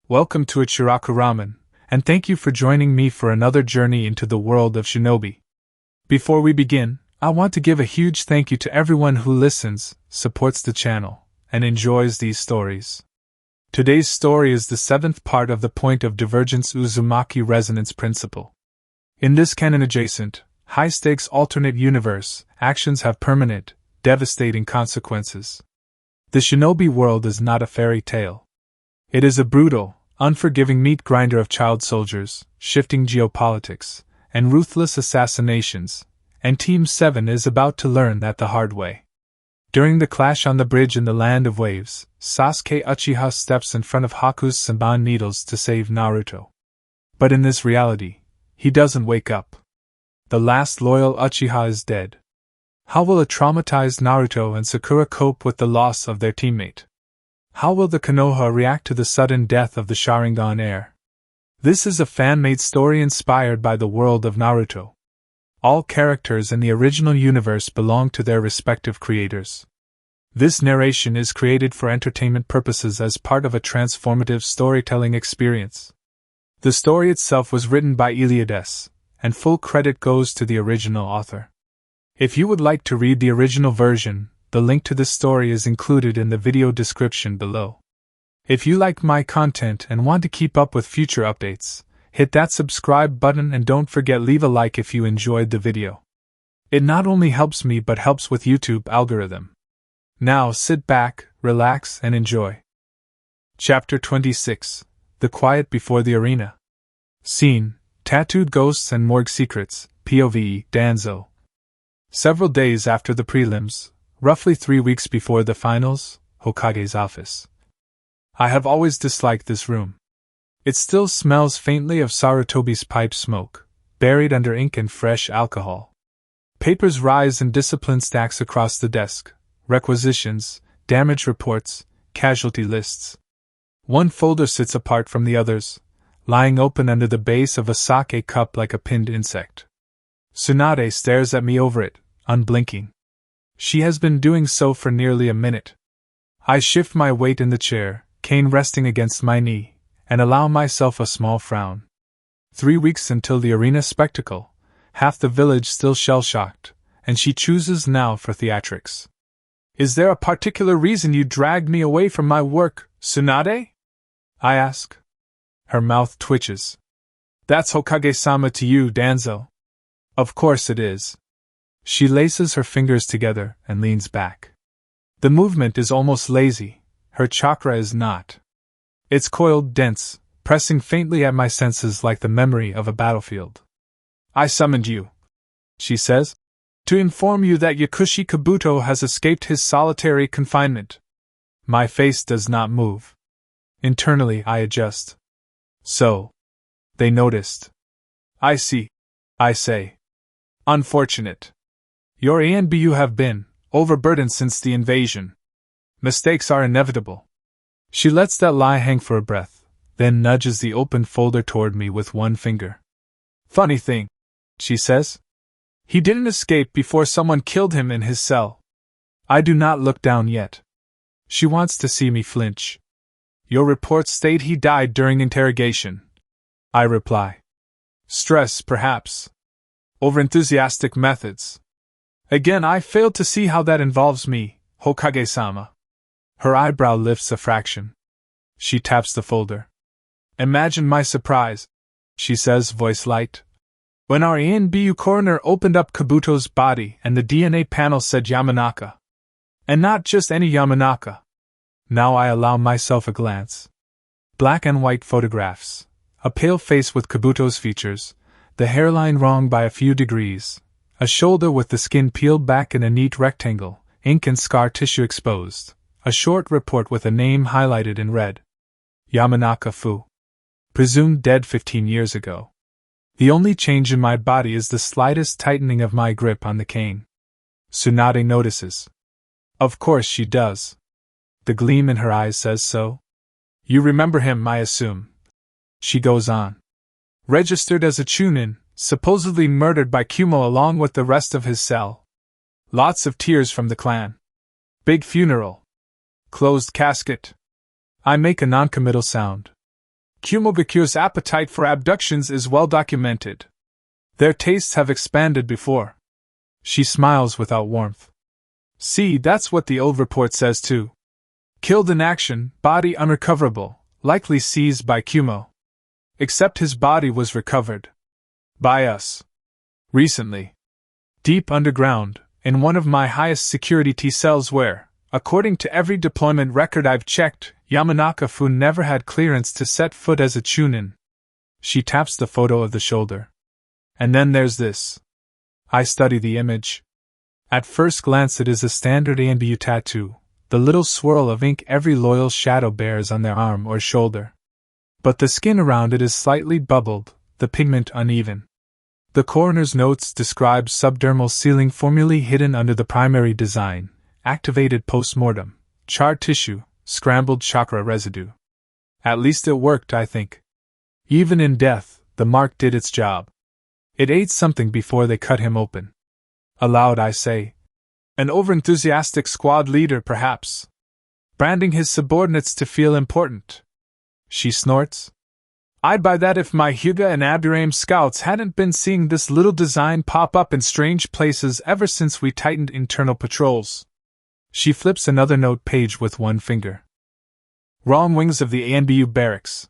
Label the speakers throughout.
Speaker 1: Welcome to Ichiraku Ramen, and thank you for joining me for another journey into the world of Shinobi. Before we begin, I want to give a huge thank you to everyone who listens, supports the channel, and enjoys these stories. Today's story is the 7th part of the point of Divergence Uzumaki resonance principle. In this canon-adjacent, high-stakes alternate universe, actions have permanent, devastating consequences. The Shinobi world is not a fairy tale. It is a brutal, unforgiving meat grinder of child soldiers, shifting geopolitics, and ruthless assassinations, and Team 7 is about to learn that the hard way. During the clash on the bridge in the Land of Waves, Sasuke Uchiha steps in front of Haku's Senbon needles to save Naruto. But in this reality, he doesn't wake up. The last loyal Uchiha is dead. How will a traumatized Naruto and Sakura cope with the loss of their teammate? How will the Konoha react to the sudden death of the Sharingan heir? This is a fan-made story inspired by the world of Naruto. All characters in the original universe belong to their respective creators. This narration is created for entertainment purposes as part of a transformative storytelling experience. The story itself was written by EliadS, and full credit goes to the original author. If you would like to read the original version, the link to this story is included in the video description below. If you like my content and want to keep up with future updates, hit that subscribe button and don't forget leave a like if you enjoyed the video. It not only helps me but helps with YouTube algorithm. Now sit back, relax and enjoy. Chapter 26: The Quiet Before the Arena. Scene: Tattooed Ghosts and Morgue Secrets, POV, Danzo. Several days after the prelims, roughly 3 weeks before the finals, Hokage's office. I have always disliked this room. It still smells faintly of Sarutobi's pipe smoke, buried under ink and fresh alcohol. Papers rise in discipline stacks across the desk: requisitions, damage reports, casualty lists. One folder sits apart from the others, lying open under the base of a sake cup like a pinned insect. Tsunade stares at me over it, unblinking. She has been doing so for nearly a minute. I shift my weight in the chair, cane resting against my knee, and allow myself a small frown. 3 weeks until the arena spectacle, half the village still shell-shocked, and she chooses now for theatrics. Is there a particular reason you dragged me away from my work, Tsunade? I ask. Her mouth twitches. That's Hokage-sama to you, Danzo. Of course it is. She laces her fingers together and leans back. The movement is almost lazy, her chakra is not. It's coiled, dense, pressing faintly at my senses like the memory of a battlefield. I summoned you, she says, to inform you that Yakushi Kabuto has escaped his solitary confinement. My face does not move. Internally I adjust. So, they noticed. I see, I say. Unfortunate. Your ANBU have been overburdened since the invasion. Mistakes are inevitable. She lets that lie hang for a breath, then nudges the open folder toward me with one finger. Funny thing, she says. He didn't escape before someone killed him in his cell. I do not look down yet. She wants to see me flinch. Your reports state he died during interrogation, I reply. Stress, perhaps. Overenthusiastic methods. Again, I fail to see how that involves me, Hokage-sama. Her eyebrow lifts a fraction. She taps the folder. Imagine my surprise, she says, voice light, when our ANBU coroner opened up Kabuto's body and the DNA panel said Yamanaka. And not just any Yamanaka. Now I allow myself a glance. Black and white photographs. A pale face with Kabuto's features, the hairline wrong by a few degrees, a shoulder with the skin peeled back in a neat rectangle, ink and scar tissue exposed, a short report with a name highlighted in red. Yamanaka Fu. Presumed dead 15 years ago. The only change in my body is the slightest tightening of my grip on the cane. Tsunade notices. Of course she does. The gleam in her eyes says so. You remember him, I assume. She goes on. Registered as a Chunin, supposedly murdered by Kumo along with the rest of his cell. Lots of tears from the clan. Big funeral. Closed casket. I make a non-committal sound. Kumogaku's appetite for abductions is well documented. Their tastes have expanded before. She smiles without warmth. See, that's what the old report says too. Killed in action, body unrecoverable, likely seized by Kumo. Except his body was recovered. By us. Recently. Deep underground, in one of my highest security T-cells where, according to every deployment record I've checked, Yamanaka-Fun never had clearance to set foot as a chunin. She taps the photo of the shoulder. And then there's this. I study the image. At first glance it is a standard ANBU tattoo, the little swirl of ink every loyal shadow bears on their arm or shoulder. But the skin around it is slightly bubbled, the pigment uneven. The coroner's notes describe subdermal sealing formulae hidden under the primary design, activated post-mortem, charred tissue, scrambled chakra residue. At least it worked, I think. Even in death, the mark did its job. It ate something before they cut him open. Aloud I say, an overenthusiastic squad leader perhaps, branding his subordinates to feel important. She snorts. I'd buy that if my Hyuga and Aburaim scouts hadn't been seeing this little design pop up in strange places ever since we tightened internal patrols. She flips another note page with one finger. Wrong wings of the ANBU barracks.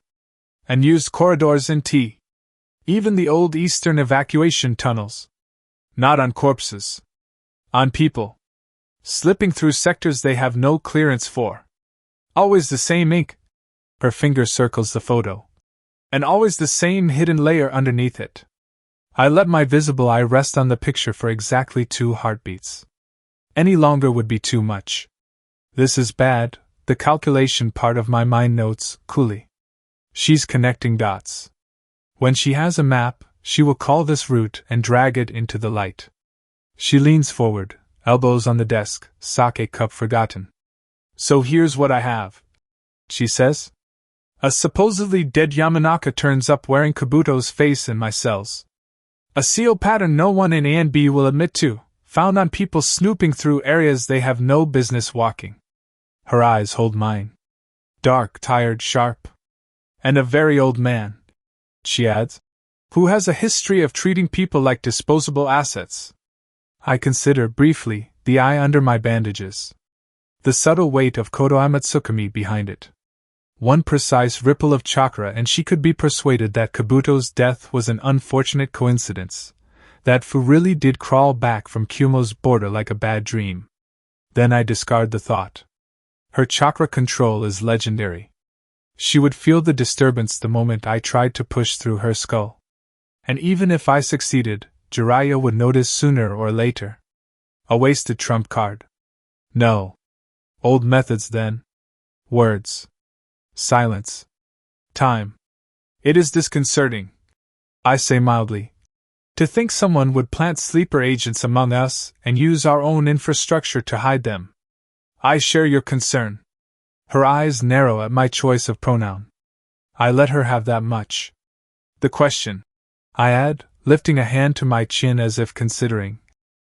Speaker 1: Unused corridors in T. Even the old eastern evacuation tunnels. Not on corpses. On people. Slipping through sectors they have no clearance for. Always the same ink. Her finger circles the photo. And always the same hidden layer underneath it. I let my visible eye rest on the picture for exactly 2 heartbeats. Any longer would be too much. This is bad, the calculation part of my mind notes, coolly. She's connecting dots. When she has a map, she will call this route and drag it into the light. She leans forward, elbows on the desk, sake cup forgotten. So here's what I have, she says. A supposedly dead Yamanaka turns up wearing Kabuto's face in my cells. A seal pattern no one in ANB will admit to, found on people snooping through areas they have no business walking. Her eyes hold mine. Dark, tired, sharp. And a very old man, she adds, who has a history of treating people like disposable assets. I consider, briefly, the eye under my bandages. The subtle weight of Koto Amatsukami behind it. One precise ripple of chakra and she could be persuaded that Kabuto's death was an unfortunate coincidence, that Fu really did crawl back from Kumo's border like a bad dream. Then I discard the thought. Her chakra control is legendary. She would feel the disturbance the moment I tried to push through her skull. And even if I succeeded, Jiraiya would notice sooner or later. A wasted trump card. No. Old methods then. Words. Silence. Time. It is disconcerting, I say mildly, to think someone would plant sleeper agents among us and use our own infrastructure to hide them. I share your concern. Her eyes narrow at my choice of pronoun. I let her have that much. The question, I add, lifting a hand to my chin as if considering,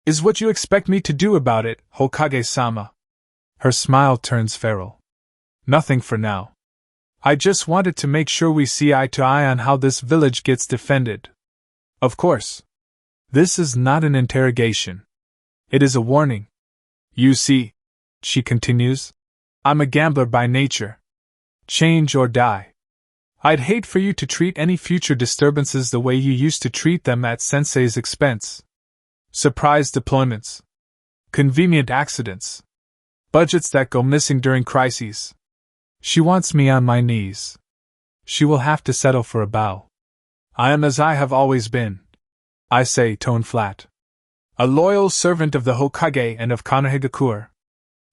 Speaker 1: is what you expect me to do about it, Hokage-sama. Her smile turns feral. Nothing for now. I just wanted to make sure we see eye to eye on how this village gets defended. Of course. This is not an interrogation. It is a warning. You see, she continues, I'm a gambler by nature. Change or die. I'd hate for you to treat any future disturbances the way you used to treat them at Sensei's expense. Surprise deployments. Convenient accidents. Budgets that go missing during crises. She wants me on my knees. She will have to settle for a bow. I am as I have always been, I say, tone flat. A loyal servant of the Hokage and of Konohagakure.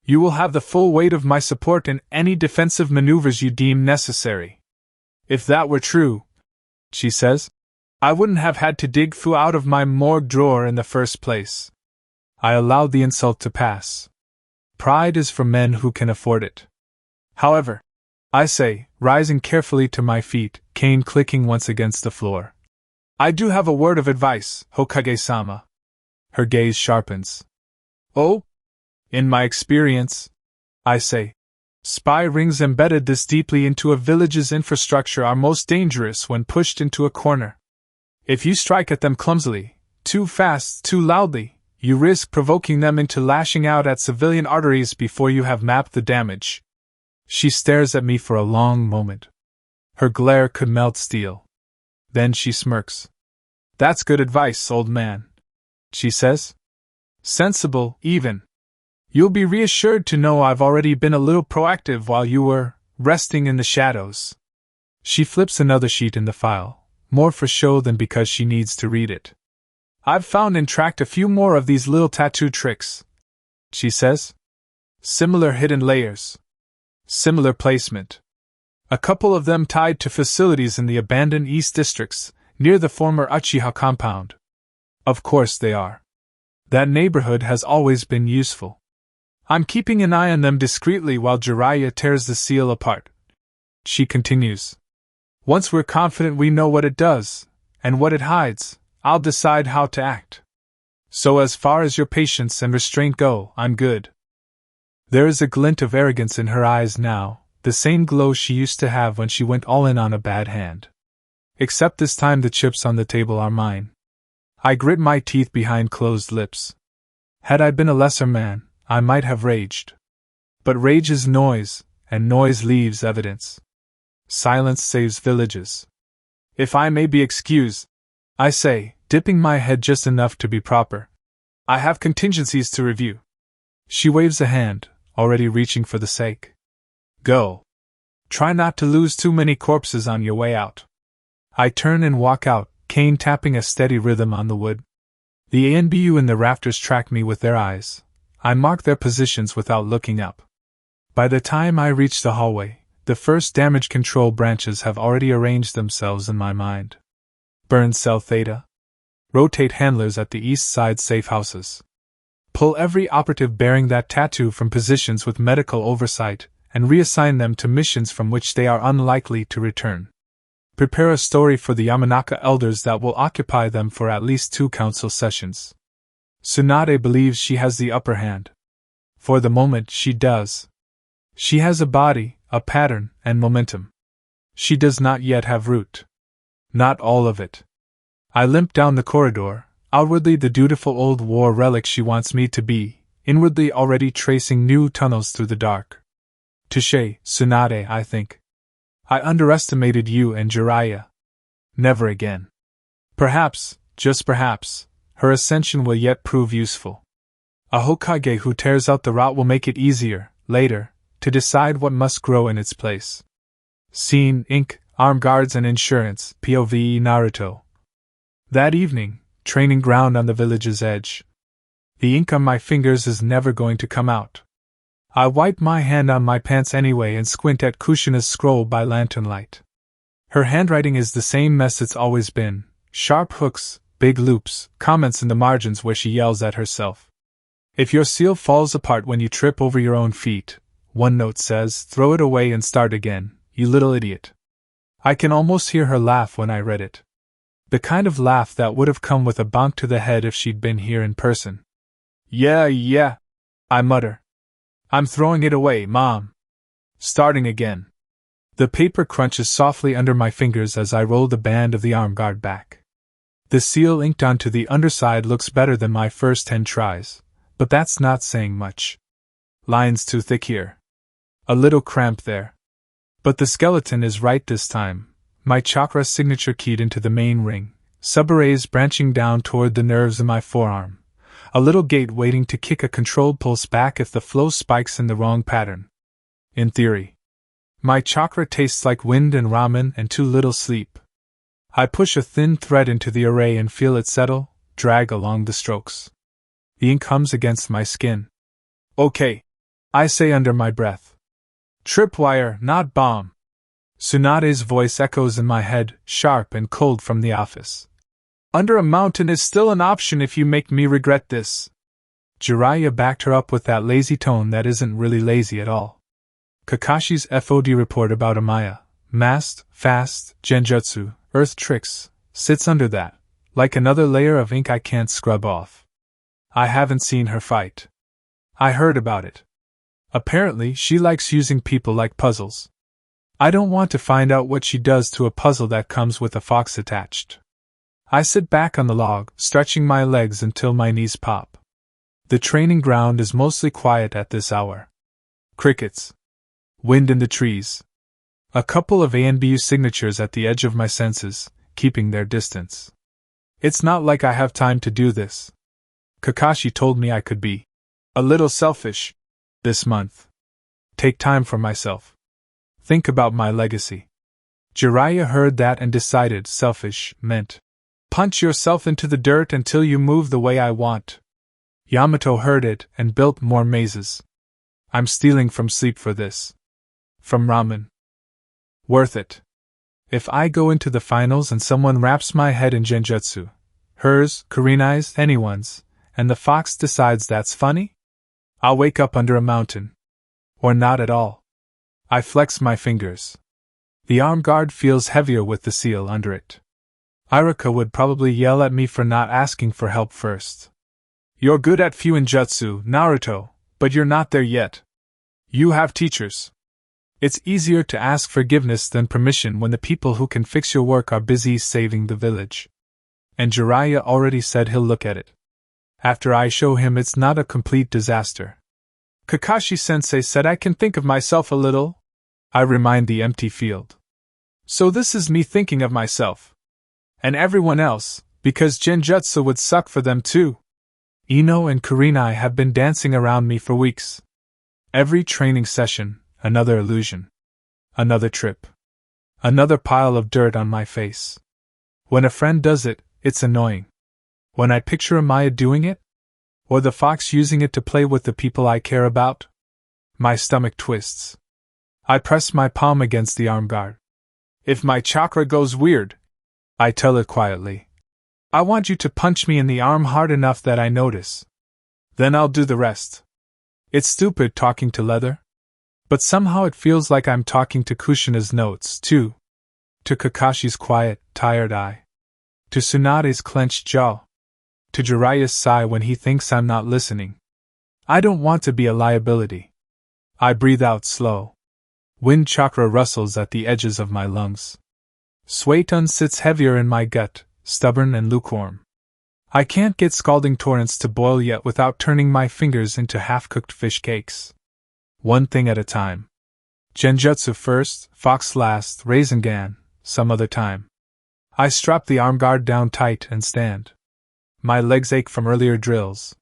Speaker 1: You will have the full weight of my support in any defensive maneuvers you deem necessary. If that were true, she says, I wouldn't have had to dig Fu out of my morgue drawer in the first place. I allowed the insult to pass. Pride is for men who can afford it. However, I say, rising carefully to my feet, cane clicking once against the floor. I do have a word of advice, Hokage-sama. Her gaze sharpens. Oh? In my experience, I say, Spy rings embedded this deeply into a village's infrastructure are most dangerous when pushed into a corner. If you strike at them clumsily, too fast, too loudly, you risk provoking them into lashing out at civilian arteries before you have mapped the damage. She stares at me for a long moment. Her glare could melt steel. Then she smirks. That's good advice, old man, she says. Sensible, even. You'll be reassured to know I've already been a little proactive while you were resting in the shadows. She flips another sheet in the file, more for show than because she needs to read it. I've found and tracked a few more of these little tattoo tricks, she says. Similar hidden layers. Similar placement. A couple of them tied to facilities in the abandoned East Districts, near the former Uchiha compound. Of course they are. That neighborhood has always been useful. I'm keeping an eye on them discreetly while Jiraiya tears the seal apart. She continues. Once we're confident we know what it does, and what it hides, I'll decide how to act. So as far as your patience and restraint go, I'm good. There is a glint of arrogance in her eyes now, the same glow she used to have when she went all in on a bad hand. Except this time the chips on the table are mine. I grit my teeth behind closed lips. Had I been a lesser man, I might have raged. But rage is noise, and noise leaves evidence. Silence saves villages. If I may be excused, I say, dipping my head just enough to be proper. I have contingencies to review. She waves a hand, already reaching for the sake. Go. Try not to lose too many corpses on your way out. I turn and walk out, cane tapping a steady rhythm on the wood. The ANBU in the rafters track me with their eyes. I mark their positions without looking up. By the time I reach the hallway, the first damage control branches have already arranged themselves in my mind. Burn cell theta. Rotate handlers at the east side safe houses. Pull every operative bearing that tattoo from positions with medical oversight, and reassign them to missions from which they are unlikely to return. Prepare a story for the Yamanaka elders that will occupy them for at least 2 council sessions. Tsunade believes she has the upper hand. For the moment, she does. She has a body, a pattern, and momentum. She does not yet have root. Not all of it. I limp down the corridor, outwardly the dutiful old war relic she wants me to be, inwardly already tracing new tunnels through the dark. Touché, Tsunade, I think. I underestimated you and Jiraiya. Never again. Perhaps, just perhaps, her ascension will yet prove useful. A Hokage who tears out the rot will make it easier, later, to decide what must grow in its place. Scene, Inc., Armed Guards and Insurance, POV Naruto. That evening, training ground on the village's edge. The ink on my fingers is never going to come out. I wipe my hand on my pants anyway and squint at Kushina's scroll by lantern light. Her handwriting is the same mess it's always been, sharp hooks, big loops, comments in the margins where she yells at herself. If your seal falls apart when you trip over your own feet, one note says, throw it away and start again, you little idiot. I can almost hear her laugh when I read it. The kind of laugh that would have come with a bonk to the head if she'd been here in person. Yeah, I mutter. I'm throwing it away, Mom. Starting again. The paper crunches softly under my fingers as I roll the band of the arm guard back. The seal inked onto the underside looks better than my first 10 tries, but that's not saying much. Lines too thick here. A little cramp there. But the skeleton is right this time. My chakra signature keyed into the main ring, subarrays branching down toward the nerves in my forearm. A little gate waiting to kick a controlled pulse back if the flow spikes in the wrong pattern. In theory. My chakra tastes like wind and ramen and too little sleep. I push a thin thread into the array and feel it settle, drag along the strokes. The ink hums against my skin. Okay, I say under my breath. Tripwire, not bomb. Tsunade's voice echoes in my head, sharp and cold from the office. Under a mountain is still an option if you make me regret this. Jiraiya backed her up with that lazy tone that isn't really lazy at all. Kakashi's FOD report about Amaya, masked, fast, genjutsu, earth tricks, sits under that, like another layer of ink I can't scrub off. I haven't seen her fight. I heard about it. Apparently, she likes using people like puzzles. I don't want to find out what she does to a puzzle that comes with a fox attached. I sit back on the log, stretching my legs until my knees pop. The training ground is mostly quiet at this hour. Crickets. Wind in the trees. A couple of ANBU signatures at the edge of my senses, keeping their distance. It's not like I have time to do this. Kakashi told me I could be a little selfish this month. Take time for myself. Think about my legacy. Jiraiya heard that and decided selfish meant punch yourself into the dirt until you move the way I want. Yamato heard it and built more mazes. I'm stealing from sleep for this. From ramen. Worth it. If I go into the finals and someone wraps my head in genjutsu, hers, Kurenai's, anyone's, and the fox decides that's funny, I'll wake up under a mountain. Or not at all. I flex my fingers. The arm guard feels heavier with the seal under it. Ichiraku would probably yell at me for not asking for help first. You're good at Fuinjutsu, Naruto, but you're not there yet. You have teachers. It's easier to ask forgiveness than permission when the people who can fix your work are busy saving the village. And Jiraiya already said he'll look at it. After I show him it's not a complete disaster. Kakashi-sensei said I can think of myself a little. I remind the empty field. So this is me thinking of myself. And everyone else, because genjutsu would suck for them too. Ino and Kurenai have been dancing around me for weeks. Every training session, another illusion. Another trip. Another pile of dirt on my face. When a friend does it, it's annoying. When I picture Amaya doing it? Or the fox using it to play with the people I care about? My stomach twists. I press my palm against the arm guard. If my chakra goes weird, I tell it quietly, I want you to punch me in the arm hard enough that I notice. Then I'll do the rest. It's stupid talking to leather. But somehow it feels like I'm talking to Kushina's notes, too. To Kakashi's quiet, tired eye. To Tsunade's clenched jaw. To Jiraiya's sigh when he thinks I'm not listening. I don't want to be a liability. I breathe out slow. Wind chakra rustles at the edges of my lungs. Suetun sits heavier in my gut, stubborn and lukewarm. I can't get scalding torrents to boil yet without turning my fingers into half-cooked fish cakes. One thing at a time. Genjutsu first, fox last, Rasengan, some other time. I strap the arm guard down tight and stand. My legs ache from earlier drills.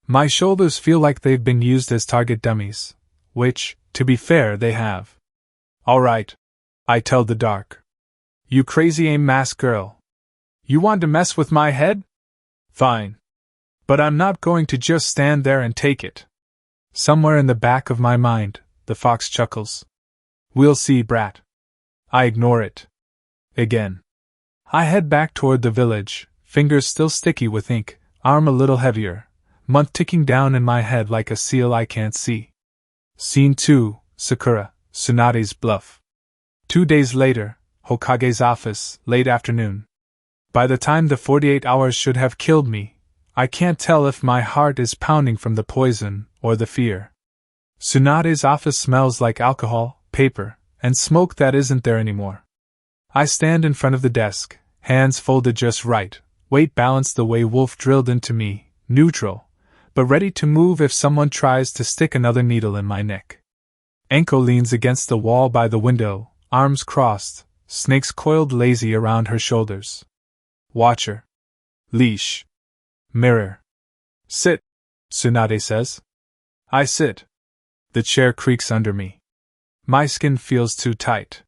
Speaker 1: My shoulders feel like they've been used as target dummies, which, to be fair, they have. All right, I tell the dark. You crazy aim mask girl. You want to mess with my head? Fine. But I'm not going to just stand there and take it. Somewhere in the back of my mind, the fox chuckles. We'll see, brat. I ignore it. Again. I head back toward the village, fingers still sticky with ink, arm a little heavier, month ticking down in my head like a seal I can't see. Scene 2, Sakura, Tsunade's bluff. 2 days later, Hokage's office, late afternoon. By the time the 48 hours should have killed me, I can't tell if my heart is pounding from the poison or the fear. Tsunade's office smells like alcohol, paper, and smoke that isn't there anymore. I stand in front of the desk, hands folded just right, weight balanced the way Wolf drilled into me, neutral, but ready to move if someone tries to stick another needle in my neck. Enko leans against the wall by the window, arms crossed, snakes coiled lazy around her shoulders. Watcher. Leash. Mirror. Sit, Tsunade says. I sit. The chair creaks under me. My skin feels too tight.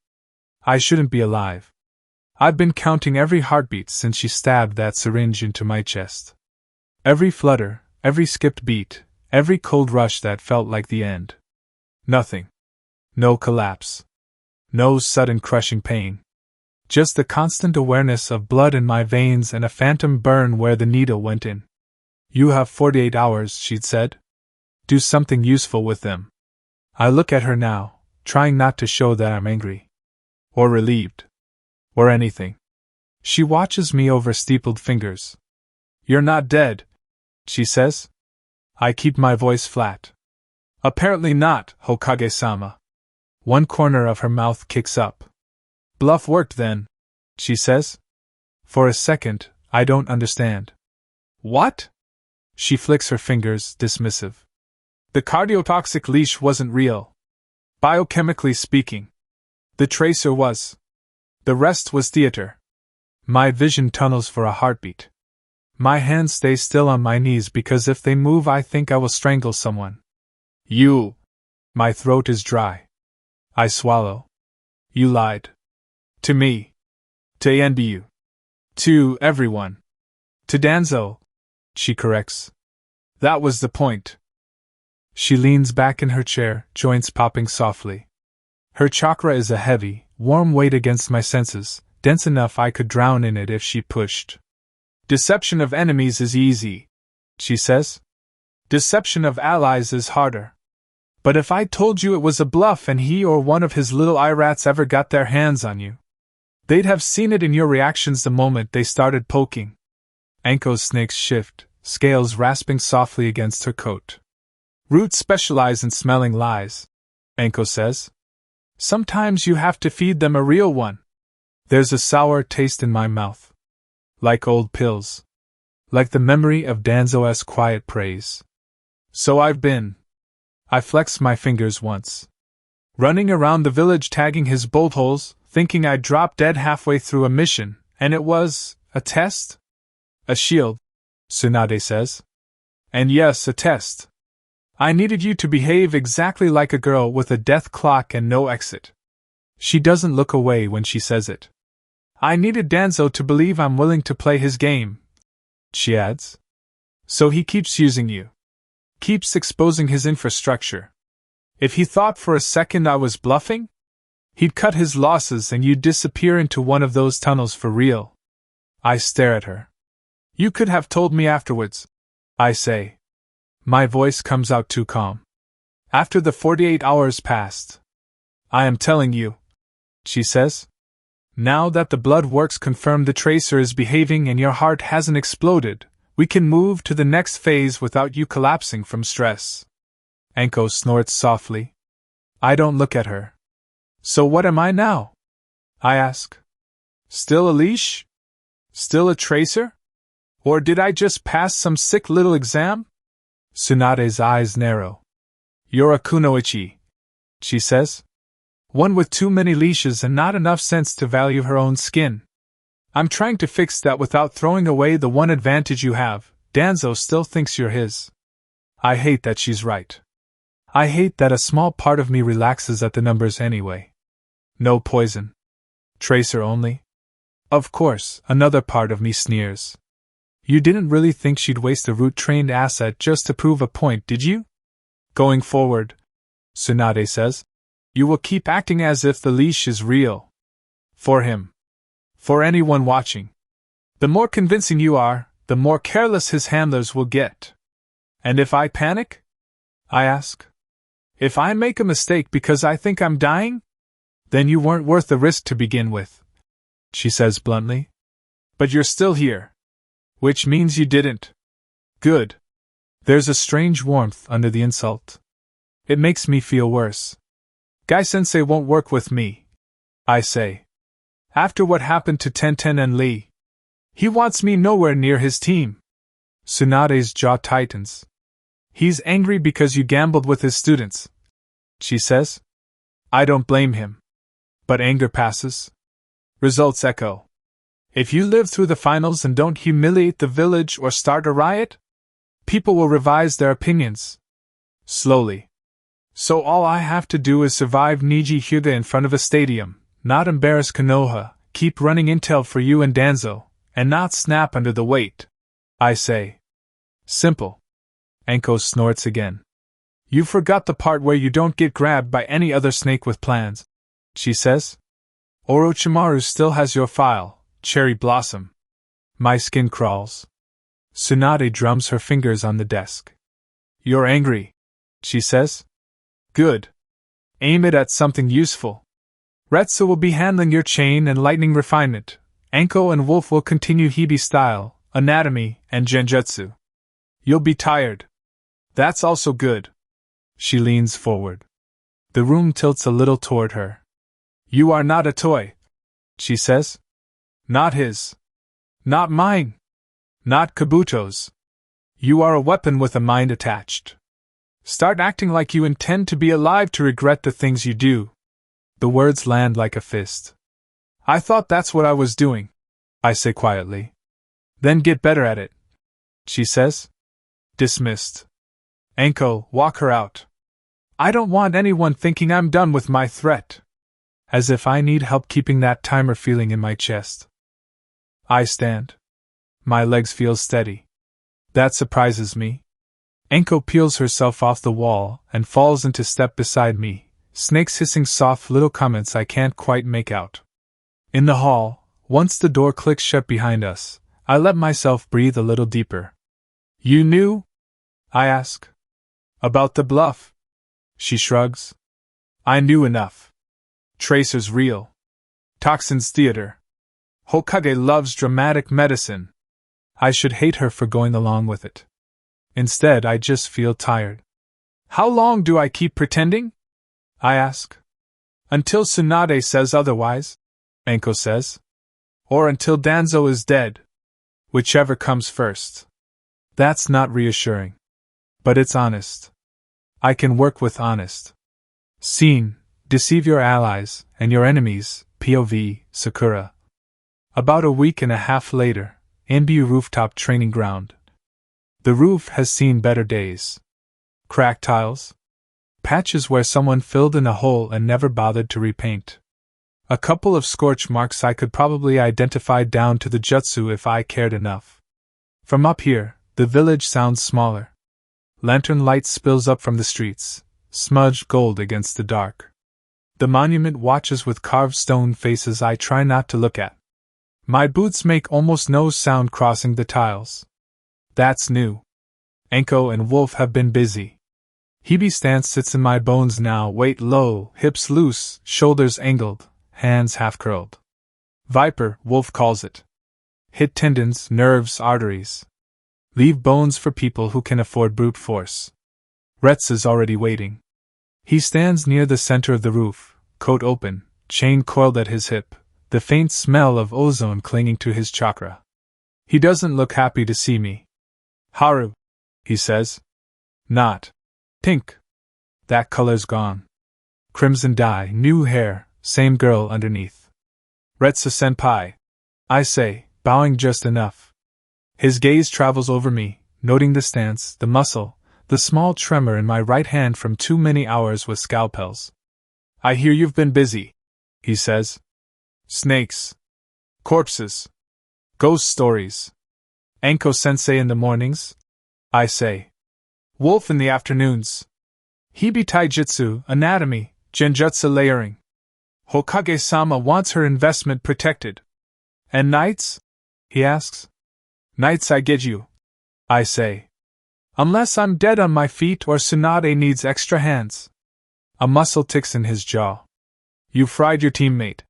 Speaker 1: I shouldn't be alive. I've been counting every heartbeat since she stabbed that syringe into my chest. Every flutter, every skipped beat, every cold rush that felt like the end. Nothing. No collapse. No sudden crushing pain. Just the constant awareness of blood in my veins and a phantom burn where the needle went in. You have 48 hours, she'd said. Do something useful with them. I look at her now, trying not to show that I'm angry. Or relieved. Or anything. She watches me over steepled fingers. You're not dead, she says. I keep my voice flat. Apparently not, Hokage-sama. One corner of her mouth kicks up. Bluff worked then, she says. For a second, I don't understand. What? She flicks her fingers, dismissive. The cardiotoxic leash wasn't real. Biochemically speaking. The tracer was. The rest was theater. My vision tunnels for a heartbeat. My hands stay still on my knees because if they move I think I will strangle someone. You. My throat is dry. I swallow. You lied. To me. To NBU. To everyone. To Danzo. She corrects. That was the point. She leans back in her chair, joints popping softly. Her chakra is a heavy, warm weight against my senses, dense enough I could drown in it if she pushed. Deception of enemies is easy, she says. Deception of allies is harder. But if I told you it was a bluff and he or one of his little eye rats ever got their hands on you, they'd have seen it in your reactions the moment they started poking. Anko's snakes shift, scales rasping softly against her coat. Roots specialize in smelling lies, Anko says. Sometimes you have to feed them a real one. There's a sour taste in my mouth. Like old pills. Like the memory of Danzo's quiet praise. So I've been. I flexed my fingers once. Running around the village tagging his bolt holes, thinking I'd drop dead halfway through a mission, and it was a test? A shield, Tsunade says. And yes, a test. I needed you to behave exactly like a girl with a death clock and no exit. She doesn't look away when she says it. I needed Danzo to believe I'm willing to play his game, she adds. So he keeps using you. Keeps exposing his infrastructure. If he thought for a second I was bluffing, he'd cut his losses and you'd disappear into one of those tunnels for real. I stare at her. You could have told me afterwards, I say. My voice comes out too calm. After the 48 hours passed. I am telling you, she says. Now that the blood works confirm the tracer is behaving and your heart hasn't exploded, we can move to the next phase without you collapsing from stress. Anko snorts softly. I don't look at her. So what am I now? I ask. Still a leash? Still a tracer? Or did I just pass some sick little exam? Tsunade's eyes narrow. You're a kunoichi, she says. One with too many leashes and not enough sense to value her own skin. I'm trying to fix that without throwing away the one advantage you have. Danzo still thinks you're his. I hate that she's right. I hate that a small part of me relaxes at the numbers anyway. No poison. Tracer only? Of course, another part of me sneers. You didn't really think she'd waste a root-trained asset just to prove a point, did you? Going forward, Tsunade says, you will keep acting as if the leash is real. For him. For anyone watching. The more convincing you are, the more careless his handlers will get. And if I panic? I ask. If I make a mistake because I think I'm dying? Then you weren't worth the risk to begin with, she says bluntly. But you're still here. Which means you didn't. Good. There's a strange warmth under the insult. It makes me feel worse. Guy-sensei won't work with me, I say. After what happened to Tenten and Lee. He wants me nowhere near his team. Tsunade's jaw tightens. He's angry because you gambled with his students, she says. I don't blame him. But anger passes. Results echo. If you live through the finals and don't humiliate the village or start a riot, people will revise their opinions. Slowly. So all I have to do is survive Niji Hyuga in front of a stadium, not embarrass Konoha, keep running intel for you and Danzo, and not snap under the weight. I say. Simple. Anko snorts again. You forgot the part where you don't get grabbed by any other snake with plans, she says. Orochimaru still has your file, Cherry Blossom. My skin crawls. Tsunade drums her fingers on the desk. You're angry, she says. Good. Aim it at something useful. Retsu will be handling your chain and lightning refinement. Anko and Wolf will continue Hibi style, anatomy, and genjutsu. You'll be tired. That's also good. She leans forward. The room tilts a little toward her. You are not a toy, she says. Not his. Not mine. Not Kabuto's. You are a weapon with a mind attached. Start acting like you intend to be alive to regret the things you do. The words land like a fist. I thought that's what I was doing, I say quietly. Then get better at it, she says. Dismissed. Anko, walk her out. I don't want anyone thinking I'm done with my threat. As if I need help keeping that timer feeling in my chest. I stand. My legs feel steady. That surprises me. Anko peels herself off the wall and falls into step beside me, snakes hissing soft little comments I can't quite make out. In the hall, once the door clicks shut behind us, I let myself breathe a little deeper. You knew? I ask. About the bluff? She shrugs. I knew enough. Tracer's real. Toxin's theater. Hokage loves dramatic medicine. I should hate her for going along with it. Instead, I just feel tired. How long do I keep pretending? I ask. Until Tsunade says otherwise, Anko says. Or until Danzo is dead. Whichever comes first. That's not reassuring. But it's honest. I can work with honest. Scene, deceive your allies and your enemies, POV, Sakura. About a week and a half later, NBU rooftop training ground. The roof has seen better days. Cracked tiles. Patches where someone filled in a hole and never bothered to repaint. A couple of scorch marks I could probably identify down to the jutsu if I cared enough. From up here, the village sounds smaller. Lantern light spills up from the streets, smudged gold against the dark. The monument watches with carved stone faces I try not to look at. My boots make almost no sound crossing the tiles. That's new. Anko and Wolf have been busy. Hebe stance sits in my bones now, weight low, hips loose, shoulders angled, hands half-curled. Viper, Wolf calls it. Hit tendons, nerves, arteries. Leave bones for people who can afford brute force. Retz is already waiting. He stands near the center of the roof, coat open, chain coiled at his hip, the faint smell of ozone clinging to his chakra. He doesn't look happy to see me. Haru, he says. Not. Pink. That color's gone. Crimson dye, new hair, same girl underneath. Retsu senpai, I say, bowing just enough. His gaze travels over me, noting the stance, the muscle, the small tremor in my right hand from too many hours with scalpels. I hear you've been busy, he says. Snakes. Corpses. Ghost stories. Anko-sensei in the mornings? I say. Wolf in the afternoons. Hebe taijutsu, anatomy, genjutsu layering. Hokage-sama wants her investment protected. And nights? He asks. Nights I get you. I say. Unless I'm dead on my feet or Tsunade needs extra hands. A muscle ticks in his jaw. You fried your teammate,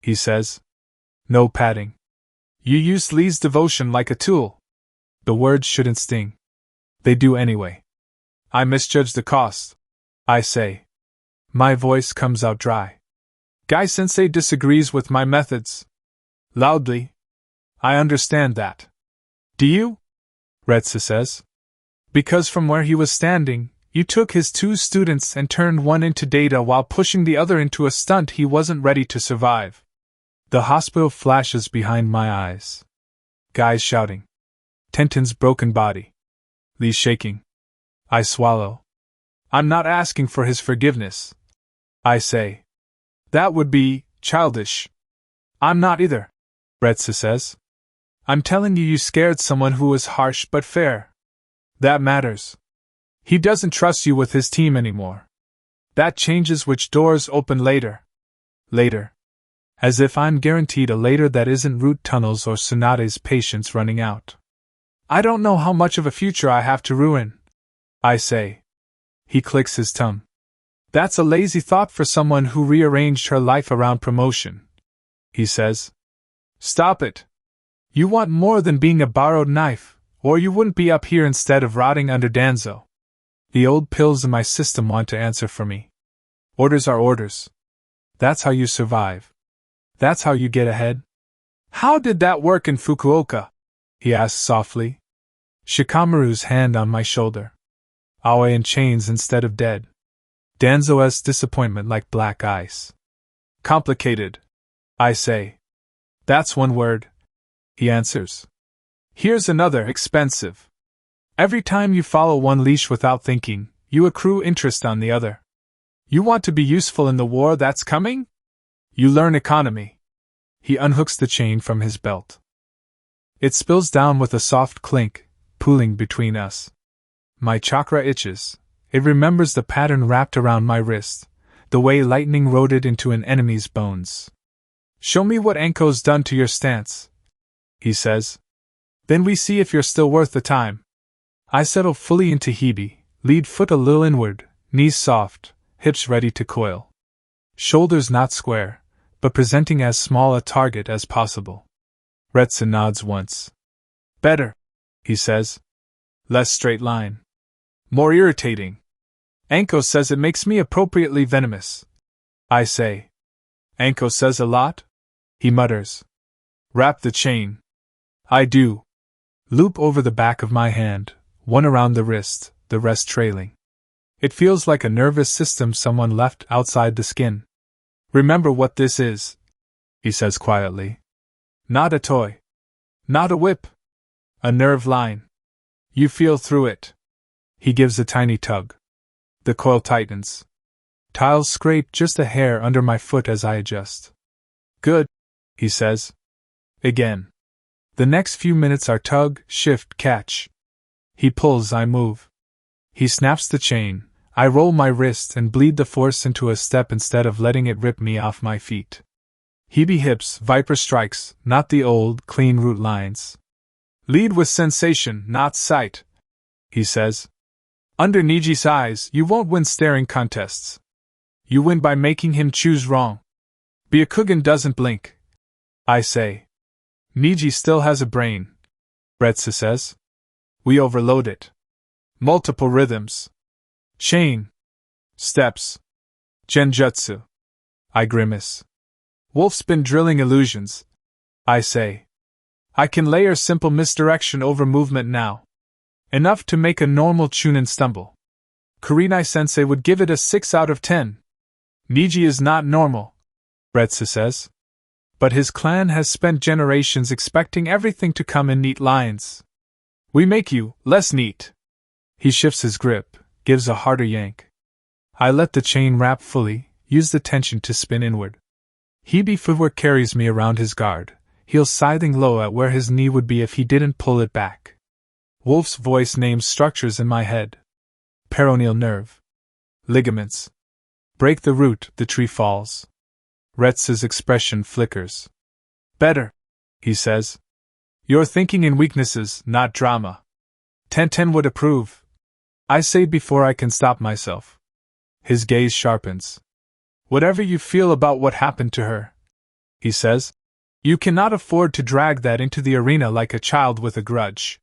Speaker 1: he says. No padding. You used Lee's devotion like a tool. The words shouldn't sting. They do anyway. I misjudged the cost, I say. My voice comes out dry. Guy-sensei disagrees with my methods. Loudly. I understand that. Do you? Retsu says. Because from where he was standing, you took his 2 students and turned one into data while pushing the other into a stunt he wasn't ready to survive. The hospital flashes behind my eyes. Guys shouting. Tenten's broken body. Lee shaking. I swallow. I'm not asking for his forgiveness. I say. That would be childish. I'm not either, Retsu says. I'm telling you scared someone who was harsh but fair. That matters. He doesn't trust you with his team anymore. That changes which doors open later. Later. As if I'm guaranteed a later that isn't root tunnels or Tsunade's patience running out. I don't know how much of a future I have to ruin, I say. He clicks his tongue. That's a lazy thought for someone who rearranged her life around promotion, he says. Stop it. You want more than being a borrowed knife, or you wouldn't be up here instead of rotting under Danzo. The old pills in my system want to answer for me. Orders are orders. That's how you survive. That's how you get ahead. How did that work in Fukuoka? He asked softly. Shikamaru's hand on my shoulder. Aoi in chains instead of dead. Danzo's disappointment like black ice. Complicated, I say. That's one word, he answers. Here's another: expensive. Every time you follow one leash without thinking, you accrue interest on the other. You want to be useful in the war that's coming? You learn economy. He unhooks the chain from his belt. It spills down with a soft clink, pooling between us. My chakra itches. It remembers the pattern wrapped around my wrist, the way lightning rode it into an enemy's bones. Show me what Anko's done to your stance, he says. Then we see if you're still worth the time. I settle fully into Hebe, lead foot a little inward, knees soft, hips ready to coil. Shoulders not square, but presenting as small a target as possible. Retsu nods once. Better, he says. Less straight line. More irritating. Anko says it makes me appropriately venomous. I say. Anko says a lot? He mutters. Wrap the chain. I do. Loop over the back of my hand, one around the wrist, the rest trailing. It feels like a nervous system someone left outside the skin. Remember what this is, he says quietly. Not a toy. Not a whip. A nerve line. You feel through it. He gives a tiny tug. The coil tightens. Tiles scrape just a hair under my foot as I adjust. Good, he says. Again. The next few minutes are tug, shift, catch. He pulls, I move. He snaps the chain. I roll my wrist and bleed the force into a step instead of letting it rip me off my feet. Hebe hips, viper strikes, not the old, clean root lines. Lead with sensation, not sight, he says. Under Niji's eyes, you won't win staring contests. You win by making him choose wrong. Byakugan doesn't blink, I say. Niji still has a brain, Retsu says. We overload it. Multiple rhythms. Chain. Steps. Genjutsu. I grimace. Wolf's been drilling illusions, I say. I can layer simple misdirection over movement now. Enough to make a normal Chunin stumble. Kurenai-sensei would give it a 6 out of 10. Niji is not normal, Retsu says. But his clan has spent generations expecting everything to come in neat lines. We make you less neat. He shifts his grip, gives a harder yank. I let the chain wrap fully, use the tension to spin inward. Hebe footwork carries me around his guard, heel scything low at where his knee would be if he didn't pull it back. Wolf's voice names structures in my head. Peroneal nerve. Ligaments. Break the root, the tree falls. Retsu's expression flickers. Better, he says. You're thinking in weaknesses, not drama. Tenten would approve. I say before I can stop myself. His gaze sharpens. Whatever you feel about what happened to her, he says, you cannot afford to drag that into the arena like a child with a grudge.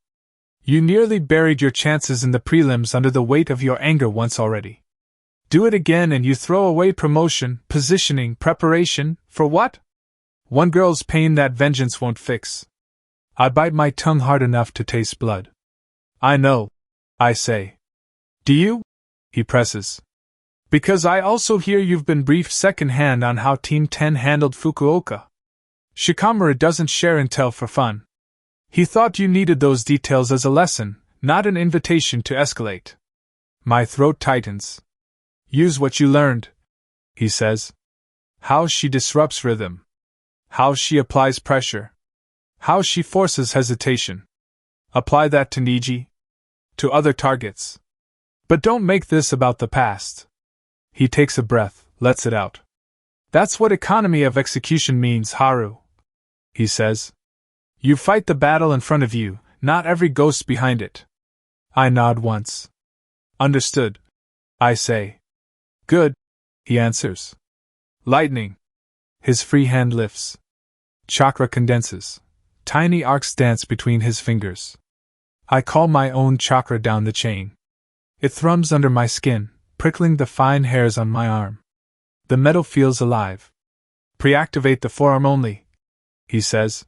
Speaker 1: You nearly buried your chances in the prelims under the weight of your anger once already. Do it again and you throw away promotion, positioning, preparation, for what? One girl's pain that vengeance won't fix. I bite my tongue hard enough to taste blood. I know, I say. Do you? He presses. Because I also hear you've been briefed secondhand on how Team 10 handled Fukuoka. Shikamaru doesn't share intel for fun. He thought you needed those details as a lesson, not an invitation to escalate. My throat tightens. Use what you learned, he says. How she disrupts rhythm. How she applies pressure. How she forces hesitation. Apply that to Niji. To other targets. But don't make this about the past. He takes a breath, lets it out. That's what economy of execution means, Haru, he says. You fight the battle in front of you, not every ghost behind it. I nod once. Understood, I say. Good, he answers. Lightning. His free hand lifts. Chakra condenses. Tiny arcs dance between his fingers. I call my own chakra down the chain. It thrums under my skin, prickling the fine hairs on my arm. The metal feels alive. Preactivate the forearm only, he says.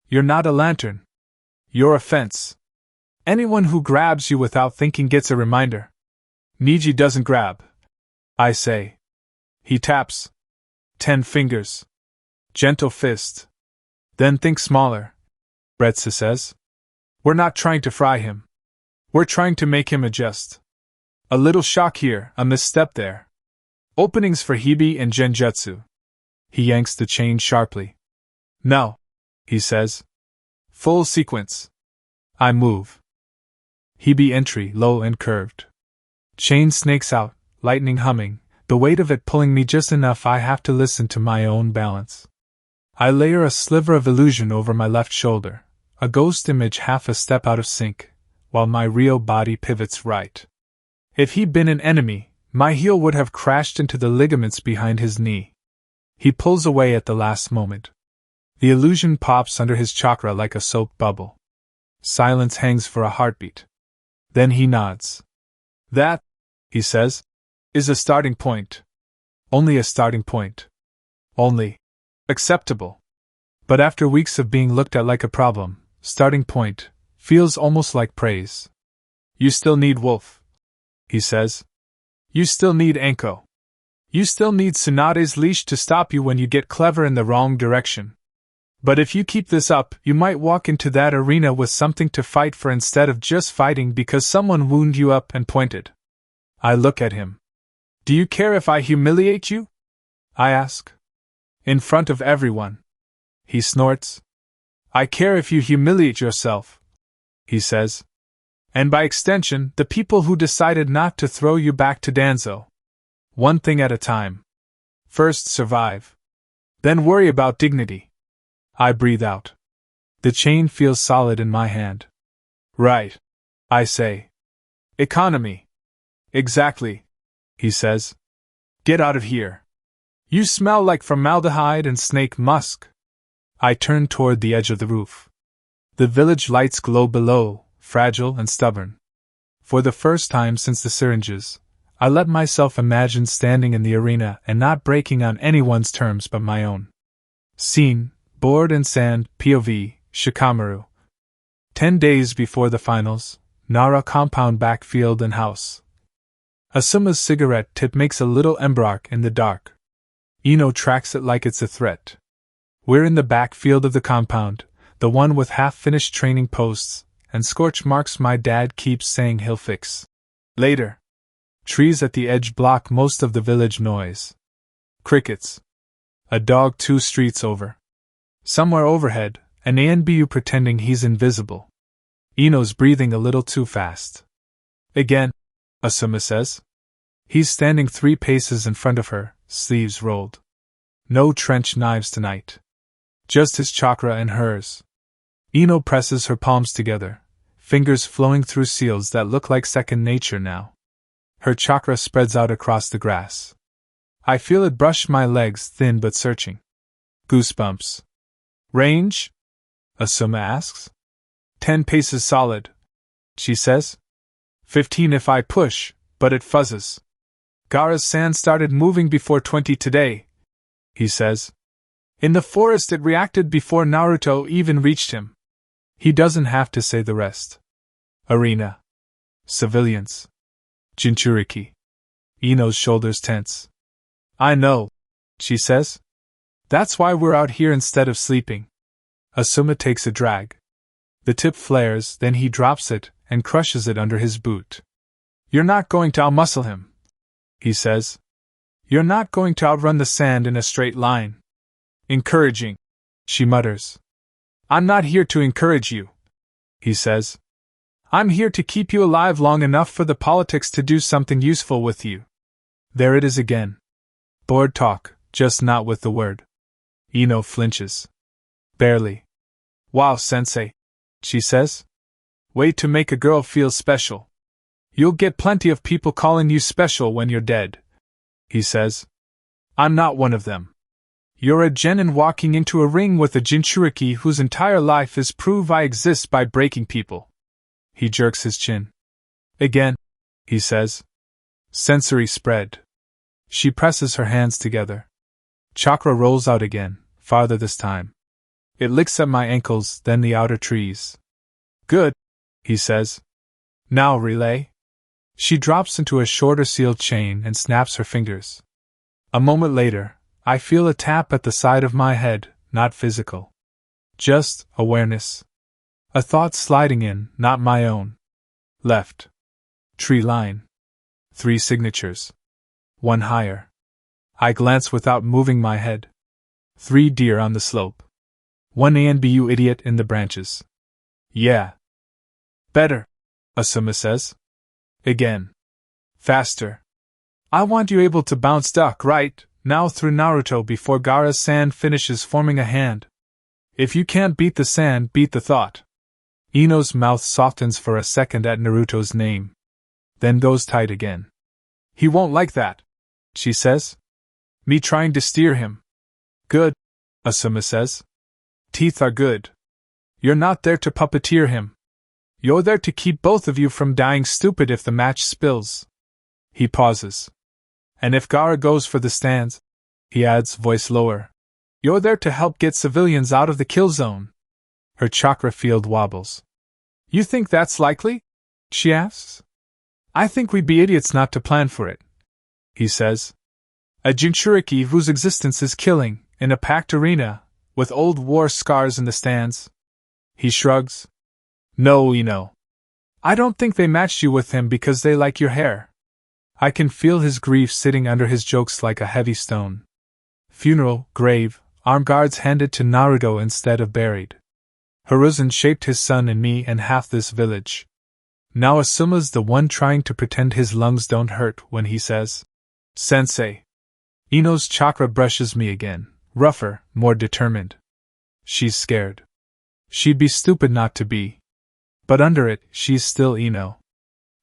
Speaker 1: You're not a lantern. You're a fence. Anyone who grabs you without thinking gets a reminder. Niji doesn't grab, I say. He taps. 10 fingers. Gentle fist. Then think smaller, Retsu says. We're not trying to fry him. We're trying to make him adjust. A little shock here, a misstep there. Openings for Hibi and Genjutsu. He yanks the chain sharply. No, he says. Full sequence. I move. Hibi entry, low and curved. Chain snakes out, lightning humming, the weight of it pulling me just enough I have to listen to my own balance. I layer a sliver of illusion over my left shoulder, a ghost image half a step out of sync, while my real body pivots right. If he'd been an enemy, my heel would have crashed into the ligaments behind his knee. He pulls away at the last moment. The illusion pops under his chakra like a soap bubble. Silence hangs for a heartbeat. Then he nods. That, he says, is a starting point. Only a starting point. Only acceptable. But after weeks of being looked at like a problem, starting point feels almost like praise. You still need Wolf, he says. You still need Anko. You still need Tsunade's leash to stop you when you get clever in the wrong direction. But if you keep this up, you might walk into that arena with something to fight for instead of just fighting because someone wounded you up and pointed. I look at him. Do you care if I humiliate you? I ask. In front of everyone. He snorts. I care if you humiliate yourself, he says. And by extension, the people who decided not to throw you back to Danzo. One thing at a time. First survive. Then worry about dignity. I breathe out. The chain feels solid in my hand. Right, I say. Economy. Exactly, he says. Get out of here. You smell like formaldehyde and snake musk. I turn toward the edge of the roof. The village lights glow below, fragile and stubborn. For the first time since the syringes, I let myself imagine standing in the arena and not breaking on anyone's terms but my own. Scene, board and sand, POV, Shikamaru. 10 days before the finals, Nara compound backfield and house. Asuma's cigarette tip makes a little ember arc in the dark. Ino tracks it like it's a threat. We're in the backfield of the compound, the one with half-finished training posts, and scorch marks my dad keeps saying he'll fix. Later. Trees at the edge block most of the village noise. Crickets. A dog 2 streets over. Somewhere overhead, an ANBU pretending he's invisible. Ino's breathing a little too fast. Again, Asuma says. He's standing 3 paces in front of her, sleeves rolled. No trench knives tonight. Just his chakra and hers. Ino presses her palms together, fingers flowing through seals that look like second nature now. Her chakra spreads out across the grass. I feel it brush my legs, thin but searching. Goosebumps. Range? Asuma asks. 10 paces solid, she says. 15 if I push, but it fuzzes. Gaara's sand started moving before 20 today, he says. In the forest it reacted before Naruto even reached him. He doesn't have to say the rest. Arena. Civilians. Jinchuriki. Ino's shoulders tense. I know, she says. That's why we're out here instead of sleeping. Asuma takes a drag. The tip flares, then he drops it and crushes it under his boot. You're not going to outmuscle him, he says. You're not going to outrun the sand in a straight line. Encouraging, she mutters. I'm not here to encourage you, he says. I'm here to keep you alive long enough for the politics to do something useful with you. There it is again. Bored talk, just not with the word. Ino flinches. Barely. Wow, sensei, she says. Way to make a girl feel special. You'll get plenty of people calling you special when you're dead, he says. I'm not one of them. You're a genin walking into a ring with a Jinchuriki whose entire life is prove I exist by breaking people. He jerks his chin. Again, he says. Sensory spread. She presses her hands together. Chakra rolls out again, farther this time. It licks at my ankles, then the outer trees. Good, he says. Now relay. She drops into a shorter sealed chain and snaps her fingers. A moment later, I feel a tap at the side of my head, not physical. Just awareness. A thought sliding in, not my own. Left. Tree line. 3 signatures. 1 higher. I glance without moving my head. 3 deer on the slope. 1 ANBU idiot in the branches. Yeah. Better, Asuma says. Again. Faster. I want you able to bounce duck right now through Naruto before Gaara's sand finishes forming a hand. If you can't beat the sand, beat the thought. Ino's mouth softens for a second at Naruto's name. Then goes tight again. He won't like that, she says. Me trying to steer him. Good, Asuma says. Teeth are good. You're not there to puppeteer him. You're there to keep both of you from dying stupid if the match spills. He pauses. And if Gaara goes for the stands, he adds, voice lower, you're there to help get civilians out of the kill zone. Her chakra field wobbles. You think that's likely? She asks. I think we'd be idiots not to plan for it, he says. A Jinchuriki whose existence is killing, in a packed arena, with old war scars in the stands. He shrugs. No, Ino. I don't think they matched you with him because they like your hair. I can feel his grief sitting under his jokes like a heavy stone. Funeral, grave, arm guards handed to Naruto instead of buried. Hiruzen shaped his son and me and half this village. Now Asuma's the one trying to pretend his lungs don't hurt when he says, Sensei. Ino's chakra brushes me again, rougher, more determined. She's scared. She'd be stupid not to be. But under it, she's still Ino.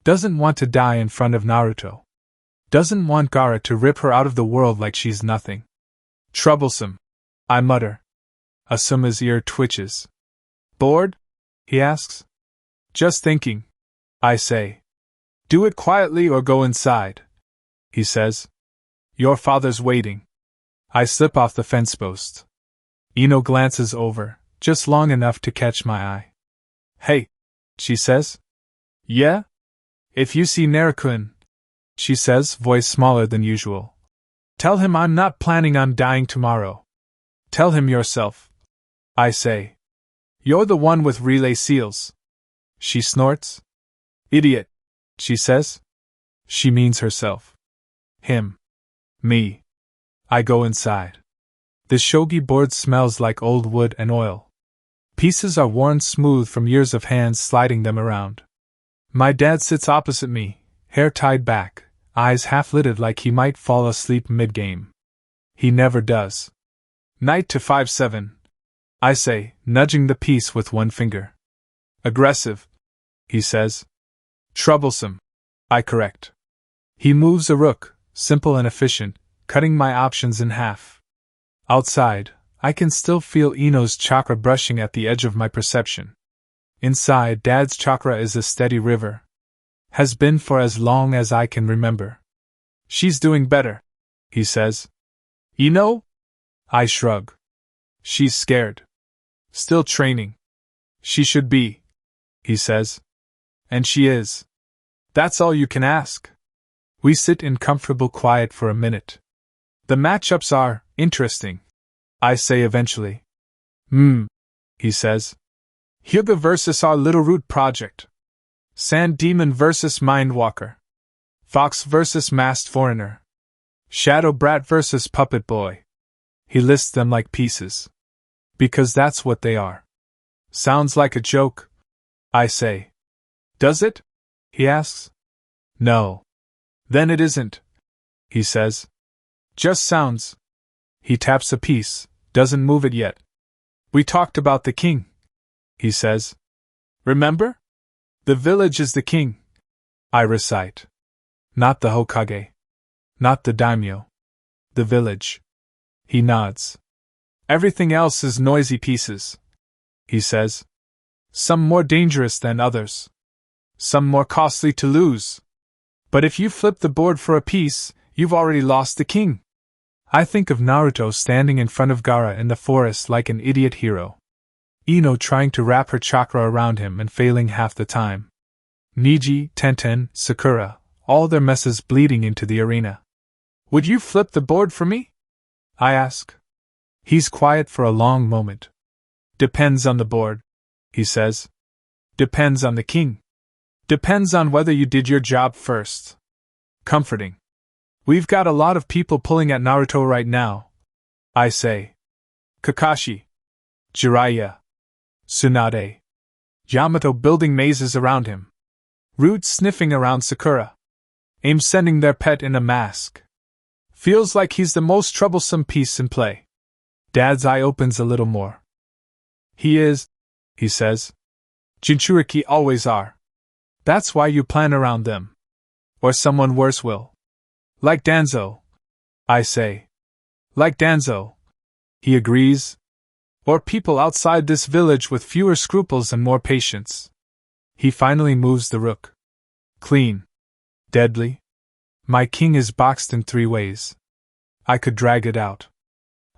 Speaker 1: Doesn't want to die in front of Naruto. Doesn't want Gaara to rip her out of the world like she's nothing. Troublesome, I mutter. Asuma's ear twitches. Bored? He asks. Just thinking, I say. Do it quietly or go inside, he says. Your father's waiting. I slip off the fence post. Ino glances over, just long enough to catch my eye. Hey, she says. Yeah? If you see Naruto, she says, voice smaller than usual. Tell him I'm not planning on dying tomorrow. Tell him yourself, I say. You're the one with relay seals. She snorts. Idiot, she says. She means herself. Him. Me. I go inside. The shogi board smells like old wood and oil. Pieces are worn smooth from years of hands sliding them around. My dad sits opposite me, hair tied back, eyes half-lidded like he might fall asleep mid-game. He never does. Knight to 5-7, I say, nudging the piece with one finger. Aggressive, he says. Troublesome, I correct. He moves a rook, simple and efficient, cutting my options in half. Outside, I can still feel Ino's chakra brushing at the edge of my perception. Inside, Dad's chakra is a steady river. Has been for as long as I can remember. She's doing better, he says. Ino? I shrug. She's scared. Still training. She should be, he says. And she is. That's all you can ask. We sit in comfortable quiet for a minute. The matchups are interesting, I say eventually. He says. Hyuga versus our Little Root Project. Sand Demon versus Mindwalker. Fox versus Masked Foreigner. Shadow Brat versus Puppet Boy. He lists them like pieces. Because that's what they are. Sounds like a joke, I say. Does it? He asks. No. Then it isn't, he says. Just sounds. He taps a piece, doesn't move it yet. We talked about the king, he says. Remember? The village is the king, I recite. Not the Hokage. Not the daimyo. The village. He nods. Everything else is noisy pieces, he says. Some more dangerous than others. Some more costly to lose. But if you flip the board for a piece, you've already lost the king. I think of Naruto standing in front of Gaara in the forest like an idiot hero. Ino trying to wrap her chakra around him and failing half the time. Neji, Tenten, Sakura, all their messes bleeding into the arena. Would you flip the board for me? I ask. He's quiet for a long moment. Depends on the board, he says. Depends on the king. Depends on whether you did your job first. Comforting. We've got a lot of people pulling at Naruto right now, I say. Kakashi. Jiraiya. Tsunade. Yamato building mazes around him. Roots sniffing around Sakura. Aim sending their pet in a mask. Feels like he's the most troublesome piece in play. Dad's eye opens a little more. He is, he says. Jinchuriki always are. That's why you plan around them. Or someone worse will. Like Danzo, I say. Like Danzo. He agrees. Or people outside this village with fewer scruples and more patience. He finally moves the rook. Clean. Deadly. My king is boxed in 3 ways. I could drag it out.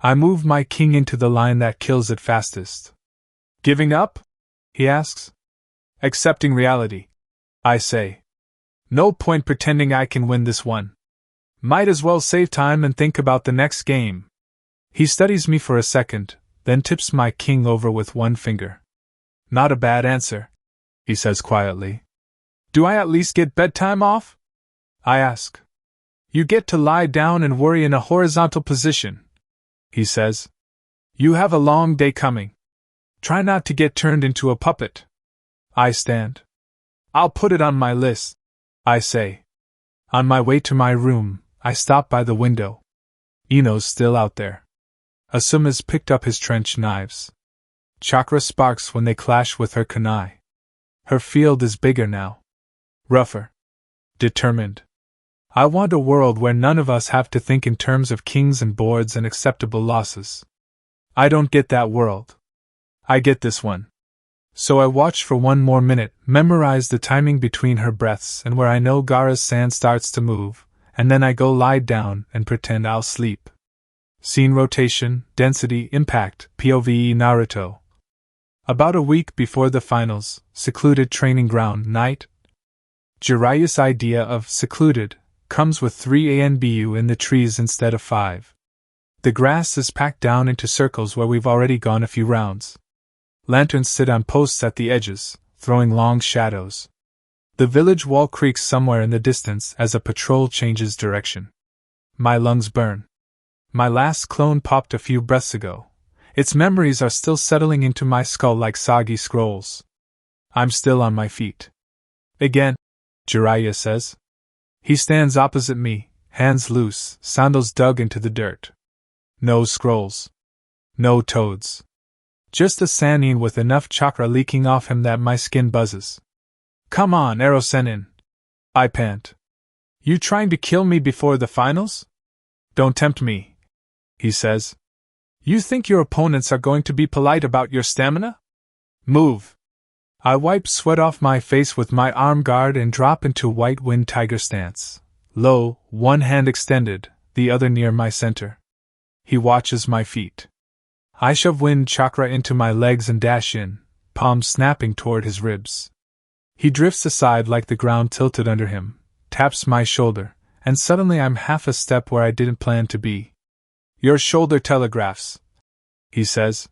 Speaker 1: I move my king into the line that kills it fastest. Giving up? He asks. Accepting reality, I say. No point pretending I can win this one. Might as well save time and think about the next game. He studies me for a second, then tips my king over with one finger. Not a bad answer, he says quietly. Do I at least get bedtime off? I ask. You get to lie down and worry in a horizontal position, he says. You have a long day coming. Try not to get turned into a puppet. I stand. I'll put it on my list, I say. On my way to my room, I stop by the window. Ino's still out there. Asuma's picked up his trench knives. Chakra sparks when they clash with her kunai. Her field is bigger now. Rougher. Determined. I want a world where none of us have to think in terms of kings and boards and acceptable losses. I don't get that world. I get this one. So I watch for 1 more minute, memorize the timing between her breaths and where I know Gaara's sand starts to move, and then I go lie down and pretend I'll sleep. Scene rotation, density, impact, POV Naruto. About a week before the finals, secluded training ground, night. Jiraiya's idea of secluded comes with 3 ANBU in the trees instead of 5. The grass is packed down into circles where we've already gone a few rounds. Lanterns sit on posts at the edges, throwing long shadows. The village wall creaks somewhere in the distance as a patrol changes direction. My lungs burn. My last clone popped a few breaths ago. Its memories are still settling into my skull like soggy scrolls. I'm still on my feet. Again, Jiraiya says. He stands opposite me, hands loose, sandals dug into the dirt. No scrolls. No toads. Just a Sannin with enough chakra leaking off him that my skin buzzes. Come on, Ero-Sennin. I pant. You trying to kill me before the finals? Don't tempt me, he says. You think your opponents are going to be polite about your stamina? Move. I wipe sweat off my face with my arm guard and drop into white wind tiger stance. Low, one hand extended, the other near my center. He watches my feet. I shove wind chakra into my legs and dash in, palms snapping toward his ribs. He drifts aside like the ground tilted under him, taps my shoulder, and suddenly I'm half a step where I didn't plan to be. Your shoulder telegraphs, he says.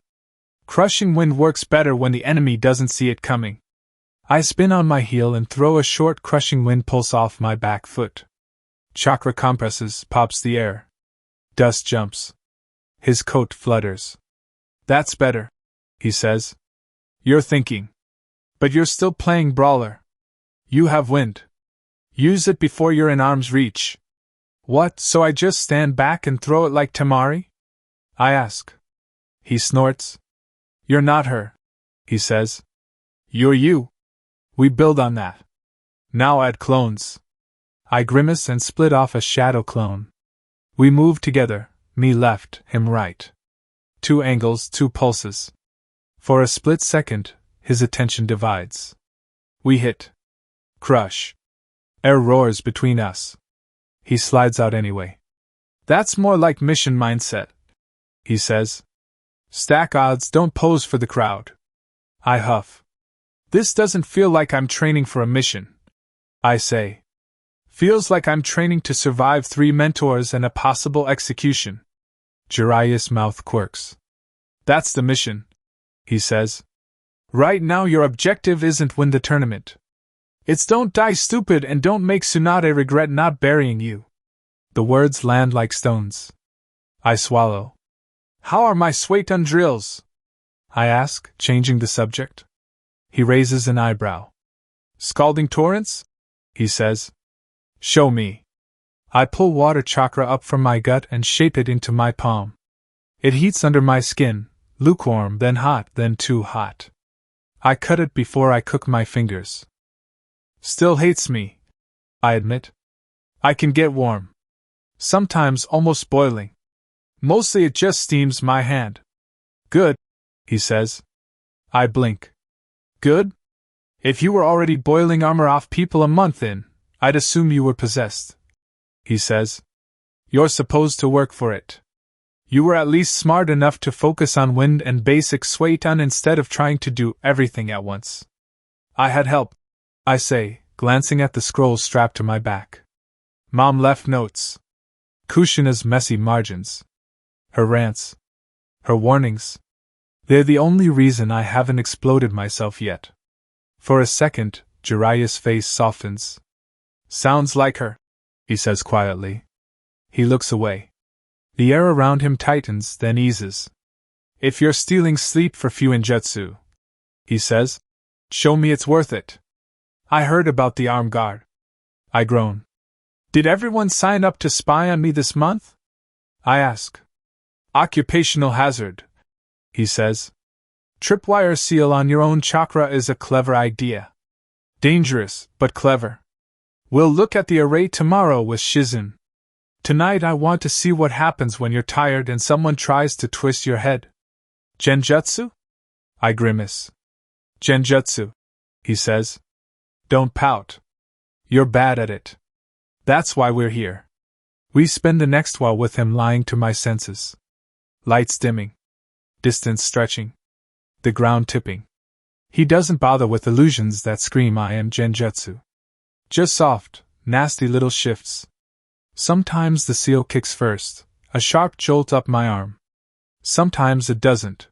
Speaker 1: Crushing wind works better when the enemy doesn't see it coming. I spin on my heel and throw a short crushing wind pulse off my back foot. Chakra compresses, pops the air. Dust jumps. His coat flutters. That's better, he says. You're thinking. But you're still playing brawler. You have wind. Use it before you're in arm's reach. What, so I just stand back and throw it like Temari? I ask. He snorts. You're not her, he says. You're you. We build on that. Now add clones. I grimace and split off a shadow clone. We move together, me left, him right. 2 angles, 2 pulses. For a split second, his attention divides. We hit. Crush. Air roars between us. He slides out anyway. That's more like mission mindset, he says. Stack odds, don't pose for the crowd. I huff. This doesn't feel like I'm training for a mission, I say. Feels like I'm training to survive 3 mentors and a possible execution. Jiraiya's mouth quirks. That's the mission, he says. Right now your objective isn't win the tournament. It's don't die stupid and don't make Tsunade regret not burying you. The words land like stones. I swallow. How are my Suiton drills? I ask, changing the subject. He raises an eyebrow. Scalding torrents? He says. Show me. I pull water chakra up from my gut and shape it into my palm. It heats under my skin, lukewarm, then hot, then too hot. I cut it before I cook my fingers. Still hates me, I admit. I can get warm. Sometimes almost boiling. Mostly it just steams my hand. Good, he says. I blink. Good? If you were already boiling armor off people a month in, I'd assume you were possessed, he says. You're supposed to work for it. You were at least smart enough to focus on wind and basic Suiton instead of trying to do everything at once. I had help, I say, glancing at the scroll strapped to my back. Mom left notes. Kushina's messy margins. Her rants. Her warnings. They're the only reason I haven't exploded myself yet. For a second, Jiraiya's face softens. Sounds like her, he says quietly. He looks away. The air around him tightens, then eases. If you're stealing sleep for Fuinjutsu, he says, show me it's worth it. I heard about the armed guard. I groan. Did everyone sign up to spy on me this month? I ask. Occupational hazard, he says. Tripwire seal on your own chakra is a clever idea. Dangerous, but clever. We'll look at the array tomorrow with Shizun. Tonight I want to see what happens when you're tired and someone tries to twist your head. Genjutsu? I grimace. Genjutsu, he says. Don't pout. You're bad at it. That's why we're here. We spend the next while with him lying to my senses. Lights dimming. Distance stretching. The ground tipping. He doesn't bother with illusions that scream I am Genjutsu. Just soft, nasty little shifts. Sometimes the seal kicks first, a sharp jolt up my arm. Sometimes it doesn't.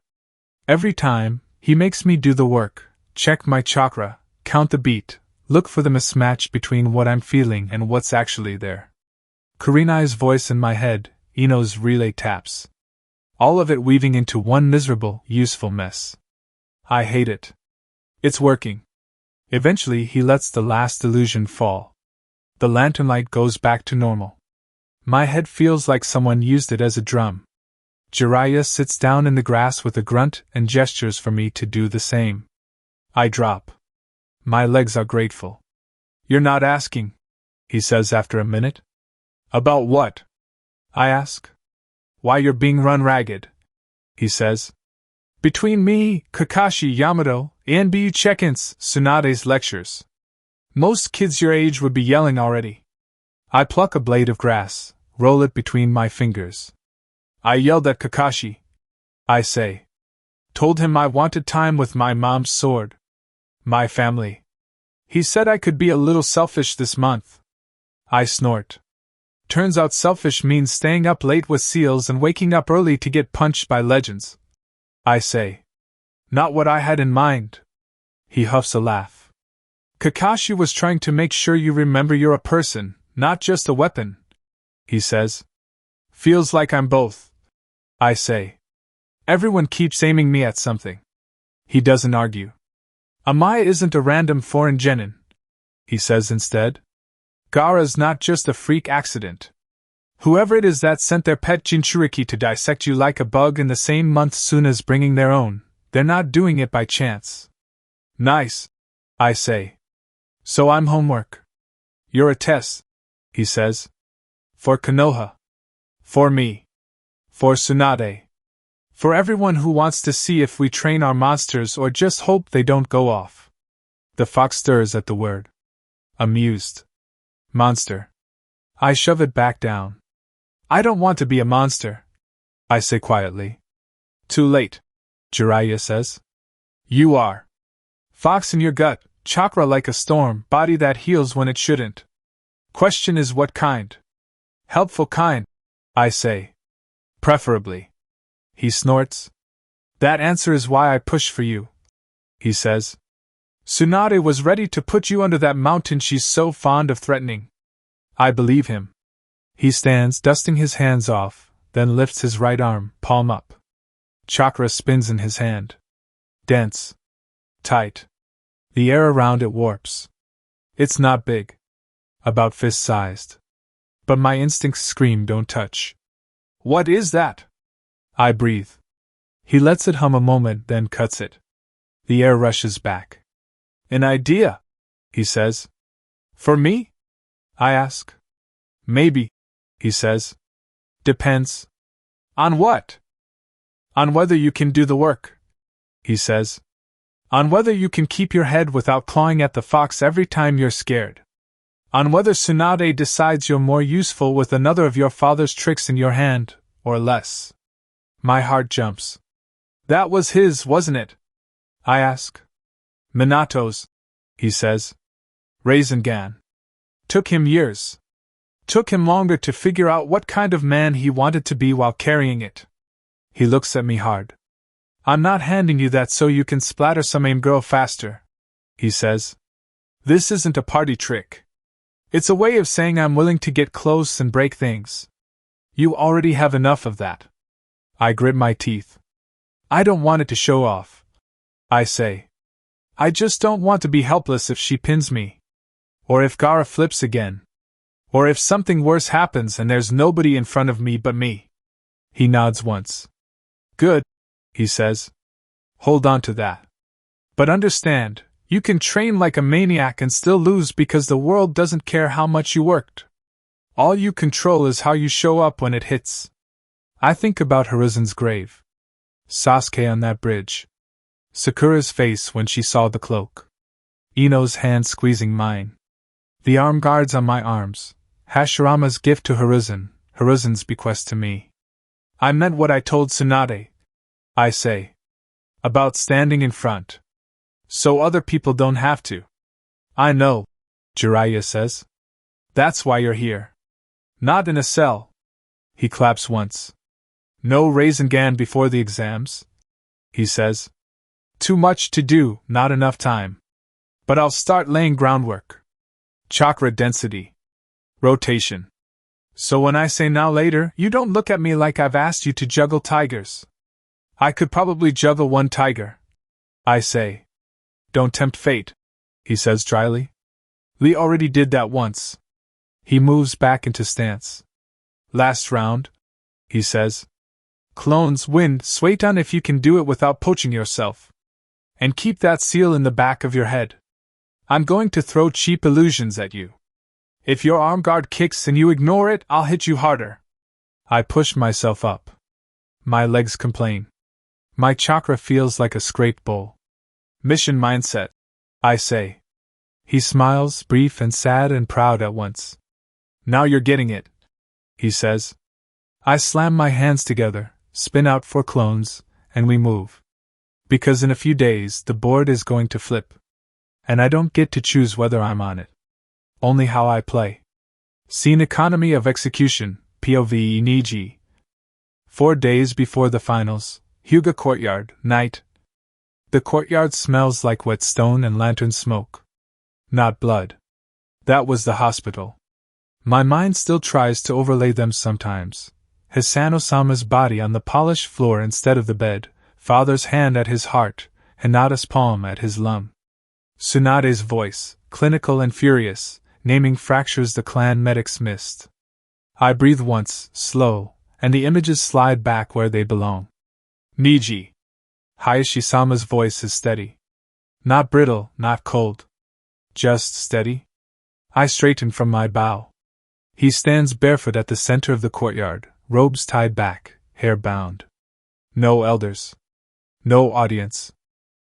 Speaker 1: Every time, he makes me do the work, check my chakra, count the beat, look for the mismatch between what I'm feeling and what's actually there. Kurenai's voice in my head, Ino's relay taps. All of it weaving into one miserable, useful mess. I hate it. It's working. Eventually he lets the last illusion fall. The lantern light goes back to normal. My head feels like someone used it as a drum. Jiraiya sits down in the grass with a grunt and gestures for me to do the same. I drop. My legs are grateful. You're not asking, he says after a minute. About what? I ask. Why you're being run ragged, he says. Between me, Kakashi Yamato, and BU check-ins, Tsunade's lectures. Most kids your age would be yelling already. I pluck a blade of grass, roll it between my fingers. I yelled at Kakashi. I say. Told him I wanted time with my mom's sword. My family. He said I could be a little selfish this month. I snort. Turns out selfish means staying up late with seals and waking up early to get punched by legends. I say. Not what I had in mind. He huffs a laugh. Kakashi was trying to make sure you remember you're a person, not just a weapon, he says. Feels like I'm both. I say. Everyone keeps aiming me at something. He doesn't argue. Amaya isn't a random foreign genin, he says instead. Gaara's not just a freak accident. Whoever it is that sent their pet Jinchuriki to dissect you like a bug in the same month soon as bringing their own, they're not doing it by chance. Nice, I say. So I'm homework. You're a test, he says. For Konoha. For me. For Tsunade. For everyone who wants to see if we train our monsters or just hope they don't go off. The fox stirs at the word. Amused. Monster. I shove it back down. I don't want to be a monster, I say quietly. Too late, Jiraiya says. You are. Fox in your gut, chakra like a storm, body that heals when it shouldn't. Question is what kind? Helpful kind, I say. Preferably. He snorts. That answer is why I push for you, he says. Tsunade was ready to put you under that mountain she's so fond of threatening. I believe him. He stands, dusting his hands off, then lifts his right arm, palm up. Chakra spins in his hand. Dense. Tight. The air around it warps. It's not big. About fist-sized. But my instincts scream don't touch. What is that? I breathe. He lets it hum a moment, then cuts it. The air rushes back. An idea, he says. For me? I ask. Maybe, he says. Depends. On what? On whether you can do the work, he says. On whether you can keep your head without clawing at the fox every time you're scared. On whether Tsunade decides you're more useful with another of your father's tricks in your hand, or less. My heart jumps. That was his, wasn't it? I ask. Minato's, he says. Rasengan. Took him years. Took him longer to figure out what kind of man he wanted to be while carrying it. He looks at me hard. I'm not handing you that so you can splatter some aim girl faster, he says. This isn't a party trick. It's a way of saying I'm willing to get close and break things. You already have enough of that. I grit my teeth. I don't want it to show off, I say. I just don't want to be helpless if she pins me. Or if Gaara flips again. Or if something worse happens and there's nobody in front of me but me. He nods once. Good, he says. Hold on to that. But understand, you can train like a maniac and still lose because the world doesn't care how much you worked. All you control is how you show up when it hits. I think about Hiruzen's grave. Sasuke on that bridge. Sakura's face when she saw the cloak. Ino's hand squeezing mine. The arm guards on my arms. Hashirama's gift to Hiruzen, Hiruzen's bequest to me. I meant what I told Tsunade, I say. About standing in front. So other people don't have to. I know, Jiraiya says. That's why you're here. Not in a cell. He claps once. No Rasengan before the exams, he says. Too much to do, not enough time. But I'll start laying groundwork. Chakra density. Rotation. So when I say now later, you don't look at me like I've asked you to juggle tigers. I could probably juggle one tiger. I say. Don't tempt fate, he says dryly. Lee already did that once. He moves back into stance. Last round, he says. Clones win, sway down if you can do it without poaching yourself. And keep that seal in the back of your head. I'm going to throw cheap illusions at you. If your arm guard kicks and you ignore it, I'll hit you harder. I push myself up. My legs complain. My chakra feels like a scraped bowl. Mission mindset, I say. He smiles, brief and sad and proud at once. Now you're getting it, he says. I slam my hands together, spin out 4 clones, and we move. Because in a few days the board is going to flip. And I don't get to choose whether I'm on it. Only how I play. Scene economy of execution, POV Niji. 4 days before the finals, Hyuga Courtyard, night. The courtyard smells like wet stone and lantern smoke. Not blood. That was the hospital. My mind still tries to overlay them sometimes. Hisano-sama's body on the polished floor instead of the bed, father's hand at his heart, Hinata's palm at his lung. Tsunade's voice, clinical and furious, naming fractures the clan medics missed. I breathe once, slow, and the images slide back where they belong. Niji. Hayashi-sama's voice is steady. Not brittle, not cold. Just steady. I straighten from my bow. He stands barefoot at the center of the courtyard, robes tied back, hair bound. No elders. No audience.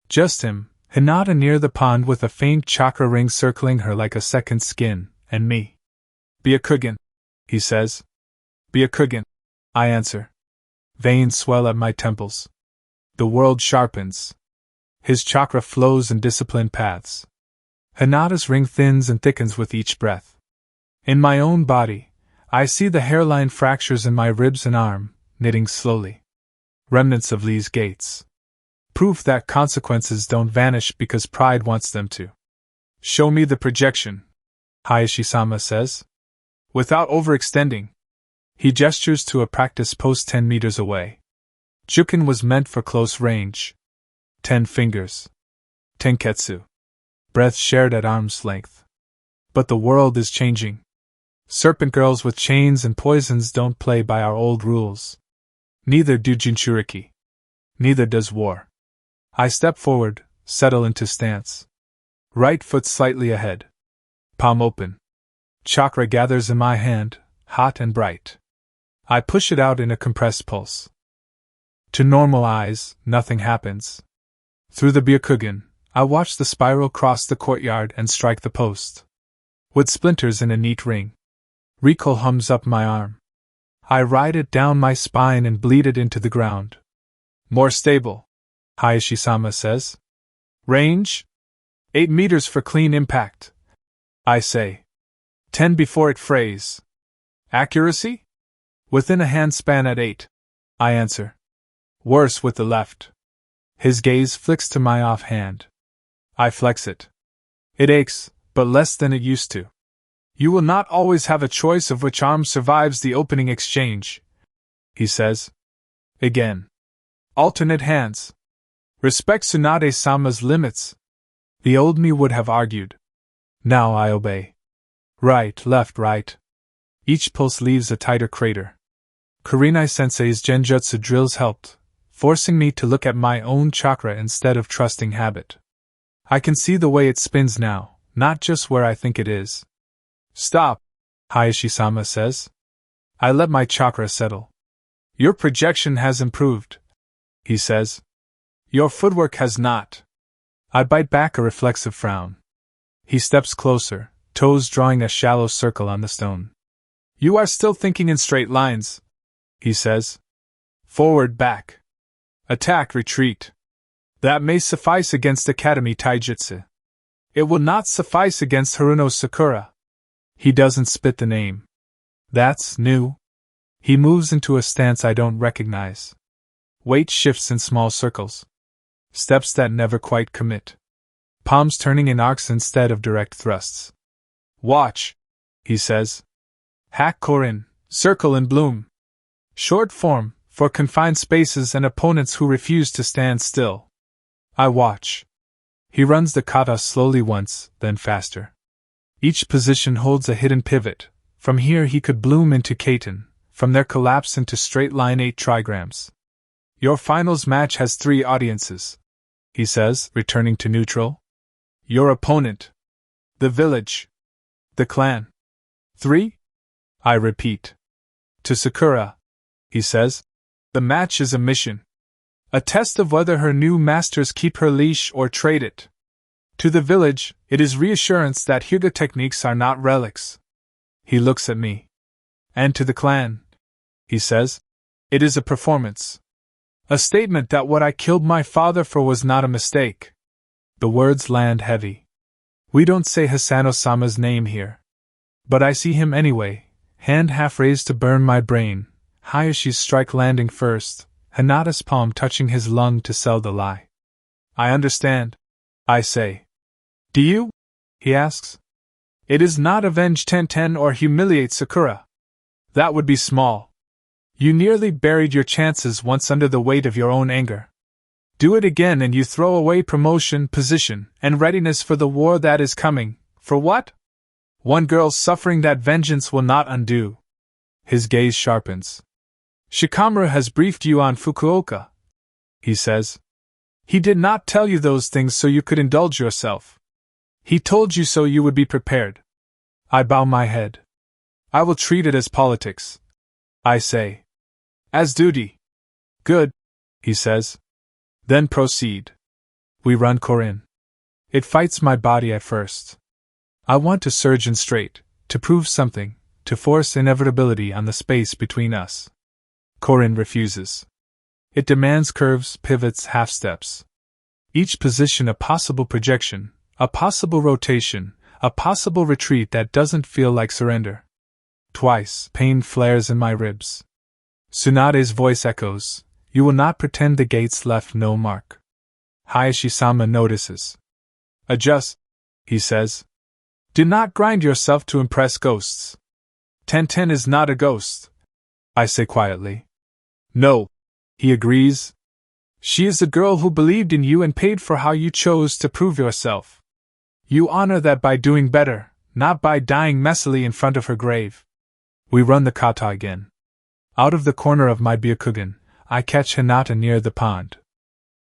Speaker 1: Just him, Hinata near the pond with a faint chakra ring circling her like a second skin, and me. Byakugan, he says. Byakugan, I answer. Veins swell at my temples. The world sharpens. His chakra flows in disciplined paths. Hinata's ring thins and thickens with each breath. In my own body, I see the hairline fractures in my ribs and arm, knitting slowly. Remnants of Lee's gates. Proof that consequences don't vanish because pride wants them to. Show me the projection, Hayashi-sama says. Without overextending. He gestures to a practice post 10 meters away. Juken was meant for close range. 10 fingers. Tenketsu. Breath shared at arm's length. But the world is changing. Serpent girls with chains and poisons don't play by our old rules. Neither do Jinchuriki. Neither does war. I step forward, settle into stance. Right foot slightly ahead. Palm open. Chakra gathers in my hand, hot and bright. I push it out in a compressed pulse. To normal eyes, nothing happens. Through the Byakugan, I watch the spiral cross the courtyard and strike the post. With splinters in a neat ring. Recoil hums up my arm. I ride it down my spine and bleed it into the ground. More stable, Hayashi-sama says. Range? 8 meters for clean impact. I say. 10 before it frays. Accuracy? Within a handspan at 8. I answer. Worse with the left. His gaze flicks to my offhand. I flex it. It aches, but less than it used to. You will not always have a choice of which arm survives the opening exchange, he says. Again. Alternate hands. Respect Tsunade-sama's limits. The old me would have argued. Now I obey. Right, left, right. Each pulse leaves a tighter crater. Kurenai-sensei's genjutsu drills helped, forcing me to look at my own chakra instead of trusting habit. I can see the way it spins now, not just where I think it is. Stop, Hayashi-sama says. I let my chakra settle. Your projection has improved, he says. Your footwork has not. I bite back a reflexive frown. He steps closer, toes drawing a shallow circle on the stone. You are still thinking in straight lines, he says. Forward, back. Attack, retreat. That may suffice against Academy Taijutsu. It will not suffice against Haruno Sakura. He doesn't spit the name. That's new. He moves into a stance I don't recognize. Weight shifts in small circles. Steps that never quite commit. Palms turning in arcs instead of direct thrusts. Watch, he says. Hack Korin, circle and bloom. Short form, for confined spaces and opponents who refuse to stand still. I watch. He runs the kata slowly once, then faster. Each position holds a hidden pivot. From here he could bloom into Kaiten, from there collapse into straight line 8 trigrams. Your finals match has 3 audiences, he says, returning to neutral. Your opponent. The village. The clan. 3? I repeat. To Sakura, he says. The match is a mission. A test of whether her new masters keep her leash or trade it. To the village, it is reassurance that Hyuga techniques are not relics. He looks at me. And to the clan, he says, it is a performance. A statement that what I killed my father for was not a mistake. The words land heavy. We don't say Hisano-sama's name here. But I see him anyway, hand half raised to burn my brain, Hayashi's strike landing first, Hinata's palm touching his lung to sell the lie. I understand, I say. Do you? He asks. It is not avenge Tenten or humiliate Sakura. That would be small. You nearly buried your chances once under the weight of your own anger. Do it again and you throw away promotion, position, and readiness for the war that is coming. For what? One girl's suffering that vengeance will not undo. His gaze sharpens. Shikamaru has briefed you on Fukuoka, he says. He did not tell you those things so you could indulge yourself. He told you so you would be prepared. I bow my head. I will treat it as politics, I say. As duty. Good, he says. Then proceed. We run Korin. It fights my body at first. I want to surge in straight, to prove something, to force inevitability on the space between us. Korin refuses. It demands curves, pivots, half-steps. Each position a possible projection, a possible rotation, a possible retreat that doesn't feel like surrender. Twice, pain flares in my ribs. Tsunade's voice echoes, "You will not pretend the gates left no mark." Hayashi-sama notices. "Adjust," he says. "Do not grind yourself to impress ghosts." Tenten is not a ghost, I say quietly. "No," he agrees. "She is the girl who believed in you and paid for how you chose to prove yourself. You honor that by doing better, not by dying messily in front of her grave." We run the kata again. Out of the corner of my Byakugan, I catch Hinata near the pond.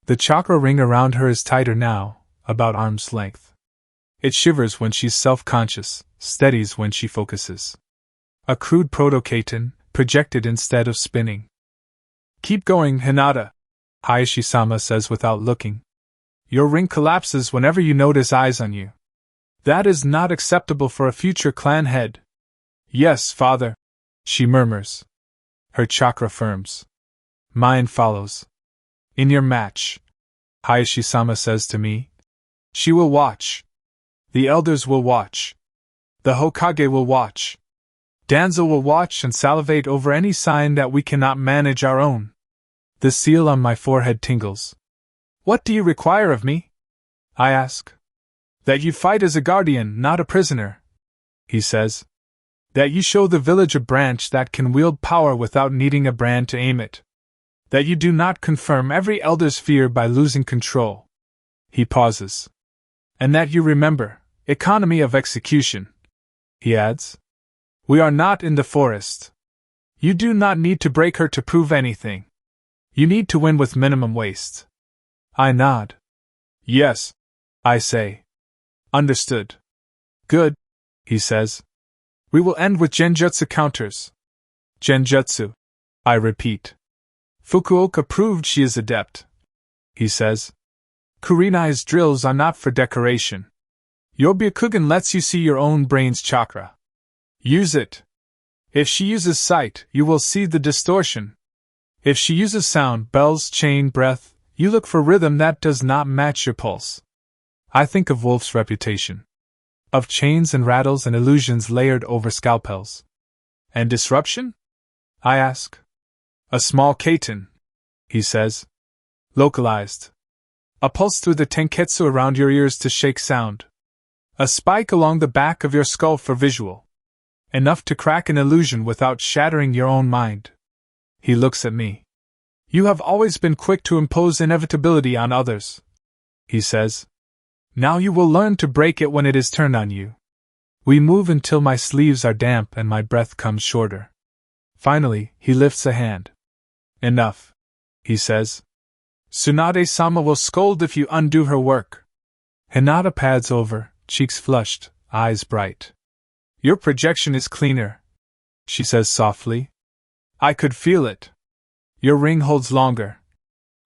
Speaker 1: The chakra ring around her is tighter now, about arm's length. It shivers when she's self-conscious, steadies when she focuses. A crude proto-katon, projected instead of spinning. "Keep going, Hinata," Hayashi-sama says without looking. "Your ring collapses whenever you notice eyes on you. That is not acceptable for a future clan head." "Yes, father," she murmurs. Her chakra firms. Mine follows. "In your match," Hayashi-sama says to me, "she will watch. The elders will watch. The Hokage will watch. Danzo will watch and salivate over any sign that we cannot manage our own." The seal on my forehead tingles. "What do you require of me?" I ask. "That you fight as a guardian, not a prisoner," he says. "That you show the village a branch that can wield power without needing a brand to aim it. That you do not confirm every elder's fear by losing control." He pauses. "And that you remember, economy of execution," he adds. "We are not in the forest. You do not need to break her to prove anything. You need to win with minimum waste." I nod. "Yes," I say. "Understood." "Good," he says. "We will end with genjutsu counters." "Genjutsu," I repeat. "Fukuoka proved she is adept," he says. "Kurenai's drills are not for decoration. Your Byakugan lets you see your own brain's chakra. Use it. If she uses sight, you will see the distortion. If she uses sound, bells, chain, breath, you look for rhythm that does not match your pulse." I think of Wolf's reputation. Of chains and rattles and illusions layered over scalpels. "And disruption?" I ask. "A small katon," he says. "Localized. A pulse through the tenketsu around your ears to shake sound. A spike along the back of your skull for visual. Enough to crack an illusion without shattering your own mind." He looks at me. "You have always been quick to impose inevitability on others," he says. "Now you will learn to break it when it is turned on you." We move until my sleeves are damp and my breath comes shorter. Finally, he lifts a hand. "Enough," he says. "Tsunade-sama will scold if you undo her work." Hinata pads over, cheeks flushed, eyes bright. "Your projection is cleaner," she says softly. "I could feel it." "Your ring holds longer,"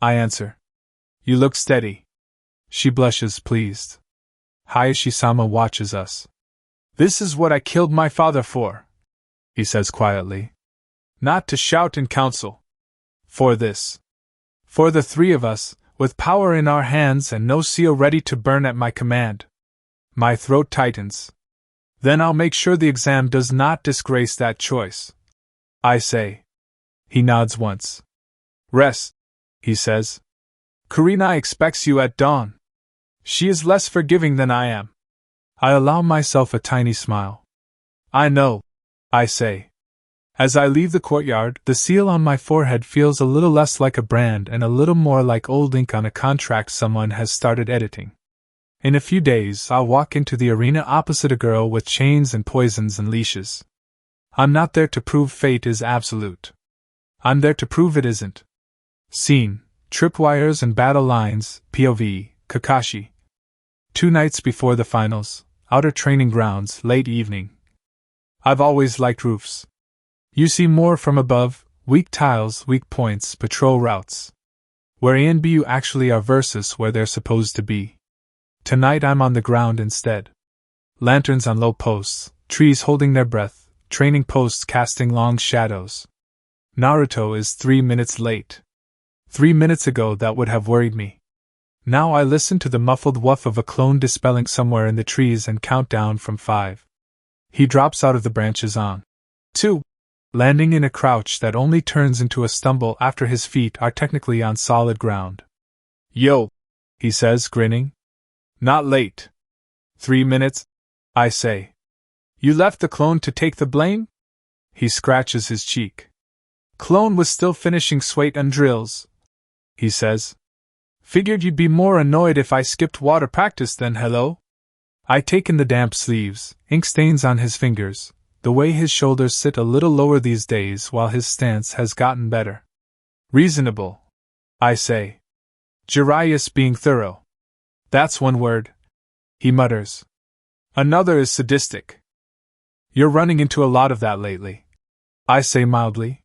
Speaker 1: I answer. "You look steady." She blushes, pleased. Hayashi-sama watches us. "This is what I killed my father for," he says quietly. "Not to shout in council. For this. For the three of us, with power in our hands and no seal ready to burn at my command." My throat tightens. "Then I'll make sure the exam does not disgrace that choice," I say. He nods once. "Rest," he says. "Kurenai expects you at dawn. She is less forgiving than I am." I allow myself a tiny smile. "I know," I say. As I leave the courtyard, the seal on my forehead feels a little less like a brand and a little more like old ink on a contract someone has started editing. In a few days, I'll walk into the arena opposite a girl with chains and poisons and leashes. I'm not there to prove fate is absolute. I'm there to prove it isn't. Scene, tripwires and battle lines, POV, Kakashi. 2 nights before the finals, outer training grounds, late evening. I've always liked roofs. You see more from above, weak tiles, weak points, patrol routes. Where A and B actually are versus where they're supposed to be. Tonight I'm on the ground instead. Lanterns on low posts, trees holding their breath, training posts casting long shadows. Naruto is 3 minutes late. 3 minutes ago that would have worried me. Now I listen to the muffled woof of a clone dispelling somewhere in the trees and count down from 5. He drops out of the branches on 2, landing in a crouch that only turns into a stumble after his feet are technically on solid ground. Yo, he says, grinning. Not late. 3 minutes, I say. You left the clone to take the blame? He scratches his cheek. Clone was still finishing Suiton drills, he says. Figured you'd be more annoyed if I skipped water practice than hello? I take in the damp sleeves, ink stains on his fingers, the way his shoulders sit a little lower these days while his stance has gotten better. Reasonable, I say. Jiraiya's being thorough. That's one word, he mutters. Another is sadistic. You're running into a lot of that lately, I say mildly.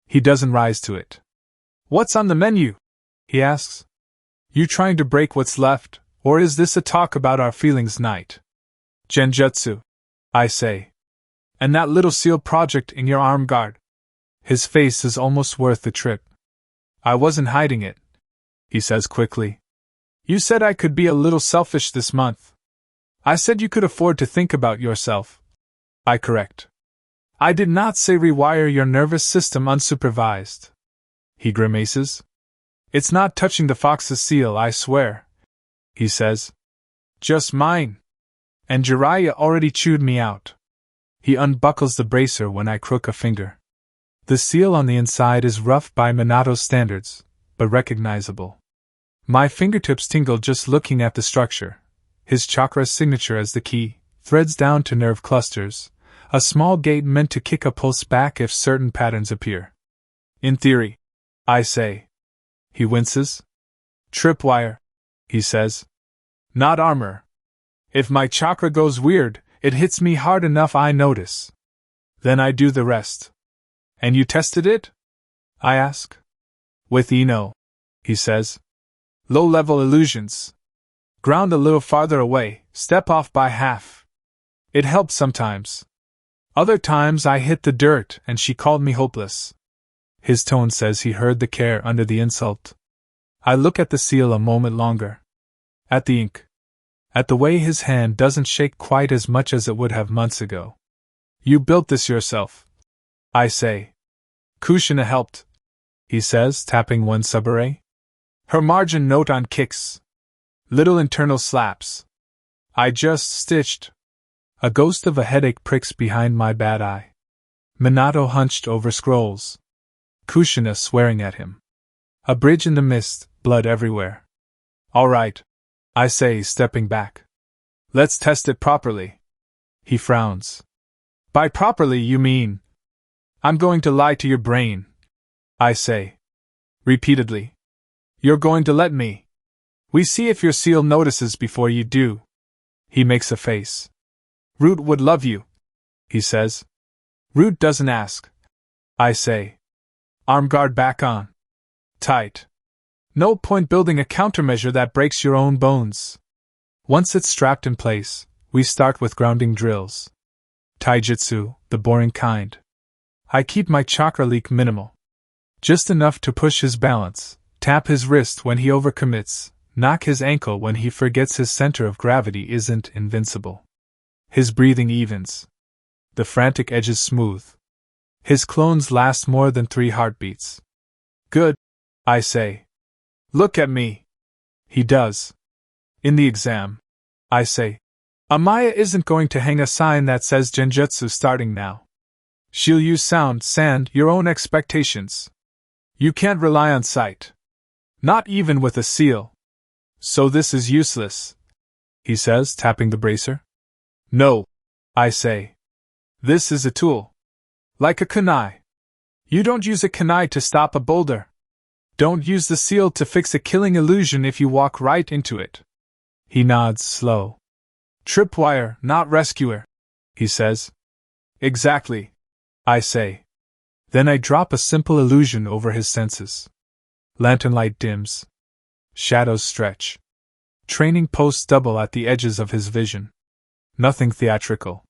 Speaker 1: He doesn't rise to it. What's on the menu? He asks. You trying to break what's left, or is this a talk about our feelings night? Genjutsu, I say. And that little seal project in your arm guard. His face is almost worth the trip. I wasn't hiding it, he says quickly. You said I could be a little selfish this month. I said you could afford to think about yourself. I correct. I did not say rewire your nervous system unsupervised. He grimaces. It's not touching the fox's seal, I swear, he says. Just mine. And Jiraiya already chewed me out. He unbuckles the bracer when I crook a finger. The seal on the inside is rough by Minato standards, but recognizable. My fingertips tingle just looking at the structure. His chakra signature as the key, threads down to nerve clusters, a small gate meant to kick a pulse back if certain patterns appear. In theory, I say. He winces. Tripwire, he says. Not armor. If my chakra goes weird, it hits me hard enough I notice. Then I do the rest. And you tested it? I ask. With Ino, he says. Low-level illusions. Ground a little farther away, step off by half. It helps sometimes. Other times I hit the dirt and she called me hopeless. His tone says he heard the care under the insult. I look at the seal a moment longer. At the ink. At the way his hand doesn't shake quite as much as it would have months ago. You built this yourself, I say. Kushina helped, he says, tapping one subarray. Her margin note on kicks. Little internal slaps. I just stitched. A ghost of a headache pricks behind my bad eye. Minato hunched over scrolls. Kushina swearing at him. A bridge in the mist, blood everywhere. All right, I say, stepping back. Let's test it properly. He frowns. By properly you mean? I'm going to lie to your brain, I say. Repeatedly. You're going to let me. We see if your seal notices before you do. He makes a face. Root would love you, he says. Root doesn't ask, I say. Arm guard back on. Tight. No point building a countermeasure that breaks your own bones. Once it's strapped in place, we start with grounding drills. Taijutsu, the boring kind. I keep my chakra leak minimal. Just enough to push his balance, tap his wrist when he overcommits, knock his ankle when he forgets his center of gravity isn't invincible. His breathing evens. The frantic edges smooth. His clones last more than 3 heartbeats. Good, I say. Look at me. He does. In the exam, I say. Amaya isn't going to hang a sign that says Genjutsu starting now. She'll use sound, sand, your own expectations. You can't rely on sight. Not even with a seal. So this is useless, he says, tapping the bracer. No, I say. This is a tool. Like a kunai. You don't use a kunai to stop a boulder. Don't use the seal to fix a killing illusion if you walk right into it. He nods slow. Tripwire, not rescuer, he says. Exactly, I say. Then I drop a simple illusion over his senses. Lantern light dims. Shadows stretch. Training posts double at the edges of his vision. Nothing theatrical.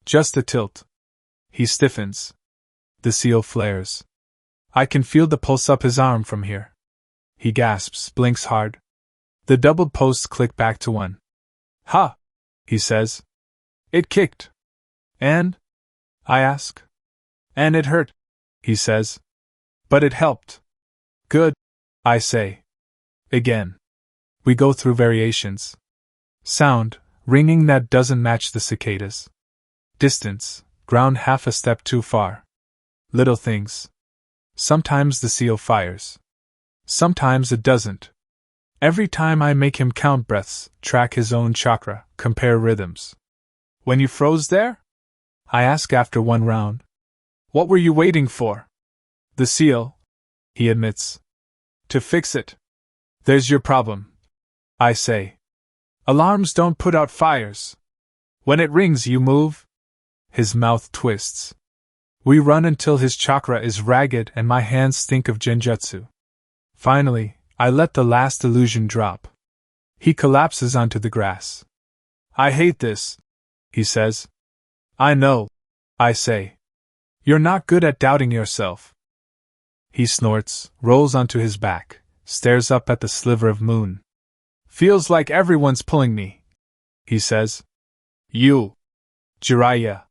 Speaker 1: Just a tilt. He stiffens. The seal flares. I can feel the pulse up his arm from here. He gasps, blinks hard. The doubled posts click back to one. Ha! He says. It kicked. And? I ask. And it hurt, he says. But it helped. Good, I say. Again. We go through variations. Sound, ringing that doesn't match the cicadas. Distance, ground half a step too far. Little things. Sometimes the seal fires. Sometimes it doesn't. Every time I make him count breaths, track his own chakra, compare rhythms. When you froze there? I ask after one round. What were you waiting for? The seal, he admits. To fix it. There's your problem, I say. Alarms don't put out fires. When it rings, you move. His mouth twists. We run until his chakra is ragged and my hands stink of genjutsu. Finally, I let the last illusion drop. He collapses onto the grass. I hate this, he says. I know, I say. You're not good at doubting yourself. He snorts, rolls onto his back, stares up at the sliver of moon. Feels like everyone's pulling me, he says. You, Jiraiya,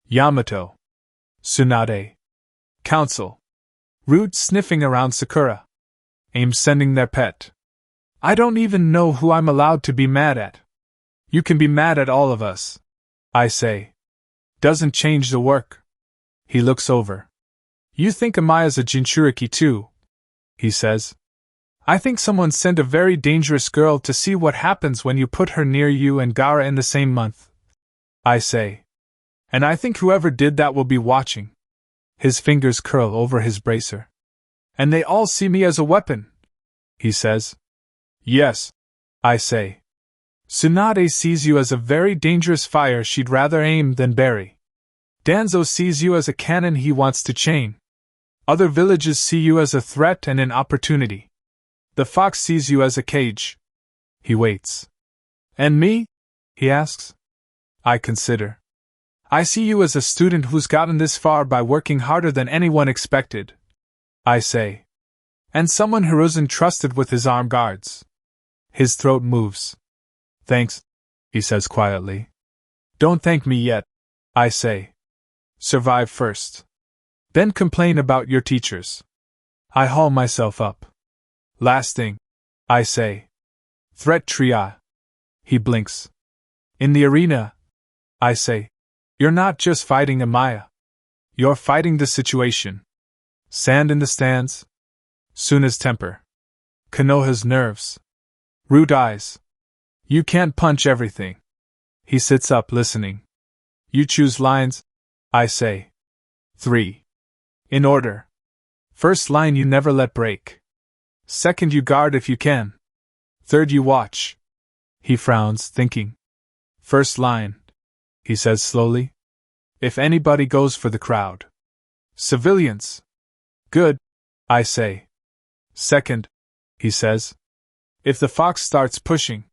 Speaker 1: Yamato, Tsunade, Council, Root sniffing around Sakura, Aim sending their pet. I don't even know who I'm allowed to be mad at. You can be mad at all of us, I say. Doesn't change the work. He looks over. You think Amaya's a Jinchuriki too, he says. I think someone sent a very dangerous girl to see what happens when you put her near you and Gaara in the same month, I say. And I think whoever did that will be watching. His fingers curl over his bracer. And they all see me as a weapon, he says. Yes, I say. Tsunade sees you as a very dangerous fire she'd rather aim than bury. Danzo sees you as a cannon he wants to chain. Other villages see you as a threat and an opportunity. The fox sees you as a cage. He waits. And me? He asks. I consider. I see you as a student who's gotten this far by working harder than anyone expected, I say. And someone Hiruzen entrusted with his armed guards. His throat moves. Thanks, he says quietly. Don't thank me yet, I say. Survive first. Then complain about your teachers. I haul myself up. Last thing, I say. Threat tria. He blinks. In the arena, I say. You're not just fighting Amaya. You're fighting the situation. Sand in the stands. Suna's temper. Konoha's nerves. Root eyes. You can't punch everything. He sits up listening. You choose lines, I say. 3. In order. First line you never let break. Second you guard if you can. Third you watch. He frowns, thinking. First line, he says slowly. If anybody goes for the crowd. Civilians. Good, I say. Second, he says. If the fox starts pushing.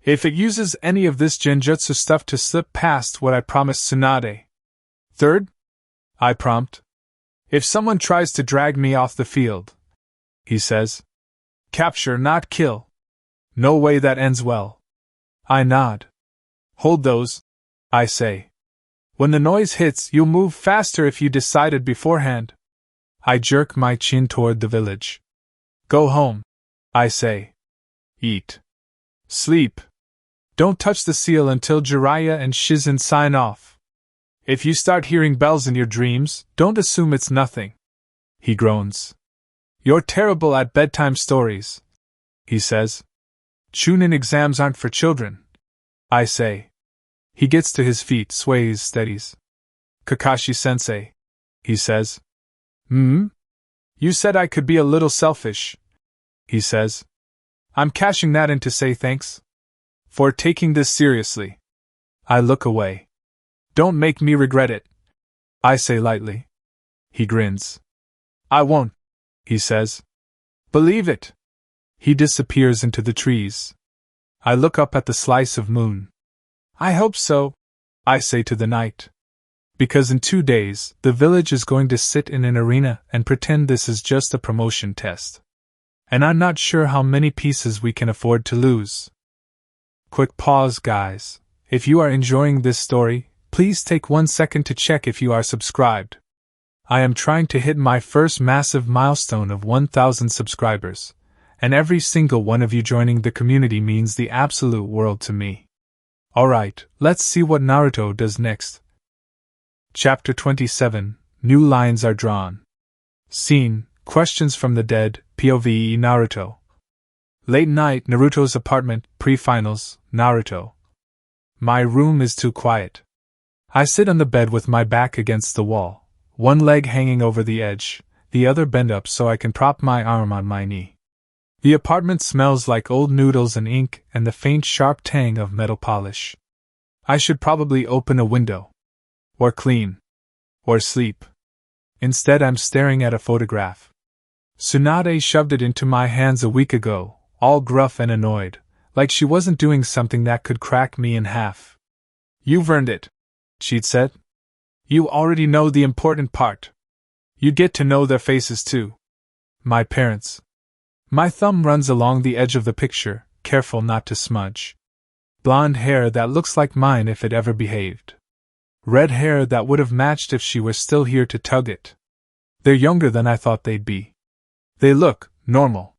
Speaker 1: If it uses any of this genjutsu stuff to slip past what I promised Tsunade. Third, I prompt. If someone tries to drag me off the field. He says. Capture, not kill. No way that ends well. I nod. Hold those, I say. When the noise hits, you'll move faster if you decided beforehand. I jerk my chin toward the village. Go home, I say. Eat. Sleep. Don't touch the seal until Jiraiya and Shizen sign off. If you start hearing bells in your dreams, don't assume it's nothing. He groans. You're terrible at bedtime stories, he says. Chunin exams aren't for children, I say. He gets to his feet, sways, steadies. Kakashi-sensei, he says. You said I could be a little selfish, he says. I'm cashing that in to say thanks. For taking this seriously. I look away. Don't make me regret it, I say lightly. He grins. I won't, he says. Believe it. He disappears into the trees. I look up at the slice of moon. I hope so, I say to the night. Because in 2 days, the village is going to sit in an arena and pretend this is just a promotion test. And I'm not sure how many pieces we can afford to lose. Quick pause, guys. If you are enjoying this story, please take 1 second to check if you are subscribed. I am trying to hit my first massive milestone of 1,000 subscribers, and every single one of you joining the community means the absolute world to me. Alright, let's see what Naruto does next. Chapter 27, New Lines Are Drawn. Scene, Questions from the Dead, POV Naruto. Late night, Naruto's apartment, pre-finals, Naruto. My room is too quiet. I sit on the bed with my back against the wall. One leg hanging over the edge, the other bent up so I can prop my arm on my knee. The apartment smells like old noodles and ink and the faint sharp tang of metal polish. I should probably open a window. Or clean. Or sleep. Instead, I'm staring at a photograph. Tsunade shoved it into my hands a week ago, all gruff and annoyed, like she wasn't doing something that could crack me in half. "You've earned it," she'd said. "You already know the important part. You get to know their faces too. My parents." My thumb runs along the edge of the picture, careful not to smudge. Blonde hair that looks like mine if it ever behaved. Red hair that would have matched if she were still here to tug it. They're younger than I thought they'd be. They look normal.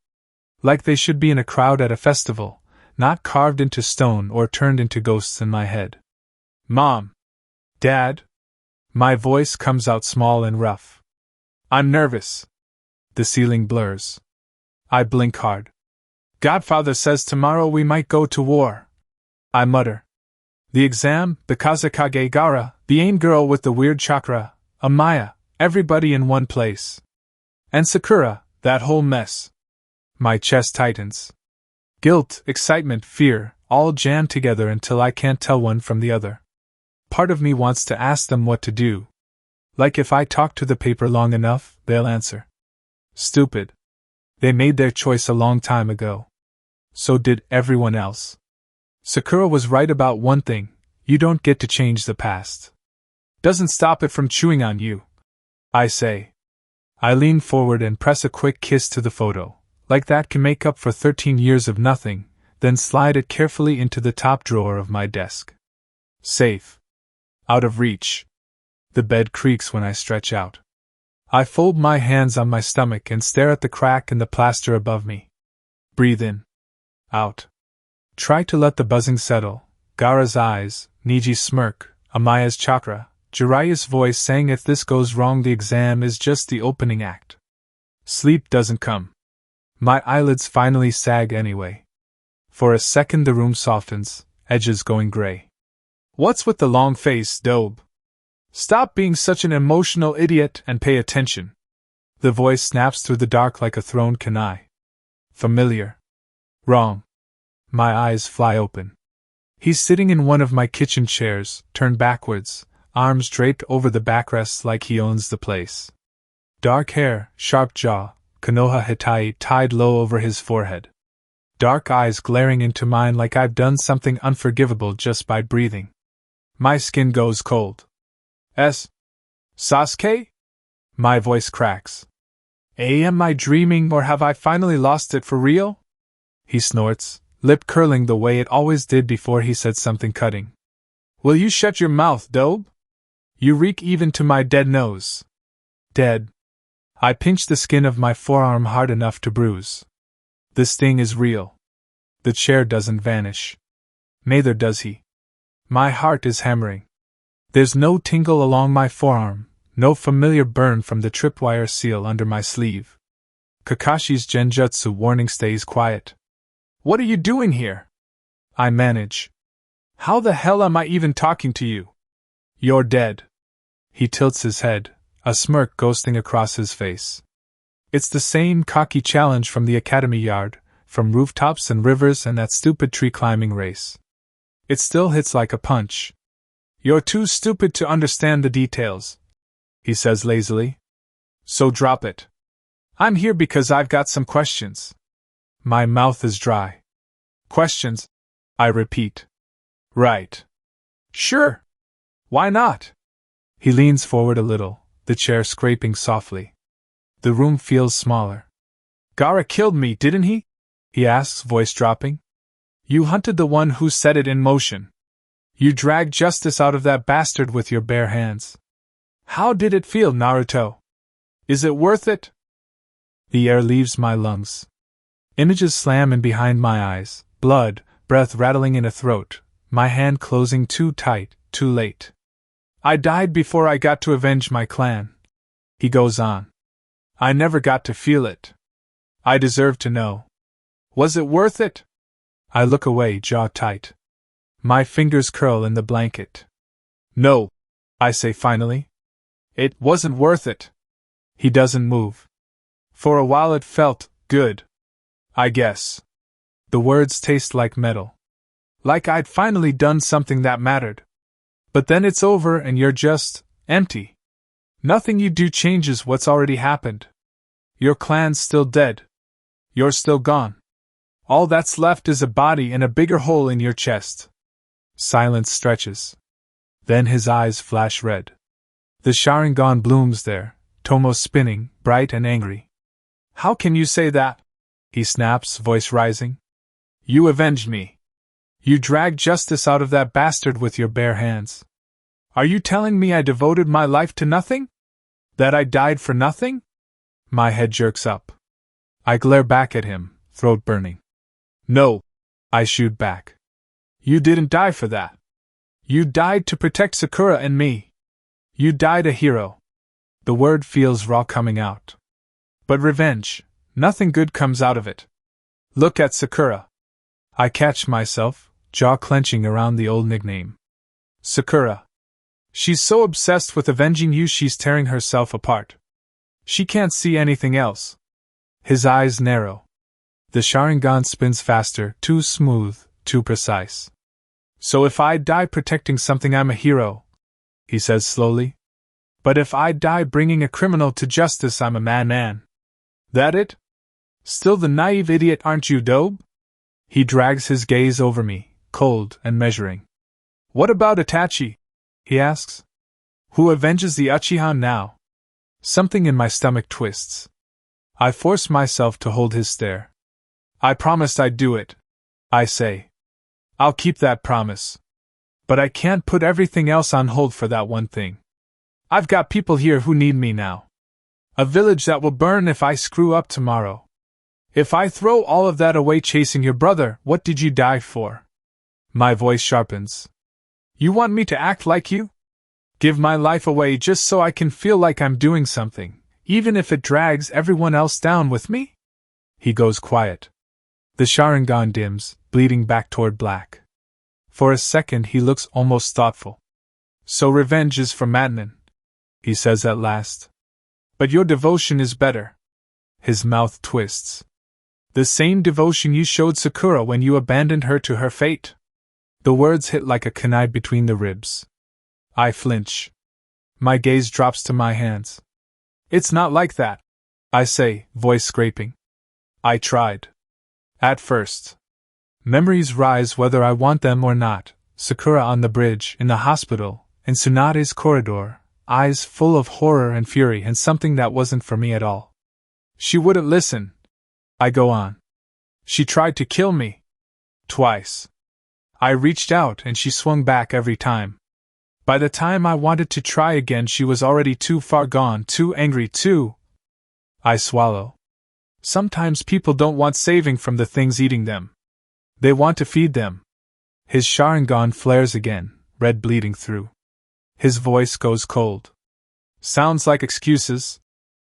Speaker 1: Like they should be in a crowd at a festival, not carved into stone or turned into ghosts in my head. "Mom. Dad." My voice comes out small and rough. "I'm nervous." The ceiling blurs. I blink hard. "Godfather says tomorrow we might go to war." I mutter. "The exam, the Kazekage Gara, the Ain girl with the weird chakra, Amaya, everybody in one place. And Sakura, that whole mess." My chest tightens. Guilt, excitement, fear, all jammed together until I can't tell one from the other. Part of me wants to ask them what to do. Like if I talk to the paper long enough, they'll answer. Stupid. They made their choice a long time ago. So did everyone else. Sakura was right about one thing: you don't get to change the past. Doesn't stop it from chewing on you. I say. I lean forward and press a quick kiss to the photo, like that can make up for 13 years of nothing, then slide it carefully into the top drawer of my desk. Safe. Out of reach. The bed creaks when I stretch out. I fold my hands on my stomach and stare at the crack in the plaster above me. Breathe in. Out. Try to let the buzzing settle. Gaara's eyes, Niji's smirk, Amaya's chakra, Jiraiya's voice saying if this goes wrong the exam is just the opening act. Sleep doesn't come. My eyelids finally sag anyway. For a second the room softens, edges going gray. What's with the long face, Dobe? Stop being such an emotional idiot and pay attention. The voice snaps through the dark like a thrown kunai. Familiar. Wrong. My eyes fly open. He's sitting in one of my kitchen chairs, turned backwards, arms draped over the backrests like he owns the place. Dark hair, sharp jaw, Konoha Hitai tied low over his forehead. Dark eyes glaring into mine like I've done something unforgivable just by breathing. My skin goes cold. Sasuke? My voice cracks. Am I dreaming or have I finally lost it for real? He snorts, lip curling the way it always did before he said something cutting. Will you shut your mouth, Dobe? You reek even to my dead nose. Dead. I pinch the skin of my forearm hard enough to bruise. The sting is real. The chair doesn't vanish. Neither does he. My heart is hammering. There's no tingle along my forearm, no familiar burn from the tripwire seal under my sleeve. Kakashi's genjutsu warning stays quiet. What are you doing here? I manage. How the hell am I even talking to you? You're dead. He tilts his head, a smirk ghosting across his face. It's the same cocky challenge from the academy yard, from rooftops and rivers and that stupid tree climbing race. It still hits like a punch. You're too stupid to understand the details, he says lazily. So drop it. I'm here because I've got some questions. My mouth is dry. Questions? I repeat. Right. Sure. Why not? He leans forward a little, the chair scraping softly. The room feels smaller. Gaara killed me, didn't he? He asks, voice dropping. You hunted the one who set it in motion. You dragged justice out of that bastard with your bare hands. How did it feel, Naruto? Is it worth it? The air leaves my lungs. Images slam in behind my eyes, blood, breath rattling in a throat, my hand closing too tight, too late. I died before I got to avenge my clan. He goes on. I never got to feel it. I deserve to know. Was it worth it? I look away, jaw tight. My fingers curl in the blanket. No, I say finally. It wasn't worth it. He doesn't move. For a while it felt good. I guess. The words taste like metal. Like I'd finally done something that mattered. But then it's over and you're just empty. Nothing you do changes what's already happened. Your clan's still dead. You're still gone. All that's left is a body and a bigger hole in your chest. Silence stretches. Then his eyes flash red. The Sharingan blooms there, Tomo spinning, bright and angry. How can you say that? He snaps, voice rising. You avenged me. You dragged justice out of that bastard with your bare hands. Are you telling me I devoted my life to nothing? That I died for nothing? My head jerks up. I glare back at him, throat burning. No, I shoot back. You didn't die for that. You died to protect Sakura and me. You died a hero. The word feels raw coming out. But revenge, nothing good comes out of it. Look at Sakura. I catch myself, jaw clenching around the old nickname. Sakura. She's so obsessed with avenging you she's tearing herself apart. She can't see anything else. His eyes narrow. The Sharingan spins faster, too smooth, too precise. So if I die protecting something I'm a hero, he says slowly. But if I die bringing a criminal to justice I'm a man. That it? Still the naive idiot aren't you, Dobe? He drags his gaze over me, cold and measuring. What about Itachi? He asks. Who avenges the Uchiha now? Something in my stomach twists. I force myself to hold his stare. I promised I'd do it, I say. I'll keep that promise. But I can't put everything else on hold for that one thing. I've got people here who need me now. A village that will burn if I screw up tomorrow. If I throw all of that away chasing your brother, what did you die for? My voice sharpens. You want me to act like you? Give my life away just so I can feel like I'm doing something, even if it drags everyone else down with me? He goes quiet. The Sharingan dims, bleeding back toward black. For a second he looks almost thoughtful. So revenge is for madmen, he says at last. But your devotion is better. His mouth twists. The same devotion you showed Sakura when you abandoned her to her fate. The words hit like a kunai between the ribs. I flinch. My gaze drops to my hands. It's not like that, I say, voice scraping. I tried. At first. Memories rise whether I want them or not. Sakura on the bridge, in the hospital, in Tsunade's corridor, eyes full of horror and fury and something that wasn't for me at all. She wouldn't listen. I go on. She tried to kill me. Twice. I reached out and she swung back every time. By the time I wanted to try again she was already too far gone, too angry, too. I swallow. Sometimes people don't want saving from the things eating them. They want to feed them. His Sharingan flares again, red bleeding through. His voice goes cold. Sounds like excuses,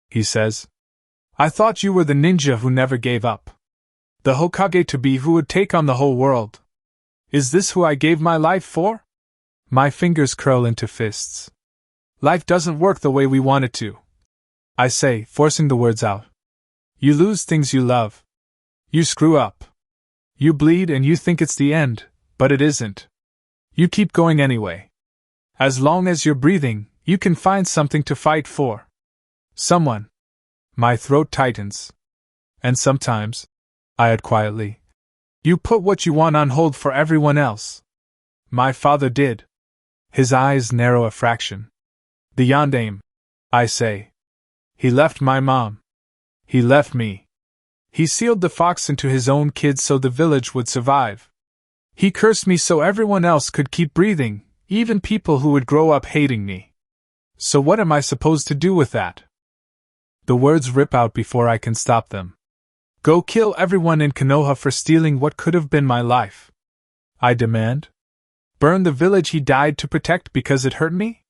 Speaker 1: he says. I thought you were the ninja who never gave up. The Hokage-to-be who would take on the whole world. Is this who I gave my life for? My fingers curl into fists. Life doesn't work the way we want it to, I say, forcing the words out. You lose things you love. You screw up. You bleed and you think it's the end, but it isn't. You keep going anyway. As long as you're breathing, you can find something to fight for. Someone. My throat tightens. And sometimes, I add quietly, you put what you want on hold for everyone else. My father did. His eyes narrow a fraction. The yondaime, I say. He left my mom. He left me. He sealed the fox into his own kids so the village would survive. He cursed me so everyone else could keep breathing, even people who would grow up hating me. So what am I supposed to do with that? The words rip out before I can stop them. Go kill everyone in Konoha for stealing what could have been my life, I demand. Burn the village he died to protect because it hurt me?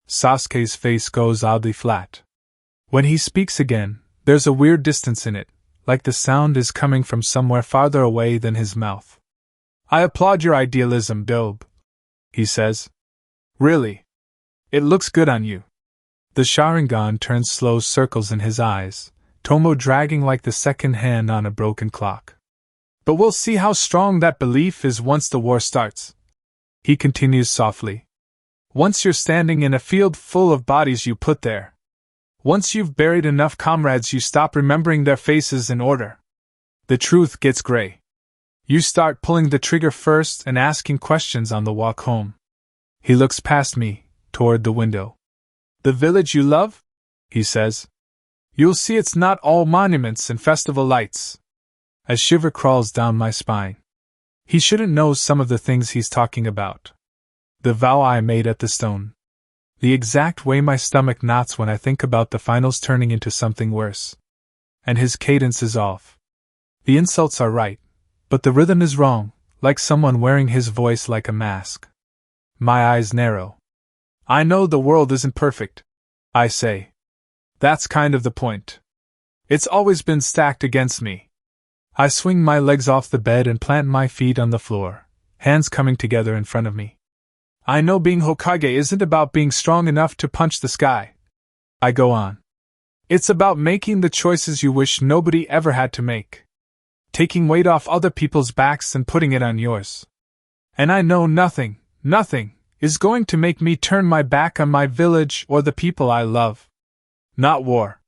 Speaker 1: Sasuke's face goes oddly flat. When he speaks again, there's a weird distance in it, like the sound is coming from somewhere farther away than his mouth. I applaud your idealism, Dobe, he says. Really? It looks good on you. The Sharingan turns slow circles in his eyes, Tomo dragging like the second hand on a broken clock. But we'll see how strong that belief is once the war starts. He continues softly. Once you're standing in a field full of bodies you put there. Once you've buried enough comrades you stop remembering their faces in order. The truth gets gray. You start pulling the trigger first and asking questions on the walk home. He looks past me, toward the window. The village you love? He says. You'll see it's not all monuments and festival lights. A shiver crawls down my spine. He shouldn't know some of the things he's talking about. The vow I made at the stone. The exact way my stomach knots when I think about the finals turning into something worse. And his cadence is off. The insults are right, but the rhythm is wrong, like someone wearing his voice like a mask. My eyes narrow. I know the world isn't perfect, I say. That's kind of the point. It's always been stacked against me. I swing my legs off the bed and plant my feet on the floor, hands coming together in front of me. I know being Hokage isn't about being strong enough to punch the sky. I go on. It's about making the choices you wish nobody ever had to make. Taking weight off other people's backs and putting it on yours. And I know nothing is going to make me turn my back on my village or the people I love. Not war.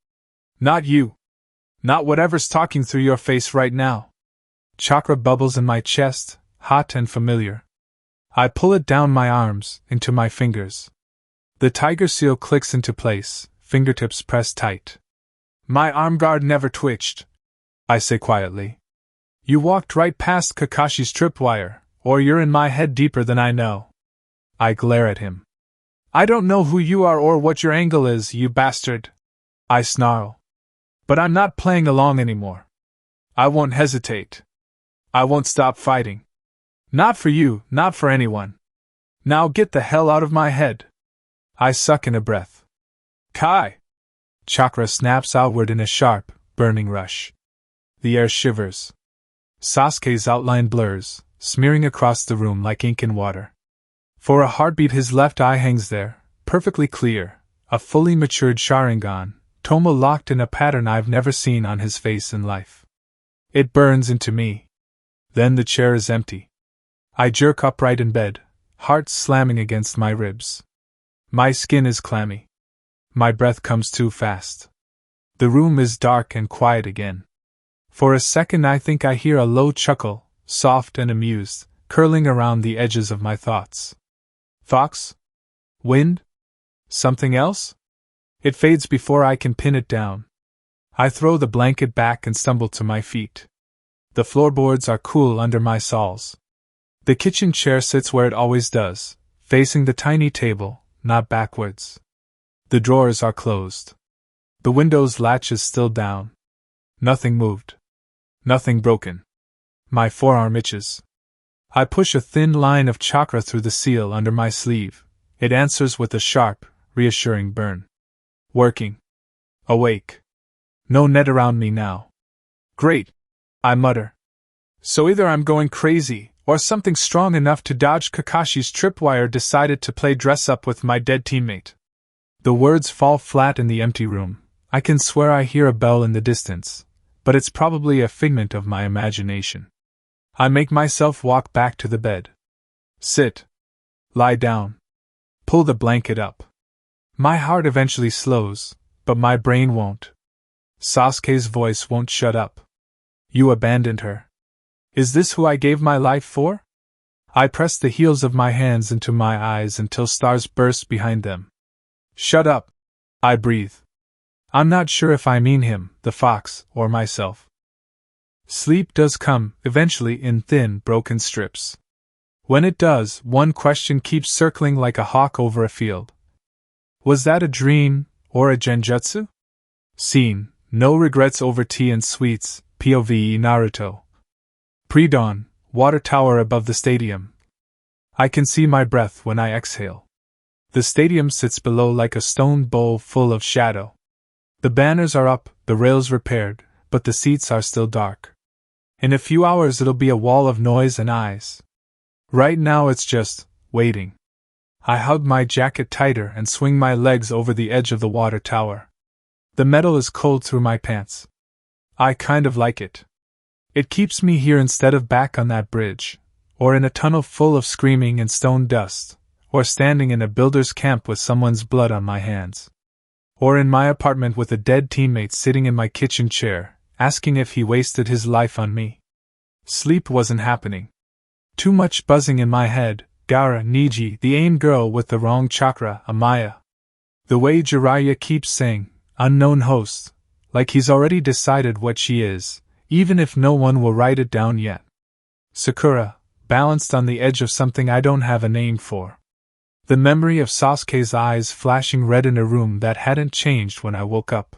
Speaker 1: Not you. Not whatever's talking through your face right now. Chakra bubbles in my chest, hot and familiar. I pull it down my arms, into my fingers. The tiger seal clicks into place, fingertips pressed tight. My arm guard never twitched, I say quietly. You walked right past Kakashi's tripwire, or you're in my head deeper than I know. I glare at him. I don't know who you are or what your angle is, you bastard, I snarl. But I'm not playing along anymore. I won't hesitate. I won't stop fighting. Not for you, not for anyone. Now get the hell out of my head. I suck in a breath. Kai! Chakra snaps outward in a sharp, burning rush. The air shivers. Sasuke's outline blurs, smearing across the room like ink in water. For a heartbeat his left eye hangs there, perfectly clear, a fully matured Sharingan, Tomo locked in a pattern I've never seen on his face in life. It burns into me. Then the chair is empty. I jerk upright in bed, heart slamming against my ribs. My skin is clammy. My breath comes too fast. The room is dark and quiet again. For a second I think I hear a low chuckle, soft and amused, curling around the edges of my thoughts. Fox? Wind? Something else? It fades before I can pin it down. I throw the blanket back and stumble to my feet. The floorboards are cool under my soles. The kitchen chair sits where it always does, facing the tiny table, not backwards. The drawers are closed. The window's latch is still down. Nothing moved. Nothing broken. My forearm itches. I push a thin line of chakra through the seal under my sleeve. It answers with a sharp, reassuring burn. Working. Awake. No net around me now. Great, I mutter. So either I'm going crazy, or something strong enough to dodge Kakashi's tripwire decided to play dress-up with my dead teammate. The words fall flat in the empty room. I can swear I hear a bell in the distance, but it's probably a figment of my imagination. I make myself walk back to the bed. Sit. Lie down. Pull the blanket up. My heart eventually slows, but my brain won't. Sasuke's voice won't shut up. You abandoned her. Is this who I gave my life for? I press the heels of my hands into my eyes until stars burst behind them. Shut up, I breathe. I'm not sure if I mean him, the fox, or myself. Sleep does come, eventually in thin, broken strips. When it does, one question keeps circling like a hawk over a field. Was that a dream, or a genjutsu? Scene, no regrets over tea and sweets, POV Naruto. Pre-dawn, water tower above the stadium. I can see my breath when I exhale. The stadium sits below like a stone bowl full of shadow. The banners are up, the rails repaired, but the seats are still dark. In a few hours it'll be a wall of noise and eyes. Right now it's just waiting. I hug my jacket tighter and swing my legs over the edge of the water tower. The metal is cold through my pants. I kind of like it. It keeps me here instead of back on that bridge, or in a tunnel full of screaming and stone dust, or standing in a builder's camp with someone's blood on my hands. Or in my apartment with a dead teammate sitting in my kitchen chair, asking if he wasted his life on me. Sleep wasn't happening. Too much buzzing in my head. Gaara, Niji, the AIM girl with the wrong chakra, Amaya. The way Jiraiya keeps saying, unknown host, like he's already decided what she is, even if no one will write it down yet. Sakura, balanced on the edge of something I don't have a name for. The memory of Sasuke's eyes flashing red in a room that hadn't changed when I woke up.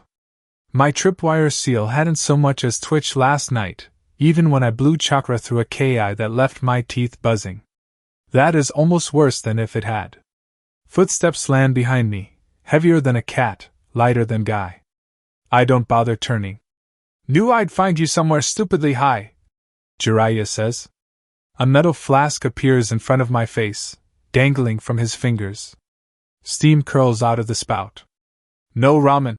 Speaker 1: My tripwire seal hadn't so much as twitched last night, even when I blew chakra through a KI that left my teeth buzzing. That is almost worse than if it had. Footsteps land behind me, heavier than a cat, lighter than Guy. I don't bother turning. Knew I'd find you somewhere stupidly high, Jiraiya says. A metal flask appears in front of my face, dangling from his fingers. Steam curls out of the spout. No ramen,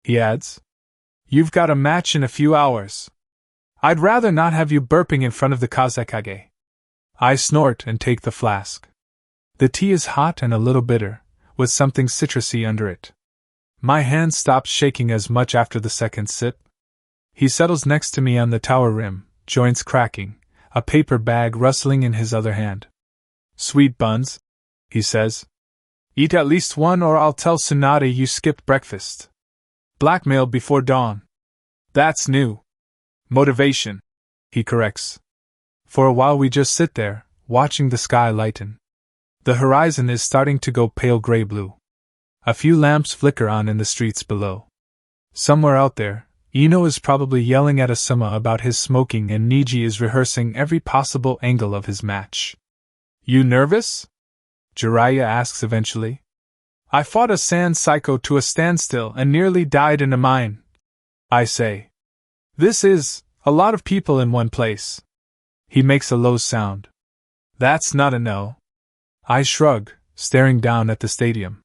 Speaker 1: he adds. You've got a match in a few hours. I'd rather not have you burping in front of the Kazekage. I snort and take the flask. The tea is hot and a little bitter, with something citrusy under it. My hand stops shaking as much after the second sip. He settles next to me on the tower rim, joints cracking, a paper bag rustling in his other hand. Sweet buns, he says. Eat at least one or I'll tell Tsunade you skipped breakfast. Blackmail before dawn. That's new. Motivation, he corrects. For a while we just sit there, watching the sky lighten. The horizon is starting to go pale gray-blue. A few lamps flicker on in the streets below. Somewhere out there, Ino is probably yelling at Asuma about his smoking and Niji is rehearsing every possible angle of his match. You nervous? Jiraiya asks eventually. I fought a sand psycho to a standstill and nearly died in a mine. I say. This is a lot of people in one place. He makes a low sound. That's not a no. I shrug, staring down at the stadium.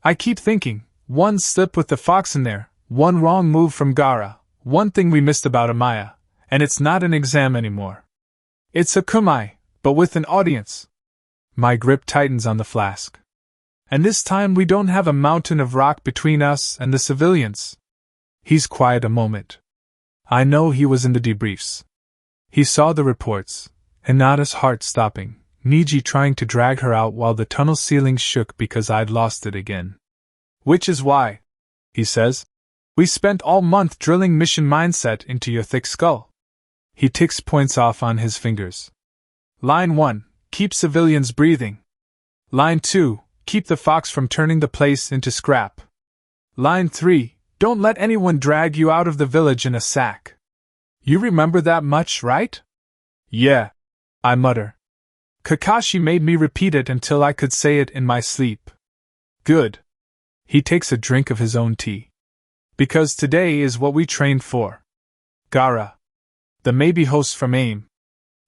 Speaker 1: I keep thinking, one slip with the fox in there, one wrong move from Gaara, one thing we missed about Amaya, and it's not an exam anymore. It's a kumai, but with an audience. My grip tightens on the flask. And this time we don't have a mountain of rock between us and the civilians. He's quiet a moment. I know he was in the debriefs. He saw the reports, Hinata's heart stopping, Niji trying to drag her out while the tunnel ceiling shook because I'd lost it again. Which is why, he says, we spent all month drilling mission mindset into your thick skull. He ticks points off on his fingers. Line 1, keep civilians breathing. Line 2, keep the fox from turning the place into scrap. Line 3, don't let anyone drag you out of the village in a sack. You remember that much, right? Yeah, I mutter. Kakashi made me repeat it until I could say it in my sleep. Good. He takes a drink of his own tea. Because today is what we trained for. Gaara. The maybe host from AIM.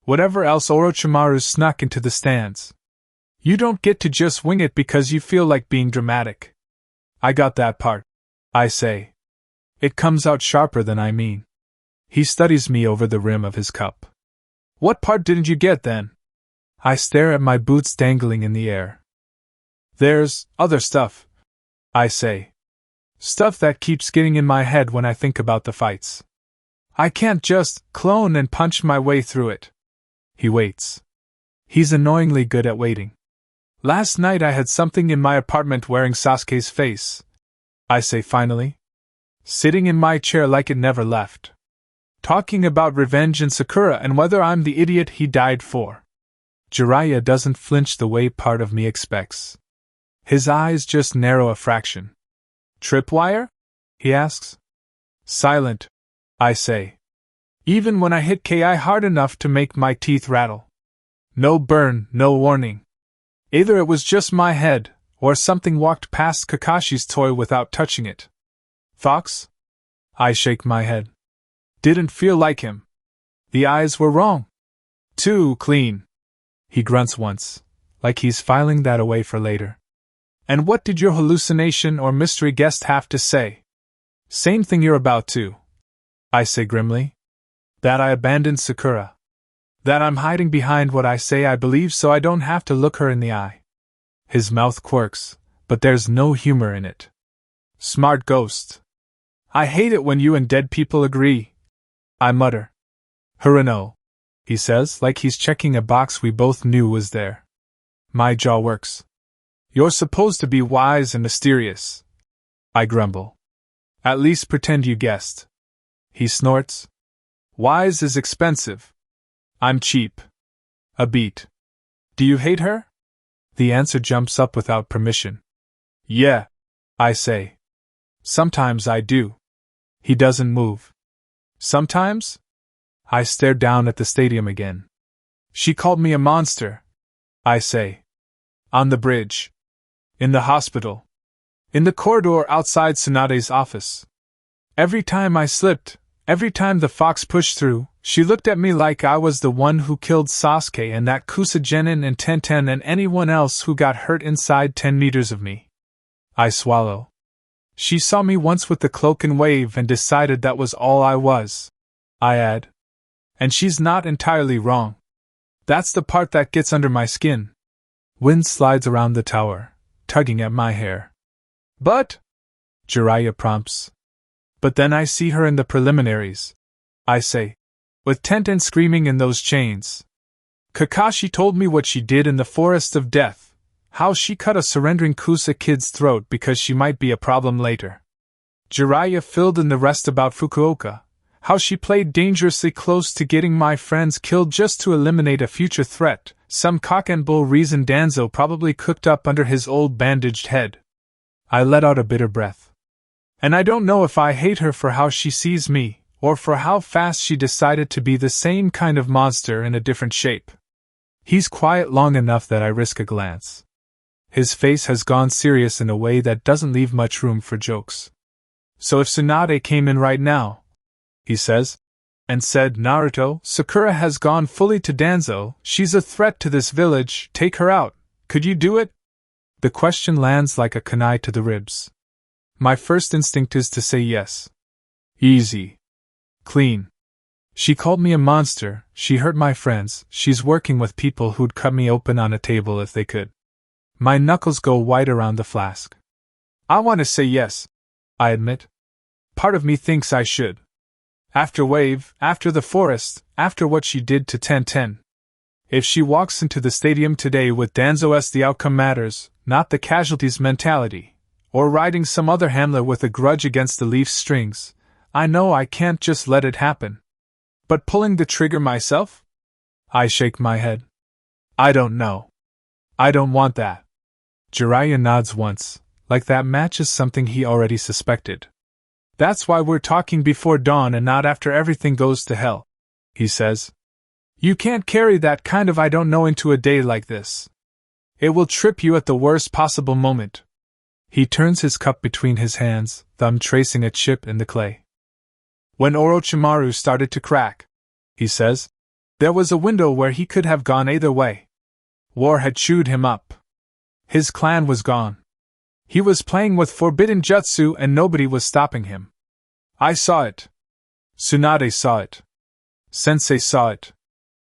Speaker 1: Whatever else Orochimaru snuck into the stands. You don't get to just wing it because you feel like being dramatic. I got that part, I say. It comes out sharper than I mean. He studies me over the rim of his cup. What part didn't you get then? I stare at my boots dangling in the air. There's other stuff, I say. Stuff that keeps getting in my head when I think about the fights. I can't just clone and punch my way through it. He waits. He's annoyingly good at waiting. Last night I had something in my apartment wearing Sasuke's face, I say finally. Sitting in my chair like it never left. Talking about revenge and Sakura and whether I'm the idiot he died for. Jiraiya doesn't flinch the way part of me expects. His eyes just narrow a fraction. Tripwire? He asks. Silent, I say. Even when I hit KI hard enough to make my teeth rattle. No burn, no warning. Either it was just my head, or something walked past Kakashi's toy without touching it. Fox? I shake my head. Didn't feel like him. The eyes were wrong. Too clean. He grunts once, like he's filing that away for later. And what did your hallucination or mystery guest have to say? Same thing you're about to. I say grimly. That I abandoned Sakura. That I'm hiding behind what I say I believe so I don't have to look her in the eye. His mouth quirks, but there's no humor in it. Smart ghost. I hate it when you and dead people agree. I mutter. Hirano, he says, like he's checking a box we both knew was there. My jaw works. You're supposed to be wise and mysterious. I grumble. At least pretend you guessed. He snorts. Wise is expensive. I'm cheap. A beat. Do you hate her? The answer jumps up without permission. Yeah, I say. Sometimes I do. He doesn't move. Sometimes? I stare down at the stadium again. She called me a monster, I say. On the bridge. In the hospital. In the corridor outside Tsunade's office. Every time I slipped, every time the fox pushed through, she looked at me like I was the one who killed Sasuke and that Kusagenin and Tenten and anyone else who got hurt inside 10 meters of me. I swallow. She saw me once with the cloak and wave and decided that was all I was. I add. And she's not entirely wrong. That's the part that gets under my skin. Wind slides around the tower, tugging at my hair. But, Jiraiya prompts. But then I see her in the preliminaries, I say, with Tenten screaming in those chains. Kakashi told me what she did in the Forest of Death, how she cut a surrendering Kusa kid's throat because she might be a problem later. Jiraiya filled in the rest about Fukuoka, how she played dangerously close to getting my friends killed just to eliminate a future threat, some cock and bull reason Danzo probably cooked up under his old bandaged head. I let out a bitter breath. And I don't know if I hate her for how she sees me, or for how fast she decided to be the same kind of monster in a different shape. He's quiet long enough that I risk a glance. His face has gone serious in a way that doesn't leave much room for jokes. So if Tsunade came in right now, he says, and said, Naruto, Sakura has gone fully to Danzo, she's a threat to this village, take her out, could you do it? The question lands like a kunai to the ribs. My first instinct is to say yes. Easy. Clean. She called me a monster, she hurt my friends, she's working with people who'd cut me open on a table if they could. My knuckles go white around the flask. I want to say yes, I admit. Part of me thinks I should. After Wave, after the forest, after what she did to Tenten. If she walks into the stadium today with Danzo-s the outcome matters, not the casualties mentality, or riding some other handler with a grudge against the leaf strings, I know I can't just let it happen. But pulling the trigger myself? I shake my head. I don't know. I don't want that. Jiraiya nods once, like that matches something he already suspected. That's why we're talking before dawn and not after everything goes to hell, he says. You can't carry that kind of I don't know into a day like this. It will trip you at the worst possible moment. He turns his cup between his hands, thumb tracing a chip in the clay. When Orochimaru started to crack, he says, there was a window where he could have gone either way. War had chewed him up. His clan was gone. He was playing with forbidden jutsu and nobody was stopping him. I saw it. Tsunade saw it. Sensei saw it.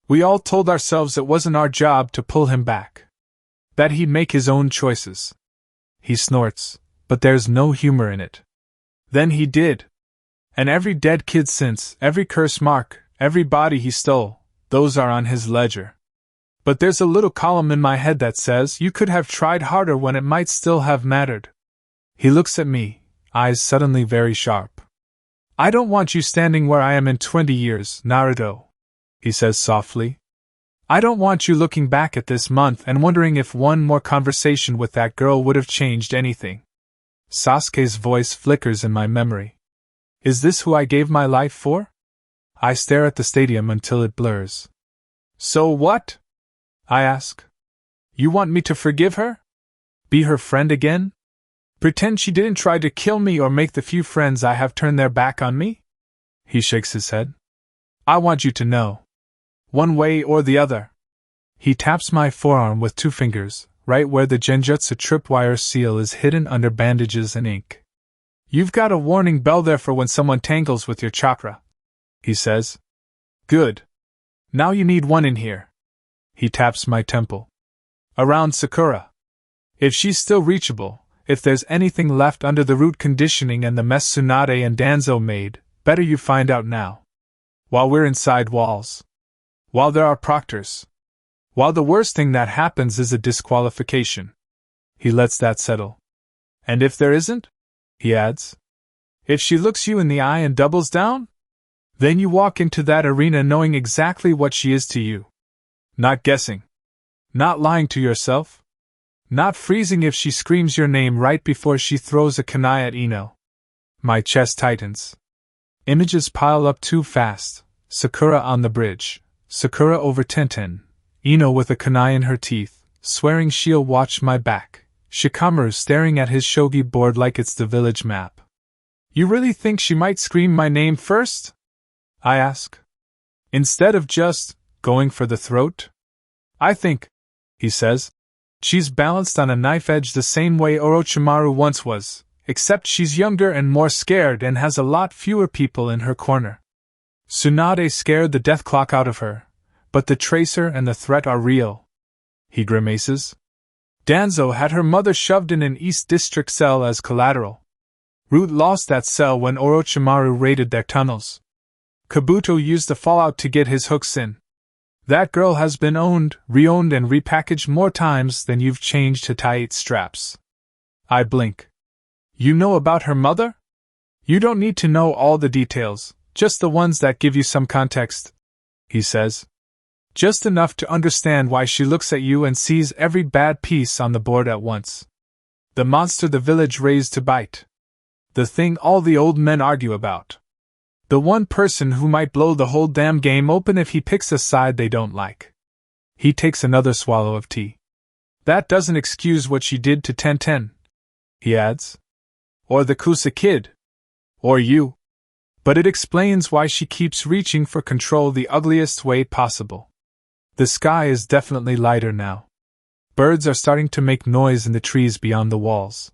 Speaker 1: We all told ourselves it wasn't our job to pull him back. That he'd make his own choices. He snorts, but there's no humor in it. Then he did. And every dead kid since, every curse mark, every body he stole, those are on his ledger. But there's a little column in my head that says you could have tried harder when it might still have mattered. He looks at me, eyes suddenly very sharp. I don't want you standing where I am in 20 years, Naruto, he says softly. I don't want you looking back at this month and wondering if one more conversation with that girl would have changed anything. Sasuke's voice flickers in my memory. Is this who I gave my life for? I stare at the stadium until it blurs. So what? I ask. You want me to forgive her? Be her friend again? Pretend she didn't try to kill me or make the few friends I have turn their back on me? He shakes his head. I want you to know. One way or the other. He taps my forearm with 2 fingers, right where the genjutsu tripwire seal is hidden under bandages and ink. You've got a warning bell there for when someone tangles with your chakra, he says. Good. Now you need one in here. He taps my temple. Around Sakura. If she's still reachable, if there's anything left under the root conditioning and the mess Tsunade and Danzo made, better you find out now. While we're inside walls. While there are proctors. While the worst thing that happens is a disqualification. He lets that settle. And if there isn't? He adds. If she looks you in the eye and doubles down? Then you walk into that arena knowing exactly what she is to you. Not guessing. Not lying to yourself. Not freezing if she screams your name right before she throws a kunai at Ino. My chest tightens. Images pile up too fast. Sakura on the bridge. Sakura over Tenten. Ino with a kunai in her teeth, swearing she'll watch my back. Shikamaru staring at his shogi board like it's the village map. You really think she might scream my name first? I ask. Instead of just going for the throat? I think, he says, she's balanced on a knife edge the same way Orochimaru once was, except she's younger and more scared and has a lot fewer people in her corner. Tsunade scared the death clock out of her, but the tracer and the threat are real. He grimaces. Danzo had her mother shoved in an East District cell as collateral. Root lost that cell when Orochimaru raided their tunnels. Kabuto used the fallout to get his hooks in. That girl has been owned, re-owned and repackaged more times than you've changed Hittite straps. I blink. You know about her mother? You don't need to know all the details, just the ones that give you some context, he says. Just enough to understand why she looks at you and sees every bad piece on the board at once. The monster the village raised to bite. The thing all the old men argue about. The one person who might blow the whole damn game open if he picks a side they don't like. He takes another swallow of tea. That doesn't excuse what she did to Tenten, he adds. Or the Kusa kid. Or you. But it explains why she keeps reaching for control the ugliest way possible. The sky is definitely lighter now. Birds are starting to make noise in the trees beyond the walls.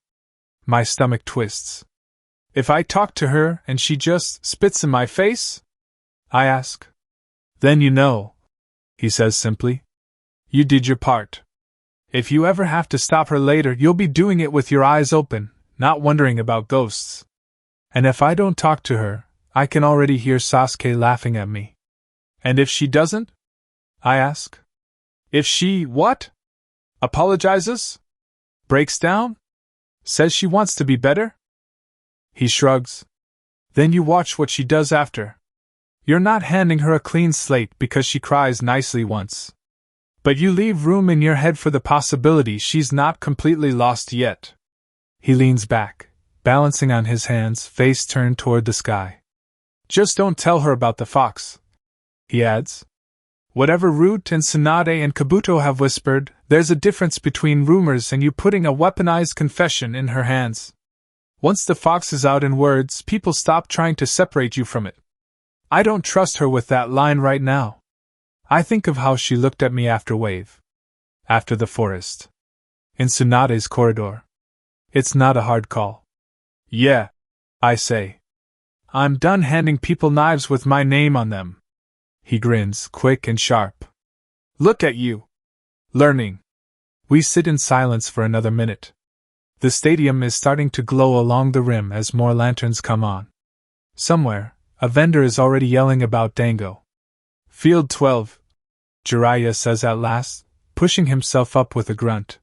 Speaker 1: My stomach twists. If I talk to her and she just spits in my face? I ask. Then you know, he says simply. You did your part. If you ever have to stop her later, you'll be doing it with your eyes open, not wondering about ghosts. And if I don't talk to her, I can already hear Sasuke laughing at me. And if she doesn't? I ask. If she, what? Apologizes? Breaks down? Says she wants to be better? He shrugs. Then you watch what she does after. You're not handing her a clean slate because she cries nicely once. But you leave room in your head for the possibility she's not completely lost yet. He leans back, balancing on his hands, face turned toward the sky. Just don't tell her about the fox, he adds. Whatever Root and Tsunade and Kabuto have whispered, there's a difference between rumors and you putting a weaponized confession in her hands. Once the fox is out in words, people stop trying to separate you from it. I don't trust her with that line right now. I think of how she looked at me after Wave. After the forest. In Tsunade's corridor. It's not a hard call. Yeah, I say. I'm done handing people knives with my name on them. He grins, quick and sharp. Look at you. Learning. We sit in silence for another minute. The stadium is starting to glow along the rim as more lanterns come on. Somewhere, a vendor is already yelling about Dango. Field 12. Jiraiya says at last, pushing himself up with a grunt.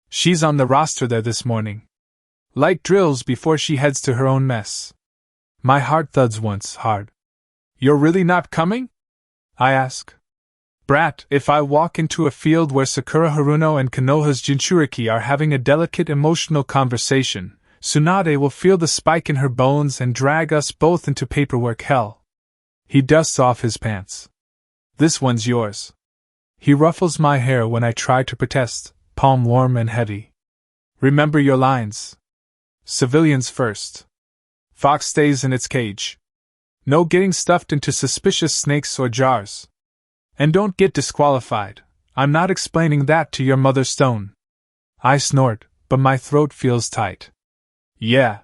Speaker 1: She's on the roster there this morning. Light drills before she heads to her own mess. My heart thuds once hard. You're really not coming? I ask. Brat, if I walk into a field where Sakura Haruno and Konoha's Jinchuriki are having a delicate emotional conversation, Tsunade will feel the spike in her bones and drag us both into paperwork hell. He dusts off his pants. This one's yours. He ruffles my hair when I try to protest, palm warm and heavy. Remember your lines. Civilians first. Fox stays in its cage. No getting stuffed into suspicious snakes or jars. And don't get disqualified. I'm not explaining that to your mother Stone. I snort, but my throat feels tight. Yeah.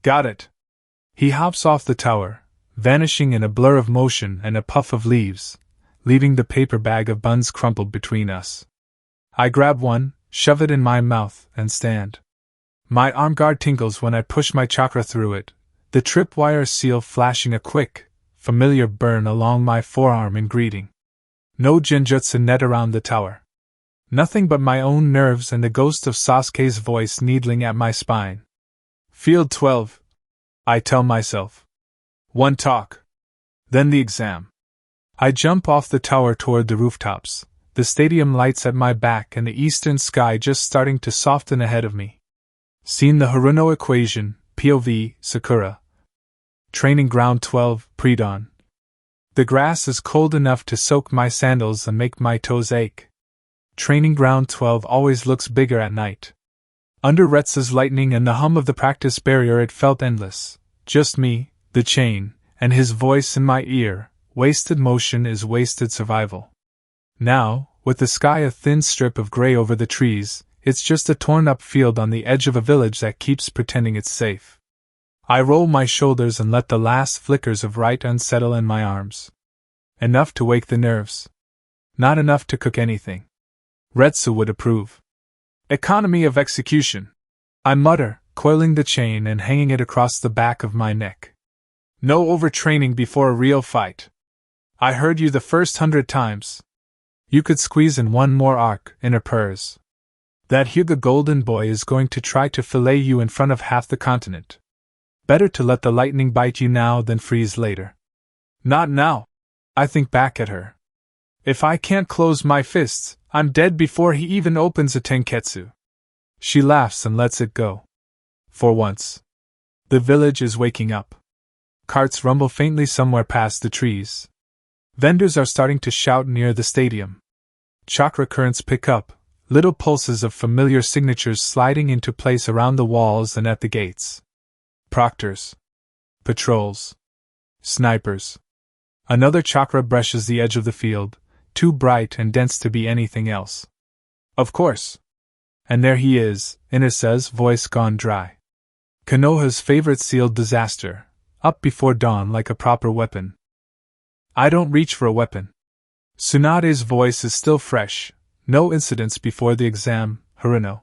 Speaker 1: Got it. He hops off the tower, vanishing in a blur of motion and a puff of leaves, leaving the paper bag of buns crumpled between us. I grab one, shove it in my mouth, and stand. My arm guard tingles when I push my chakra through it, the tripwire seal flashing a quick, familiar burn along my forearm in greeting. No genjutsu net around the tower. Nothing but my own nerves and the ghost of Sasuke's voice needling at my spine. Field 12. I tell myself. One talk. Then the exam. I jump off the tower toward the rooftops, the stadium lights at my back and the eastern sky just starting to soften ahead of me. Seen the Haruno equation, POV, Sakura. Training ground 12, pre-dawn. The grass is cold enough to soak my sandals and make my toes ache. Training ground 12 always looks bigger at night. Under Retz's lightning and the hum of the practice barrier it felt endless. Just me, the chain, and his voice in my ear. Wasted motion is wasted survival. Now, with the sky a thin strip of gray over the trees, it's just a torn-up field on the edge of a village that keeps pretending it's safe. I roll my shoulders and let the last flickers of right unsettle in my arms. Enough to wake the nerves. Not enough to cook anything. Retsu would approve. Economy of execution. I mutter, coiling the chain and hanging it across the back of my neck. No overtraining before a real fight. I heard you the first 100 times. You could squeeze in one more arc, interpers. That Hyuga golden boy is going to try to fillet you in front of half the continent. Better to let the lightning bite you now than freeze later. Not now. I think back at her. If I can't close my fists, I'm dead before he even opens a tenketsu. She laughs and lets it go. For once. The village is waking up. Carts rumble faintly somewhere past the trees. Vendors are starting to shout near the stadium. Chakra currents pick up, little pulses of familiar signatures sliding into place around the walls and at the gates. Proctors. Patrols. Snipers. Another chakra brushes the edge of the field, too bright and dense to be anything else. Of course. And there he is, Inasa's voice gone dry. Konoha's favorite sealed disaster, up before dawn like a proper weapon. I don't reach for a weapon. Tsunade's voice is still fresh, no incidents before the exam, Haruno.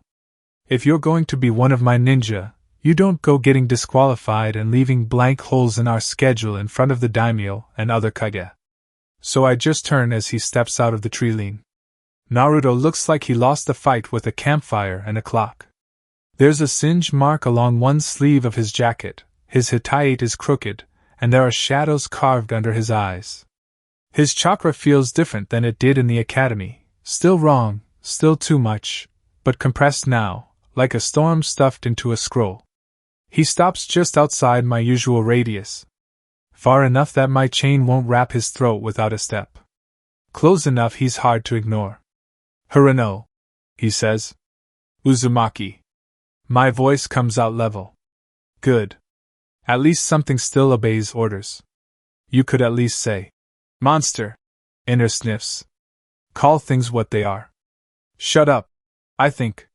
Speaker 1: If you're going to be one of my ninja, you don't go getting disqualified and leaving blank holes in our schedule in front of the daimyo and other kage. So I just turn as he steps out of the tree line. Naruto looks like he lost the fight with a campfire and a clock. There's a singe mark along one sleeve of his jacket, his hitate is crooked, and there are shadows carved under his eyes. His chakra feels different than it did in the academy, still wrong, still too much, but compressed now, like a storm stuffed into a scroll. He stops just outside my usual radius. Far enough that my chain won't wrap his throat without a step. Close enough he's hard to ignore. Haruno, he says. Uzumaki. My voice comes out level. Good. At least something still obeys orders. You could at least say, monster. Inner sniffs. Call things what they are. Shut up. I think.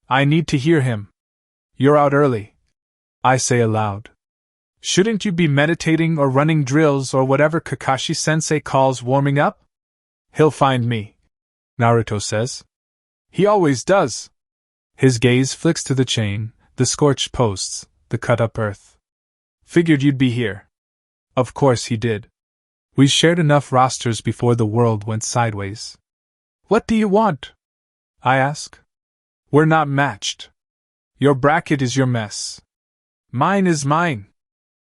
Speaker 1: I need to hear him. You're out early. I say aloud. Shouldn't you be meditating or running drills or whatever Kakashi-sensei calls warming up? He'll find me, Naruto says. He always does. His gaze flicks to the chain, the scorched posts, the cut-up earth. Figured you'd be here. Of course he did. We shared enough rosters before the world went sideways. What do you want? I ask. We're not matched. Your bracket is your mess. Mine is mine.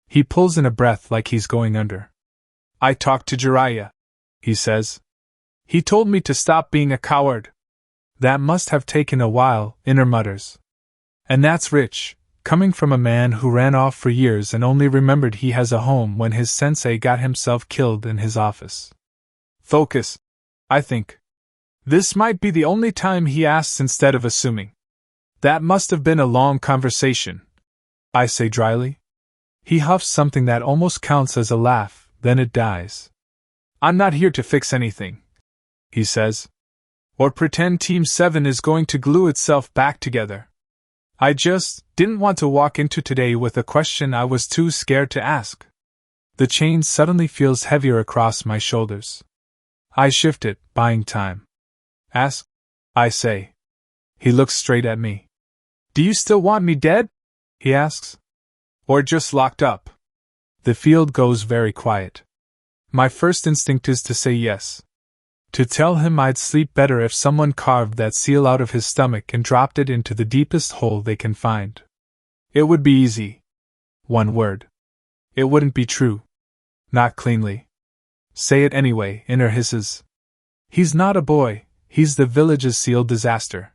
Speaker 1: He pulls in a breath like he's going under. I talked to Jiraiya, he says. He told me to stop being a coward. That must have taken a while, Inner mutters. And that's rich, coming from a man who ran off for years and only remembered he has a home when his sensei got himself killed in his office. Focus, I think. This might be the only time he asks instead of assuming. That must have been a long conversation, I say dryly. He huffs something that almost counts as a laugh, then it dies. I'm not here to fix anything, he says. Or pretend Team 7 is going to glue itself back together. I just didn't want to walk into today with a question I was too scared to ask. The chain suddenly feels heavier across my shoulders. I shift it, buying time. Ask, I say. He looks straight at me. Do you still want me dead? He asks. Or just locked up? The field goes very quiet. My first instinct is to say yes. To tell him I'd sleep better if someone carved that seal out of his stomach and dropped it into the deepest hole they can find. It would be easy. One word. It wouldn't be true. Not cleanly. Say it anyway, Inner hisses. He's not a boy, he's the village's seal disaster.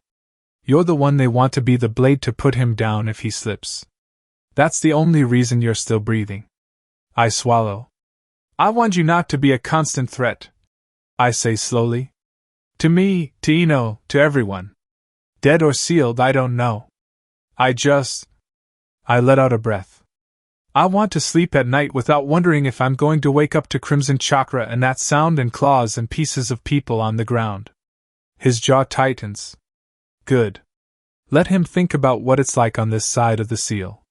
Speaker 1: You're the one they want to be the blade to put him down if he slips. That's the only reason you're still breathing. I swallow. I want you not to be a constant threat, I say slowly. To me, to Ino, to everyone. Dead or sealed, I don't know. I let out a breath. I want to sleep at night without wondering if I'm going to wake up to crimson chakra and that sound and claws and pieces of people on the ground. His jaw tightens. Good. Let him think about what it's like on this side of the seal.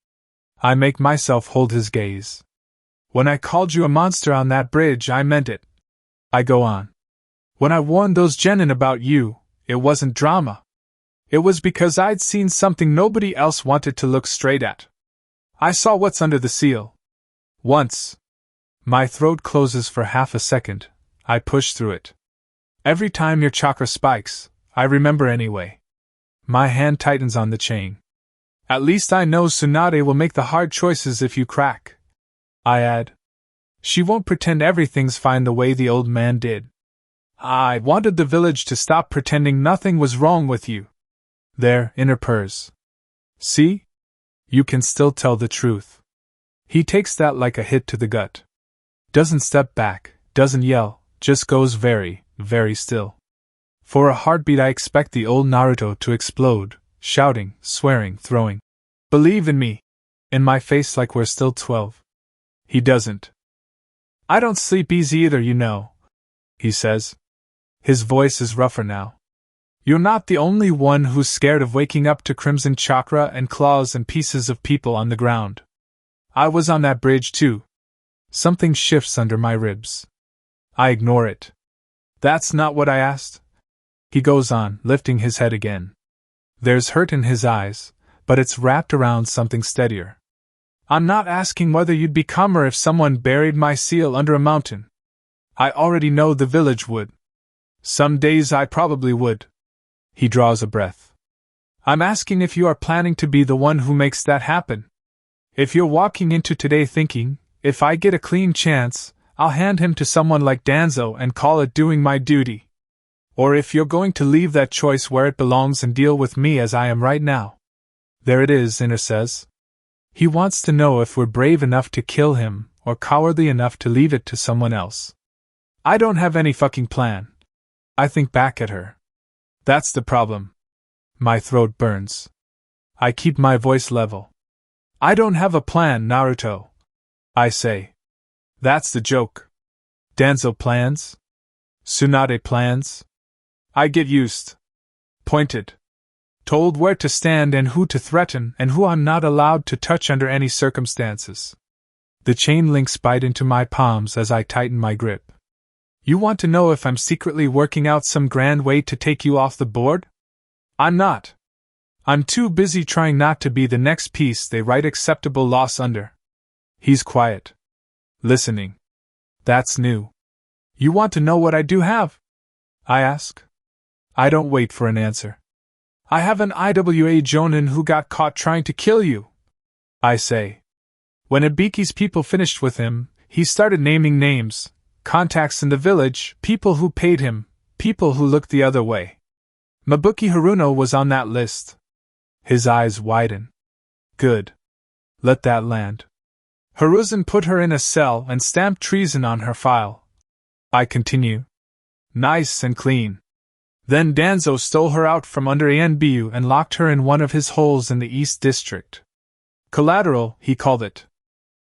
Speaker 1: I make myself hold his gaze. When I called you a monster on that bridge, I meant it. I go on. When I warned those genin about you, it wasn't drama. It was because I'd seen something nobody else wanted to look straight at. I saw what's under the seal. Once. My throat closes for half a second. I push through it. Every time your chakra spikes, I remember anyway. My hand tightens on the chain. At least I know Tsunade will make the hard choices if you crack. I add. She won't pretend everything's fine the way the old man did. I wanted the village to stop pretending nothing was wrong with you. There, Inner purrs. See? You can still tell the truth. He takes that like a hit to the gut. Doesn't step back, doesn't yell, just goes very, very still. For a heartbeat I expect the old Naruto to explode, shouting, swearing, throwing. Believe in me. In my face like we're still 12. He doesn't. I don't sleep easy either, you know, he says. His voice is rougher now. You're not the only one who's scared of waking up to crimson chakra and claws and pieces of people on the ground. I was on that bridge too. Something shifts under my ribs. I ignore it. That's not what I asked. He goes on, lifting his head again. There's hurt in his eyes, but it's wrapped around something steadier. I'm not asking whether you'd be calmer if someone buried my seal under a mountain. I already know the village would. Some days I probably would. He draws a breath. I'm asking if you are planning to be the one who makes that happen. If you're walking into today thinking, if I get a clean chance, I'll hand him to someone like Danzo and call it doing my duty. Or if you're going to leave that choice where it belongs and deal with me as I am right now. There it is, Inner says. He wants to know if we're brave enough to kill him, or cowardly enough to leave it to someone else. I don't have any fucking plan. I think back at her. That's the problem. My throat burns. I keep my voice level. I don't have a plan, Naruto. I say. That's the joke. Danzo plans? Tsunade plans? I get used. Pointed. Told where to stand and who to threaten and who I'm not allowed to touch under any circumstances. The chain links bite into my palms as I tighten my grip. You want to know if I'm secretly working out some grand way to take you off the board? I'm not. I'm too busy trying not to be the next piece they write acceptable loss under. He's quiet. Listening. That's new. You want to know what I do have? I ask. I don't wait for an answer. I have an IWA Jonin who got caught trying to kill you, I say. When Ibiki's people finished with him, he started naming names, contacts in the village, people who paid him, people who looked the other way. Mabuki Haruno was on that list. His eyes widen. Good. Let that land. Hiruzen put her in a cell and stamped treason on her file. I continue. Nice and clean. Then Danzo stole her out from under Anbu and locked her in one of his holes in the East District. Collateral, he called it.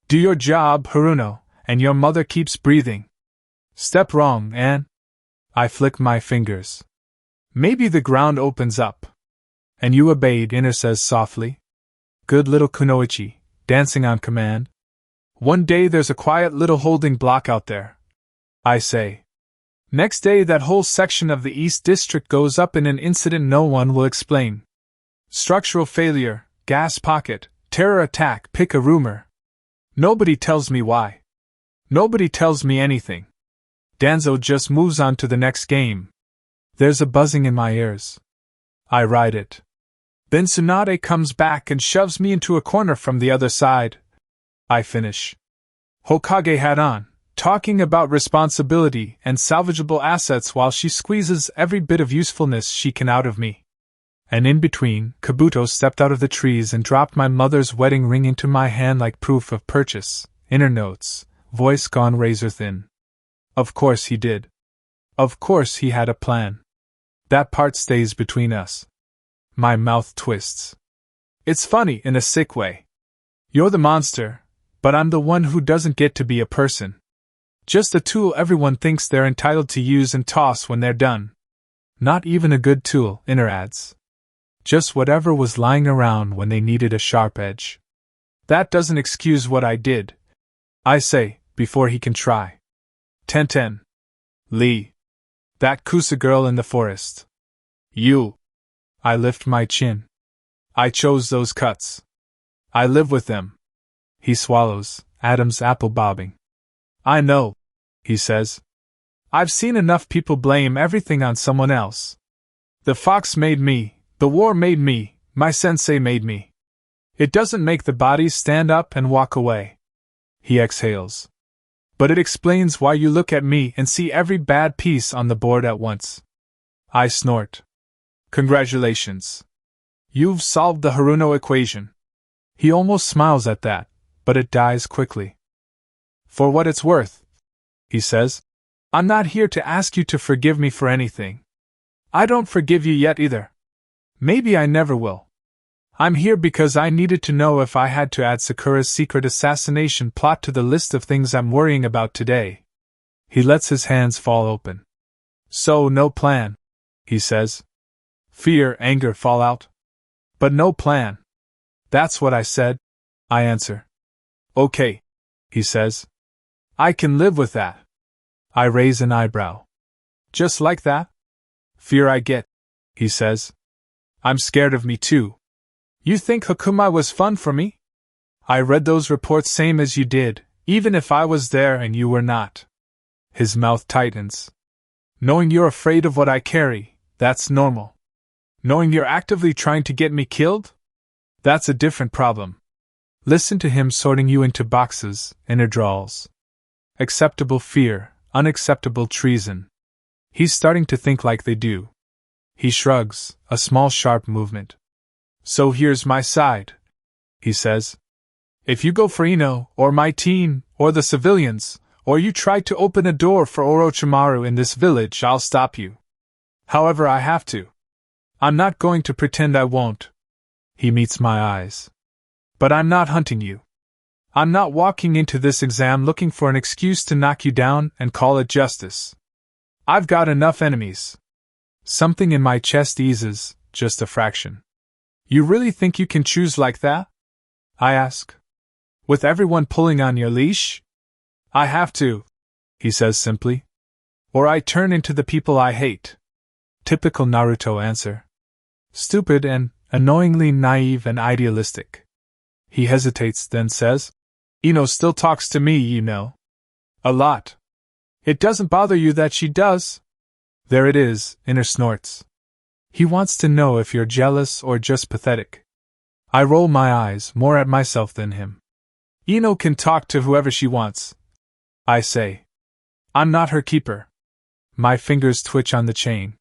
Speaker 1: Do your job, Haruno, and your mother keeps breathing. Step wrong, Anne. I flick my fingers. Maybe the ground opens up. And you obeyed, Inner says softly. Good little Kunoichi, dancing on command. One day there's a quiet little holding block out there, I say. Next day that whole section of the East District goes up in an incident no one will explain. Structural failure, gas pocket, terror attack, pick a rumor. Nobody tells me why. Nobody tells me anything. Danzo just moves on to the next game. There's a buzzing in my ears. I ride it. Then Tsunade comes back and shoves me into a corner from the other side. I finish. Hokage hat on, talking about responsibility and salvageable assets while she squeezes every bit of usefulness she can out of me. And in between, Kabuto stepped out of the trees and dropped my mother's wedding ring into my hand like proof of purchase. Inner notes, voice gone razor thin. Of course he did. Of course he had a plan. That part stays between us. My mouth twists. It's funny in a sick way. You're the monster, but I'm the one who doesn't get to be a person. Just a tool everyone thinks they're entitled to use and toss when they're done. Not even a good tool, Inner adds. Just whatever was lying around when they needed a sharp edge. That doesn't excuse what I did, I say, before he can try. Tenten. Lee. That Kusa girl in the forest. You. I lift my chin. I chose those cuts. I live with them. He swallows, Adam's apple bobbing. I know, he says. I've seen enough people blame everything on someone else. The fox made me, the war made me, my sensei made me. It doesn't make the bodies stand up and walk away. He exhales. But it explains why you look at me and see every bad piece on the board at once. I snort. Congratulations. You've solved the Haruno equation. He almost smiles at that, but it dies quickly. For what it's worth, he says, I'm not here to ask you to forgive me for anything. I don't forgive you yet either. Maybe I never will. I'm here because I needed to know if I had to add Sakura's secret assassination plot to the list of things I'm worrying about today. He lets his hands fall open. So, no plan, he says. Fear, anger, fallout. But no plan. That's what I said, I answer. Okay, he says. I can live with that. I raise an eyebrow. Just like that? Fear I get, he says. I'm scared of me too. You think Hakumai was fun for me? I read those reports same as you did, even if I was there and you were not. His mouth tightens. Knowing you're afraid of what I carry, that's normal. Knowing you're actively trying to get me killed? That's a different problem. Listen to him sorting you into boxes, inner drawls. Acceptable fear, unacceptable treason. He's starting to think like they do. He shrugs, a small sharp movement. So here's my side, he says. If you go for Ino, or my team, or the civilians, or you try to open a door for Orochimaru in this village, I'll stop you. However I have to. I'm not going to pretend I won't. He meets my eyes. But I'm not hunting you. I'm not walking into this exam looking for an excuse to knock you down and call it justice. I've got enough enemies. Something in my chest eases, just a fraction. You really think you can choose like that? I ask. With everyone pulling on your leash? I have to, he says simply. Or I turn into the people I hate. Typical Naruto answer. Stupid and annoyingly naive and idealistic. He hesitates, then says, Ino still talks to me, you know. A lot. It doesn't bother you that she does? There it is, Inner snorts. He wants to know if you're jealous or just pathetic. I roll my eyes, more at myself than him. Ino can talk to whoever she wants, I say. I'm not her keeper. My fingers twitch on the chain.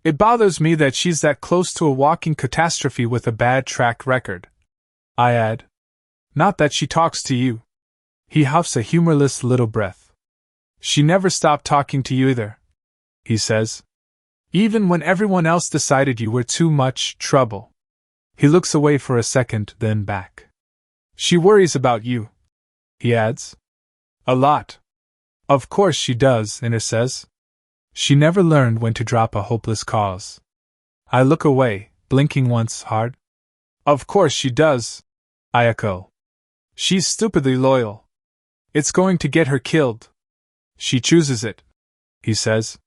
Speaker 1: It bothers me that she's that close to a walking catastrophe with a bad track record, I add. Not that she talks to you. He huffs a humorless little breath. She never stopped talking to you either, he says. Even when everyone else decided you were too much trouble. He looks away for a second, then back. She worries about you, he adds. A lot. Of course she does, Inner says. She never learned when to drop a hopeless cause. I look away, blinking once hard. Of course she does, I echo. She's stupidly loyal. It's going to get her killed. She chooses it, he says.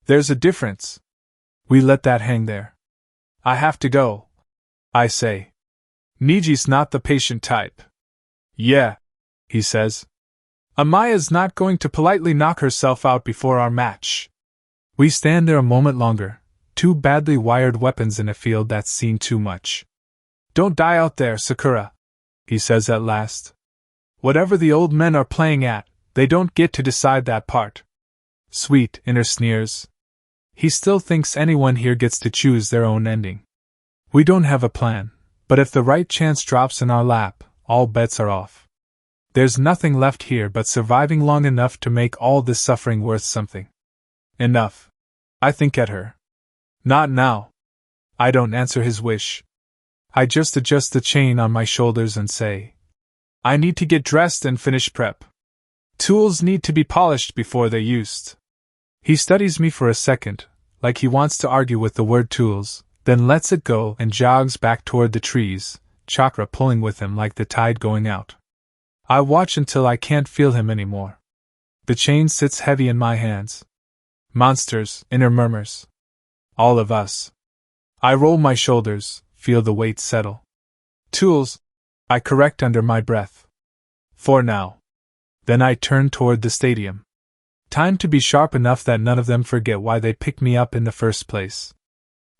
Speaker 1: There's a difference. We let that hang there. I have to go, I say. Niji's not the patient type. Yeah, he says. Amaya's not going to politely knock herself out before our match. We stand there a moment longer, two badly wired weapons in a field that's seen too much. Don't die out there, Sakura, he says at last. Whatever the old men are playing at, they don't get to decide that part. Sweet, Inner sneers. He still thinks anyone here gets to choose their own ending. We don't have a plan, but if the right chance drops in our lap, all bets are off. There's nothing left here but surviving long enough to make all this suffering worth something. Enough. I think at her. Not now. I don't answer his wish. I just adjust the chain on my shoulders and say, I need to get dressed and finish prep. Tools need to be polished before they're used. He studies me for a second, like he wants to argue with the word tools, then lets it go and jogs back toward the trees, chakra pulling with him like the tide going out. I watch until I can't feel him anymore. The chain sits heavy in my hands. Monsters, Inner murmurs. All of us. I roll my shoulders, feel the weight settle. Tools, I correct under my breath. For now. Then I turn toward the stadium. Time to be sharp enough that none of them forget why they picked me up in the first place.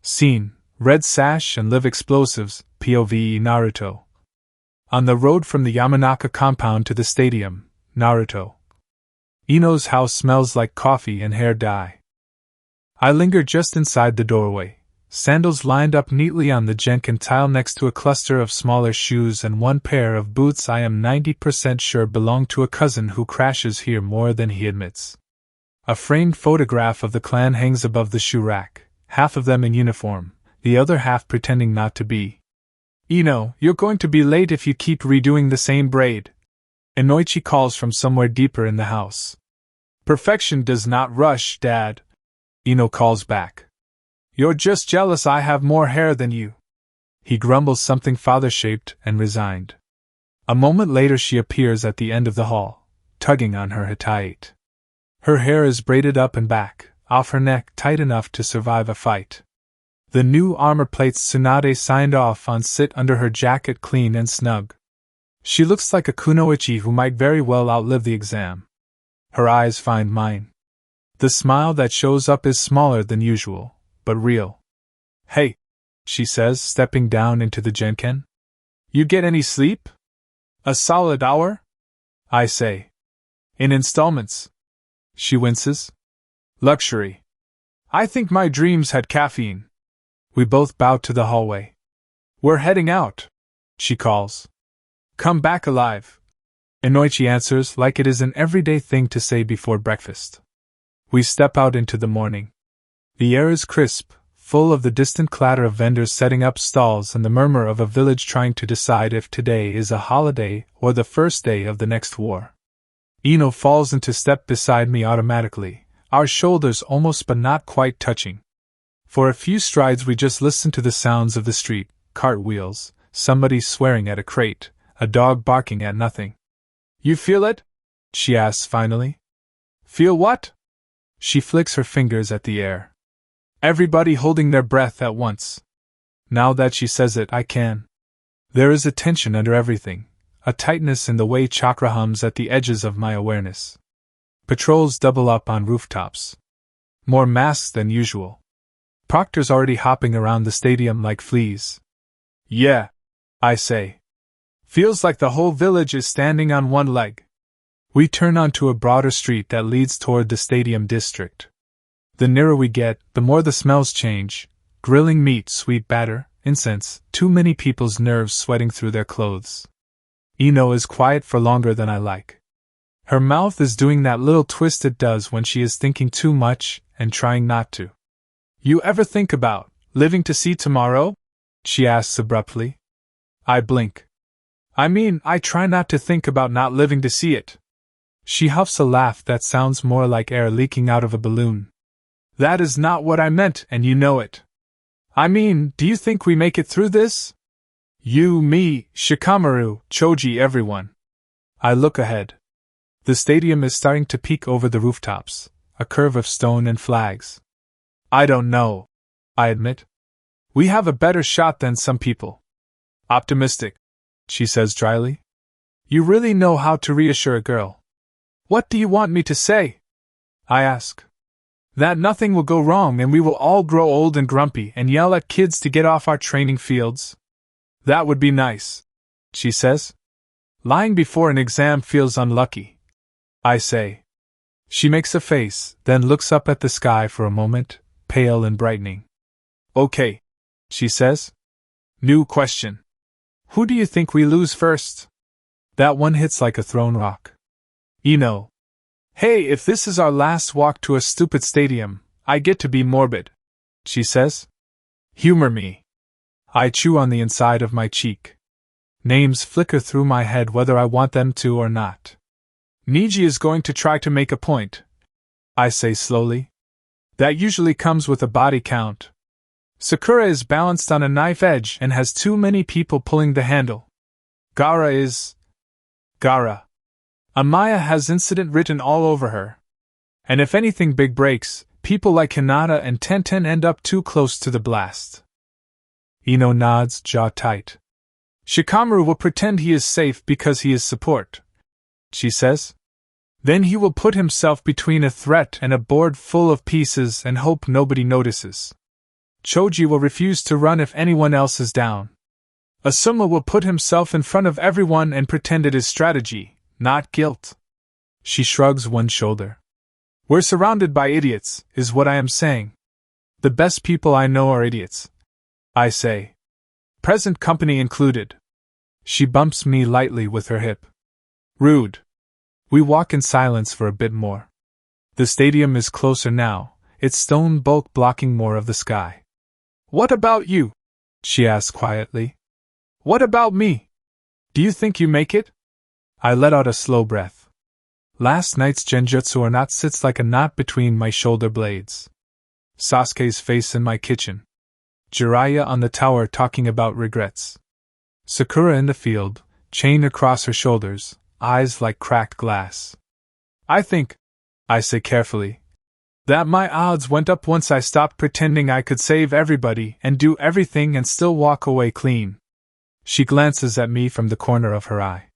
Speaker 1: Scene, red sash and live explosives, POV Naruto. On the road from the Yamanaka compound to the stadium, Naruto. Ino's house smells like coffee and hair dye. I linger just inside the doorway, sandals lined up neatly on the Genkan tile next to a cluster of smaller shoes and one pair of boots I am 90% sure belong to a cousin who crashes here more than he admits. A framed photograph of the clan hangs above the shoe rack, half of them in uniform, the other half pretending not to be. Ino, you're going to be late if you keep redoing the same braid. Inoichi calls from somewhere deeper in the house. Perfection does not rush, Dad. Ino calls back. You're just jealous I have more hair than you. He grumbles something father-shaped and resigned. A moment later she appears at the end of the hall, tugging on her hitayate. Her hair is braided up and back, off her neck tight enough to survive a fight. The new armor plates Tsunade signed off on sit under her jacket clean and snug. She looks like a kunoichi who might very well outlive the exam. Her eyes find mine. The smile that shows up is smaller than usual, but real. Hey, she says, stepping down into the Genken. You get any sleep? A solid hour? I say. In installments. She winces. Luxury. I think my dreams had caffeine. We both bow to the hallway. We're heading out, she calls. Come back alive. Inoichi answers like it is an everyday thing to say before breakfast. We step out into the morning. The air is crisp, full of the distant clatter of vendors setting up stalls and the murmur of a village trying to decide if today is a holiday or the first day of the next war. Ino falls into step beside me automatically, our shoulders almost but not quite touching. For a few strides we just listen to the sounds of the street, cartwheels, somebody swearing at a crate, a dog barking at nothing. You feel it? She asks finally. Feel what? She flicks her fingers at the air. Everybody holding their breath at once. Now that she says it, I can. There is a tension under everything, a tightness in the way chakra hums at the edges of my awareness. Patrols double up on rooftops. More masks than usual. Proctors already hopping around the stadium like fleas. Yeah, I say. Feels like the whole village is standing on one leg. We turn onto a broader street that leads toward the stadium district. The nearer we get, the more the smells change. Grilling meat, sweet batter, incense, too many people's nerves sweating through their clothes. Ino is quiet for longer than I like. Her mouth is doing that little twist it does when she is thinking too much and trying not to. You ever think about living to see tomorrow? She asks abruptly. I blink. I try not to think about not living to see it. She huffs a laugh that sounds more like air leaking out of a balloon. That is not what I meant, and you know it. Do you think we make it through this? You, me, Shikamaru, Choji, everyone. I look ahead. The stadium is starting to peek over the rooftops, a curve of stone and flags. I don't know, I admit. We have a better shot than some people. Optimistic, she says dryly. You really know how to reassure a girl. What do you want me to say? I ask. That nothing will go wrong and we will all grow old and grumpy and yell at kids to get off our training fields. That would be nice, she says. Lying before an exam feels unlucky, I say. She makes a face, then looks up at the sky for a moment, pale and brightening. Okay, she says. New question. Who do you think we lose first? That one hits like a thrown rock. Ino. Hey, if this is our last walk to a stupid stadium, I get to be morbid, she says. Humor me. I chew on the inside of my cheek. Names flicker through my head whether I want them to or not. Niji is going to try to make a point, I say slowly. That usually comes with a body count. Sakura is balanced on a knife edge and has too many people pulling the handle. Gara. Amaya has incident written all over her. And if anything big breaks, people like Hinata and Tenten end up too close to the blast. Ino nods, jaw tight. Shikamaru will pretend he is safe because he is support, she says. Then he will put himself between a threat and a board full of pieces and hope nobody notices. Choji will refuse to run if anyone else is down. Asuma will put himself in front of everyone and pretend it is strategy, not guilt. She shrugs one shoulder. We're surrounded by idiots, is what I am saying. The best people I know are idiots, I say. Present company included. She bumps me lightly with her hip. Rude. We walk in silence for a bit more. The stadium is closer now, its stone bulk blocking more of the sky. What about you? She asks quietly. What about me? Do you think you make it? I let out a slow breath. Last night's genjutsu or not sits like a knot between my shoulder blades. Sasuke's face in my kitchen. Jiraiya on the tower talking about regrets. Sakura in the field, chain across her shoulders, eyes like cracked glass. I think, I say carefully, that my odds went up once I stopped pretending I could save everybody and do everything and still walk away clean. She glances at me from the corner of her eye.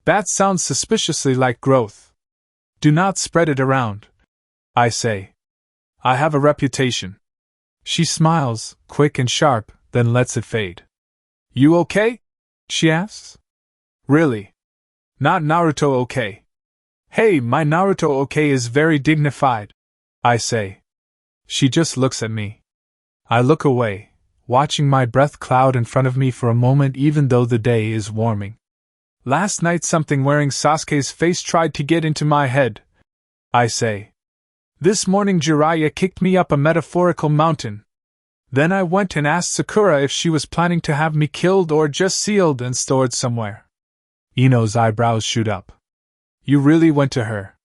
Speaker 1: That sounds suspiciously like growth. Do not spread it around, I say. I have a reputation. She smiles, quick and sharp, then lets it fade. You okay? She asks. Really? Not Naruto okay. Hey, my Naruto okay is very dignified, I say. She just looks at me. I look away, watching my breath cloud in front of me for a moment even though the day is warming. Last night something wearing Sasuke's face tried to get into my head, I say. This morning Jiraiya kicked me up a metaphorical mountain. Then I went and asked Sakura if she was planning to have me killed or just sealed and stored somewhere. Ino's eyebrows shoot up. You really went to her?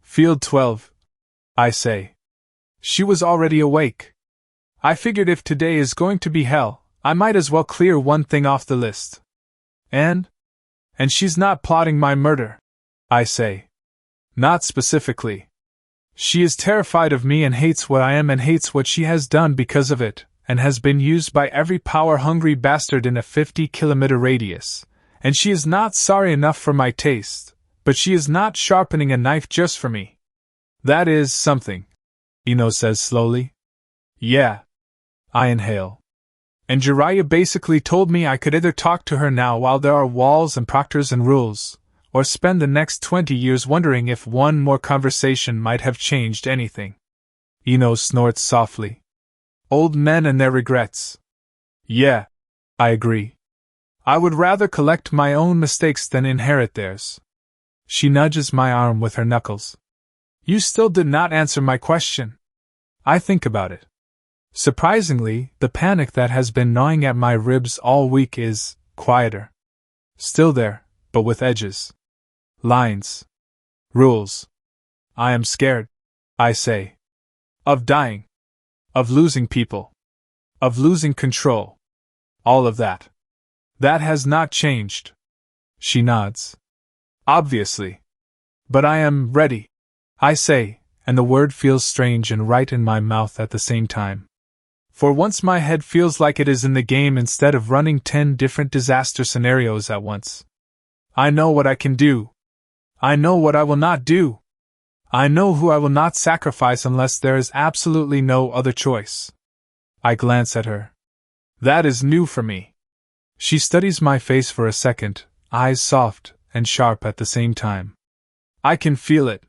Speaker 1: Field 12, I say. She was already awake. I figured if today is going to be hell, I might as well clear one thing off the list. And she's not plotting my murder, I say. Not specifically. She is terrified of me and hates what I am and hates what she has done because of it, and has been used by every power-hungry bastard in a 50-kilometer radius, and she is not sorry enough for my taste, but she is not sharpening a knife just for me, That is something, Ino says slowly. Yeah. I inhale. And Jiraiya basically told me I could either talk to her now while there are walls and proctors and rules, or spend the next 20 years wondering if one more conversation might have changed anything. Ino snorts softly. Old men and their regrets. Yeah, I agree. I would rather collect my own mistakes than inherit theirs. She nudges my arm with her knuckles. You still did not answer my question. I think about it. Surprisingly, the panic that has been gnawing at my ribs all week is quieter. Still there, but with edges. Lines. Rules. I am scared, I say. Of dying. Of losing people. Of losing control. All of that. That has not changed. She nods. Obviously. But I am ready, I say, and the word feels strange and right in my mouth at the same time. For once my head feels like it is in the game instead of running 10 different disaster scenarios at once. I know what I can do. I know what I will not do. I know who I will not sacrifice unless there is absolutely no other choice. I glance at her. That is new for me. She studies my face for a second, eyes soft and sharp at the same time. I can feel it,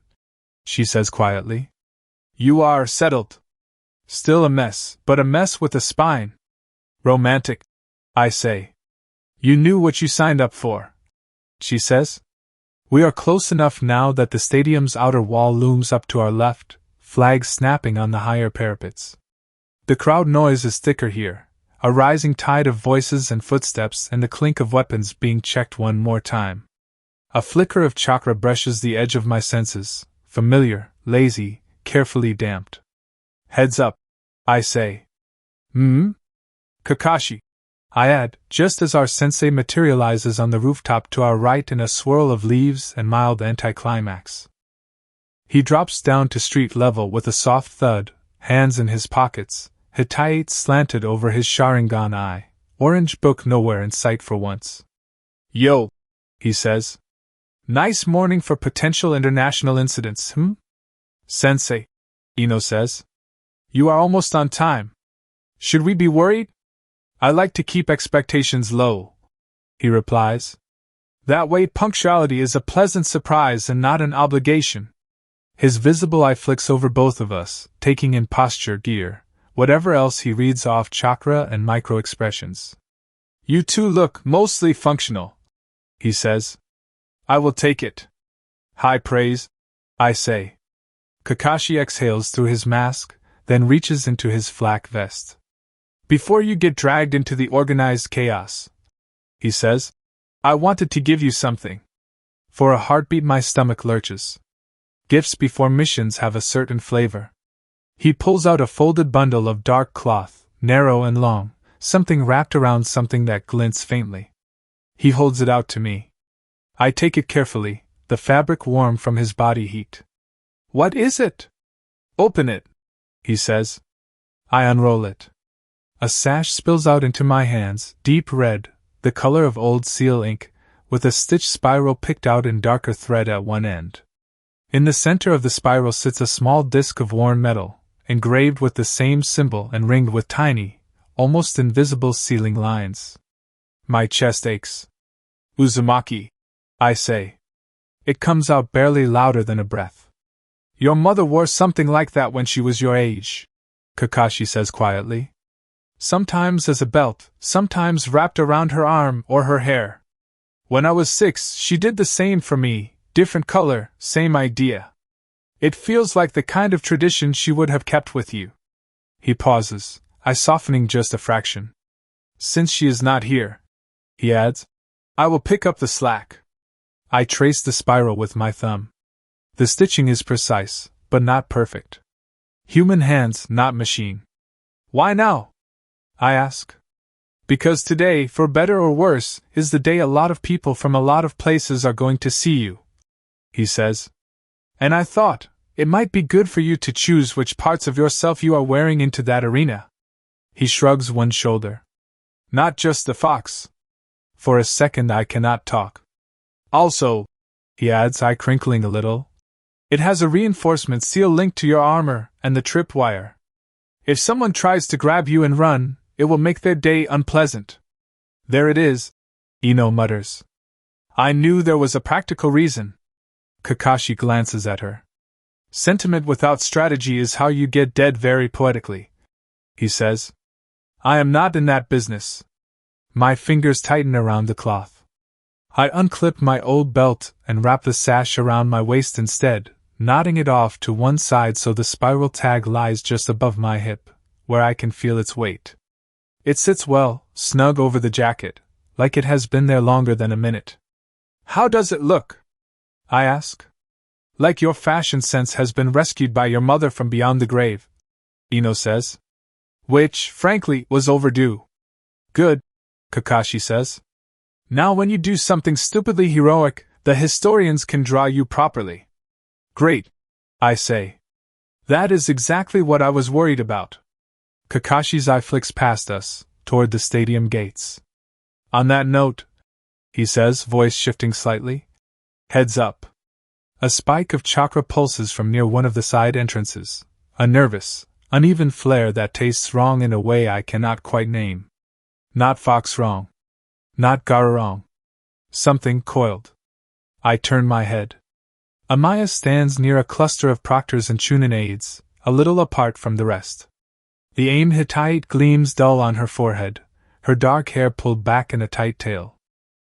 Speaker 1: she says quietly. You are settled. Still a mess, but a mess with a spine. Romantic, I say. You knew what you signed up for, she says. We are close enough now that the stadium's outer wall looms up to our left, flags snapping on the higher parapets. The crowd noise is thicker here, a rising tide of voices and footsteps and the clink of weapons being checked one more time. A flicker of chakra brushes the edge of my senses, familiar, lazy, carefully damped. Heads up, I say. Kakashi, I add, just as our sensei materializes on the rooftop to our right in a swirl of leaves and mild anticlimax. He drops down to street level with a soft thud, hands in his pockets, Hittite slanted over his Sharingan eye, orange book nowhere in sight for once. Yo, he says. Nice morning for potential international incidents, Sensei, Ino says. You are almost on time. Should we be worried? I like to keep expectations low, he replies. That way punctuality is a pleasant surprise and not an obligation. His visible eye flicks over both of us, taking in posture, gear, whatever else he reads off chakra and micro-expressions. You two look mostly functional, he says. I will take it. High praise, I say. Kakashi exhales through his mask, then reaches into his flak vest. Before you get dragged into the organized chaos, he says, I wanted to give you something. For a heartbeat my stomach lurches. Gifts before missions have a certain flavor. He pulls out a folded bundle of dark cloth, narrow and long, something wrapped around something that glints faintly. He holds it out to me. I take it carefully, the fabric warm from his body heat. What is it? Open it, he says. I unroll it. A sash spills out into my hands, deep red, the color of old seal ink, with a stitched spiral picked out in darker thread at one end. In the center of the spiral sits a small disc of worn metal, engraved with the same symbol and ringed with tiny, almost invisible sealing lines. My chest aches. Uzumaki, I say. It comes out barely louder than a breath. Your mother wore something like that when she was your age, Kakashi says quietly. Sometimes as a belt, sometimes wrapped around her arm or her hair. When I was 6, she did the same for me, different color, same idea. It feels like the kind of tradition she would have kept with you. He pauses, I softening just a fraction. Since she is not here, he adds, I will pick up the slack. I trace the spiral with my thumb. The stitching is precise, but not perfect. Human hands, not machine. Why now? I ask. Because today, for better or worse, is the day a lot of people from a lot of places are going to see you, he says. And I thought, it might be good for you to choose which parts of yourself you are wearing into that arena. He shrugs one shoulder. Not just the fox. For a second I cannot talk. Also, he adds, eye crinkling a little, It has a reinforcement seal linked to your armor and the tripwire. If someone tries to grab you and run, it will make their day unpleasant. There it is, Ino mutters. I knew there was a practical reason. Kakashi glances at her. Sentiment without strategy is how you get dead very poetically, he says. I am not in that business. My fingers tighten around the cloth. I unclip my old belt and wrap the sash around my waist instead, nodding it off to one side so the spiral tag lies just above my hip, where I can feel its weight. It sits well, snug over the jacket, like it has been there longer than a minute. How does it look? I ask. Like your fashion sense has been rescued by your mother from beyond the grave, Ino says. Which, frankly, was overdue. Good, Kakashi says. Now when you do something stupidly heroic, the historians can draw you properly. Great, I say. That is exactly what I was worried about. Kakashi's eye flicks past us, toward the stadium gates. On that note, he says, voice shifting slightly. Heads up. A spike of chakra pulses from near one of the side entrances, a nervous, uneven flare that tastes wrong in a way I cannot quite name. Not Fox wrong. Not Gaara wrong. Something coiled. I turn my head. Amaya stands near a cluster of proctors and chunin aides, a little apart from the rest. The aim Hittite gleams dull on her forehead, her dark hair pulled back in a tight tail.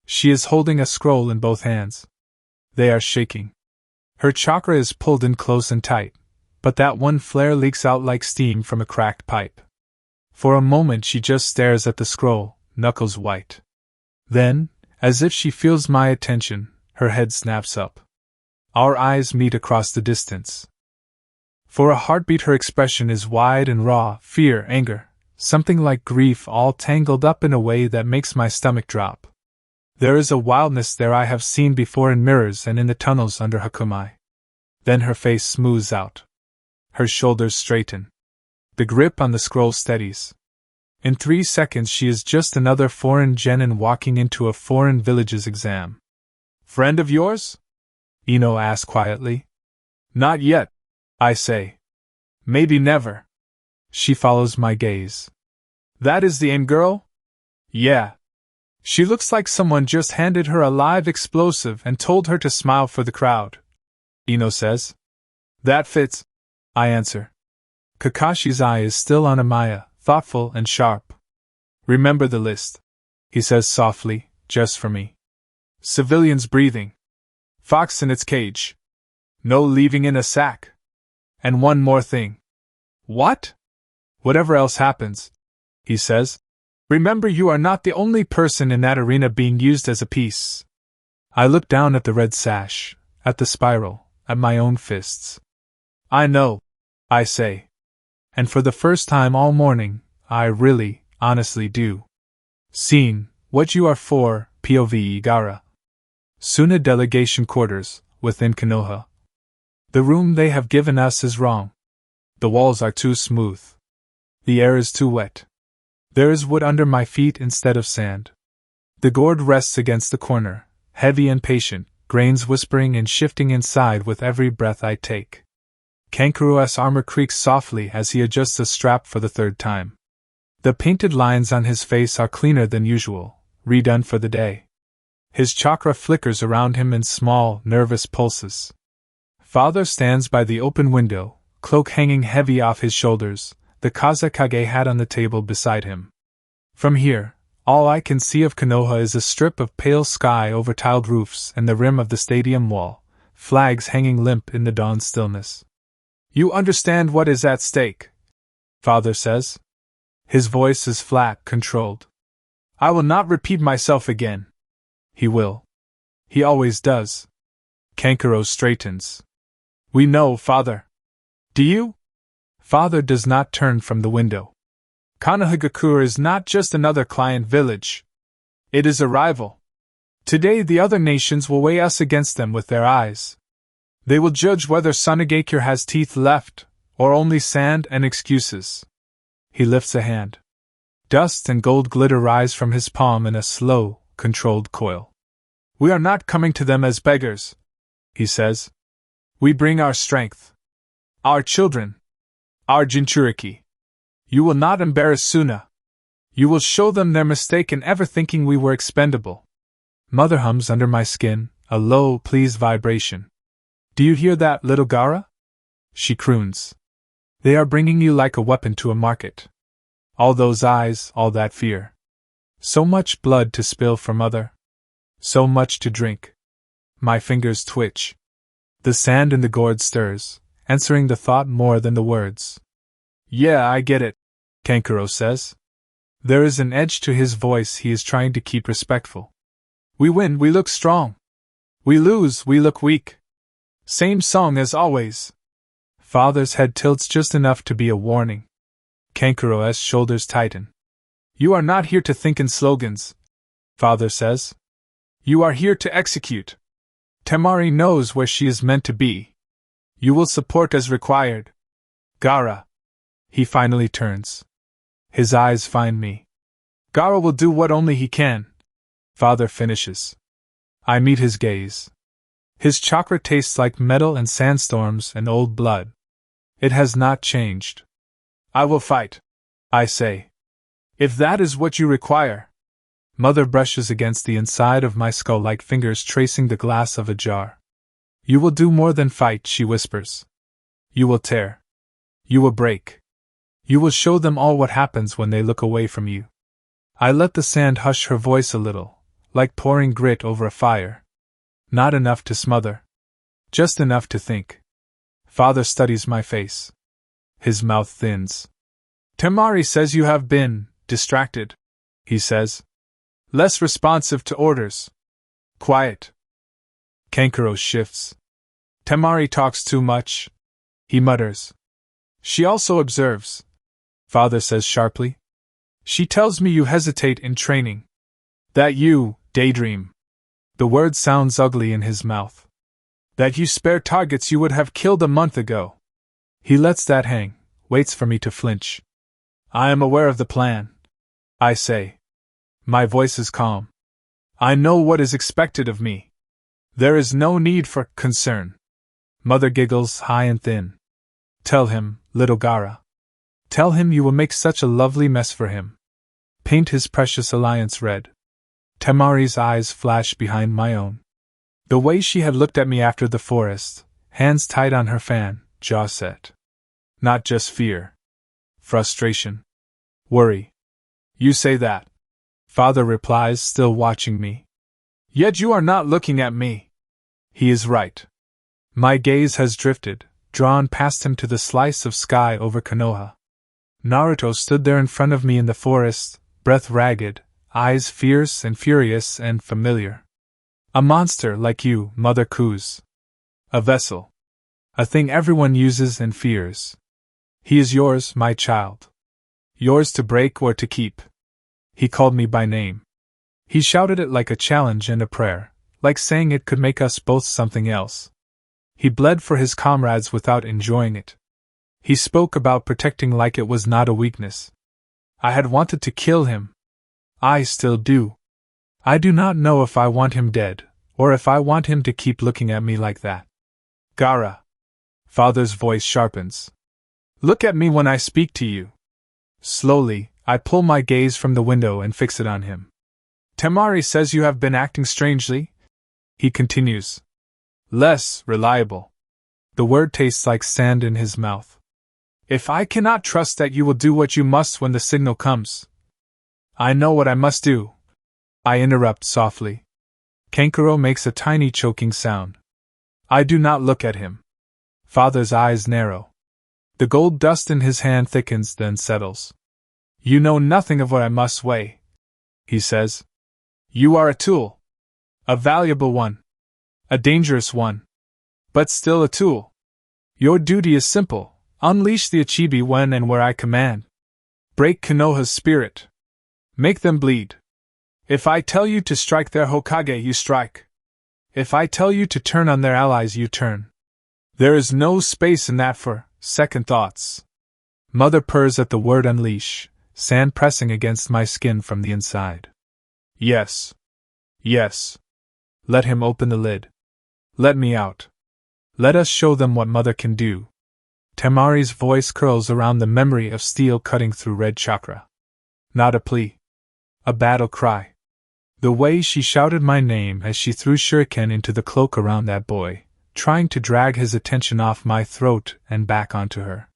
Speaker 1: She is holding a scroll in both hands. They are shaking. Her chakra is pulled in close and tight, but that one flare leaks out like steam from a cracked pipe. For a moment she just stares at the scroll, knuckles white. Then, as if she feels my attention, her head snaps up. Our eyes meet across the distance. For a heartbeat her expression is wide and raw, fear, anger, something like grief all tangled up in a way that makes my stomach drop. There is a wildness there I have seen before in mirrors and in the tunnels under Hakumai. Then her face smooths out. Her shoulders straighten. The grip on the scroll steadies. In 3 seconds she is just another foreign genin walking into a foreign village's exam. Friend of yours? Ino asks quietly. Not yet, I say. Maybe never. She follows my gaze. That is the aim girl? Yeah. She looks like someone just handed her a live explosive and told her to smile for the crowd, Ino says. That fits, I answer. Kakashi's eye is still on Amaya, thoughtful and sharp. Remember the list, he says softly, just for me. Civilians breathing. Fox in its cage. No leaving in a sack. And one more thing. What? Whatever else happens, he says. Remember you are not the only person in that arena being used as a piece. I look down at the red sash, at the spiral, at my own fists. I know, I say. And for the first time all morning, I really, honestly do. Scene, what you are for, POV Gaara. Suna delegation quarters, within Konoha. The room they have given us is wrong. The walls are too smooth. The air is too wet. There is wood under my feet instead of sand. The gourd rests against the corner, heavy and patient, grains whispering and shifting inside with every breath I take. Kankuru's armor creaks softly as he adjusts a strap for the 3rd time. The painted lines on his face are cleaner than usual, redone for the day. His chakra flickers around him in small, nervous pulses. Father stands by the open window, cloak hanging heavy off his shoulders, the Kazakage hat on the table beside him. From here, all I can see of Konoha is a strip of pale sky over tiled roofs and the rim of the stadium wall, flags hanging limp in the dawn stillness. You understand what is at stake, Father says. His voice is flat, controlled. I will not repeat myself again. He will. He always does. Kankuro straightens. We know, Father. Do you? Father does not turn from the window. Konohagakure is not just another client village. It is a rival. Today the other nations will weigh us against them with their eyes. They will judge whether Sonogakure has teeth left, or only sand and excuses. He lifts a hand. Dust and gold glitter rise from his palm in a slow, controlled coil. We are not coming to them as beggars, he says. We bring our strength. Our children. Our Jinchuriki. You will not embarrass Suna. You will show them their mistake in ever thinking we were expendable. Mother hums under my skin, a low, pleased vibration. Do you hear that, little Gara? She croons. They are bringing you like a weapon to a market. All those eyes, all that fear. So much blood to spill for Mother. So much to drink. My fingers twitch. The sand in the gourd stirs, answering the thought more than the words. Yeah, I get it, Kankuro says. There is an edge to his voice he is trying to keep respectful. We win, we look strong. We lose, we look weak. Same song as always. Father's head tilts just enough to be a warning. Kankuro's shoulders tighten. You are not here to think in slogans, Father says. You are here to execute. Temari knows where she is meant to be. You will support as required. Gara. He finally turns. His eyes find me. Gara will do what only he can. Father finishes. I meet his gaze. His chakra tastes like metal and sandstorms and old blood. It has not changed. I will fight, I say. If that is what you require. Mother brushes against the inside of my skull like fingers tracing the glass of a jar. You will do more than fight, she whispers. You will tear. You will break. You will show them all what happens when they look away from you. I let the sand hush her voice a little, like pouring grit over a fire. Not enough to smother. Just enough to think. Father studies my face. His mouth thins. Temari says you have been distracted, he says. Less responsive to orders. Quiet. Kankuro shifts. Temari talks too much, he mutters. She also observes, Father says sharply. She tells me you hesitate in training. That you daydream. The word sounds ugly in his mouth. That you spare targets you would have killed a month ago. He lets that hang, waits for me to flinch. I am aware of the plan, I say. My voice is calm. I know what is expected of me. There is no need for concern. Mother giggles high and thin. Tell him, little Gara. Tell him you will make such a lovely mess for him. Paint his precious alliance red. Temari's eyes flash behind my own. The way she had looked at me after the forest, hands tight on her fan, jaw set. Not just fear. Frustration. Worry. You say that. Father replies, still watching me. Yet you are not looking at me. He is right. My gaze has drifted, drawn past him to the slice of sky over Konoha. Naruto stood there in front of me in the forest, breath ragged, eyes fierce and furious and familiar. A monster like you, Mother coos. A vessel. A thing everyone uses and fears. He is yours, my child. Yours to break or to keep. He called me by name. He shouted it like a challenge and a prayer, like saying it could make us both something else. He bled for his comrades without enjoying it. He spoke about protecting like it was not a weakness. I had wanted to kill him. I still do. I do not know if I want him dead, or if I want him to keep looking at me like that. Gara. Father's voice sharpens. Look at me when I speak to you. Slowly, I pull my gaze from the window and fix it on him. Temari says you have been acting strangely, he continues. Less reliable. The word tastes like sand in his mouth. If I cannot trust that you will do what you must when the signal comes. I know what I must do. I interrupt softly. Kankuro makes a tiny choking sound. I do not look at him. Father's eyes narrow. The gold dust in his hand thickens, then settles. You know nothing of what I must weigh, he says. You are a tool. A valuable one. A dangerous one. But still a tool. Your duty is simple. Unleash the Ichibi when and where I command. Break Konoha's spirit. Make them bleed. If I tell you to strike their Hokage, you strike. If I tell you to turn on their allies, you turn. There is no space in that for second thoughts. Mother purrs at the word unleash, sand pressing against my skin from the inside. Yes. Yes. Let him open the lid. Let me out. Let us show them what mother can do. Temari's voice curls around the memory of steel cutting through red chakra. Not a plea. A battle cry. The way she shouted my name as she threw shuriken into the cloak around that boy, trying to drag his attention off my throat and back onto her.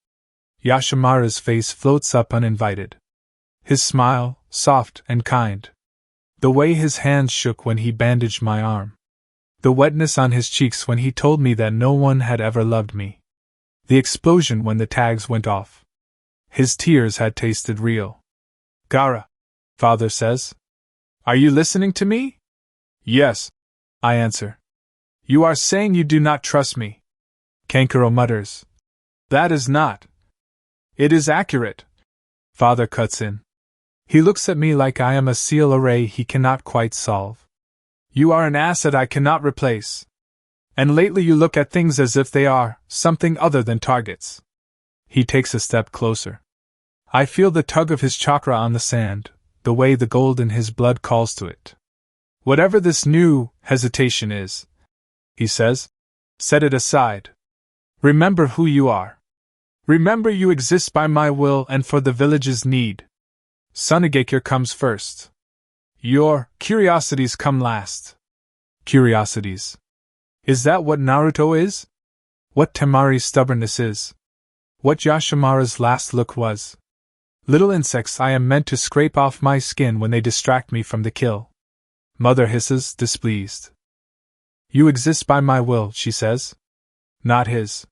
Speaker 1: Yashimara's face floats up uninvited. His smile, soft and kind. The way his hands shook when he bandaged my arm. The wetness on his cheeks when he told me that no one had ever loved me. The explosion when the tags went off. His tears had tasted real. Gaara, father says. Are you listening to me? Yes, I answer. You are saying you do not trust me. Kankuro mutters. That is not. It is accurate. Father cuts in. He looks at me like I am a seal array he cannot quite solve. You are an asset I cannot replace. And lately you look at things as if they are something other than targets. He takes a step closer. I feel the tug of his chakra on the sand, the way the gold in his blood calls to it. Whatever this new hesitation is, he says, set it aside. Remember who you are. Remember you exist by my will and for the village's need. Sunagekure comes first. Your curiosities come last. Curiosities. Is that what Naruto is? What Temari's stubbornness is? What Yashimara's last look was? Little insects I am meant to scrape off my skin when they distract me from the kill. Mother hisses, displeased. You exist by my will, she says. Not his.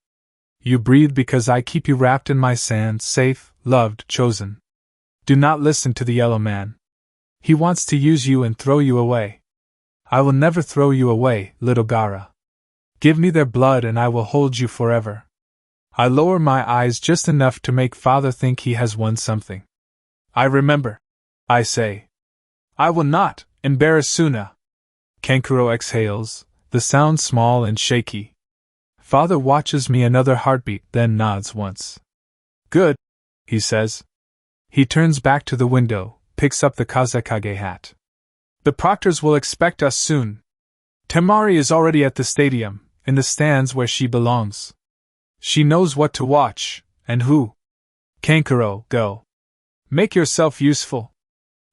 Speaker 1: You breathe because I keep you wrapped in my sand, safe, loved, chosen. Do not listen to the yellow man. He wants to use you and throw you away. I will never throw you away, little Gaara. Give me their blood and I will hold you forever. I lower my eyes just enough to make father think he has won something. I remember. I say. I will not embarrass Suna. Kankuro exhales, the sound small and shaky. Father watches me another heartbeat, then nods once. Good, he says. He turns back to the window, picks up the Kazekage hat. The proctors will expect us soon. Temari is already at the stadium, in the stands where she belongs. She knows what to watch, and who. Kankuro, go. Make yourself useful.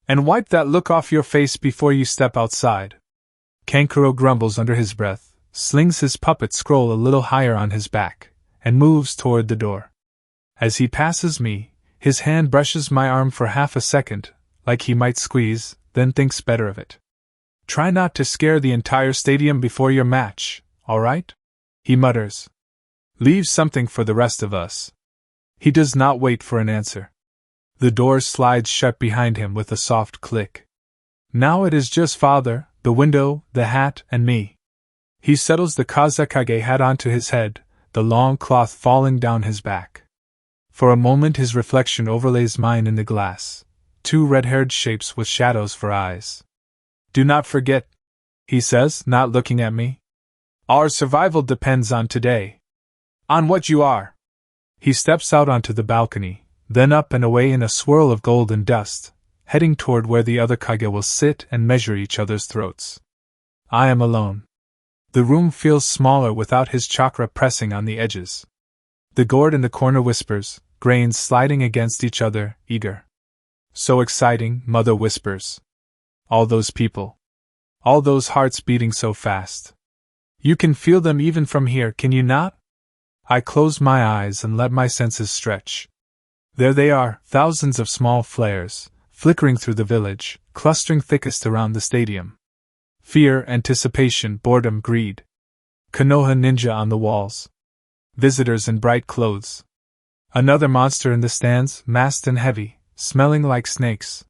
Speaker 1: And wipe that look off your face before you step outside. Kankuro grumbles under his breath, slings his puppet scroll a little higher on his back, and moves toward the door. As he passes me, his hand brushes my arm for half a second, like he might squeeze, then thinks better of it. Try not to scare the entire stadium before your match, all right? He mutters. Leave something for the rest of us. He does not wait for an answer. The door slides shut behind him with a soft click. Now it is just father, the window, the hat, and me. He settles the Kazekage hat onto his head, the long cloth falling down his back. For a moment his reflection overlays mine in the glass, two red-haired shapes with shadows for eyes. Do not forget, he says, not looking at me. Our survival depends on today. On what you are. He steps out onto the balcony, then up and away in a swirl of golden dust, heading toward where the other Kage will sit and measure each other's throats. I am alone. The room feels smaller without his chakra pressing on the edges. The gourd in the corner whispers, grains sliding against each other, eager. So exciting, mother whispers. All those people. All those hearts beating so fast. You can feel them even from here, can you not? I close my eyes and let my senses stretch. There they are, thousands of small flares, flickering through the village, clustering thickest around the stadium. Fear, anticipation, boredom, greed. Konoha ninja on the walls. Visitors in bright clothes. Another monster in the stands, masked and heavy, smelling like snakes.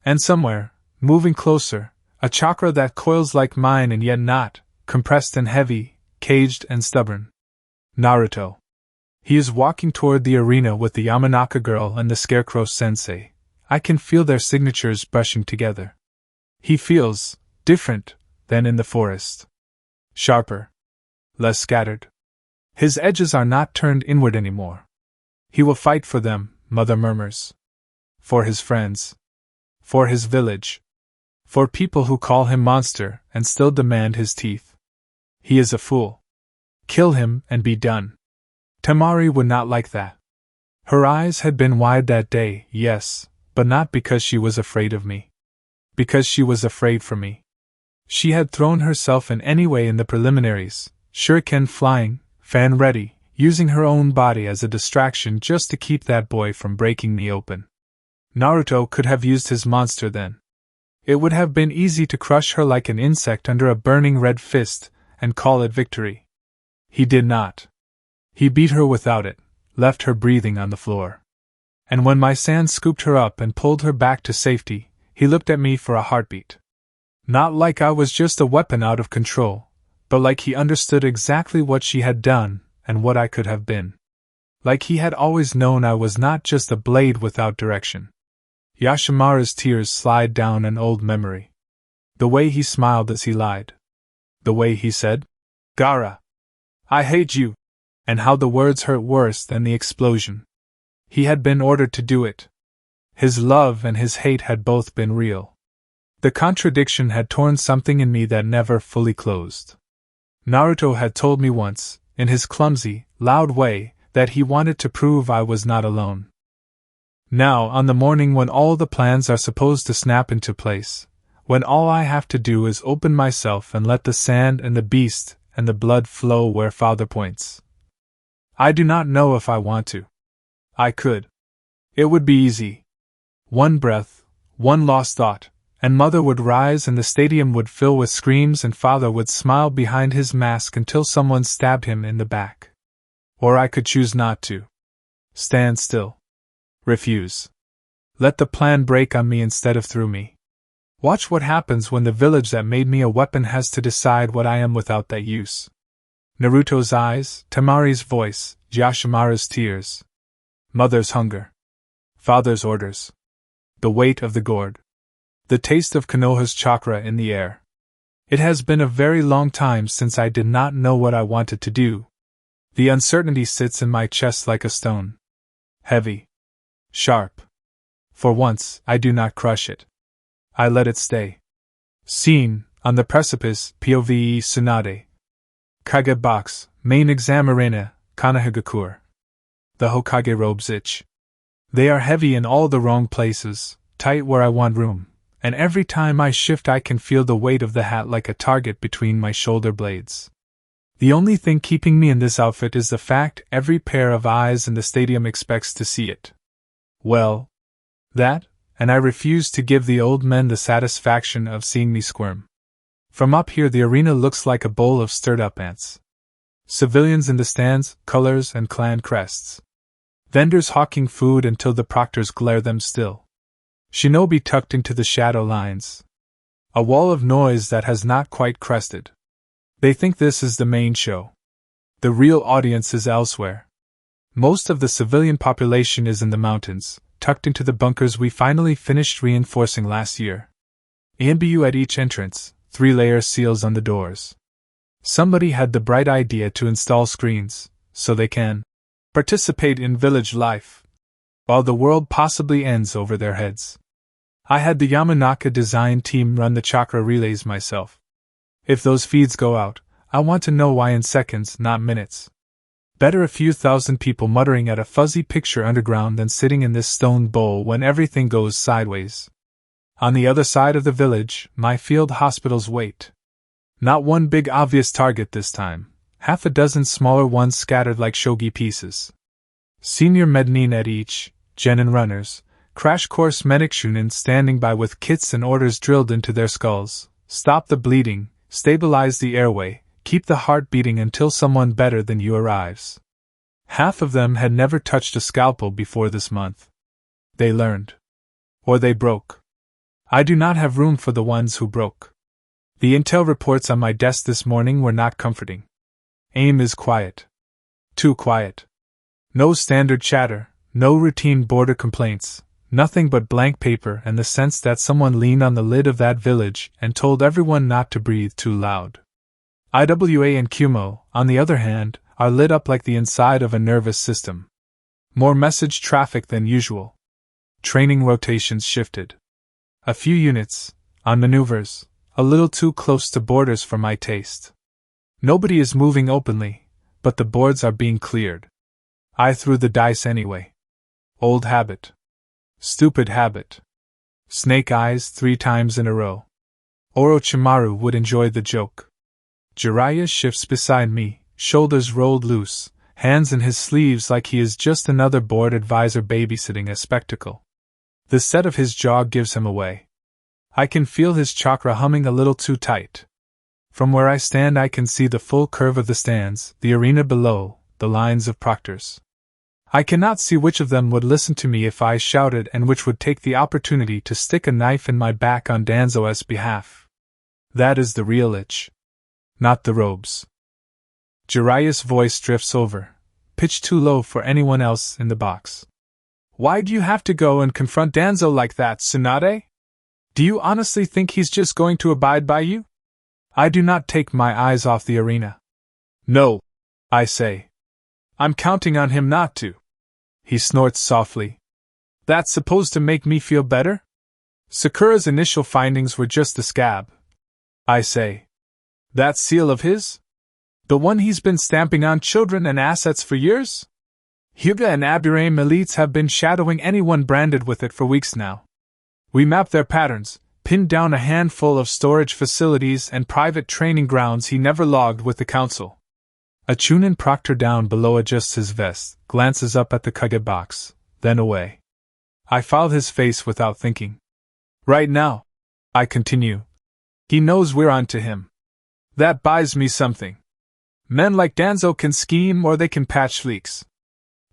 Speaker 1: And somewhere, moving closer, a chakra that coils like mine and yet not, compressed and heavy, caged and stubborn. Naruto. He is walking toward the arena with the Yamanaka girl and the Scarecrow sensei. I can feel their signatures brushing together. He feels different than in the forest. Sharper. Less scattered. His edges are not turned inward anymore. He will fight for them, mother murmurs. For his friends. For his village. For people who call him monster and still demand his teeth. He is a fool. Kill him and be done. Temari would not like that. Her eyes had been wide that day, yes, but not because she was afraid of me. Because she was afraid for me. She had thrown herself in any way in the preliminaries, shuriken flying, fan ready, using her own body as a distraction just to keep that boy from breaking me open. Naruto could have used his monster then. It would have been easy to crush her like an insect under a burning red fist and call it victory. He did not. He beat her without it, left her breathing on the floor. And when my san scooped her up and pulled her back to safety, he looked at me for a heartbeat. Not like I was just a weapon out of control, but like he understood exactly what she had done and what I could have been. Like he had always known I was not just a blade without direction. Yashimaru's tears slide down an old memory. The way he smiled as he lied. The way he said, "Gaara, I hate you," and how the words hurt worse than the explosion. He had been ordered to do it. His love and his hate had both been real. The contradiction had torn something in me that never fully closed. Naruto had told me once, in his clumsy, loud way, that he wanted to prove I was not alone. Now, on the morning when all the plans are supposed to snap into place, when all I have to do is open myself and let the sand and the beast and the blood flow where Father points. I do not know if I want to. I could. It would be easy. One breath, one lost thought, and Mother would rise and the stadium would fill with screams and Father would smile behind his mask until someone stabbed him in the back. Or I could choose not to. Stand still. Refuse. Let the plan break on me instead of through me. Watch what happens when the village that made me a weapon has to decide what I am without that use. Naruto's eyes, Temari's voice, Yashimaru's tears. Mother's hunger. Father's orders. The weight of the gourd. The taste of Konoha's chakra in the air. It has been a very long time since I did not know what I wanted to do. The uncertainty sits in my chest like a stone. Heavy. Sharp. For once, I do not crush it. I let it stay. Scene, on the precipice, POVE Tsunade. Kage box, main exam arena, Kanahagakur. The Hokage robes itch. They are heavy in all the wrong places, tight where I want room, and every time I shift I can feel the weight of the hat like a target between my shoulder blades. The only thing keeping me in this outfit is the fact every pair of eyes in the stadium expects to see it. Well, that, and I refuse to give the old men the satisfaction of seeing me squirm. From up here the arena looks like a bowl of stirred-up ants. Civilians in the stands, colors and clan crests. Vendors hawking food until the proctors glare them still. Shinobi tucked into the shadow lines. A wall of noise that has not quite crested. They think this is the main show. The real audience is elsewhere. Most of the civilian population is in the mountains, tucked into the bunkers we finally finished reinforcing last year. EMBU at each entrance, 3-layer seals on the doors. Somebody had the bright idea to install screens, so they can participate in village life, while the world possibly ends over their heads. I had the Yamanaka design team run the chakra relays myself. If those feeds go out, I want to know why in seconds, not minutes. Better a few thousand people muttering at a fuzzy picture underground than sitting in this stone bowl when everything goes sideways. On the other side of the village, my field hospitals wait. Not one big obvious target this time, half a dozen smaller ones scattered like shogi pieces. Senior mednin at each, genin runners, crash course medic shunin standing by with kits and orders drilled into their skulls. Stop the bleeding, stabilize the airway, keep the heart beating until someone better than you arrives. Half of them had never touched a scalpel before this month. They learned. Or they broke. I do not have room for the ones who broke. The intel reports on my desk this morning were not comforting. AIM is quiet. Too quiet. No standard chatter, no routine border complaints, nothing but blank paper and the sense that someone leaned on the lid of that village and told everyone not to breathe too loud. IWA and QMO, on the other hand, are lit up like the inside of a nervous system. More message traffic than usual. Training rotations shifted. A few units, on maneuvers, a little too close to borders for my taste. Nobody is moving openly, but the boards are being cleared. I threw the dice anyway. Old habit. Stupid habit. Snake eyes 3 times in a row. Orochimaru would enjoy the joke. Jiraiya shifts beside me, shoulders rolled loose, hands in his sleeves like he is just another board advisor babysitting a spectacle. The set of his jaw gives him away. I can feel his chakra humming a little too tight. From where I stand I can see the full curve of the stands, the arena below, the lines of proctors. I cannot see which of them would listen to me if I shouted and which would take the opportunity to stick a knife in my back on Danzo's behalf. That is the real itch. Not the robes. Jiraiya's voice drifts over, pitched too low for anyone else in the box. Why do you have to go and confront Danzo like that, Tsunade? Do you honestly think he's just going to abide by you? I do not take my eyes off the arena. No, I say. I'm counting on him not to. He snorts softly. That's supposed to make me feel better? Sakura's initial findings were just a scab. I say. That seal of his? The one he's been stamping on children and assets for years? Hyuga and Aburame elites have been shadowing anyone branded with it for weeks now. We mapped their patterns, pinned down a handful of storage facilities and private training grounds he never logged with the council. A Chunin proctor down below adjusts his vest, glances up at the Kage box, then away. I filed his face without thinking. Right now, I continue. He knows we're on to him. That buys me something. Men like Danzo can scheme or they can patch leaks.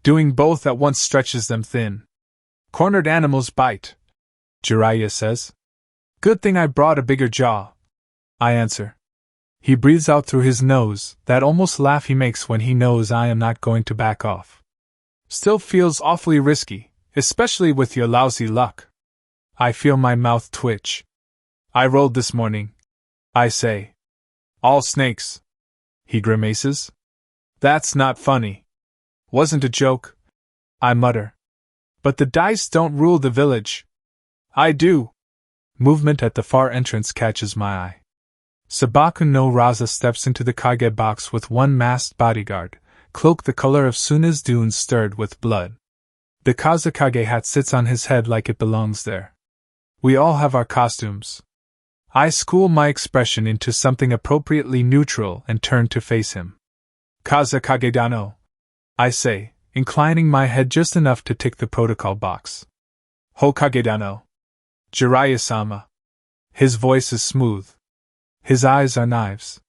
Speaker 1: Doing both at once stretches them thin. Cornered animals bite, Jiraiya says. Good thing I brought a bigger jaw, I answer. He breathes out through his nose, that almost laugh he makes when he knows I am not going to back off. Still feels awfully risky, especially with your lousy luck. I feel my mouth twitch. I rolled this morning, I say. All snakes. He grimaces. That's not funny. Wasn't a joke, I mutter. But the dice don't rule the village. I do. Movement at the far entrance catches my eye. Sabaku no Raza steps into the Kage box with one masked bodyguard, cloak the color of Suna's dunes stirred with blood. The Kazakage hat sits on his head like it belongs there. We all have our costumes. I school my expression into something appropriately neutral and turn to face him. Kazakage dano, I say, inclining my head just enough to tick the protocol box. Hokage dano. Jiraiya-sama. His voice is smooth. His eyes are knives.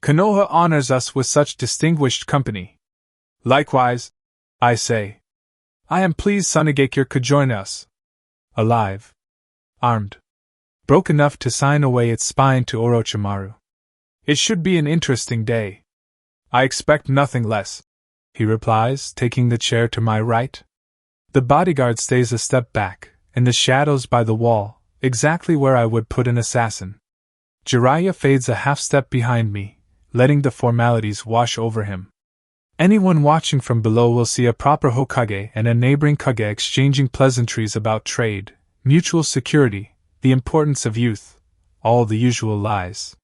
Speaker 1: Konoha honors us with such distinguished company. Likewise, I say. I am pleased Sunagakure could join us. Alive. Armed. Broke enough to sign away its spine to Orochimaru. It should be an interesting day. I expect nothing less, he replies, taking the chair to my right. The bodyguard stays a step back, in the shadows by the wall, exactly where I would put an assassin. Jiraiya fades a half step behind me, letting the formalities wash over him. Anyone watching from below will see a proper Hokage and a neighboring Kage exchanging pleasantries about trade, mutual security, the importance of youth, all the usual lies.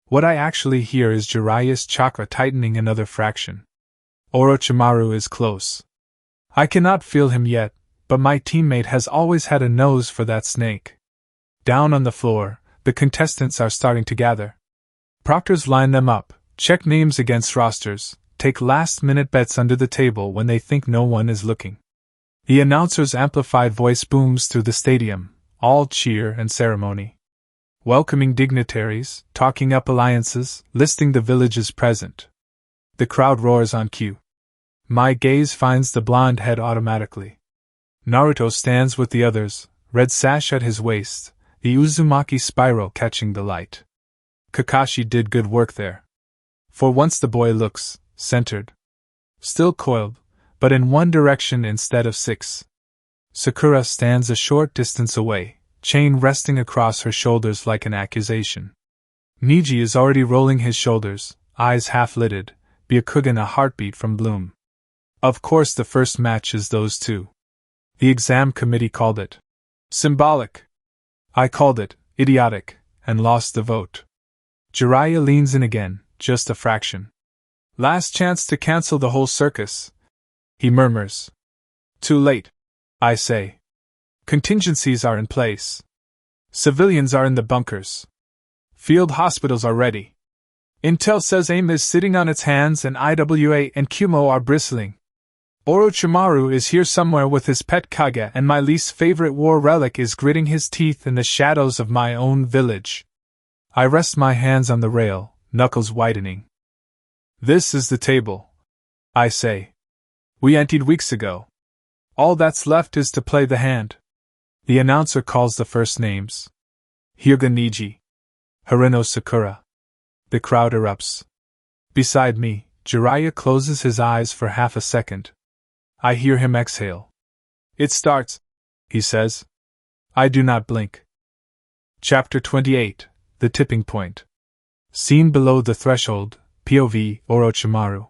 Speaker 1: What I actually hear is Jiraiya's chakra tightening another fraction. Orochimaru is close. I cannot feel him yet, but my teammate has always had a nose for that snake. Down on the floor, the contestants are starting to gather. Proctors line them up, check names against rosters, take last-minute bets under the table when they think no one is looking. The announcer's amplified voice booms through the stadium, all cheer and ceremony. Welcoming dignitaries, talking up alliances, listing the villages present. The crowd roars on cue. My gaze finds the blonde head automatically. Naruto stands with the others, red sash at his waist, the Uzumaki spiral catching the light. Kakashi did good work there. For once the boy looks centered. Still coiled, but in one direction instead of 6. Sakura stands a short distance away, chain resting across her shoulders like an accusation. Niji is already rolling his shoulders, eyes half-lidded, Byakugan a heartbeat from Bloom. Of course the first match is those two. The exam committee called it symbolic. I called it idiotic, and lost the vote. Jiraiya leans in again, just a fraction. Last chance to cancel the whole circus, he murmurs. Too late, I say. Contingencies are in place. Civilians are in the bunkers. Field hospitals are ready. Intel says AIM is sitting on its hands and IWA and Kumo are bristling. Orochimaru is here somewhere with his pet Kage, and my least favorite war relic is gritting his teeth in the shadows of my own village. I rest my hands on the rail, knuckles whitening. This is the table, I say. We emptied weeks ago. All that's left is to play the hand. The announcer calls the first names. Hyuga Niji. Harino Sakura. The crowd erupts. Beside me, Jiraiya closes his eyes for half a second. I hear him exhale. It starts, he says. I do not blink. Chapter 28, The Tipping Point. Scene below the threshold, POV, Orochimaru.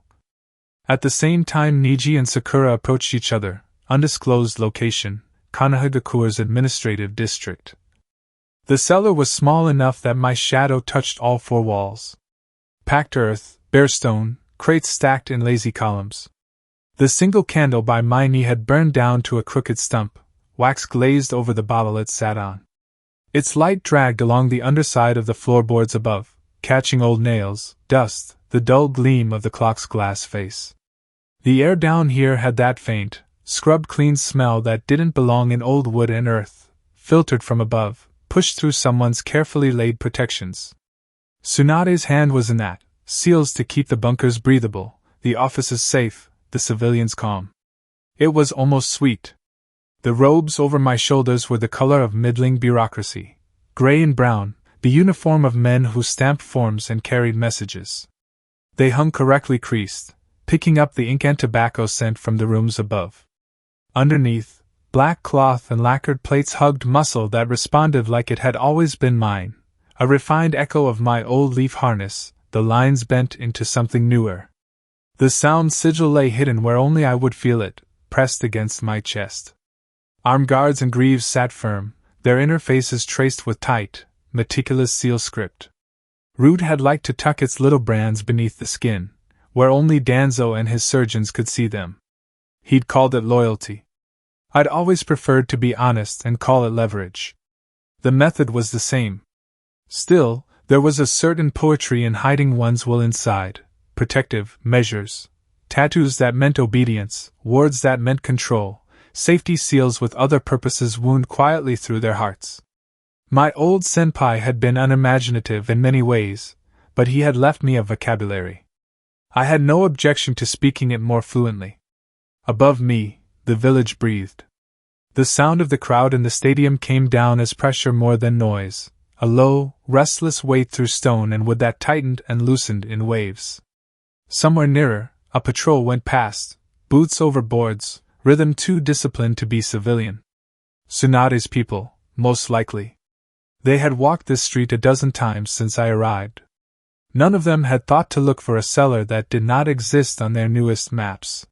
Speaker 1: At the same time Niji and Sakura approached each other, undisclosed location, Konohagakure's administrative district. The cellar was small enough that my shadow touched all four walls. Packed earth, bare stone, crates stacked in lazy columns. The single candle by my knee had burned down to a crooked stump, wax glazed over the bottle it sat on. Its light dragged along the underside of the floorboards above, catching old nails, dust, the dull gleam of the clock's glass face. The air down here had that faint, scrubbed clean smell that didn't belong in old wood and earth, filtered from above, pushed through someone's carefully laid protections. Tsunade's hand was in that, seals to keep the bunkers breathable, the offices safe, the civilians calm. It was almost sweet. The robes over my shoulders were the color of middling bureaucracy, gray and brown, the uniform of men who stamped forms and carried messages. They hung correctly creased, picking up the ink and tobacco scent from the rooms above. Underneath, black cloth and lacquered plates hugged muscle that responded like it had always been mine, a refined echo of my old leaf harness, the lines bent into something newer. The sound sigil lay hidden where only I would feel it, pressed against my chest. Arm guards and greaves sat firm, their inner faces traced with tight, meticulous seal script. Root had liked to tuck its little brands beneath the skin, where only Danzo and his surgeons could see them. He'd called it loyalty. I'd always preferred to be honest and call it leverage. The method was the same. Still, there was a certain poetry in hiding one's will inside. Protective measures, tattoos that meant obedience, words that meant control, safety seals with other purposes wound quietly through their hearts. My old senpai had been unimaginative in many ways, but he had left me a vocabulary. I had no objection to speaking it more fluently. Above me, the village breathed. The sound of the crowd in the stadium came down as pressure more than noise, a low, restless weight through stone and wood that tightened and loosened in waves. Somewhere nearer, a patrol went past, boots over boards, rhythm too disciplined to be civilian. Tsunade's people, most likely. They had walked this street a dozen times since I arrived. None of them had thought to look for a cellar that did not exist on their newest maps.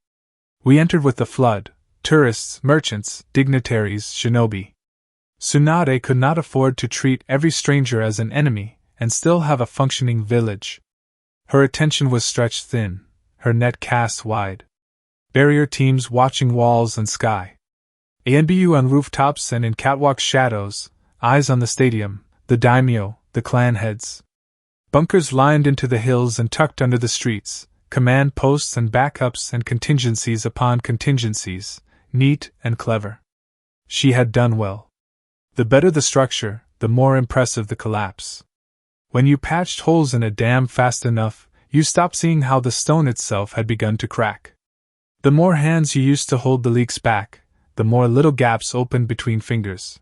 Speaker 1: We entered with the flood, tourists, merchants, dignitaries, shinobi. Tsunade could not afford to treat every stranger as an enemy and still have a functioning village. Her attention was stretched thin, her net cast wide. Barrier teams watching walls and sky. ANBU on rooftops and in catwalk shadows, eyes on the stadium, the daimyo, the clan heads. Bunkers lined into the hills and tucked under the streets, command posts and backups and contingencies upon contingencies, neat and clever. She had done well. The better the structure, the more impressive the collapse. When you patched holes in a dam fast enough, you stopped seeing how the stone itself had begun to crack. The more hands you used to hold the leaks back, the more little gaps opened between fingers.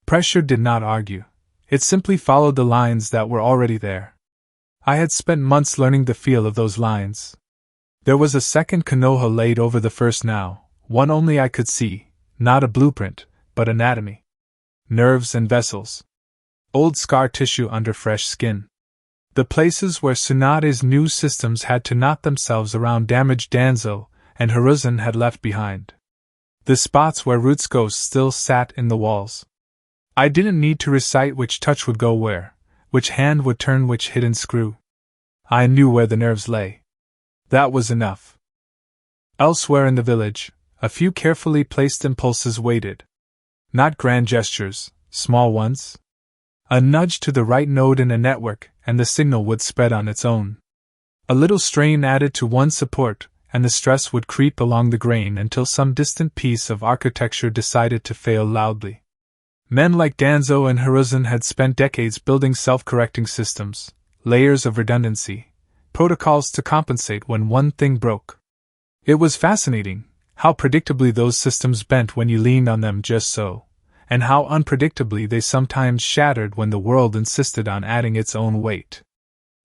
Speaker 1: Pressure did not argue. It simply followed the lines that were already there. I had spent months learning the feel of those lines. There was a second Konoha laid over the first now, one only I could see, not a blueprint, but anatomy. Nerves and vessels. Old scar tissue under fresh skin. The places where Tsunade's new systems had to knot themselves around damaged Danzo and Hiruzen had left behind. The spots where Root's ghost still sat in the walls. I didn't need to recite which touch would go where, which hand would turn which hidden screw. I knew where the nerves lay. That was enough. Elsewhere in the village, a few carefully placed impulses waited. Not grand gestures, small ones. A nudge to the right node in a network, and the signal would spread on its own. A little strain added to one support, and the stress would creep along the grain until some distant piece of architecture decided to fail loudly. Men like Danzo and Hiruzen had spent decades building self-correcting systems, layers of redundancy, protocols to compensate when one thing broke. It was fascinating how predictably those systems bent when you leaned on them just so, and how unpredictably they sometimes shattered when the world insisted on adding its own weight.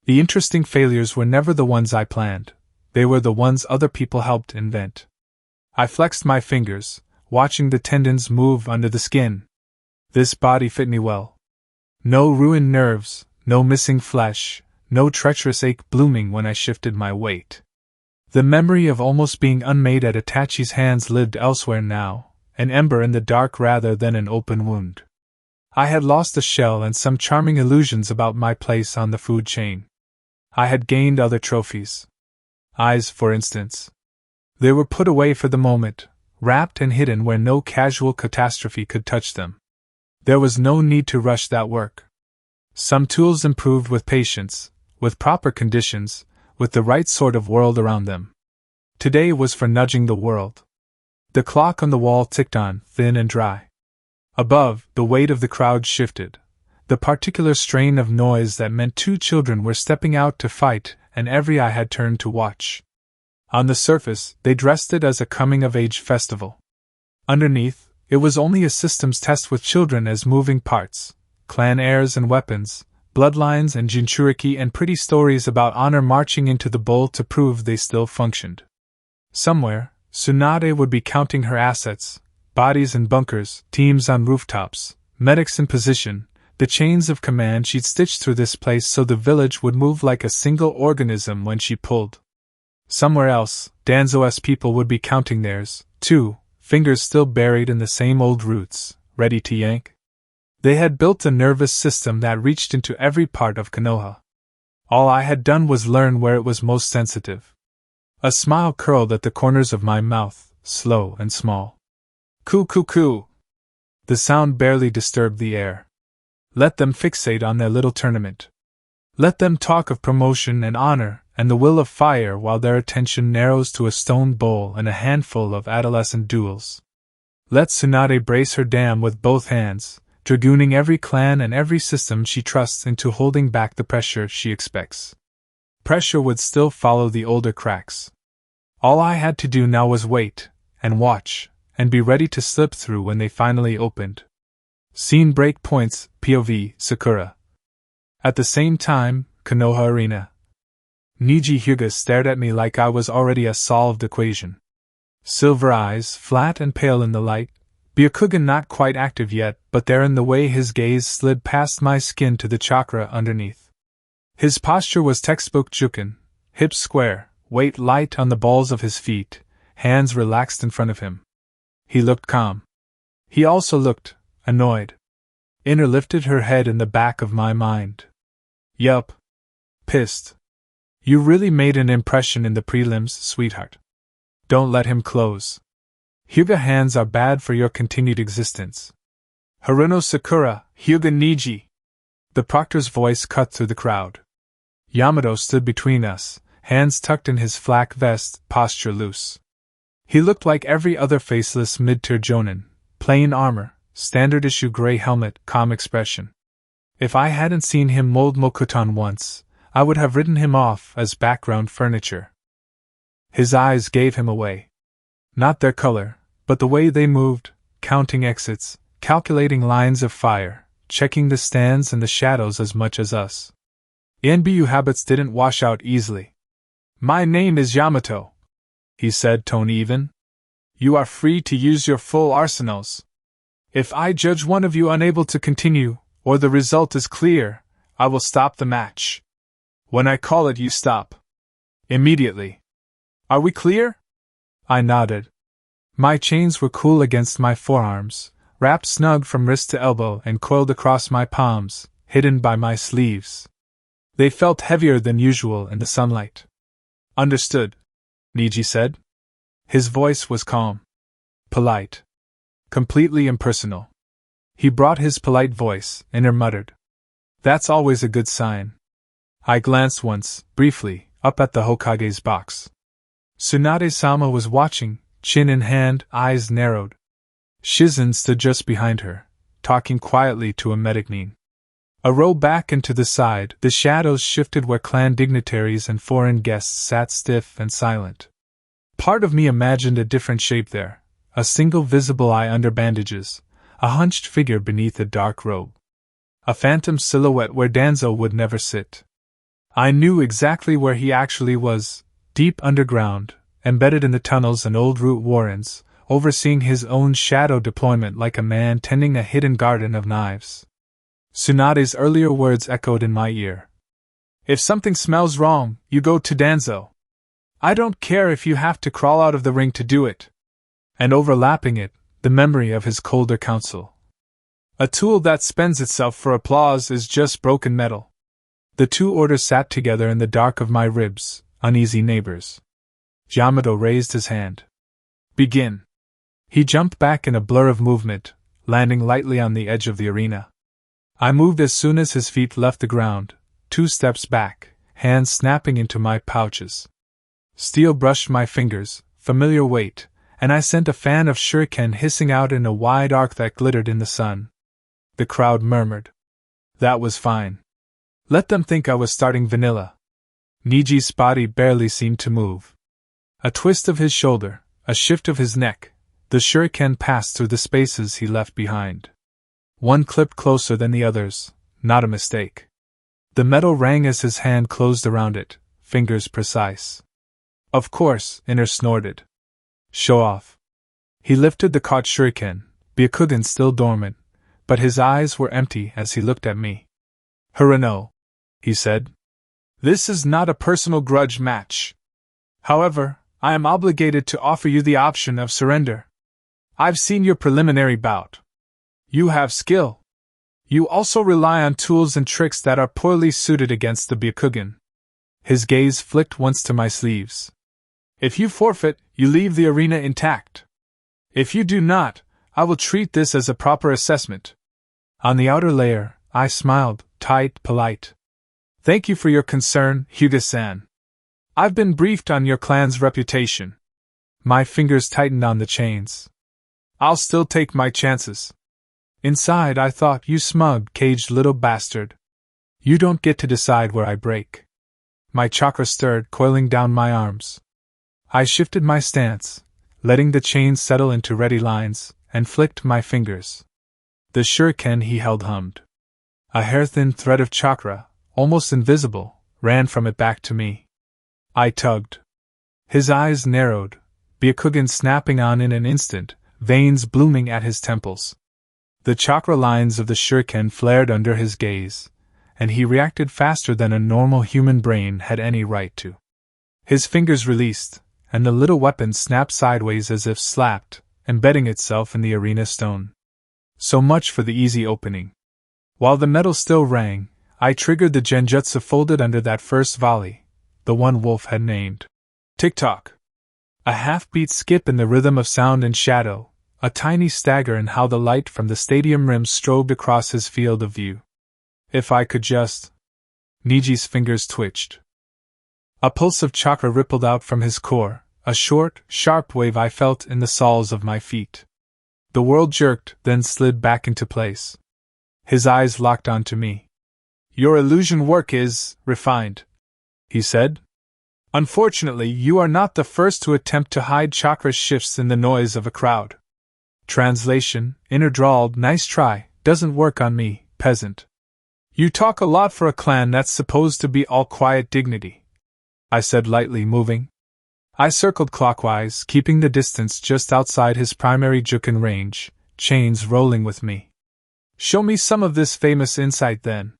Speaker 1: The interesting failures were never the ones I planned, they were the ones other people helped invent. I flexed my fingers, watching the tendons move under the skin. This body fit me well. No ruined nerves, no missing flesh, no treacherous ache blooming when I shifted my weight. The memory of almost being unmade at Itachi's hands lived elsewhere now, an ember in the dark rather than an open wound. I had lost a shell and some charming illusions about my place on the food chain. I had gained other trophies. Eyes, for instance. They were put away for the moment, wrapped and hidden where no casual catastrophe could touch them. There was no need to rush that work. Some tools improved with patience, with proper conditions, with the right sort of world around them. Today was for nudging the world. The clock on the wall ticked on, thin and dry. Above, the weight of the crowd shifted, the particular strain of noise that meant two children were stepping out to fight, and every eye had turned to watch. On the surface, they dressed it as a coming-of-age festival. Underneath, it was only a systems test with children as moving parts, clan heirs and weapons, bloodlines and jinchuriki and pretty stories about honor marching into the bowl to prove they still functioned. Somewhere, Tsunade would be counting her assets, bodies in bunkers, teams on rooftops, medics in position, the chains of command she'd stitched through this place so the village would move like a single organism when she pulled. Somewhere else, Danzo's people would be counting theirs, too, fingers still buried in the same old roots, ready to yank. They had built a nervous system that reached into every part of Konoha. All I had done was learn where it was most sensitive. A smile curled at the corners of my mouth, slow and small. Coo coo coo. The sound barely disturbed the air. Let them fixate on their little tournament. Let them talk of promotion and honor and the will of fire while their attention narrows to a stone bowl and a handful of adolescent duels. Let Tsunade brace her dam with both hands, dragooning every clan and every system she trusts into holding back the pressure she expects. Pressure would still follow the older cracks. All I had to do now was wait, and watch, and be ready to slip through when they finally opened. Scene break points, POV, Sakura. At the same time, Konoha Arena. Niji Hyuga stared at me like I was already a solved equation. Silver eyes, flat and pale in the light, Byakugan not quite active yet, but there in the way his gaze slid past my skin to the chakra underneath. His posture was textbook Juken, hips square, weight light on the balls of his feet, hands relaxed in front of him. He looked calm. He also looked annoyed. Inner lifted her head in the back of my mind. Yup. Pissed. You really made an impression in the prelims, sweetheart. Don't let him close. Hyuga hands are bad for your continued existence. Haruno Sakura, Hyuga Niji. The proctor's voice cut through the crowd. Yamato stood between us, hands tucked in his flak vest, posture loose. He looked like every other faceless mid-tier jonin, plain armor, standard issue gray helmet, calm expression. If I hadn't seen him mold Mokutan once, I would have written him off as background furniture. His eyes gave him away. Not their color, but the way they moved, counting exits, calculating lines of fire, checking the stands and the shadows as much as us. NBU habits didn't wash out easily. My name is Yamato, he said, tone even. You are free to use your full arsenals. If I judge one of you unable to continue, or the result is clear, I will stop the match. When I call it, you stop. Immediately. Are we clear? I nodded. My chains were cool against my forearms, wrapped snug from wrist to elbow and coiled across my palms, hidden by my sleeves. They felt heavier than usual in the sunlight. Understood, Niji said. His voice was calm, polite, completely impersonal. He brought his polite voice, and muttered. That's always a good sign. I glanced once, briefly, up at the Hokage's box. Tsunade-sama was watching, chin in hand, eyes narrowed. Shizen stood just behind her, talking quietly to a medicine. A row back and to the side, the shadows shifted where clan dignitaries and foreign guests sat stiff and silent. Part of me imagined a different shape there, a single visible eye under bandages, a hunched figure beneath a dark robe. A phantom silhouette where Danzo would never sit. I knew exactly where he actually was, deep underground, embedded in the tunnels and old root warrens, overseeing his own shadow deployment like a man tending a hidden garden of knives. Tsunade's earlier words echoed in my ear. If something smells wrong, you go to Danzo. I don't care if you have to crawl out of the ring to do it. And overlapping it, the memory of his colder counsel. A tool that spends itself for applause is just broken metal. The two orders sat together in the dark of my ribs, uneasy neighbors. Yamato raised his hand. Begin. He jumped back in a blur of movement, landing lightly on the edge of the arena. I moved as soon as his feet left the ground, 2 steps back, hands snapping into my pouches. Steel brushed my fingers, familiar weight, and I sent a fan of shuriken hissing out in a wide arc that glittered in the sun. The crowd murmured. That was fine. Let them think I was starting vanilla. Niji's body barely seemed to move. A twist of his shoulder, a shift of his neck, the shuriken passed through the spaces he left behind. One clipped closer than the others, not a mistake. The metal rang as his hand closed around it, fingers precise. Of course, Inner snorted. Show off. He lifted the caught shuriken, Byakugan still dormant, but his eyes were empty as he looked at me. Hirano, he said. This is not a personal grudge match. However, I am obligated to offer you the option of surrender. I've seen your preliminary bout. You have skill. You also rely on tools and tricks that are poorly suited against the Byakugan. His gaze flicked once to my sleeves. If you forfeit, you leave the arena intact. If you do not, I will treat this as a proper assessment. On the outer layer, I smiled, tight, polite. Thank you for your concern, Hyuga-san. I've been briefed on your clan's reputation. My fingers tightened on the chains. I'll still take my chances. Inside I thought, you smug, caged little bastard. You don't get to decide where I break. My chakra stirred, coiling down my arms. I shifted my stance, letting the chains settle into ready lines, and flicked my fingers. The shuriken he held hummed. A hair-thin thread of chakra, almost invisible, ran from it back to me. I tugged. His eyes narrowed, Byakugan snapping on in an instant, veins blooming at his temples. The chakra lines of the shuriken flared under his gaze, and he reacted faster than a normal human brain had any right to. His fingers released, and the little weapon snapped sideways as if slapped, embedding itself in the arena stone. So much for the easy opening. While the metal still rang, I triggered the genjutsu folded under that first volley, the one Wolf had named. Tick-tock. A half-beat skip in the rhythm of sound and shadow, a tiny stagger in how the light from the stadium rim strobed across his field of view. If I could just... Niji's fingers twitched. A pulse of chakra rippled out from his core, a short, sharp wave I felt in the soles of my feet. The world jerked, then slid back into place. His eyes locked onto me. Your illusion work is refined, he said. Unfortunately, you are not the first to attempt to hide chakra shifts in the noise of a crowd. Translation, Inner drawled, nice try, doesn't work on me, peasant. You talk a lot for a clan that's supposed to be all quiet dignity, I said lightly, moving. I circled clockwise, keeping the distance just outside his primary juken range, chains rolling with me. Show me some of this famous insight then,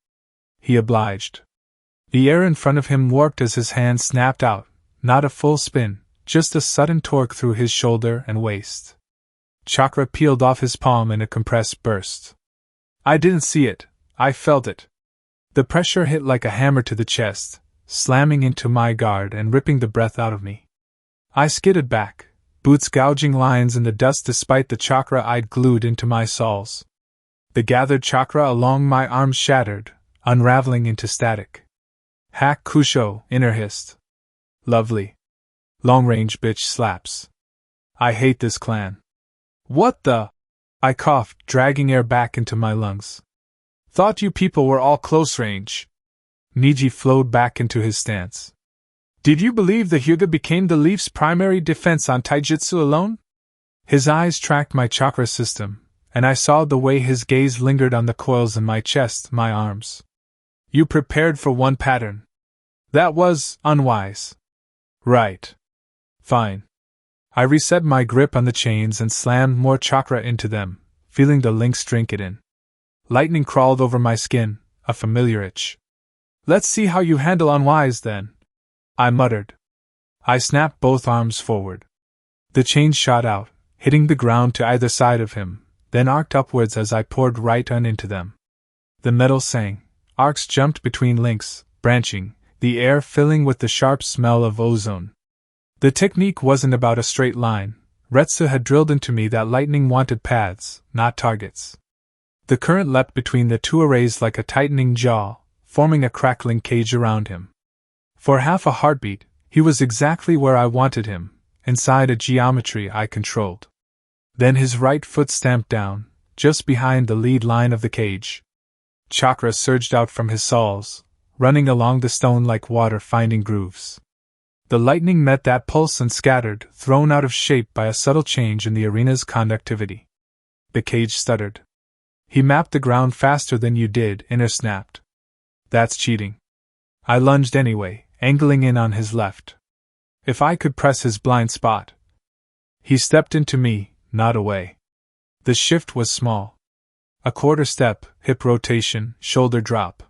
Speaker 1: he obliged. The air in front of him warped as his hand snapped out, not a full spin, just a sudden torque through his shoulder and waist. Chakra peeled off his palm in a compressed burst. I didn't see it, I felt it. The pressure hit like a hammer to the chest, slamming into my guard and ripping the breath out of me. I skidded back, boots gouging lines in the dust despite the chakra I'd glued into my soles. The gathered chakra along my arms shattered, unraveling into static. Hack Kusho, inner hissed. Lovely. Long-range bitch slaps. I hate this clan. What the? I coughed, dragging air back into my lungs. Thought you people were all close range. Niji flowed back into his stance. Did you believe the Hyuga became the Leaf's primary defense on taijutsu alone? His eyes tracked my chakra system, and I saw the way his gaze lingered on the coils in my chest, my arms. You prepared for one pattern. That was unwise. Right. Fine. I reset my grip on the chains and slammed more chakra into them, feeling the links drink it in. Lightning crawled over my skin, a familiar itch. Let's see how you handle unwise then, I muttered. I snapped both arms forward. The chains shot out, hitting the ground to either side of him, then arced upwards as I poured right on into them. The metal sang, arcs jumped between links, branching, the air filling with the sharp smell of ozone. The technique wasn't about a straight line. Retsu had drilled into me that lightning wanted paths, not targets. The current leapt between the two arrays like a tightening jaw, forming a crackling cage around him. For half a heartbeat, he was exactly where I wanted him, inside a geometry I controlled. Then his right foot stamped down, just behind the lead line of the cage. Chakra surged out from his soles, running along the stone like water finding grooves. The lightning met that pulse and scattered, thrown out of shape by a subtle change in the arena's conductivity. The cage stuttered. He mapped the ground faster than you did, inner snapped. That's cheating. I lunged anyway, angling in on his left. If I could press his blind spot. He stepped into me, not away. The shift was small. A quarter step, hip rotation, shoulder drop.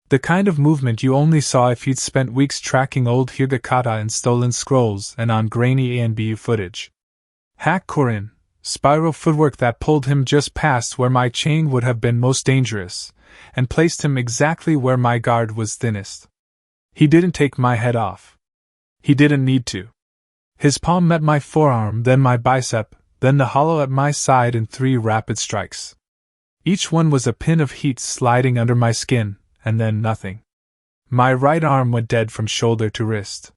Speaker 1: The kind of movement you only saw if you'd spent weeks tracking old Hyuga kata in stolen scrolls and on grainy ANBU footage. Hack Korin, spiral footwork that pulled him just past where my chain would have been most dangerous, and placed him exactly where my guard was thinnest. He didn't take my head off. He didn't need to. His palm met my forearm, then my bicep, then the hollow at my side in 3 rapid strikes. Each one was a pin of heat sliding under my skin, and then nothing. My right arm went dead from shoulder to wrist.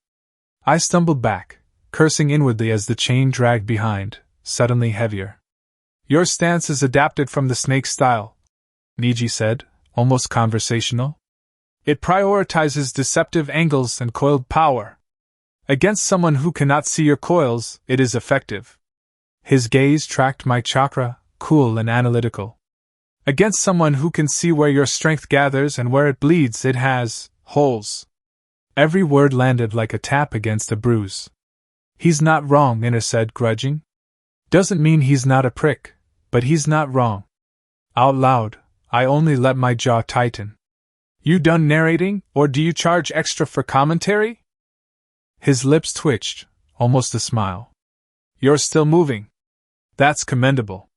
Speaker 1: I stumbled back, cursing inwardly as the chain dragged behind, suddenly heavier. Your stance is adapted from the snake style, Niji said, almost conversational. It prioritizes deceptive angles and coiled power. Against someone who cannot see your coils, it is effective. His gaze tracked my chakra, cool and analytical. Against someone who can see where your strength gathers and where it bleeds, it has holes. Every word landed like a tap against a bruise. He's not wrong, Inner said, grudging. Doesn't mean he's not a prick, but he's not wrong. Out loud, I only let my jaw tighten. You done narrating, or do you charge extra for commentary? His lips twitched, almost a smile. You're still moving. That's commendable.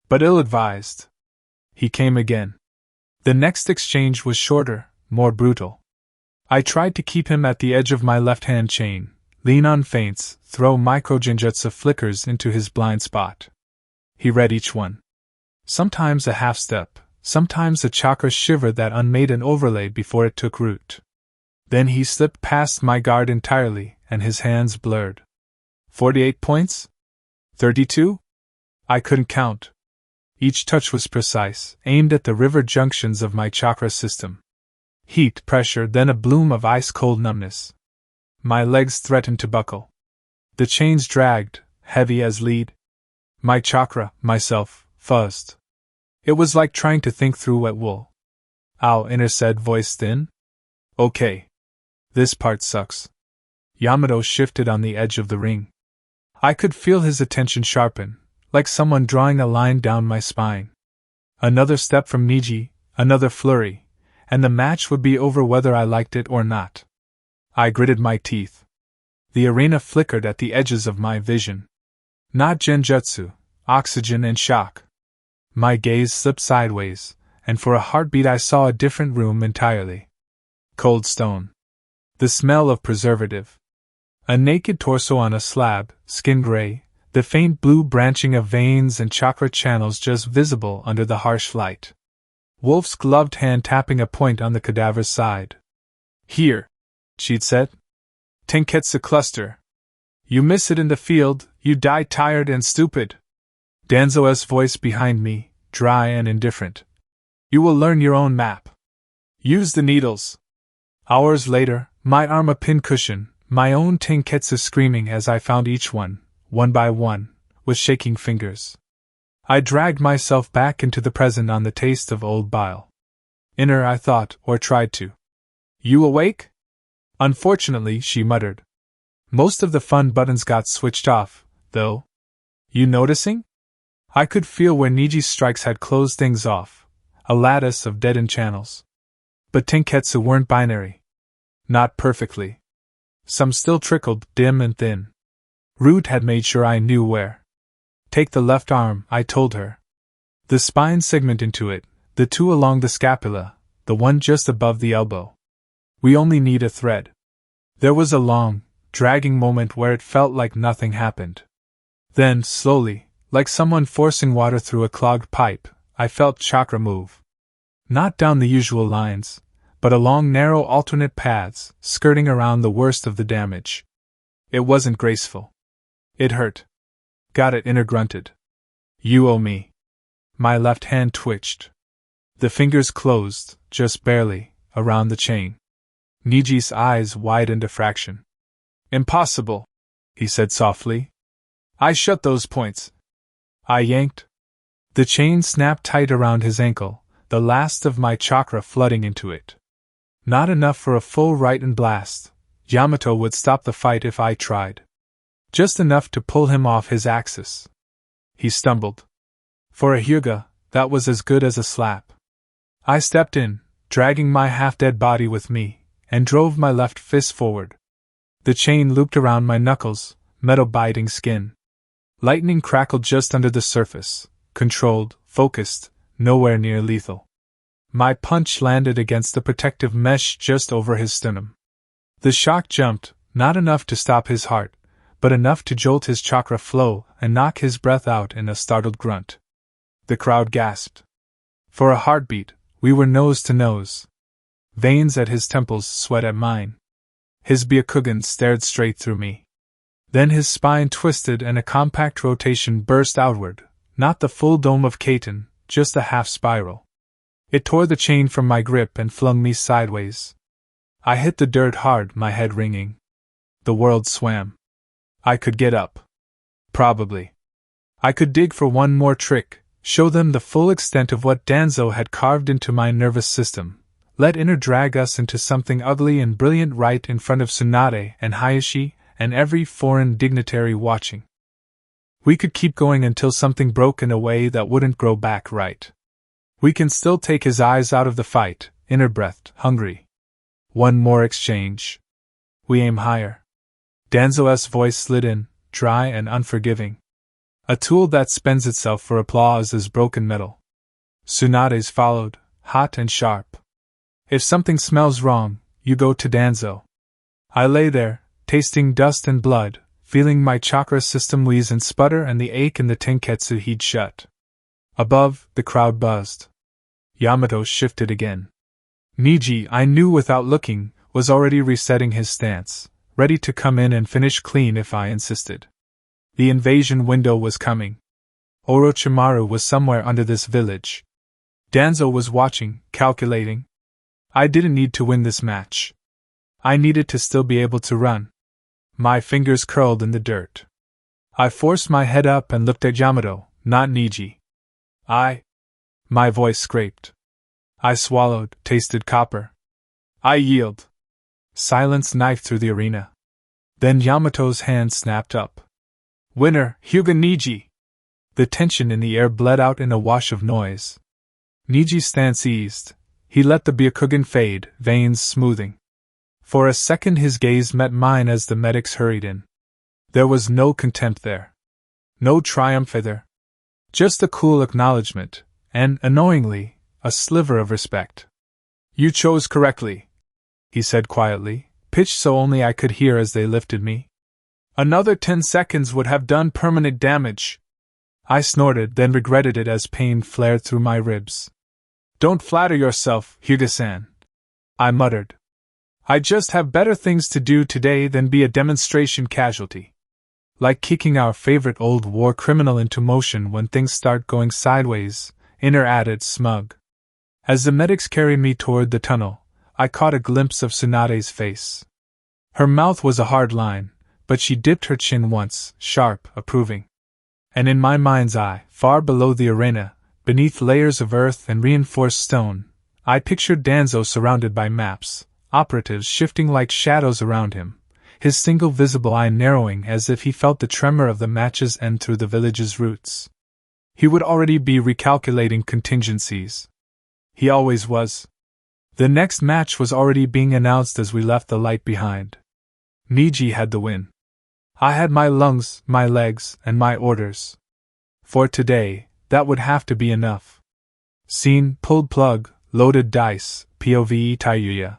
Speaker 1: But ill-advised. He came again. The next exchange was shorter, more brutal. I tried to keep him at the edge of my left-hand chain, lean on feints, throw micro-genjutsu flickers into his blind spot. He read each one. Sometimes a half-step, sometimes a chakra shiver that unmade an overlay before it took root. Then he slipped past my guard entirely, and his hands blurred. 48 points? 32? I couldn't count. Each touch was precise, aimed at the river junctions of my chakra system. Heat, pressure, then a bloom of ice-cold numbness. My legs threatened to buckle. The chains dragged, heavy as lead. My chakra, myself, fuzzed. It was like trying to think through wet wool. Ow, Inner said, voice thin. Okay. This part sucks. Yamato shifted on the edge of the ring. I could feel his attention sharpen, like someone drawing a line down my spine. Another step from Niji, another flurry, and the match would be over whether I liked it or not. I gritted my teeth. The arena flickered at the edges of my vision. Not genjutsu, oxygen and shock. My gaze slipped sideways, and for a heartbeat I saw a different room entirely. Cold stone. The smell of preservative. A naked torso on a slab, skin gray, the faint blue branching of veins and chakra channels just visible under the harsh light. Wolf's gloved hand tapping a point on the cadaver's side. Here, she'd said. Tenketsu cluster. You miss it in the field, you die tired and stupid. Danzo's voice behind me, dry and indifferent. You will learn your own map. Use the needles. Hours later, my arm a pincushion, my own tenketsu screaming as I found each one by one, with shaking fingers. I dragged myself back into the present on the taste of old bile. Inner, I thought, or tried to. You awake? Unfortunately, she muttered. Most of the fun buttons got switched off, though. You noticing? I could feel where Niji's strikes had closed things off, a lattice of deadened channels. But tenketsu weren't binary. Not perfectly. Some still trickled, dim and thin. Root had made sure I knew where. Take the left arm, I told her. The spine segment into it, the two along the scapula, the one just above the elbow. We only need a thread. There was a long, dragging moment where it felt like nothing happened. Then, slowly, like someone forcing water through a clogged pipe, I felt chakra move. Not down the usual lines, but along narrow alternate paths, skirting around the worst of the damage. It wasn't graceful. It hurt. Got it, Inner grunted. You owe me. My left hand twitched. The fingers closed, just barely, around the chain. Niji's eyes widened a fraction. Impossible, he said softly. I shut those points. I yanked. The chain snapped tight around his ankle, the last of my chakra flooding into it. Not enough for a full right and blast. Yamato would stop the fight if I tried. Just enough to pull him off his axis. He stumbled. For a hyuga, that was as good as a slap. I stepped in, dragging my half-dead body with me, and drove my left fist forward. The chain looped around my knuckles, metal-biting skin. Lightning crackled just under the surface, controlled, focused, nowhere near lethal. My punch landed against the protective mesh just over his sternum. The shock jumped, not enough to stop his heart, but enough to jolt his chakra flow and knock his breath out in a startled grunt. The crowd gasped. For a heartbeat, we were nose to nose. Veins at his temples, sweat at mine. His Byakugan stared straight through me. Then his spine twisted and a compact rotation burst outward, not the full dome of Kaiten, just a half spiral. It tore the chain from my grip and flung me sideways. I hit the dirt hard, my head ringing. The world swam. I could get up. Probably. I could dig for one more trick, show them the full extent of what Danzo had carved into my nervous system, let Inner drag us into something ugly and brilliant right in front of Tsunade and Hayashi and every foreign dignitary watching. We could keep going until something broke in a way that wouldn't grow back right. We can still take his eyes out of the fight, Inner breathed, hungry. One more exchange. We aim higher. Danzo's voice slid in, dry and unforgiving. A tool that spends itself for applause is broken metal. Tsunade's followed, hot and sharp. If something smells wrong, you go to Danzo. I lay there, tasting dust and blood, feeling my chakra system wheeze and sputter and the ache in the tenketsu he'd shut. Above, the crowd buzzed. Yamato shifted again. Niji, I knew without looking, was already resetting his stance, ready to come in and finish clean if I insisted. The invasion window was coming. Orochimaru was somewhere under this village. Danzo was watching, calculating. I didn't need to win this match. I needed to still be able to run. My fingers curled in the dirt. I forced my head up and looked at Yamato, not Niji. My voice scraped. I swallowed, tasted copper. I yield. Silence knifed through the arena. Then Yamato's hand snapped up. Winner, Hyuga Niji! The tension in the air bled out in a wash of noise. Niji's stance eased. He let the Byakugan fade, veins smoothing. For a second his gaze met mine as the medics hurried in. There was no contempt there. No triumph either. Just a cool acknowledgement, and, annoyingly, a sliver of respect. You chose correctly, he said quietly, pitched so only I could hear as they lifted me. Another 10 seconds would have done permanent damage. I snorted, then regretted it as pain flared through my ribs. Don't flatter yourself, Hyuga-san, I muttered. I just have better things to do today than be a demonstration casualty. Like kicking our favorite old war criminal into motion when things start going sideways, Inner added, smug. As the medics carried me toward the tunnel, I caught a glimpse of Tsunade's face. Her mouth was a hard line, but she dipped her chin once, sharp, approving. And in my mind's eye, far below the arena, beneath layers of earth and reinforced stone, I pictured Danzo surrounded by maps, operatives shifting like shadows around him, his single visible eye narrowing as if he felt the tremor of the match's end through the village's roots. He would already be recalculating contingencies. He always was. The next match was already being announced as we left the light behind. Niji had the win. I had my lungs, my legs, and my orders. For today, that would have to be enough. Scene, pulled plug, loaded dice, POVE Taiyuya.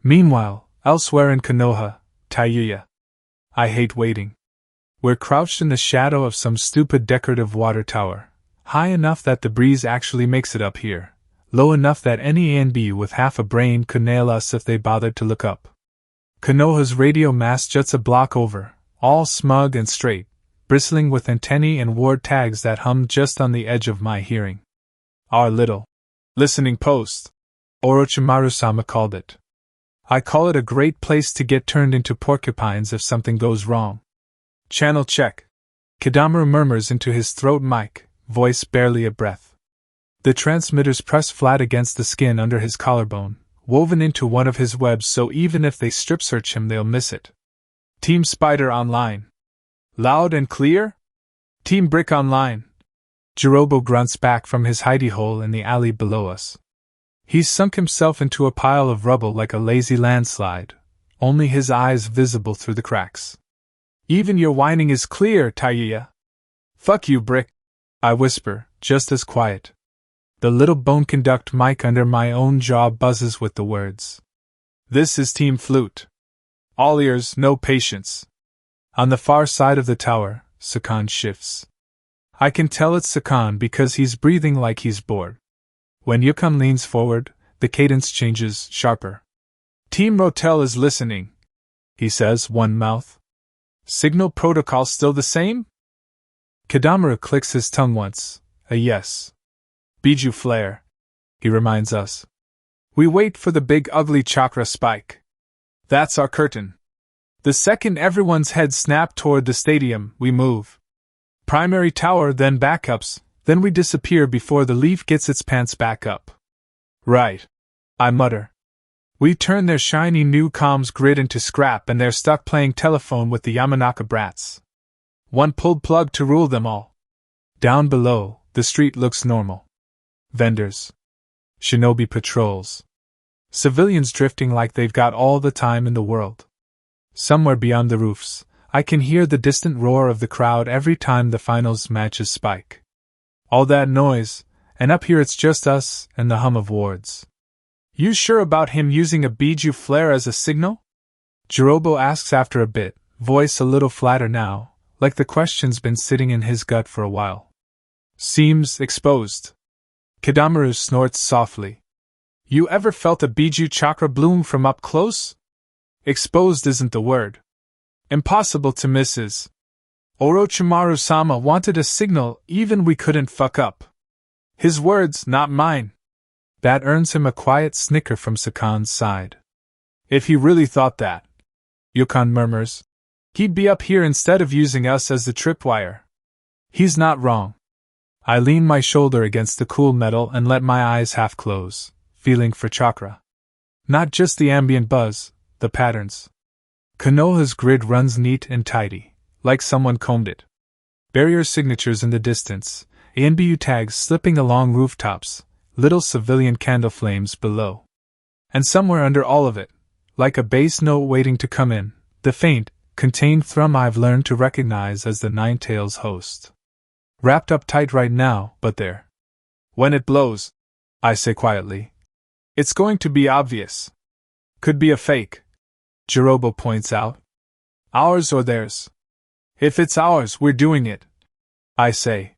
Speaker 1: Meanwhile, elsewhere in Konoha, Taiyuya. I hate waiting. We're crouched in the shadow of some stupid decorative water tower, high enough that the breeze actually makes it up here, low enough that any ANB with half a brain could nail us if they bothered to look up. Konoha's radio mast juts a block over, all smug and straight, bristling with antennae and ward tags that hummed just on the edge of my hearing. Our little listening post, Orochimaru-sama called it. I call it a great place to get turned into porcupines if something goes wrong. Channel check. Kadamaru murmurs into his throat mic, voice barely a breath. The transmitters press flat against the skin under his collarbone, woven into one of his webs so even if they strip search him they'll miss it. Team Spider online. Loud and clear? Team Brick online. Jirobo grunts back from his hidey hole in the alley below us. He's sunk himself into a pile of rubble like a lazy landslide, only his eyes visible through the cracks. Even your whining is clear, Taiyuya. Fuck you, Brick, I whisper, just as quiet. The little bone conduct mic under my own jaw buzzes with the words. This is Team Flute. All ears, no patience. On the far side of the tower, Sakan shifts. I can tell it's Sakan because he's breathing like he's bored. When Yukon leans forward, the cadence changes, sharper. Team Rotel is listening, he says, one mouth. Signal protocol still the same? Kadamaru clicks his tongue once, a yes. Biju flare, he reminds us. We wait for the big ugly chakra spike. That's our curtain. The second everyone's head snap toward the stadium, we move. Primary tower, then backups, then we disappear before the leaf gets its pants back up. Right, I mutter. We turn their shiny new comms grid into scrap and they're stuck playing telephone with the Yamanaka brats. One pulled plug to rule them all. Down below, the street looks normal. Vendors. Shinobi patrols. Civilians drifting like they've got all the time in the world. Somewhere beyond the roofs, I can hear the distant roar of the crowd every time the finals matches spike. All that noise, and up here it's just us and the hum of wards. You sure about him using a Biju flare as a signal? Jirobo asks after a bit, voice a little flatter now, like the question's been sitting in his gut for a while. Seems exposed. Kadamaru snorts softly. You ever felt a Biju chakra bloom from up close? Exposed isn't the word. Impossible to miss is. Orochimaru-sama wanted a signal even we couldn't fuck up. His words, not mine. That earns him a quiet snicker from Sakan's side. If he really thought that, Yukon murmurs, he'd be up here instead of using us as the tripwire. He's not wrong. I lean my shoulder against the cool metal and let my eyes half close, feeling for chakra. Not just the ambient buzz, the patterns. Konoha's grid runs neat and tidy, like someone combed it. Barrier signatures in the distance, ANBU tags slipping along rooftops, little civilian candle flames below. And somewhere under all of it, like a bass note waiting to come in, the faint, contained thrum I've learned to recognize as the Ninetales host. Wrapped up tight right now, but there. When it blows, I say quietly, it's going to be obvious. Could be a fake. Jirobo points out. Ours or theirs? If it's ours, we're doing it, I say.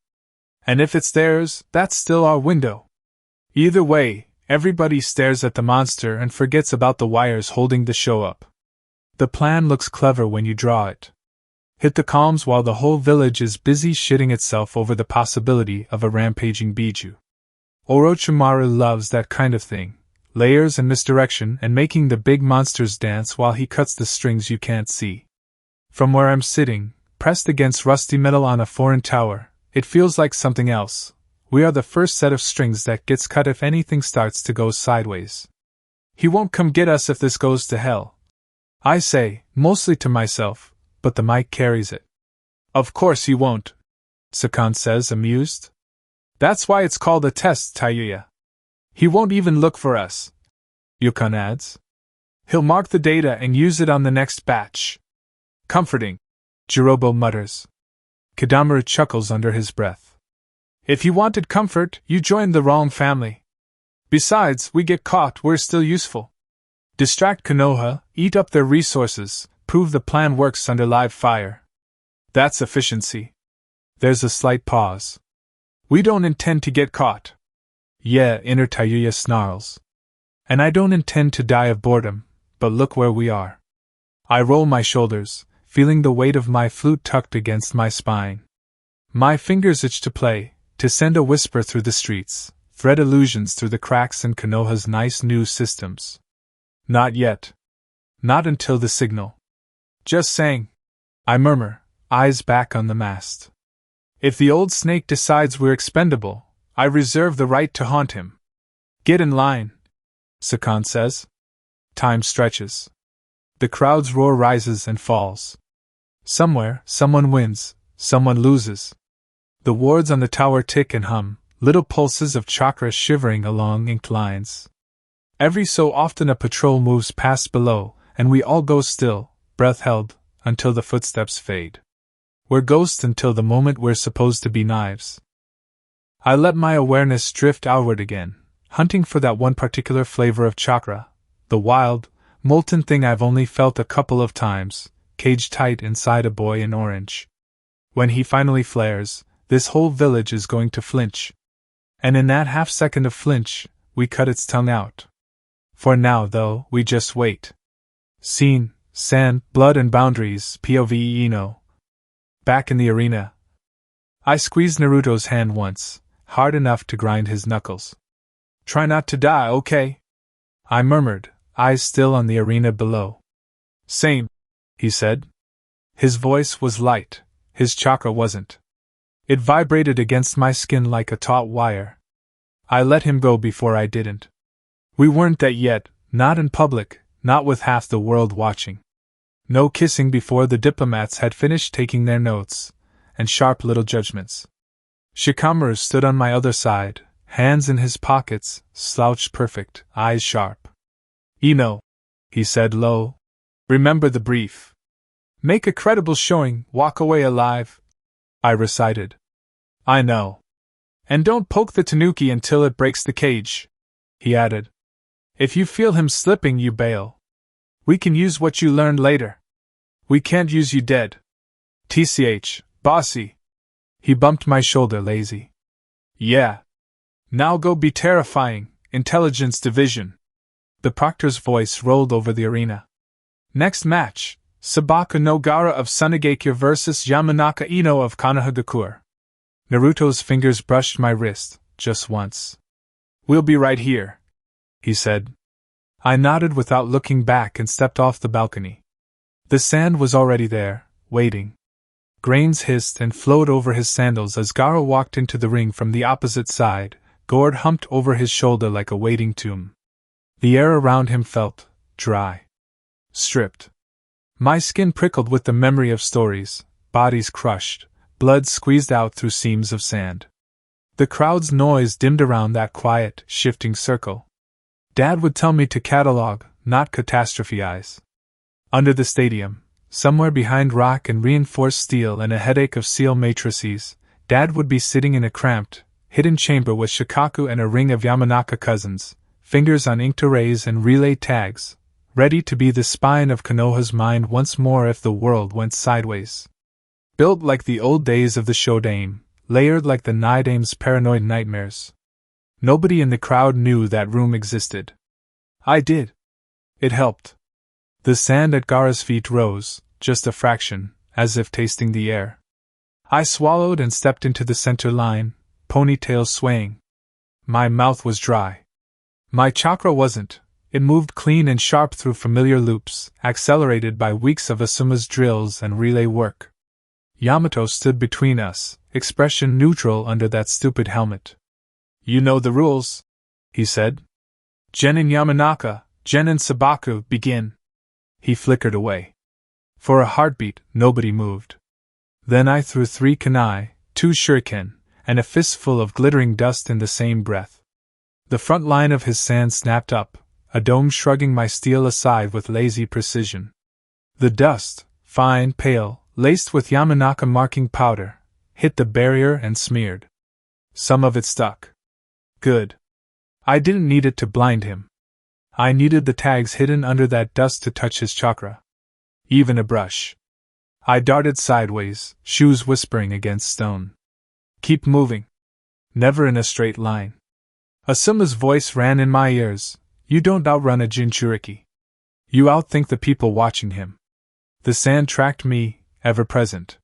Speaker 1: And if it's theirs, that's still our window. Either way, everybody stares at the monster and forgets about the wires holding the show up. The plan looks clever when you draw it. Hit the calms while the whole village is busy shitting itself over the possibility of a rampaging Biju. Orochimaru loves that kind of thing. Layers and misdirection and making the big monsters dance while he cuts the strings you can't see. From where I'm sitting, pressed against rusty metal on a foreign tower, it feels like something else. We are the first set of strings that gets cut if anything starts to go sideways. He won't come get us if this goes to hell, I say, mostly to myself, but the mic carries it. Of course he won't, Sakan says, amused. That's why it's called a test, Tayuya. He won't even look for us, Yukon adds. He'll mark the data and use it on the next batch. Comforting, Jirobo mutters. Kadamaru chuckles under his breath. If you wanted comfort, you joined the wrong family. Besides, we get caught, we're still useful. Distract Konoha, eat up their resources, prove the plan works under live fire. That's efficiency. There's a slight pause. We don't intend to get caught. Yeah, inner Tayuya snarls. And I don't intend to die of boredom, but look where we are. I roll my shoulders, feeling the weight of my flute tucked against my spine. My fingers itch to play, to send a whisper through the streets, thread illusions through the cracks in Konoha's nice new systems. Not yet. Not until the signal. Just saying, I murmur, eyes back on the mast. If the old snake decides we're expendable, I reserve the right to haunt him. Get in line, Sakan says. Time stretches. The crowd's roar rises and falls. Somewhere, someone wins, someone loses. The wards on the tower tick and hum, little pulses of chakra shivering along inked lines. Every so often a patrol moves past below, and we all go still, breath held, until the footsteps fade. We're ghosts until the moment we're supposed to be knives. I let my awareness drift outward again, hunting for that one particular flavor of chakra, the wild, molten thing I've only felt a couple of times, caged tight inside a boy in orange. When he finally flares, this whole village is going to flinch. And in that half second of flinch, we cut its tongue out. For now, though, we just wait. Scene, sand, blood and boundaries, POV Ino. Back in the arena. I squeezed Naruto's hand once, hard enough to grind his knuckles. Try not to die, okay? I murmured, eyes still on the arena below. Same, he said. His voice was light, his chakra wasn't. It vibrated against my skin like a taut wire. I let him go before I didn't. We weren't that yet, not in public, not with half the world watching. No kissing before the diplomats had finished taking their notes, and sharp little judgments. Shikamaru stood on my other side, hands in his pockets, slouched perfect, eyes sharp. Ino, he said low, remember the brief. Make a credible showing, walk away alive, I recited. I know. And don't poke the tanuki until it breaks the cage, he added. If you feel him slipping, you bail. We can use what you learned later. We can't use you dead. TCH, bossy. He bumped my shoulder lazy. Yeah. Now go be terrifying, Intelligence Division. The proctor's voice rolled over the arena. Next match, Sabaka Nogara of Sunagakure vs Yamanaka Ino of Konohagakure. Naruto's fingers brushed my wrist, just once. We'll be right here, he said. I nodded without looking back and stepped off the balcony. The sand was already there, waiting. Grains hissed and flowed over his sandals as Gaara walked into the ring from the opposite side, gourd humped over his shoulder like a waiting tomb. The air around him felt dry. Stripped. My skin prickled with the memory of stories, bodies crushed, blood squeezed out through seams of sand. The crowd's noise dimmed around that quiet, shifting circle. Dad would tell me to catalog, not catastrophize. Under the stadium, somewhere behind rock and reinforced steel and a headache of seal matrices, Dad would be sitting in a cramped, hidden chamber with Shikaku and a ring of Yamanaka cousins, fingers on inked arrays and relay tags, ready to be the spine of Konoha's mind once more if the world went sideways. Built like the old days of the Shodaime, layered like the Nidame's paranoid nightmares. Nobody in the crowd knew that room existed. I did. It helped. The sand at Gaara's feet rose, just a fraction, as if tasting the air. I swallowed and stepped into the center line, ponytail swaying. My mouth was dry. My chakra wasn't. It moved clean and sharp through familiar loops, accelerated by weeks of Asuma's drills and relay work. Yamato stood between us, expression neutral under that stupid helmet. "You know the rules," he said. "Gen and Yamanaka, Gen and Sabaku, begin." He flickered away. For a heartbeat, nobody moved. Then I threw 3 kunai, 2 shuriken, and a fistful of glittering dust in the same breath. The front line of his sand snapped up, a dome shrugging my steel aside with lazy precision. The dust, fine, pale, laced with Yamanaka marking powder, hit the barrier and smeared. Some of it stuck. Good. I didn't need it to blind him. I needed the tags hidden under that dust to touch his chakra. Even a brush. I darted sideways, shoes whispering against stone. "Keep moving. Never in a straight line." Asuma's voice ran in my ears. "You don't outrun a Jinchuriki. You outthink the people watching him." The sand tracked me, ever present.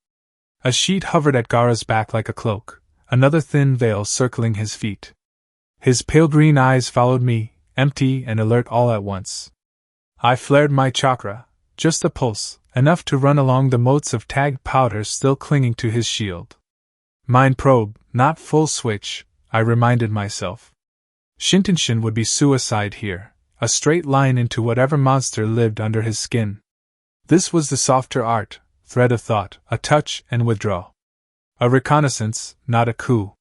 Speaker 1: A sheet hovered at Gaara's back like a cloak, another thin veil circling his feet. His pale green eyes followed me, empty and alert all at once. I flared my chakra, just a pulse, enough to run along the motes of tagged powder still clinging to his shield. Mind probe, not full switch, I reminded myself. Shintenshin would be suicide here, a straight line into whatever monster lived under his skin. This was the softer art, thread of thought, a touch and withdraw. A reconnaissance, not a coup.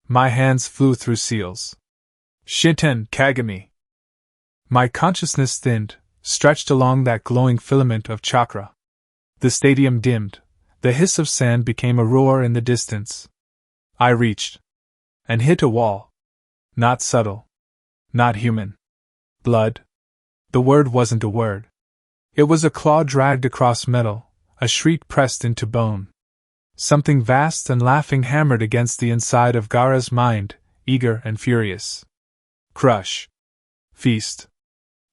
Speaker 1: My hands flew through seals. Shinten Kagami. My consciousness thinned, stretched along that glowing filament of chakra. The stadium dimmed, the hiss of sand became a roar in the distance. I reached. And hit a wall. Not subtle. Not human. Blood. The word wasn't a word. It was a claw dragged across metal, a shriek pressed into bone. Something vast and laughing hammered against the inside of Gaara's mind, eager and furious. Crush. Feast.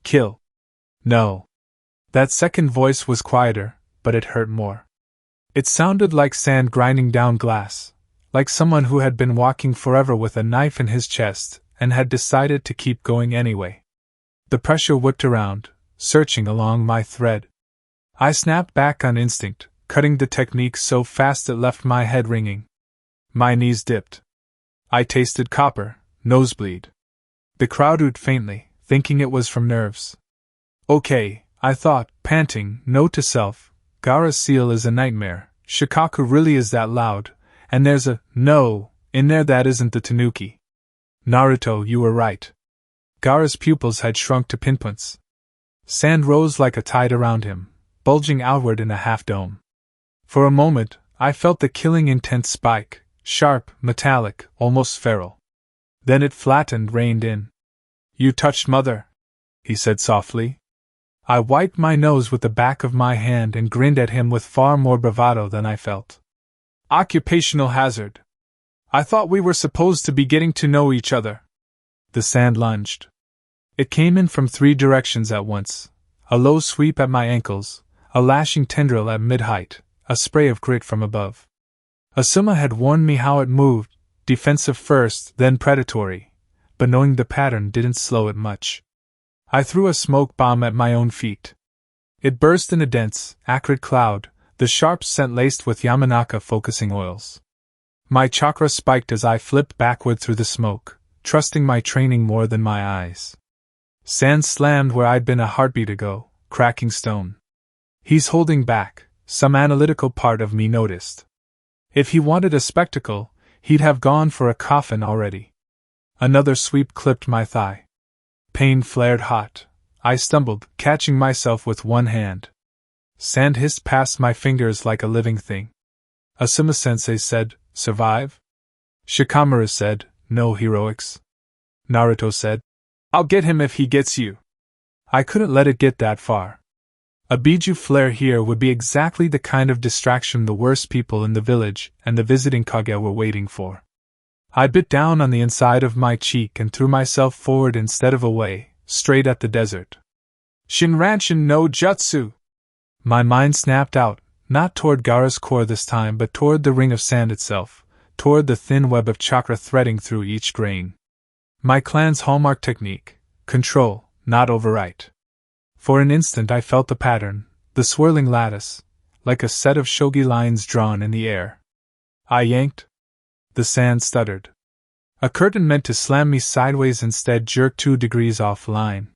Speaker 1: Kill. No. That second voice was quieter, but it hurt more. It sounded like sand grinding down glass, like someone who had been walking forever with a knife in his chest and had decided to keep going anyway. The pressure whipped around, searching along my thread. I snapped back on instinct, cutting the technique so fast it left my head ringing. My knees dipped. I tasted copper, nosebleed. The crowd oohed faintly, thinking it was from nerves. Okay, I thought, panting, note to self, Gaara's seal is a nightmare, Shikaku really is that loud, and there's a no in there that isn't the Tanuki. Naruto, you were right. Gaara's pupils had shrunk to pinpoints. Sand rose like a tide around him, bulging outward in a half-dome. For a moment, I felt the killing intent spike, sharp, metallic, almost feral. Then it flattened, reined in. "You touched mother," he said softly. I wiped my nose with the back of my hand and grinned at him with far more bravado than I felt. "Occupational hazard. I thought we were supposed to be getting to know each other." The sand lunged. It came in from 3 directions at once, a low sweep at my ankles, a lashing tendril at mid-height, a spray of grit from above. Asuma had warned me how it moved, defensive first, then predatory, but knowing the pattern didn't slow it much. I threw a smoke bomb at my own feet. It burst in a dense, acrid cloud, the sharp scent laced with Yamanaka focusing oils. My chakra spiked as I flipped backward through the smoke, trusting my training more than my eyes. Sand slammed where I'd been a heartbeat ago, cracking stone. He's holding back, some analytical part of me noticed. If he wanted a spectacle, he'd have gone for a coffin already. Another sweep clipped my thigh. Pain flared hot. I stumbled, catching myself with one hand. Sand hissed past my fingers like a living thing. Asuma-sensei said, "Survive?" Shikamaru said, "No heroics." Naruto said, "I'll get him if he gets you." I couldn't let it get that far. A biju flare here would be exactly the kind of distraction the worst people in the village and the visiting Kage were waiting for. I bit down on the inside of my cheek and threw myself forward instead of away, straight at the desert. Shinranshin no jutsu! My mind snapped out, not toward Gaara's core this time but toward the ring of sand itself, toward the thin web of chakra threading through each grain. My clan's hallmark technique: control, not overwrite. For an instant I felt the pattern, the swirling lattice, like a set of shogi lines drawn in the air. I yanked. The sand stuttered. A curtain meant to slam me sideways instead jerked 2 degrees off line.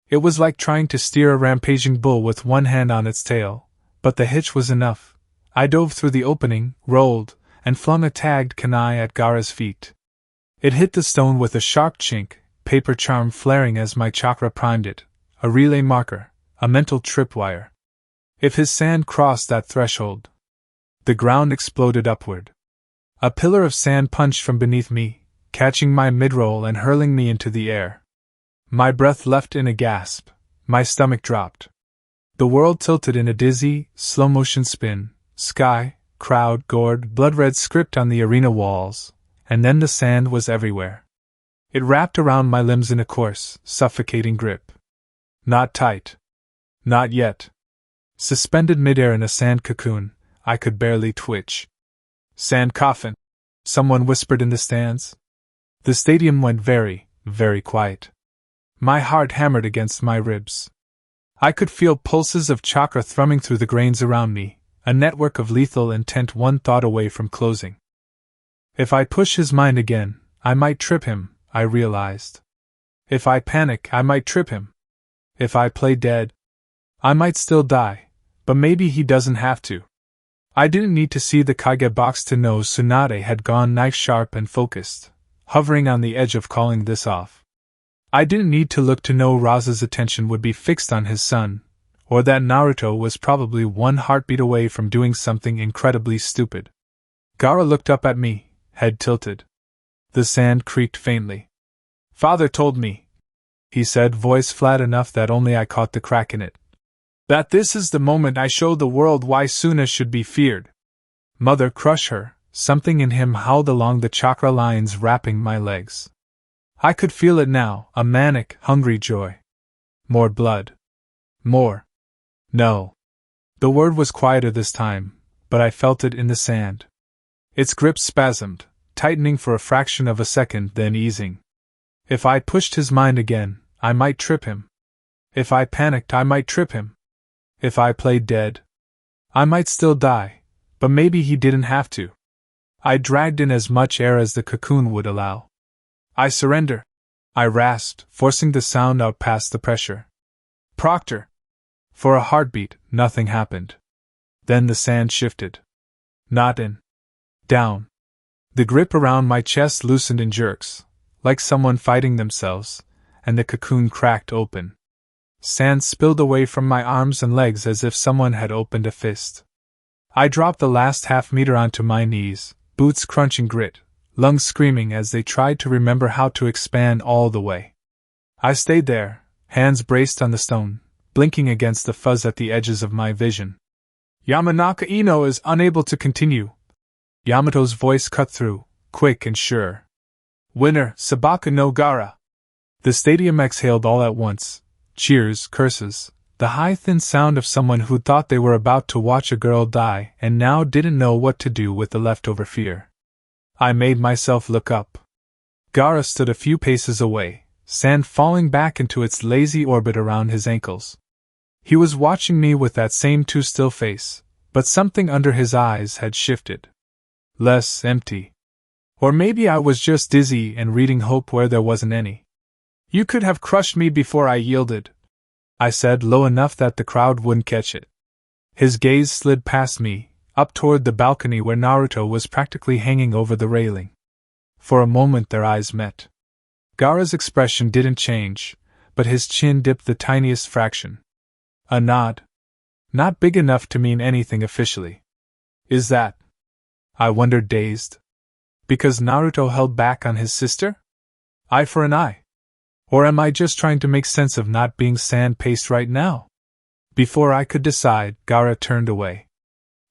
Speaker 1: It was like trying to steer a rampaging bull with one hand on its tail, but the hitch was enough. I dove through the opening, rolled, and flung a tagged kunai at Gaara's feet. It hit the stone with a sharp chink, paper charm flaring as my chakra primed it, a relay marker, a mental tripwire. If his sand crossed that threshold, the ground exploded upward. A pillar of sand punched from beneath me, catching my mid-roll and hurling me into the air. My breath left in a gasp, my stomach dropped. The world tilted in a dizzy, slow-motion spin, sky, crowd, gourd, blood-red script on the arena walls, and then the sand was everywhere. It wrapped around my limbs in a coarse, suffocating grip. Not tight. Not yet. Suspended midair in a sand cocoon, I could barely twitch. Sand coffin, someone whispered in the stands. The stadium went very, very quiet. My heart hammered against my ribs. I could feel pulses of chakra thrumming through the grains around me, a network of lethal intent one thought away from closing. If I push his mind again, I might trip him, I realized. If I panic, I might trip him. If I play dead, I might still die, but maybe he doesn't have to. I didn't need to see the Kage box to know Tsunade had gone knife-sharp and focused, hovering on the edge of calling this off. I didn't need to look to know Raza's attention would be fixed on his son, or that Naruto was probably one heartbeat away from doing something incredibly stupid. Gaara looked up at me, head tilted. The sand creaked faintly. "Father told me," he said, voice flat enough that only I caught the crack in it, "that this is the moment I show the world why Suna should be feared. Mother, crush her." Something in him howled along the chakra lines wrapping my legs. I could feel it now, a manic, hungry joy. More blood. More. No. The word was quieter this time, but I felt it in the sand. Its grip spasmed, tightening for a fraction of a second, then easing. If I pushed his mind again, I might trip him. If I panicked, I might trip him. If I played dead, I might still die, but maybe he didn't have to. I dragged in as much air as the cocoon would allow. "I surrender," I rasped, forcing the sound out past the pressure. "Proctor!" For a heartbeat, nothing happened. Then the sand shifted. Not in. Down. The grip around my chest loosened in jerks, like someone fighting themselves, and the cocoon cracked open. Sand spilled away from my arms and legs as if someone had opened a fist. I dropped the last half-meter onto my knees, boots crunching grit, lungs screaming as they tried to remember how to expand all the way. I stayed there, hands braced on the stone, blinking against the fuzz at the edges of my vision. "Yamanaka Ino is unable to continue." Yamato's voice cut through, quick and sure. "Winner, Sabaka no Gaara." The stadium exhaled all at once, cheers, curses, the high thin sound of someone who thought they were about to watch a girl die and now didn't know what to do with the leftover fear. I made myself look up. Gaara stood a few paces away, sand falling back into its lazy orbit around his ankles. He was watching me with that same too-still face, but something under his eyes had shifted. Less empty. Or maybe I was just dizzy and reading hope where there wasn't any. "You could have crushed me before I yielded," I said low enough that the crowd wouldn't catch it. His gaze slid past me, up toward the balcony where Naruto was practically hanging over the railing. For a moment their eyes met. Gaara's expression didn't change, but his chin dipped the tiniest fraction. A nod. Not big enough to mean anything officially. "Is that?" I wondered, dazed. Because Naruto held back on his sister? Eye for an eye. Or am I just trying to make sense of not being sand paste right now? Before I could decide, Gaara turned away.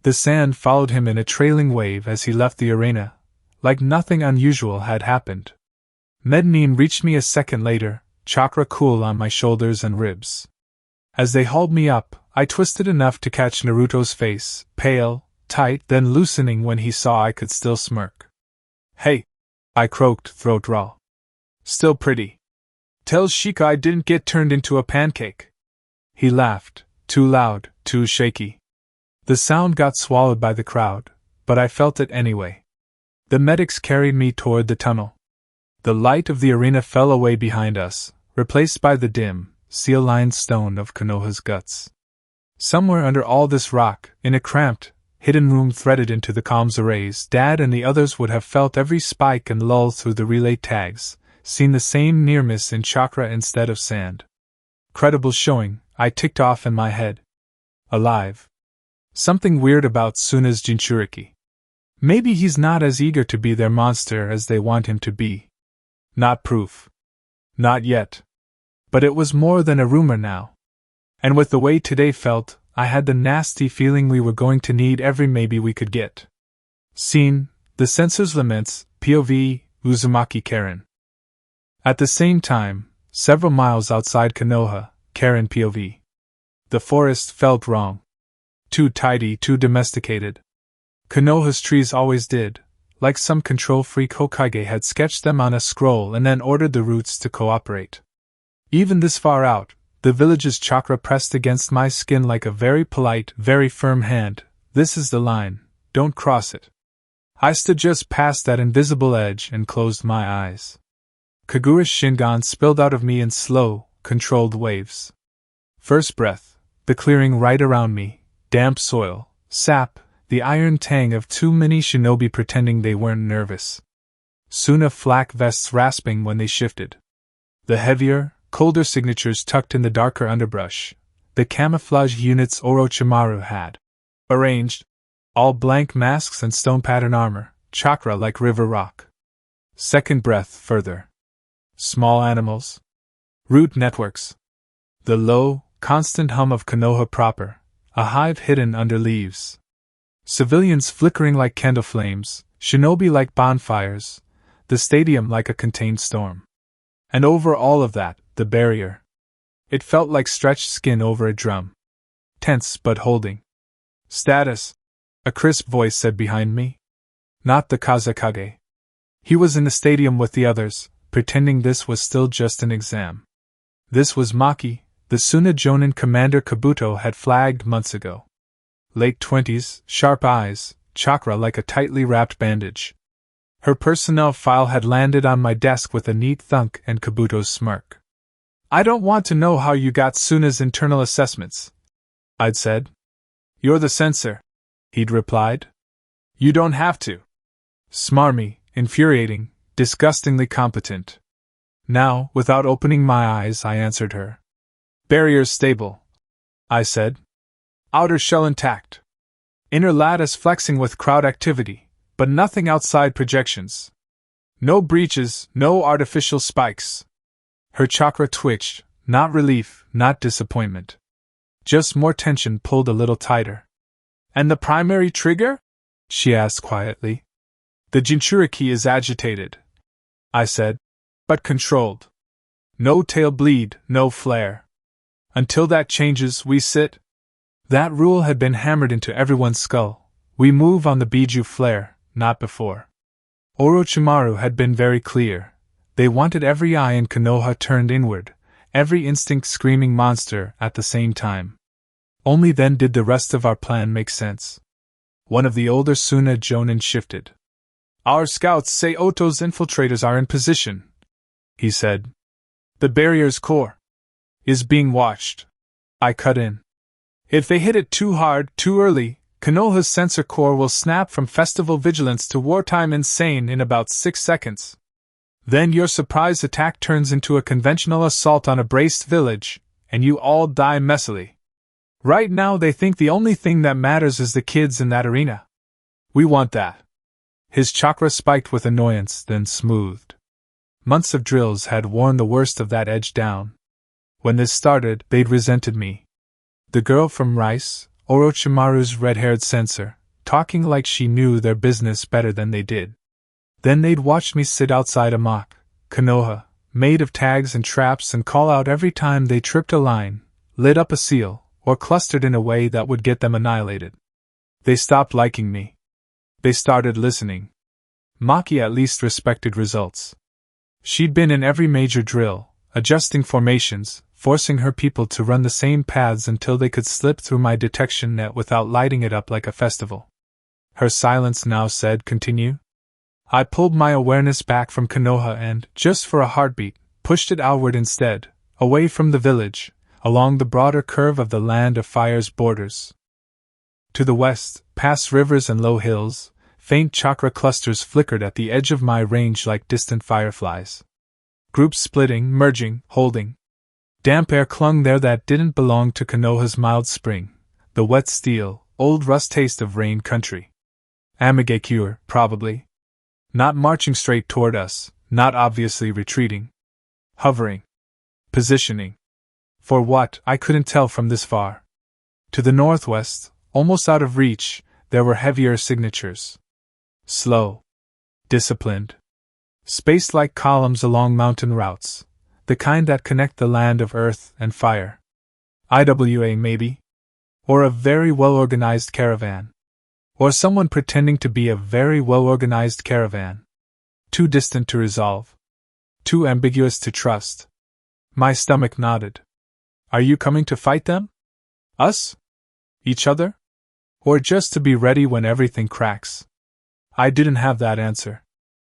Speaker 1: The sand followed him in a trailing wave as he left the arena, like nothing unusual had happened. Mednim reached me a second later, chakra cool on my shoulders and ribs. As they hauled me up, I twisted enough to catch Naruto's face, pale, tight, then loosening when he saw I could still smirk. "Hey," I croaked, throat raw. "Still pretty. Tell Shika I didn't get turned into a pancake." He laughed, too loud, too shaky. The sound got swallowed by the crowd, but I felt it anyway. The medics carried me toward the tunnel. The light of the arena fell away behind us, replaced by the dim, seal-lined stone of Konoha's guts. Somewhere under all this rock, in a cramped, hidden room threaded into the comms arrays, Dad and the others would have felt every spike and lull through the relay tags, seen the same near-miss in chakra instead of sand. Credible showing, I ticked off in my head. Alive. Something weird about Suna's Jinchuriki. Maybe he's not as eager to be their monster as they want him to be. Not proof. Not yet. But it was more than a rumor now. And with the way today felt, I had the nasty feeling we were going to need every maybe we could get. Scene, the Censor's Laments, POV, Uzumaki Karen. At the same time, several miles outside Konoha, Karen POV. The forest felt wrong. Too tidy, too domesticated. Konoha's trees always did, like some control freak Hokage had sketched them on a scroll and then ordered the roots to cooperate. Even this far out, the village's chakra pressed against my skin like a very polite, very firm hand. "This is the line, don't cross it." I stood just past that invisible edge and closed my eyes. Kagura's Shingon spilled out of me in slow, controlled waves. First breath, the clearing right around me, damp soil, sap, the iron tang of too many shinobi pretending they weren't nervous. Suna flak vests rasping when they shifted. The heavier, colder signatures tucked in the darker underbrush, the camouflage units Orochimaru had arranged, all blank masks and stone pattern armor, chakra like river rock. Second breath further. Small animals. Root networks. The low, constant hum of Konoha proper, a hive hidden under leaves. Civilians flickering like candle flames, shinobi like bonfires, the stadium like a contained storm. And over all of that, the barrier. It felt like stretched skin over a drum. Tense but holding. "Status," a crisp voice said behind me. Not the Kazekage. He was in the stadium with the others, pretending this was still just an exam. This was Maki, the Suna Jonin commander Kabuto had flagged months ago. Late 20s, sharp eyes, chakra like a tightly wrapped bandage. Her personnel file had landed on my desk with a neat thunk and Kabuto's smirk. "I don't want to know how you got Suna's internal assessments," I'd said. "You're the censor," he'd replied. "You don't have to." Smarmy, infuriating, disgustingly competent. Now, without opening my eyes, I answered her. "Barriers stable," I said. "Outer shell intact. Inner lattice flexing with crowd activity, but nothing outside projections. No breaches, no artificial spikes." Her chakra twitched, not relief, not disappointment. Just more tension pulled a little tighter. "And the primary trigger?" she asked quietly. "The Jinchuriki is agitated," I said, "but controlled. No tail bleed, no flare. Until that changes, we sit." That rule had been hammered into everyone's skull. We move on the Biju flare, not before. Orochimaru had been very clear. They wanted every eye in Konoha turned inward, every instinct screaming monster at the same time. Only then did the rest of our plan make sense. One of the older Suna Jonin shifted. "Our scouts say Oto's infiltrators are in position," he said. "The barrier's core is being watched." I cut in. "If they hit it too hard, too early, Konoha's sensor core will snap from festival vigilance to wartime insane in about 6 seconds. Then your surprise attack turns into a conventional assault on a braced village, and you all die messily. Right now they think the only thing that matters is the kids in that arena. We want that." His chakra spiked with annoyance, then smoothed. Months of drills had worn the worst of that edge down. When this started, they'd resented me. The girl from Rice, Orochimaru's red-haired censor, talking like she knew their business better than they did. Then they'd watch me sit outside a mock Konoha, made of tags and traps, and call out every time they tripped a line, lit up a seal, or clustered in a way that would get them annihilated. They stopped liking me. They started listening. Maki at least respected results. She'd been in every major drill, adjusting formations, forcing her people to run the same paths until they could slip through my detection net without lighting it up like a festival. Her silence now said, "Continue." I pulled my awareness back from Konoha and, just for a heartbeat, pushed it outward instead, away from the village, along the broader curve of the Land of Fire's borders. To the west, past rivers and low hills, faint chakra clusters flickered at the edge of my range like distant fireflies. Groups splitting, merging, holding. Damp air clung there that didn't belong to Konoha's mild spring, the wet steel, old rust taste of rain country. Amigakure, probably. Not marching straight toward us, not obviously retreating. Hovering. Positioning. For what, I couldn't tell from this far. To the northwest, almost out of reach, there were heavier signatures. Slow. Disciplined. Spaced like columns along mountain routes, the kind that connect the land of earth and fire. IWA maybe? Or a very well-organized caravan. Or someone pretending to be a very well-organized caravan. Too distant to resolve. Too ambiguous to trust. My stomach nodded. Are you coming to fight them? Us? Each other? Or just to be ready when everything cracks? I didn't have that answer.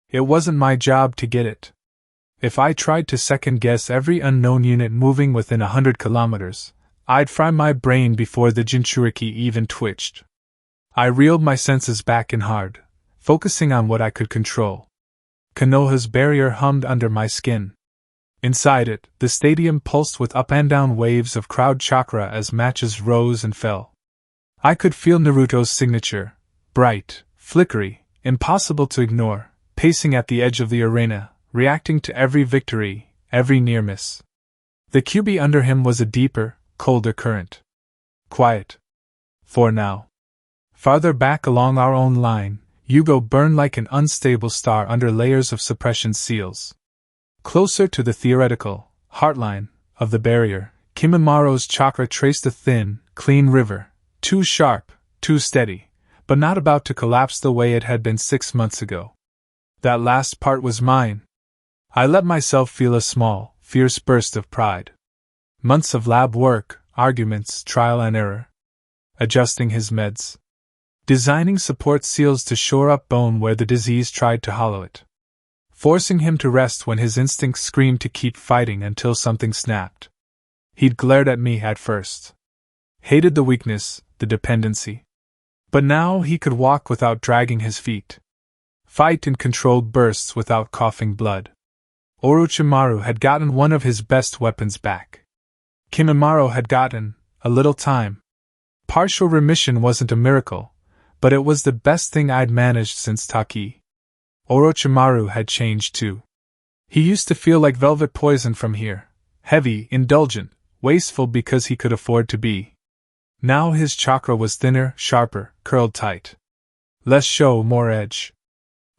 Speaker 1: It wasn't my job to get it. If I tried to second-guess every unknown unit moving within 100 kilometers, I'd fry my brain before the Jinchuriki even twitched. I reeled my senses back in hard, focusing on what I could control. Konoha's barrier hummed under my skin. Inside it, the stadium pulsed with up and down waves of crowd chakra as matches rose and fell. I could feel Naruto's signature, bright, flickery, impossible to ignore, pacing at the edge of the arena, reacting to every victory, every near miss. The QB under him was a deeper, colder current. Quiet. For now. Farther back along our own line, Yugo burned like an unstable star under layers of suppression seals. Closer to the theoretical heartline of the barrier, Kimimara's chakra traced a thin, clean river, too sharp, too steady, but not about to collapse the way it had been 6 months ago. That last part was mine. I let myself feel a small, fierce burst of pride. Months of lab work, arguments, trial and error. Adjusting his meds. Designing support seals to shore up bone where the disease tried to hollow it. Forcing him to rest when his instincts screamed to keep fighting until something snapped. He'd glared at me at first. Hated the weakness, the dependency. But now he could walk without dragging his feet. Fight in controlled bursts without coughing blood. Orochimaru had gotten one of his best weapons back. Kimimaro had gotten a little time. Partial remission wasn't a miracle, but it was the best thing I'd managed since Taki. Orochimaru had changed too. He used to feel like velvet poison from here, heavy, indulgent, wasteful because he could afford to be. Now his chakra was thinner, sharper, curled tight. Less show, more edge.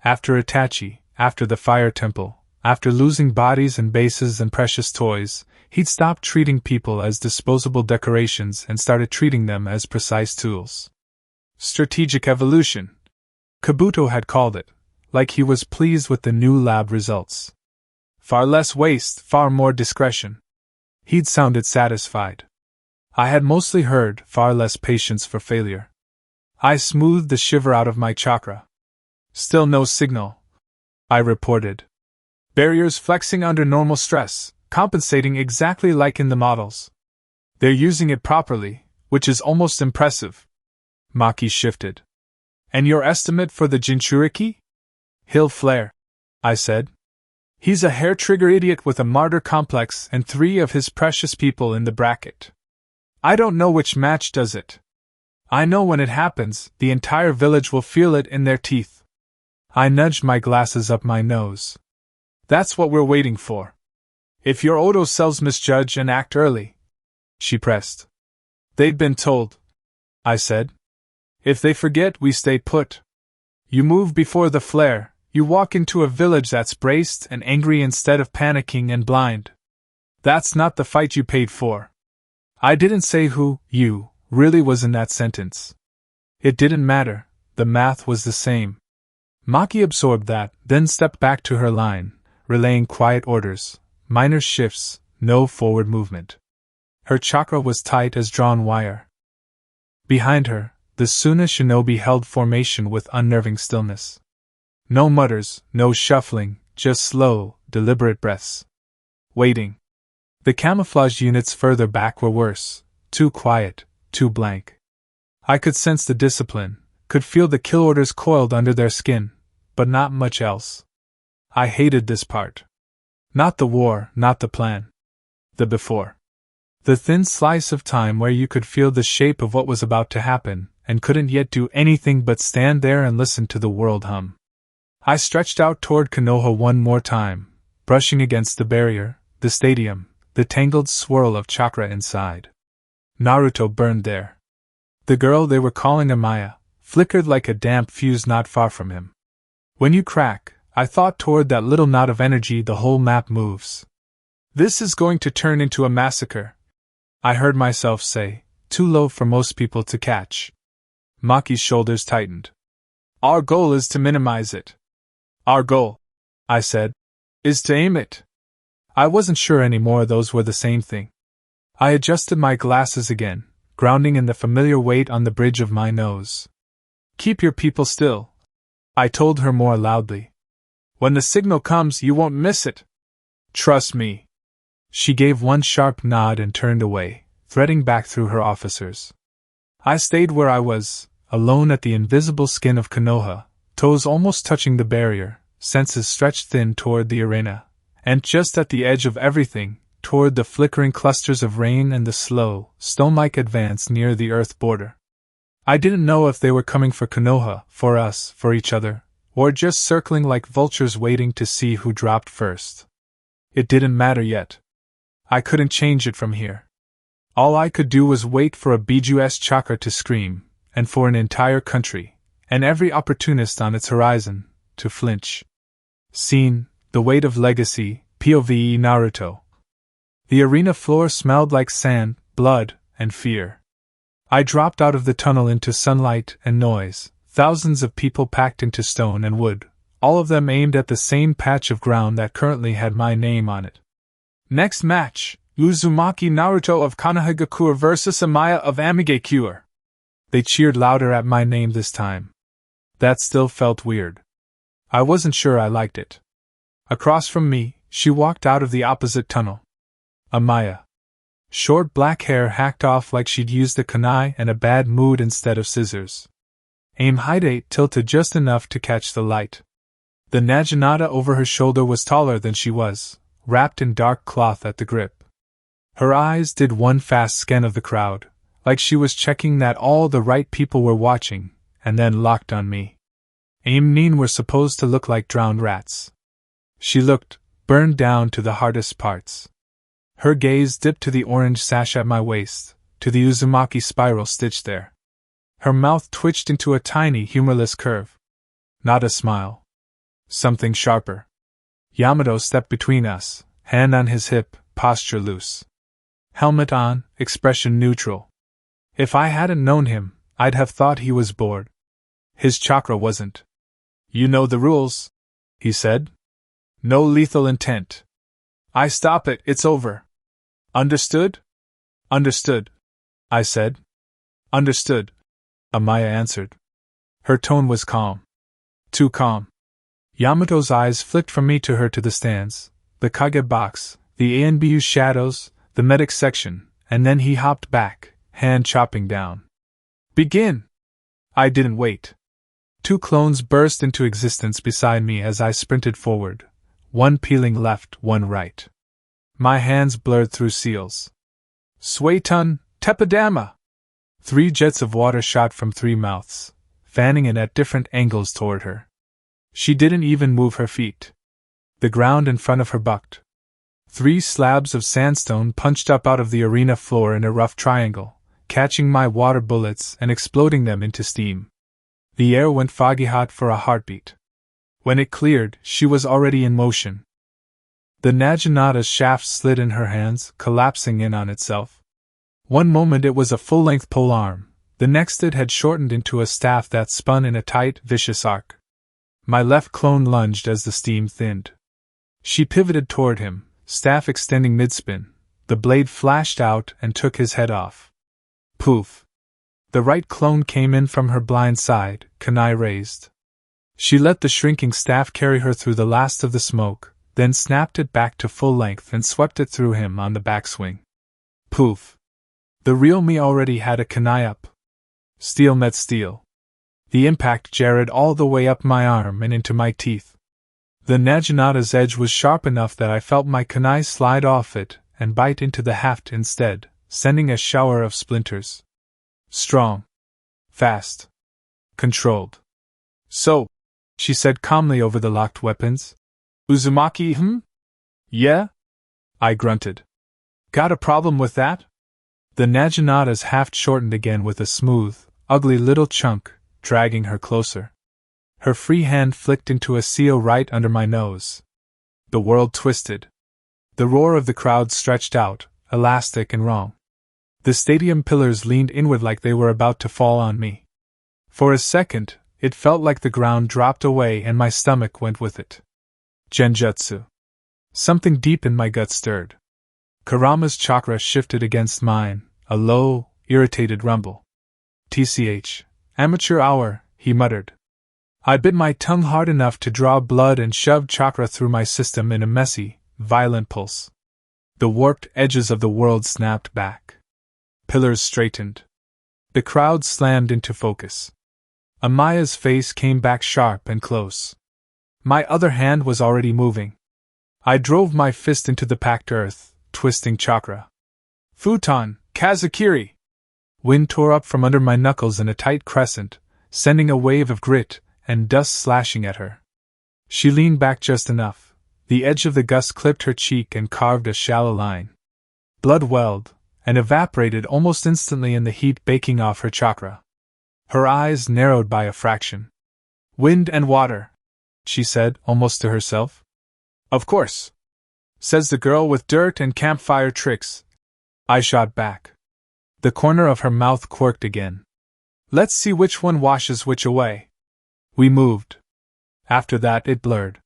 Speaker 1: After Itachi, after the Fire Temple, after losing bodies and bases and precious toys, he'd stopped treating people as disposable decorations and started treating them as precise tools. Strategic evolution. Kabuto had called it, like he was pleased with the new lab results. Far less waste, far more discretion. He'd sounded satisfied. I had mostly heard far less patience for failure. I smoothed the shiver out of my chakra. Still no signal, I reported. Barriers flexing under normal stress, compensating exactly like in the models. They're using it properly, which is almost impressive. Maki shifted. And your estimate for the Jinchuriki? He'll flare, I said. He's a hair-trigger idiot with a martyr complex and 3 of his precious people in the bracket. I don't know which match does it. I know when it happens, the entire village will feel it in their teeth. I nudged my glasses up my nose. That's what we're waiting for. If your Odo selves misjudge and act early, she pressed. They'd been told, I said. If they forget, we stay put. You move before the flare, you walk into a village that's braced and angry instead of panicking and blind. That's not the fight you paid for. I didn't say who, you, really was in that sentence. It didn't matter, the math was the same. Maki absorbed that, then stepped back to her line, relaying quiet orders, minor shifts, no forward movement. Her chakra was tight as drawn wire. Behind her, the Suna shinobi held formation with unnerving stillness. No mutters, no shuffling, just slow, deliberate breaths. Waiting. The camouflage units further back were worse, too quiet, too blank. I could sense the discipline, could feel the kill orders coiled under their skin, but not much else. I hated this part. Not the war, not the plan. The before. The thin slice of time where you could feel the shape of what was about to happen, and couldn't yet do anything but stand there and listen to the world hum. I stretched out toward Konoha one more time, brushing against the barrier, the stadium, the tangled swirl of chakra inside. Naruto burned there. The girl they were calling Amaya flickered like a damp fuse not far from him. When you crack, I thought toward that little knot of energy the whole map moves. This is going to turn into a massacre, I heard myself say, too low for most people to catch. Maki's shoulders tightened. Our goal is to minimize it. Our goal, I said, is to aim it. I wasn't sure anymore those were the same thing. I adjusted my glasses again, grounding in the familiar weight on the bridge of my nose. Keep your people still, I told her more loudly. When the signal comes, you won't miss it. Trust me. She gave one sharp nod and turned away, threading back through her officers. I stayed where I was, alone at the invisible skin of Konoha, toes almost touching the barrier, senses stretched thin toward the arena, and just at the edge of everything, toward the flickering clusters of rain and the slow, stone-like advance near the earth border. I didn't know if they were coming for Konoha, for us, for each other, or just circling like vultures waiting to see who dropped first. It didn't matter yet. I couldn't change it from here. All I could do was wait for a Biju's chakra to scream, and for an entire country, and every opportunist on its horizon, to flinch. Scene, the weight of legacy, POVE Naruto. The arena floor smelled like sand, blood, and fear. I dropped out of the tunnel into sunlight and noise, thousands of people packed into stone and wood, all of them aimed at the same patch of ground that currently had my name on it. Next match, Uzumaki Naruto of Konohagakure vs Amaya of Amigakure. They cheered louder at my name this time. That still felt weird. I wasn't sure I liked it. Across from me, she walked out of the opposite tunnel. Amaya. Short black hair hacked off like she'd used a kunai and a bad mood instead of scissors. Aim height tilted just enough to catch the light. The naginata over her shoulder was taller than she was, wrapped in dark cloth at the grip. Her eyes did one fast scan of the crowd, like she was checking that all the right people were watching, and then locked on me. Aim Nin were supposed to look like drowned rats. She looked, burned down to the hardest parts. Her gaze dipped to the orange sash at my waist, to the Uzumaki spiral stitched there. Her mouth twitched into a tiny, humorless curve. Not a smile. Something sharper. Yamato stepped between us, hand on his hip, posture loose. Helmet on, expression neutral. If I hadn't known him, I'd have thought he was bored. His chakra wasn't. You know the rules, he said. No lethal intent. I stop it, it's over. Understood? Understood, I said. Understood, Amaya answered. Her tone was calm. Too calm. Yamato's eyes flicked from me to her to the stands, the Kage box, the ANBU shadows, the medic section, and then he hopped back, hand chopping down. Begin! I didn't wait. Two clones burst into existence beside me as I sprinted forward, one peeling left, one right. My hands blurred through seals. Suetun, Tepidama! 3 jets of water shot from 3 mouths, fanning it at different angles toward her. She didn't even move her feet. The ground in front of her bucked. 3 slabs of sandstone punched up out of the arena floor in a rough triangle, catching my water bullets and exploding them into steam. The air went foggy hot for a heartbeat. When it cleared, she was already in motion. The Naginata's shaft slid in her hands, collapsing in on itself. One moment it was a full-length polearm, the next it had shortened into a staff that spun in a tight, vicious arc. My left clone lunged as the steam thinned. She pivoted toward him, staff extending mid-spin. The blade flashed out and took his head off. Poof! The right clone came in from her blind side, kunai raised. She let the shrinking staff carry her through the last of the smoke, then snapped it back to full length and swept it through him on the backswing. Poof! The real me already had a kunai up. Steel met steel. The impact jarred all the way up my arm and into my teeth. The Naginata's edge was sharp enough that I felt my kunai slide off it and bite into the haft instead, sending a shower of splinters. Strong. Fast. Controlled. So, she said calmly over the locked weapons. Uzumaki, Yeah? I grunted. Got a problem with that? The Naginata's haft shortened again with a smooth, ugly little chunk, dragging her closer. Her free hand flicked into a seal right under my nose. The world twisted. The roar of the crowd stretched out, elastic and wrong. The stadium pillars leaned inward like they were about to fall on me. For a second, it felt like the ground dropped away and my stomach went with it. Genjutsu. Something deep in my gut stirred. Kurama's chakra shifted against mine, a low, irritated rumble. TCH. Amateur hour, he muttered. I bit my tongue hard enough to draw blood and shoved chakra through my system in a messy, violent pulse. The warped edges of the world snapped back. Pillars straightened. The crowd slammed into focus. Amaya's face came back sharp and close. My other hand was already moving. I drove my fist into the packed earth, twisting chakra. Futon, Kazakiri! Wind tore up from under my knuckles in a tight crescent, sending a wave of grit and dust slashing at her. She leaned back just enough. The edge of the gust clipped her cheek and carved a shallow line. Blood welled and evaporated almost instantly in the heat baking off her chakra. Her eyes narrowed by a fraction. Wind and water, she said, almost to herself. Of course, says the girl with dirt and campfire tricks. I shot back. The corner of her mouth quirked again. Let's see which one washes which away. We moved. After that it blurred.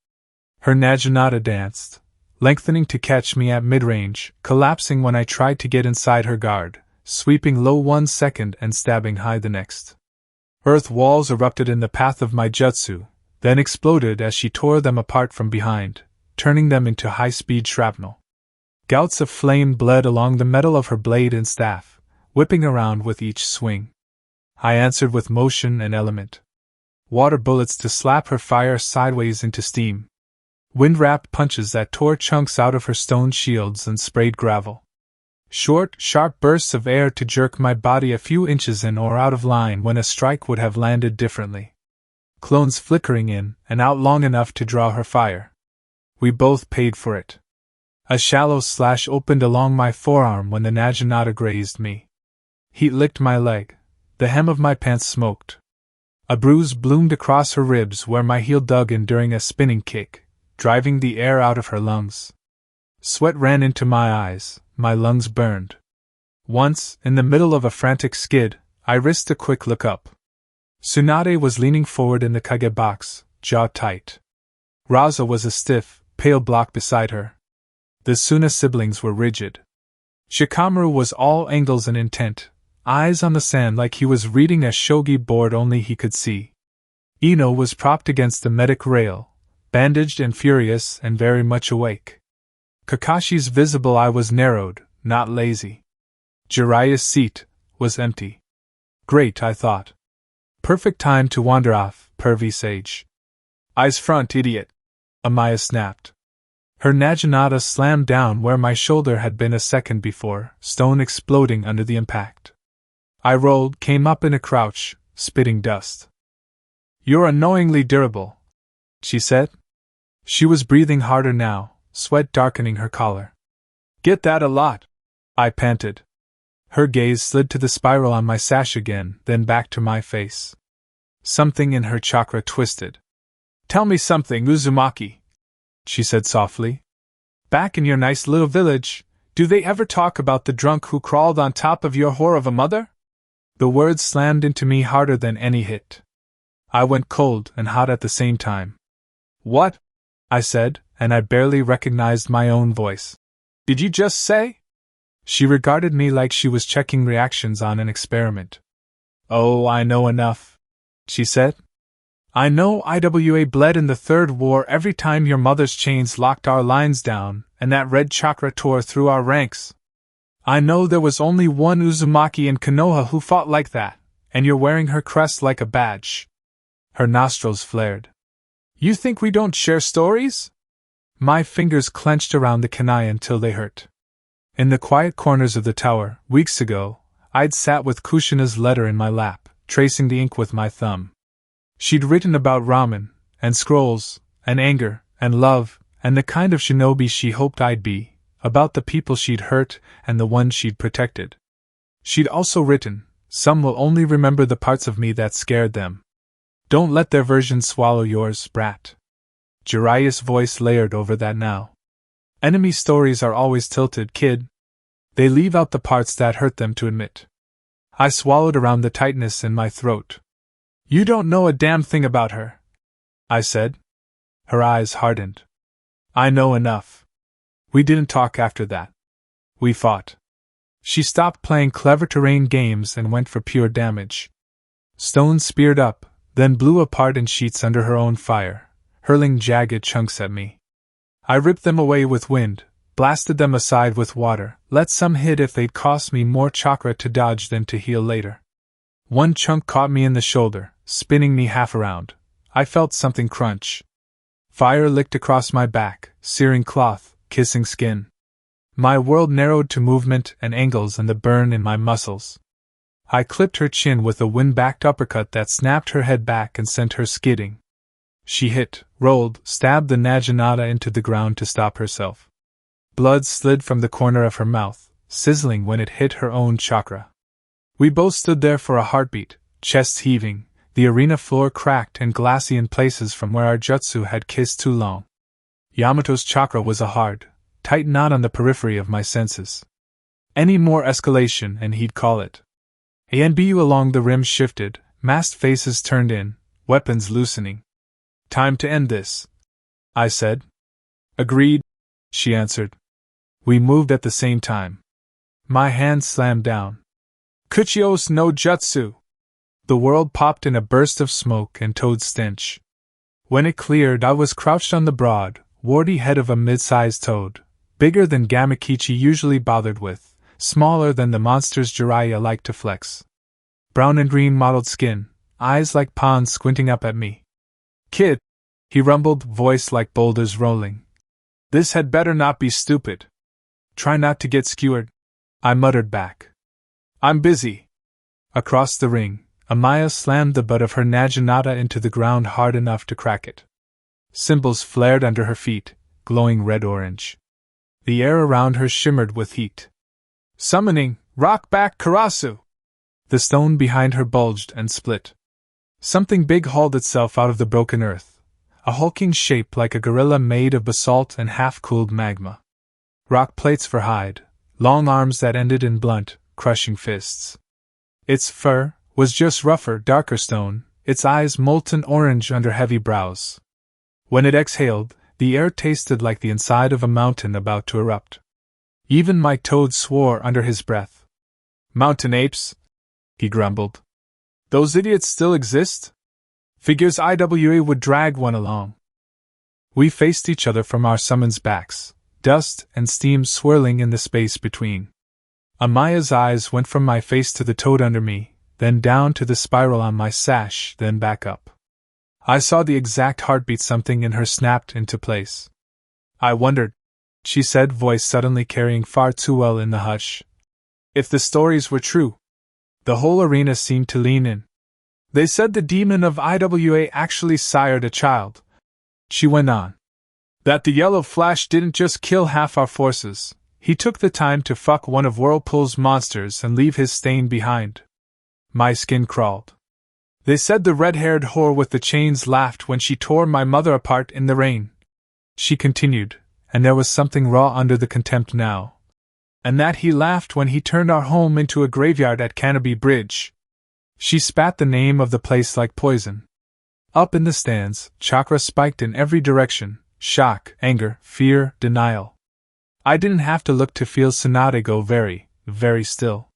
Speaker 1: Her Naginata danced, lengthening to catch me at mid-range, collapsing when I tried to get inside her guard, sweeping low 1 second and stabbing high the next. Earth walls erupted in the path of my jutsu, then exploded as she tore them apart from behind, turning them into high-speed shrapnel. Gouts of flame bled along the metal of her blade and staff, whipping around with each swing. I answered with motion and element. Water bullets to slap her fire sideways into steam. Wind-wrapped punches that tore chunks out of her stone shields and sprayed gravel. Short, sharp bursts of air to jerk my body a few inches in or out of line when a strike would have landed differently. Clones flickering in and out long enough to draw her fire. We both paid for it. A shallow slash opened along my forearm when the Naginata grazed me. Heat licked my leg. The hem of my pants smoked. A bruise bloomed across her ribs where my heel dug in during a spinning kick, driving the air out of her lungs. Sweat ran into my eyes, my lungs burned. Once, in the middle of a frantic skid, I risked a quick look up. Tsunade was leaning forward in the kage box, jaw tight. Raza was a stiff, pale block beside her. The Suna siblings were rigid. Shikamaru was all angles and intent, eyes on the sand like he was reading a shogi board only he could see. Ino was propped against the medic rail, bandaged and furious and very much awake. Kakashi's visible eye was narrowed, not lazy. Jiraiya's seat was empty. Great, I thought. Perfect time to wander off, pervy sage. Eyes front, idiot, Amaya snapped. Her Naginata slammed down where my shoulder had been a second before, stone exploding under the impact. I rolled, came up in a crouch, spitting dust. You're annoyingly durable, she said. She was breathing harder now, sweat darkening her collar. Get that a lot? I panted. Her gaze slid to the spiral on my sash again, then back to my face. Something in her chakra twisted. Tell me something, Uzumaki, she said softly. Back in your nice little village, do they ever talk about the drunk who crawled on top of your whore of a mother? The words slammed into me harder than any hit. I went cold and hot at the same time. What? I said, and I barely recognized my own voice. Did you just say? She regarded me like she was checking reactions on an experiment. Oh, I know enough, she said. I know IWA bled in the Third War every time your mother's chains locked our lines down and that red chakra tore through our ranks. I know there was only one Uzumaki in Konoha who fought like that, and you're wearing her crest like a badge. Her nostrils flared. You think we don't share stories? My fingers clenched around the kunai until they hurt. In the quiet corners of the tower, weeks ago, I'd sat with Kushina's letter in my lap, tracing the ink with my thumb. She'd written about ramen, and scrolls, and anger, and love, and the kind of shinobi she hoped I'd be, about the people she'd hurt and the ones she'd protected. She'd also written, some will only remember the parts of me that scared them. Don't let their version swallow yours, brat. Jiraiya's voice layered over that now. Enemy stories are always tilted, kid. They leave out the parts that hurt them to admit. I swallowed around the tightness in my throat. You don't know a damn thing about her, I said. Her eyes hardened. I know enough. We didn't talk after that. We fought. She stopped playing clever terrain games and went for pure damage. Stones speared up, then blew apart in sheets under her own fire, hurling jagged chunks at me. I ripped them away with wind, blasted them aside with water, let some hit if they'd cost me more chakra to dodge than to heal later. One chunk caught me in the shoulder, spinning me half around. I felt something crunch. Fire licked across my back, searing cloth, kissing skin. My world narrowed to movement and angles and the burn in my muscles. I clipped her chin with a wind-backed uppercut that snapped her head back and sent her skidding. She hit, rolled, stabbed the Naginata into the ground to stop herself. Blood slid from the corner of her mouth, sizzling when it hit her own chakra. We both stood there for a heartbeat, chests heaving, the arena floor cracked and glassy in places from where our jutsu had kissed too long. Yamato's chakra was a hard, tight knot on the periphery of my senses. Any more escalation and he'd call it. ANBU along the rim shifted, masked faces turned in, weapons loosening. Time to end this, I said. Agreed, she answered. We moved at the same time. My hand slammed down. Kuchios no jutsu! The world popped in a burst of smoke and toad stench. When it cleared, I was crouched on the broad, warty head of a mid-sized toad, bigger than Gamakichi usually bothered with, smaller than the monsters Jiraiya liked to flex. Brown and green mottled skin, eyes like ponds squinting up at me. Kid, he rumbled, voice like boulders rolling. This had better not be stupid. Try not to get skewered, I muttered back. I'm busy. Across the ring, Amaya slammed the butt of her Naginata into the ground hard enough to crack it. Symbols flared under her feet, glowing red-orange. The air around her shimmered with heat. Summoning, rock back Karasu! The stone behind her bulged and split. Something big hauled itself out of the broken earth, a hulking shape like a gorilla made of basalt and half-cooled magma. Rock plates for hide, long arms that ended in blunt, crushing fists. Its fur was just rougher, darker stone, its eyes molten orange under heavy brows. When it exhaled, the air tasted like the inside of a mountain about to erupt. Even my toad swore under his breath. Mountain apes? He grumbled. Those idiots still exist? Figures IWA would drag one along. We faced each other from our summons backs, dust and steam swirling in the space between. Amaya's eyes went from my face to the toad under me, then down to the spiral on my sash, then back up. I saw the exact heartbeat. Something in her snapped into place. I wondered, she said, voice suddenly carrying far too well in the hush, if the stories were true. The whole arena seemed to lean in. They said the demon of IWA actually sired a child, she went on. That the yellow flash didn't just kill half our forces, he took the time to fuck one of Whirlpool's monsters and leave his stain behind. My skin crawled. They said the red-haired whore with the chains laughed when she tore my mother apart in the rain. She continued, and there was something raw under the contempt now. And that he laughed when he turned our home into a graveyard at Canopy Bridge. She spat the name of the place like poison. Up in the stands, chakra spiked in every direction, shock, anger, fear, denial. I didn't have to look to feel Tsunade go very, very still.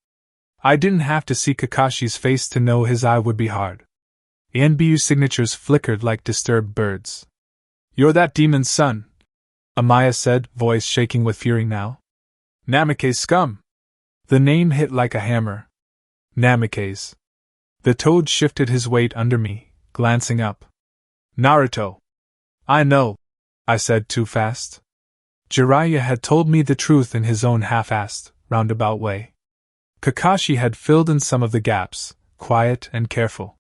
Speaker 1: I didn't have to see Kakashi's face to know his eye would be hard. NBU signatures flickered like disturbed birds. You're that demon's son, Amaya said, voice shaking with fury now. Namikaze scum. The name hit like a hammer. Namikaze. The toad shifted his weight under me, glancing up. Naruto. I know, I said too fast. Jiraiya had told me the truth in his own half-assed, roundabout way. Kakashi had filled in some of the gaps, quiet and careful.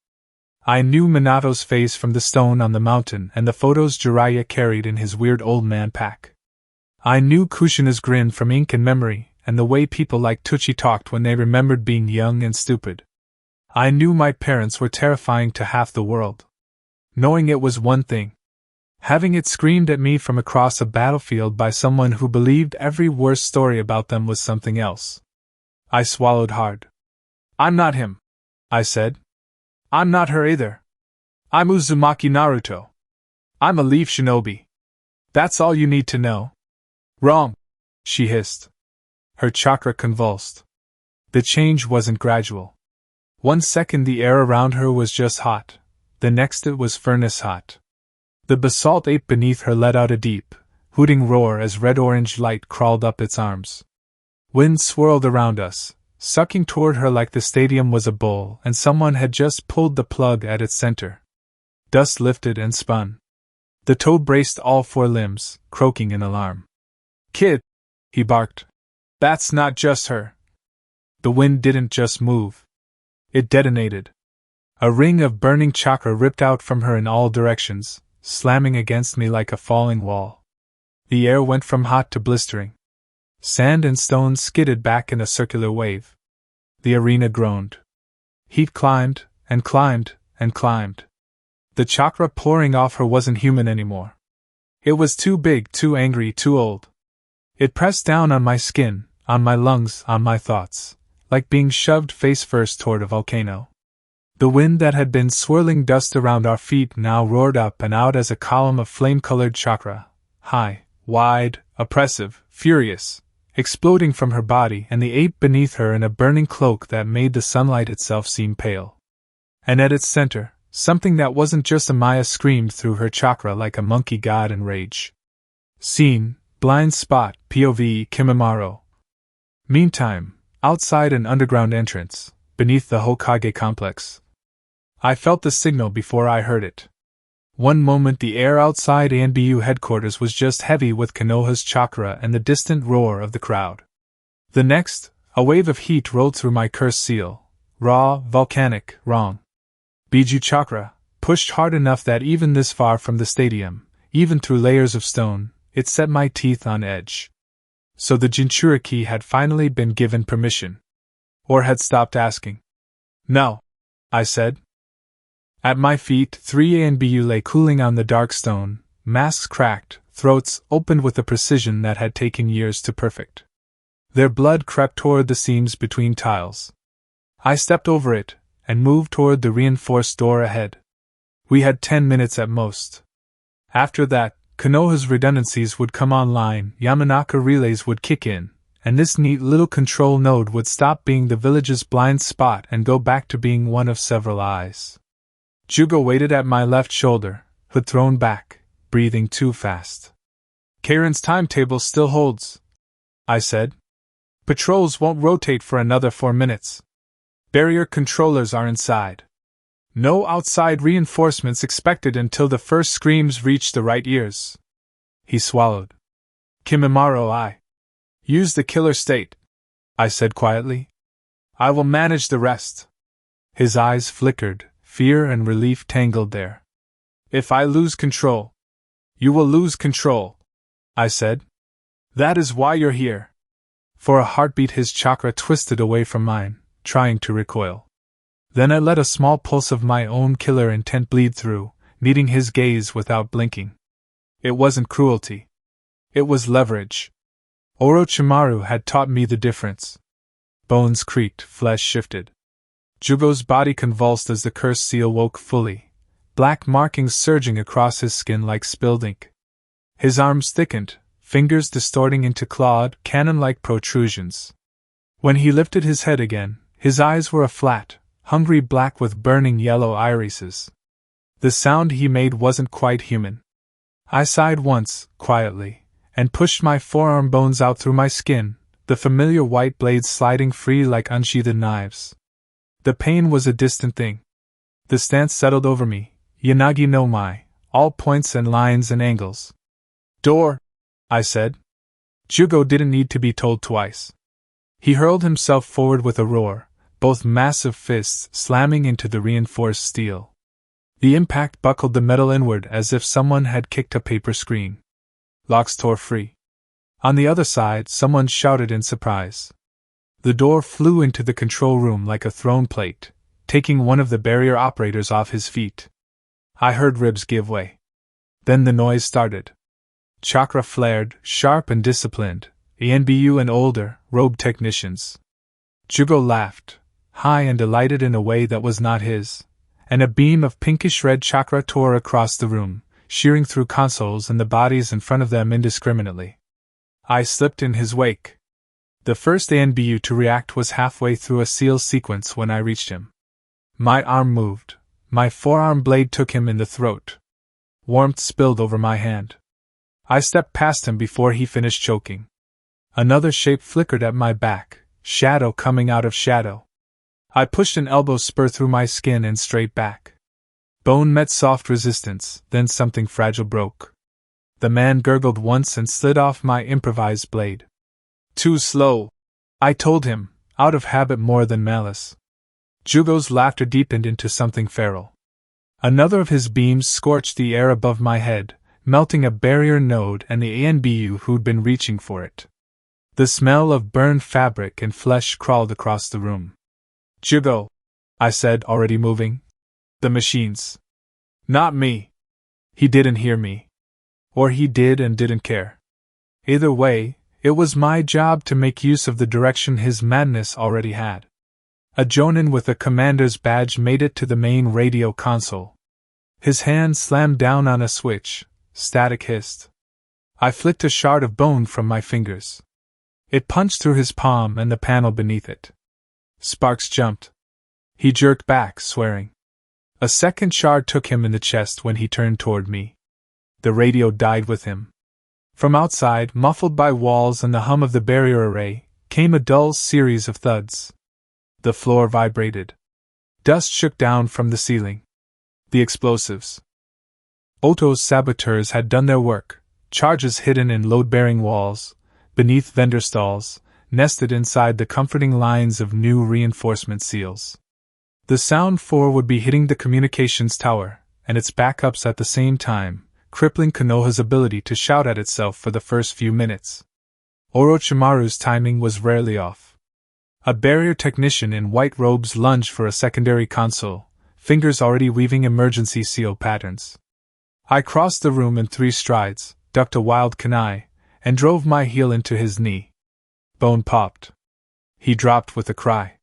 Speaker 1: I knew Minato's face from the stone on the mountain and the photos Jiraiya carried in his weird old man pack. I knew Kushina's grin from ink and memory, and the way people like Tucci talked when they remembered being young and stupid. I knew my parents were terrifying to half the world. Knowing it was one thing. Having it screamed at me from across a battlefield by someone who believed every worse story about them was something else. I swallowed hard. I'm not him, I said. I'm not her either. I'm Uzumaki Naruto. I'm a leaf shinobi. That's all you need to know. Wrong, she hissed. Her chakra convulsed. The change wasn't gradual. 1 second the air around her was just hot, the next it was furnace hot. The basalt ape beneath her let out a deep, hooting roar as red-orange light crawled up its arms. Wind swirled around us, sucking toward her like the stadium was a bowl and someone had just pulled the plug at its center. Dust lifted and spun. The toad braced all 4 limbs, croaking in alarm. Kid, he barked. That's not just her. The wind didn't just move. It detonated. A ring of burning chakra ripped out from her in all directions, slamming against me like a falling wall. The air went from hot to blistering. Sand and stones skidded back in a circular wave. The arena groaned. Heat climbed, and climbed, and climbed. The chakra pouring off her wasn't human anymore. It was too big, too angry, too old. It pressed down on my skin, on my lungs, on my thoughts, like being shoved face first toward a volcano. The wind that had been swirling dust around our feet now roared up and out as a column of flame-colored chakra, high, wide, oppressive, furious, exploding from her body and the ape beneath her in a burning cloak that made the sunlight itself seem pale. And at its center, something that wasn't just Amaya screamed through her chakra like a monkey god in rage. Scene, blind spot, POV, Kimimaro. Meantime, outside an underground entrance, beneath the Hokage complex. I felt the signal before I heard it. One moment the air outside ANBU headquarters was just heavy with Konoha's chakra and the distant roar of the crowd. The next, a wave of heat rolled through my cursed seal. Raw, volcanic, wrong. Biju chakra, pushed hard enough that even this far from the stadium, even through layers of stone, it set my teeth on edge. So the Jinchuriki had finally been given permission. Or had stopped asking. No, I said. At my feet, 3 ANBU lay cooling on the dark stone, masks cracked, throats opened with a precision that had taken years to perfect. Their blood crept toward the seams between tiles. I stepped over it, and moved toward the reinforced door ahead. We had 10 minutes at most. After that, Konoha's redundancies would come online, Yamanaka relays would kick in, and this neat little control node would stop being the village's blind spot and go back to being one of several eyes. Jugo waited at my left shoulder, hood thrown back, breathing too fast. Karen's timetable still holds, I said. Patrols won't rotate for another 4 minutes. Barrier controllers are inside. No outside reinforcements expected until the first screams reach the right ears. He swallowed. Kimimaro, I use the killer state, I said quietly. I will manage the rest. His eyes flickered, fear and relief tangled there. If I lose control, you will lose control, I said. That is why you're here. For a heartbeat his chakra twisted away from mine, trying to recoil. Then I let a small pulse of my own killer intent bleed through, meeting his gaze without blinking. It wasn't cruelty. It was leverage. Orochimaru had taught me the difference. Bones creaked, flesh shifted. Jugo's body convulsed as the cursed seal woke fully, black markings surging across his skin like spilled ink. His arms thickened, fingers distorting into clawed, cannon-like protrusions. When he lifted his head again, his eyes were a flat, hungry black with burning yellow irises. The sound he made wasn't quite human. I sighed once, quietly, and pushed my forearm bones out through my skin, the familiar white blades sliding free like unsheathed knives. The pain was a distant thing. The stance settled over me, Yanagi no Mai, all points and lines and angles. Door! I said. Jugo didn't need to be told twice. He hurled himself forward with a roar, both massive fists slamming into the reinforced steel. The impact buckled the metal inward as if someone had kicked a paper screen. Locks tore free. On the other side, someone shouted in surprise. The door flew into the control room like a thrown plate, taking one of the barrier operators off his feet. I heard ribs give way. Then the noise started. Chakra flared, sharp and disciplined, ENBU and older, robed technicians. Jugo laughed, high and delighted in a way that was not his, and a beam of pinkish-red chakra tore across the room, shearing through consoles and the bodies in front of them indiscriminately. I slipped in his wake. The first ANBU to react was halfway through a seal sequence when I reached him. My arm moved. My forearm blade took him in the throat. Warmth spilled over my hand. I stepped past him before he finished choking. Another shape flickered at my back, shadow coming out of shadow. I pushed an elbow spur through my skin and straight back. Bone met soft resistance, then something fragile broke. The man gurgled once and slid off my improvised blade. Too slow, I told him, out of habit more than malice. Jugo's laughter deepened into something feral. Another of his beams scorched the air above my head, melting a barrier node and the ANBU who'd been reaching for it. The smell of burned fabric and flesh crawled across the room. Jugo, I said, already moving. The machines. Not me. He didn't hear me. Or he did and didn't care. Either way, it was my job to make use of the direction his madness already had. A Jonin with a commander's badge made it to the main radio console. His hand slammed down on a switch, static hissed. I flicked a shard of bone from my fingers. It punched through his palm and the panel beneath it. Sparks jumped. He jerked back, swearing. A second shard took him in the chest when he turned toward me. The radio died with him. From outside, muffled by walls and the hum of the barrier array, came a dull series of thuds. The floor vibrated. Dust shook down from the ceiling. The explosives. Oto's saboteurs had done their work, charges hidden in load-bearing walls, beneath vendor stalls, nested inside the comforting lines of new reinforcement seals. The Sound 4 would be hitting the communications tower, and its backups at the same time, crippling Konoha's ability to shout at itself for the first few minutes. Orochimaru's timing was rarely off. A barrier technician in white robes lunged for a secondary console, fingers already weaving emergency seal patterns. I crossed the room in 3 strides, ducked a wild kunai, and drove my heel into his knee. Bone popped. He dropped with a cry.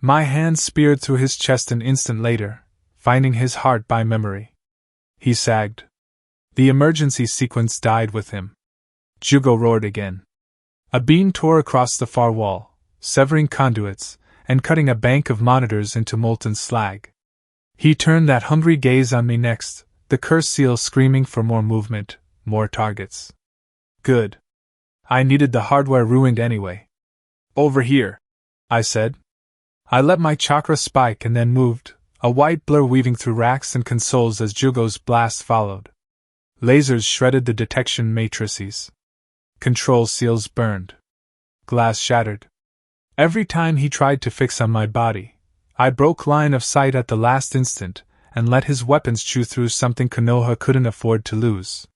Speaker 1: My hand speared through his chest an instant later, finding his heart by memory. He sagged. The emergency sequence died with him. Jugo roared again. A beam tore across the far wall, severing conduits, and cutting a bank of monitors into molten slag. He turned that hungry gaze on me next, the cursed seal screaming for more movement, more targets. Good. I needed the hardware ruined anyway. Over here, I said. I let my chakra spike and then moved, a white blur weaving through racks and consoles as Jugo's blast followed. Lasers shredded the detection matrices. Control seals burned. Glass shattered. Every time he tried to fix on my body, I broke line of sight at the last instant and let his weapons chew through something Konoha couldn't afford to lose.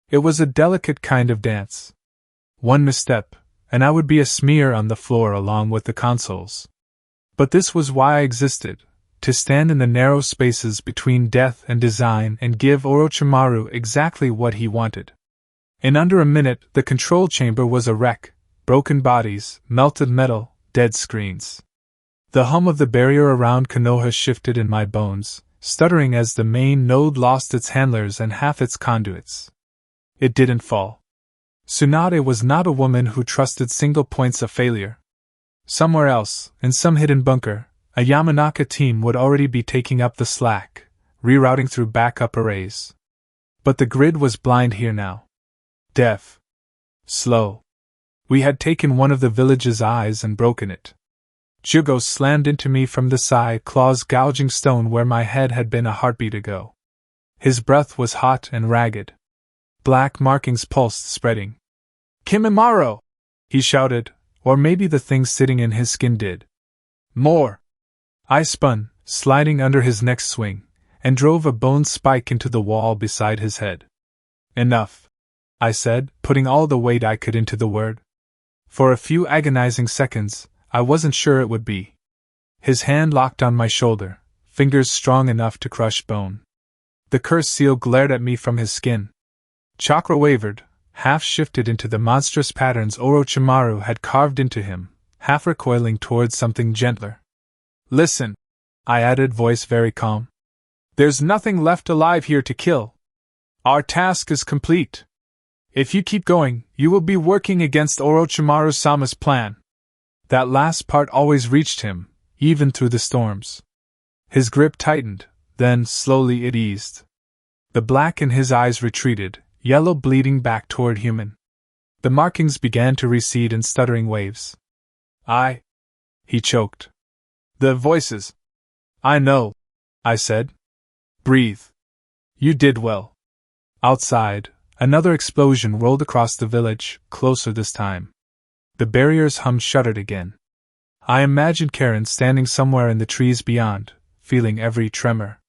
Speaker 1: It was a delicate kind of dance. One misstep, and I would be a smear on the floor along with the consoles. But this was why I existed, to stand in the narrow spaces between death and design and give Orochimaru exactly what he wanted. In under a minute, the control chamber was a wreck: broken bodies, melted metal, dead screens. The hum of the barrier around Konoha shifted in my bones, stuttering as the main node lost its handlers and half its conduits. It didn't fall. Tsunade was not a woman who trusted single points of failure. Somewhere else, in some hidden bunker, a Yamanaka team would already be taking up the slack, rerouting through backup arrays. But the grid was blind here now. Deaf. Slow. We had taken one of the village's eyes and broken it. Jugo slammed into me from the side, claws gouging stone where my head had been a heartbeat ago. His breath was hot and ragged. Black markings pulsed, spreading. "Kimimaro!" he shouted, or maybe the thing sitting in his skin did. "More!" I spun, sliding under his next swing, and drove a bone spike into the wall beside his head. "Enough," I said, putting all the weight I could into the word. For a few agonizing seconds, I wasn't sure it would be. His hand locked on my shoulder, fingers strong enough to crush bone. The curse seal glared at me from his skin. Chakra wavered, half shifted into the monstrous patterns Orochimaru had carved into him, half recoiling towards something gentler. "Listen," I added, voice very calm. "There's nothing left alive here to kill. Our task is complete. If you keep going, you will be working against Orochimaru-sama's plan." That last part always reached him, even through the storms. His grip tightened, then slowly it eased. The black in his eyes retreated, yellow bleeding back toward human. The markings began to recede in stuttering waves. He choked. "The voices." "I know," I said. "Breathe. You did well." Outside, another explosion rolled across the village, closer this time. The barrier's hum shuddered again. I imagined Karen standing somewhere in the trees beyond, feeling every tremor.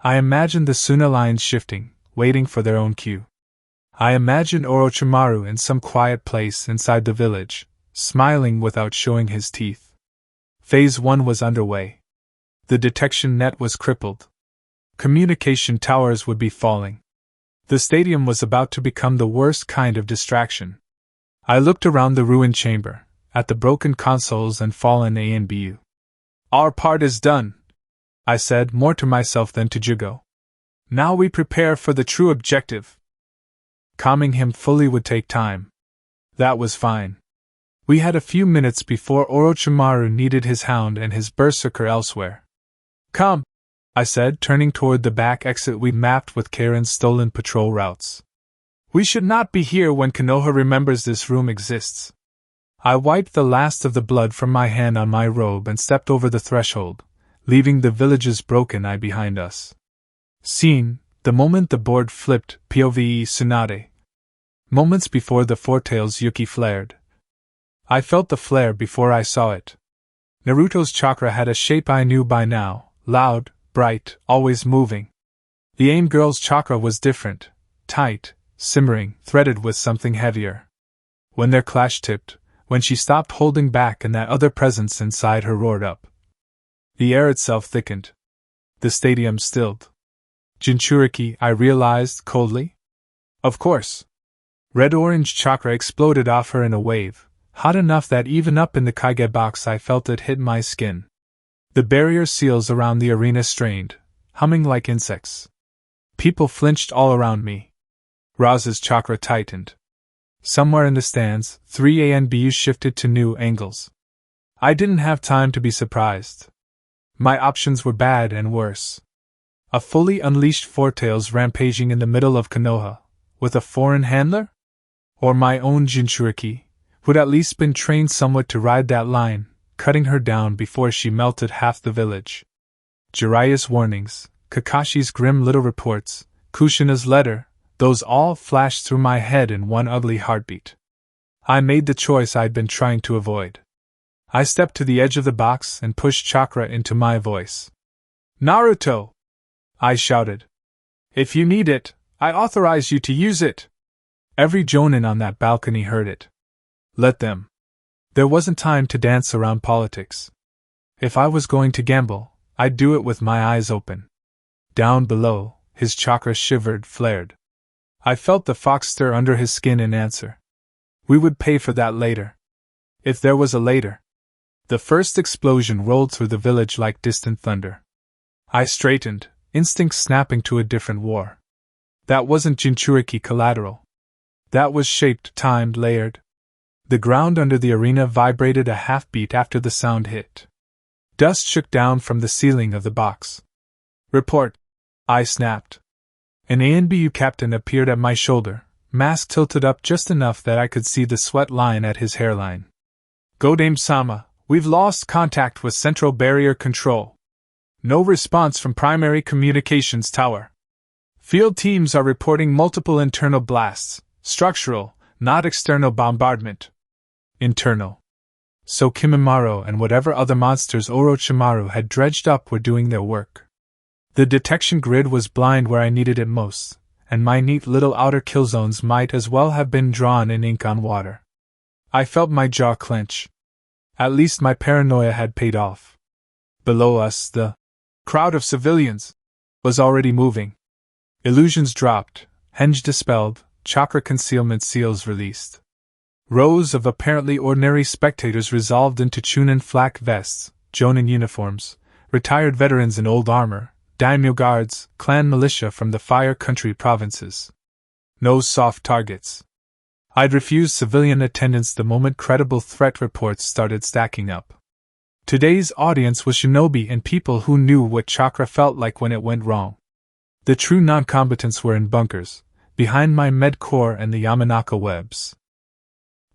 Speaker 1: I imagined the Suna lines shifting, waiting for their own cue. I imagined Orochimaru in some quiet place inside the village, smiling without showing his teeth. Phase 1 was underway. The detection net was crippled. Communication towers would be falling. The stadium was about to become the worst kind of distraction. I looked around the ruined chamber, at the broken consoles and fallen ANBU. "Our part is done," I said, more to myself than to Jugo. "Now we prepare for the true objective." Calming him fully would take time. That was fine. We had a few minutes before Orochimaru needed his hound and his berserker elsewhere. "Come," I said, turning toward the back exit we'd mapped with Karen's stolen patrol routes. "We should not be here when Konoha remembers this room exists." I wiped the last of the blood from my hand on my robe and stepped over the threshold, leaving the village's broken eye behind us. Scene, the moment the board flipped, POVE Tsunade. Moments before the Foretail's Yuki flared. I felt the flare before I saw it. Naruto's chakra had a shape I knew by now, loud, bright, always moving. The AIM girl's chakra was different, tight, simmering, threaded with something heavier. When their clash tipped, when she stopped holding back and that other presence inside her roared up. The air itself thickened. The stadium stilled. Jinchuriki, I realized coldly? Of course. Red-orange chakra exploded off her in a wave, hot enough that even up in the Kage box I felt it hit my skin. The barrier seals around the arena strained, humming like insects. People flinched all around me. Raz's chakra tightened. Somewhere in the stands, 3 ANBUs shifted to new angles. I didn't have time to be surprised. My options were bad and worse. A fully unleashed Foretails rampaging in the middle of Konoha, with a foreign handler? Or my own Jinchuriki, who'd at least been trained somewhat to ride that line, cutting her down before she melted half the village. Jiraiya's warnings, Kakashi's grim little reports, Kushina's letter, those all flashed through my head in one ugly heartbeat. I made the choice I'd been trying to avoid. I stepped to the edge of the box and pushed chakra into my voice. "Naruto!" I shouted. "If you need it, I authorize you to use it. Every jonin on that balcony heard it. Let them. There wasn't time to dance around politics. If I was going to gamble, I'd do it with my eyes open. Down below, his chakra shivered, flared. I felt the fox stir under his skin in answer. We would pay for that later. If there was a later. The first explosion rolled through the village like distant thunder. I straightened, instincts snapping to a different war. That wasn't Jinchuriki collateral. That was shaped, timed, layered. The ground under the arena vibrated a half-beat after the sound hit. Dust shook down from the ceiling of the box. Report, I snapped. An ANBU captain appeared at my shoulder, mask tilted up just enough that I could see the sweat line at his hairline. Godame-sama, we've lost contact with Central Barrier Control. No response from Primary Communications Tower. Field teams are reporting multiple internal blasts, structural, not external bombardment. Internal. So Kimimaro and whatever other monsters Orochimaru had dredged up were doing their work. The detection grid was blind where I needed it most, and my neat little outer kill zones might as well have been drawn in ink on water. I felt my jaw clench. At least my paranoia had paid off. Below us, the crowd of civilians was already moving. Illusions dropped, henge dispelled, chakra concealment seals released. Rows of apparently ordinary spectators resolved into chunin flak vests, jonin uniforms, retired veterans in old armor, daimyo guards, clan militia from the Fire Country provinces. No soft targets. I'd refused civilian attendance the moment credible threat reports started stacking up. Today's audience was shinobi and people who knew what chakra felt like when it went wrong. The true non-combatants were in bunkers, behind my med-core and the Yamanaka webs.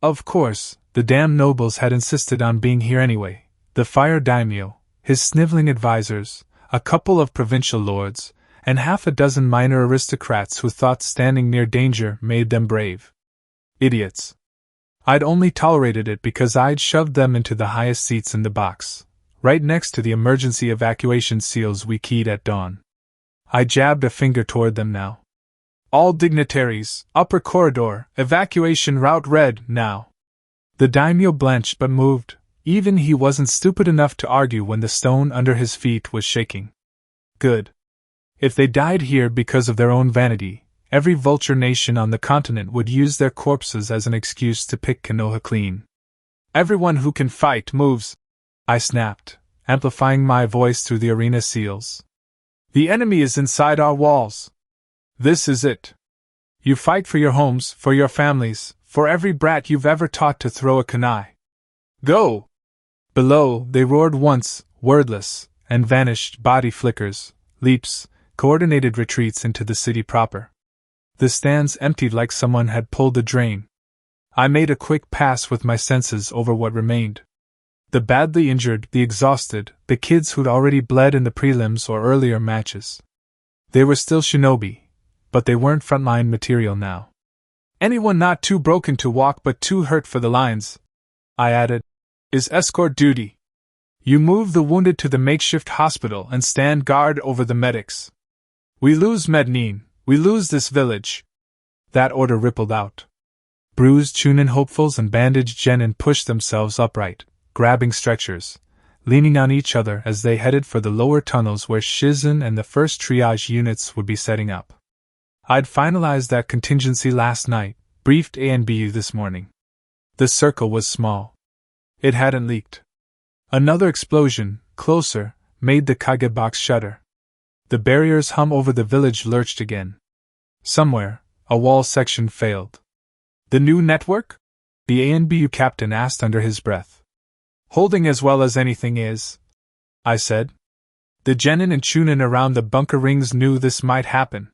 Speaker 1: Of course, the damn nobles had insisted on being here anyway, the fire daimyo, his sniveling advisors, a couple of provincial lords, and half a dozen minor aristocrats who thought standing near danger made them brave. Idiots. I'd only tolerated it because I'd shoved them into the highest seats in the box, right next to the emergency evacuation seals we keyed at dawn. I jabbed a finger toward them now. All dignitaries, upper corridor, evacuation route red, now. The daimyo blanched but moved. Even he wasn't stupid enough to argue when the stone under his feet was shaking. Good. If they died here because of their own vanity, every vulture nation on the continent would use their corpses as an excuse to pick Konoha clean. Everyone who can fight moves, I snapped, amplifying my voice through the arena seals. The enemy is inside our walls. This is it. You fight for your homes, for your families, for every brat you've ever taught to throw a kunai. Go! Below, they roared once, wordless, and vanished, body flickers, leaps, coordinated retreats into the city proper. The stands emptied like someone had pulled the drain. I made a quick pass with my senses over what remained. The badly injured, the exhausted, the kids who'd already bled in the prelims or earlier matches. They were still shinobi, but they weren't frontline material now. Anyone not too broken to walk but too hurt for the lines, I added, is escort duty. You move the wounded to the makeshift hospital and stand guard over the medics. We lose Mednin, we lose this village. That order rippled out. Bruised chunin hopefuls and bandaged genin pushed themselves upright, grabbing stretchers, leaning on each other as they headed for the lower tunnels where Shizen and the first triage units would be setting up. I'd finalized that contingency last night, briefed ANBU this morning. The circle was small. It hadn't leaked. Another explosion, closer, made the kage box shudder. The barrier's hum over the village lurched again. Somewhere, a wall section failed. The new network? The ANBU captain asked under his breath. Holding as well as anything is, I said. The genin and chunin around the bunker rings knew this might happen.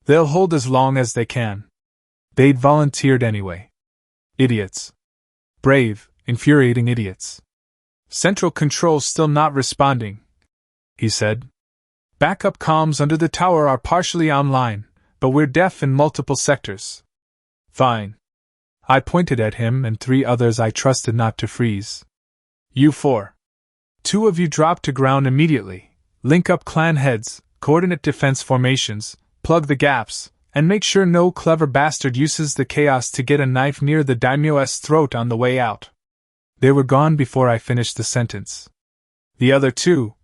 Speaker 1: They'll hold as long as they can. They'd volunteered anyway. Idiots. Brave, infuriating idiots. Central Control still not responding, he said. Backup comms under the tower are partially online, but we're deaf in multiple sectors. Fine. I pointed at him and 3 others I trusted not to freeze. You 4. 2 of you drop to ground immediately, link up clan heads, coordinate defense formations, plug the gaps, And make sure no clever bastard uses the chaos to get a knife near the daimyo's throat on the way out. They were gone before I finished the sentence. The other two,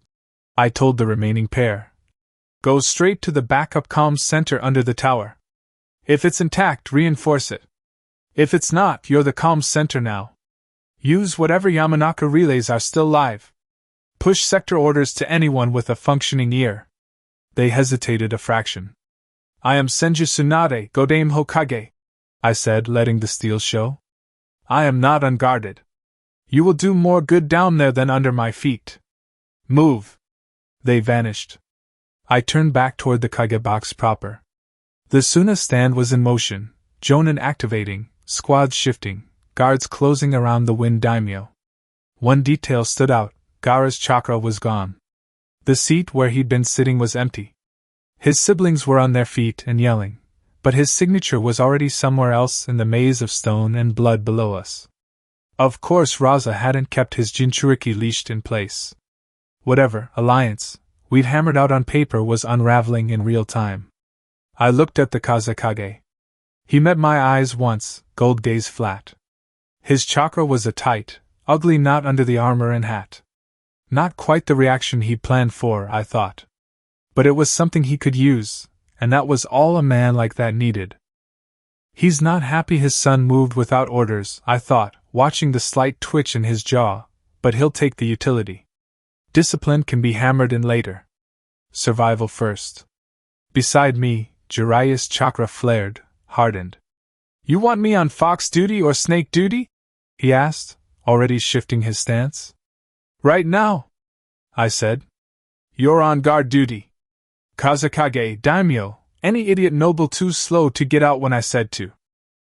Speaker 1: I told the remaining pair, go straight to the backup comms center under the tower. If it's intact, reinforce it. If it's not, you're the comms center now. Use whatever Yamanaka relays are still live. Push sector orders to anyone with a functioning ear. They hesitated a fraction. I am Senju Tsunade, Godame Hokage, I said, letting the steel show. I am not unguarded. You will do more good down there than under my feet. Move. They vanished. I turned back toward the Kage box proper. The Suna stand was in motion, Jonin activating, squads shifting, guards closing around the wind daimyo. One detail stood out, Gaara's chakra was gone. The seat where he'd been sitting was empty. His siblings were on their feet and yelling, but his signature was already somewhere else in the maze of stone and blood below us. Of course Raza hadn't kept his Jinchuriki leashed in place. Whatever alliance we'd hammered out on paper was unraveling in real time. I looked at the Kazekage. He met my eyes once, gold gaze flat. His chakra was a tight, ugly knot under the armor and hat. Not quite the reaction he'd planned for, I thought. But it was something he could use, and that was all a man like that needed. He's not happy his son moved without orders, I thought, watching the slight twitch in his jaw, but he'll take the utility. Discipline can be hammered in later. Survival first. Beside me, Jiraiya's chakra flared, hardened. You want me on fox duty or snake duty? He asked, already shifting his stance. Right now, I said. You're on guard duty. Kazekage, daimyo, any idiot noble too slow to get out when I said to.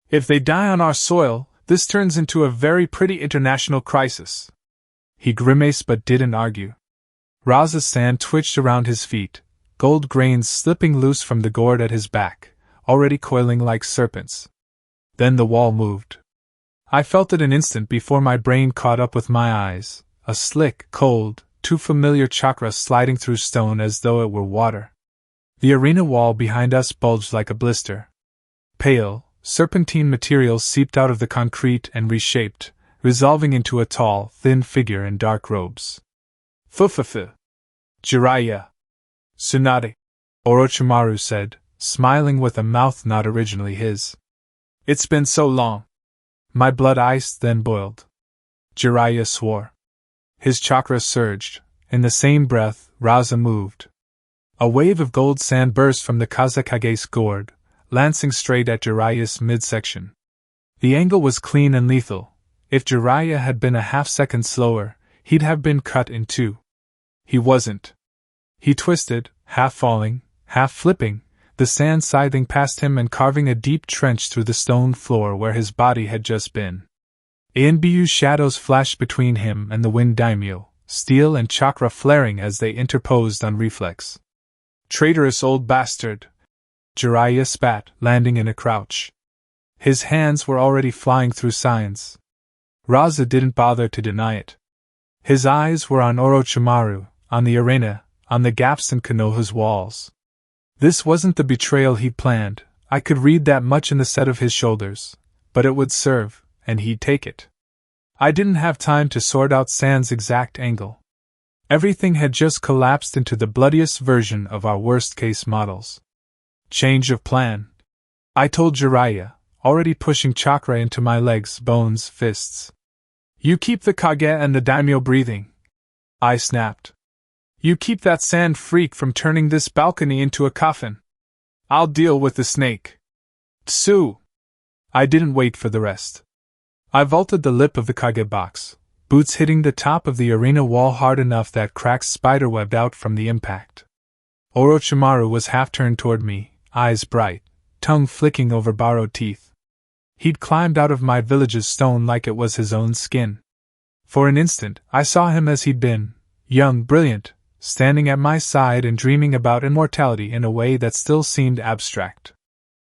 Speaker 1: If they die on our soil, this turns into a very pretty international crisis. He grimaced but didn't argue. Raza's sand twitched around his feet, gold grains slipping loose from the gourd at his back, already coiling like serpents. Then the wall moved. I felt it an instant before my brain caught up with my eyes, a slick, cold, too familiar chakra sliding through stone as though it were water. The arena wall behind us bulged like a blister. Pale, serpentine material seeped out of the concrete and reshaped, resolving into a tall, thin figure in dark robes. Fufufu. Jiraiya. Tsunade. Orochimaru said, smiling with a mouth not originally his. It's been so long. My blood iced then boiled. Jiraiya swore. His chakra surged. In the same breath, Raza moved. A wave of gold sand burst from the Kazekage's gourd, lancing straight at Jiraiya's midsection. The angle was clean and lethal. If Jiraiya had been a half-second slower, he'd have been cut in two. He wasn't. He twisted, half falling, half flipping, the sand scything past him and carving a deep trench through the stone floor where his body had just been. Inbu's shadows flashed between him and the wind daimyo, steel and chakra flaring as they interposed on reflex. Traitorous old bastard! Jiraiya spat, landing in a crouch. His hands were already flying through signs. Raza didn't bother to deny it. His eyes were on Orochimaru, on the arena, on the gaps in Konoha's walls. This wasn't the betrayal he'd planned, I could read that much in the set of his shoulders, but it would serve, and he'd take it. I didn't have time to sort out Sand's exact angle. Everything had just collapsed into the bloodiest version of our worst-case models. Change of plan. I told Jiraiya, already pushing chakra into my legs, bones, fists. You keep the Kage and the daimyo breathing. I snapped. You keep that sand freak from turning this balcony into a coffin. I'll deal with the snake. Tsu! I didn't wait for the rest. I vaulted the lip of the Kage box, boots hitting the top of the arena wall hard enough that cracks spiderwebbed out from the impact. Orochimaru was half-turned toward me, eyes bright, tongue flicking over borrowed teeth. He'd climbed out of my village's stone like it was his own skin. For an instant, I saw him as he'd been, young, brilliant, standing at my side and dreaming about immortality in a way that still seemed abstract.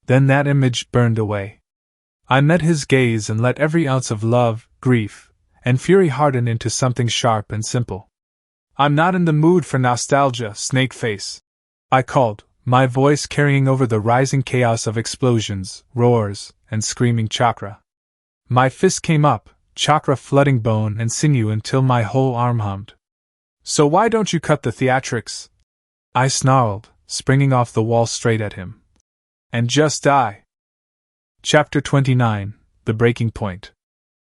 Speaker 1: Then that image burned away. I met his gaze and let every ounce of love, grief, and fury harden into something sharp and simple. I'm not in the mood for nostalgia, snake face, I called, my voice carrying over the rising chaos of explosions, roars, and screaming chakra. My fist came up, chakra flooding bone and sinew until my whole arm hummed. So why don't you cut the theatrics? I snarled, springing off the wall straight at him. And just die. Chapter 29, The Breaking Point.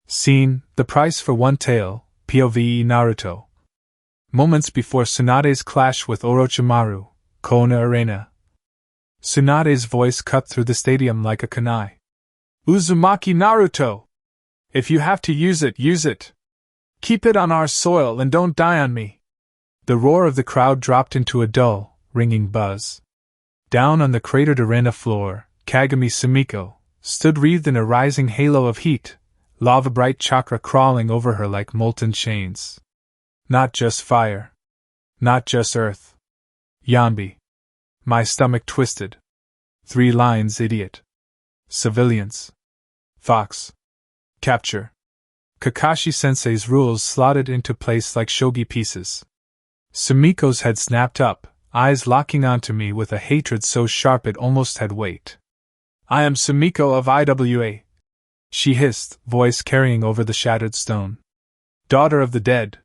Speaker 1: Scene, the price for one tail, POV Naruto. Moments before Tsunade's clash with Orochimaru, Konoha Arena. Tsunade's voice cut through the stadium like a kunai. Uzumaki Naruto! If you have to use it, use it! Keep it on our soil and don't die on me! The roar of the crowd dropped into a dull, ringing buzz. Down on the cratered arena floor, Kagami Sumiko stood wreathed in a rising halo of heat, lava-bright chakra crawling over her like molten chains. Not just fire. Not just earth. Yambi. My stomach twisted. 3 lines, idiot. Civilians. Fox. Capture. Kakashi-sensei's rules slotted into place like shogi pieces. Sumiko's head snapped up, eyes locking onto me with a hatred so sharp it almost had weight. I am Sumiko of IWA. She hissed, voice carrying over the shattered stone. Daughter of the dead.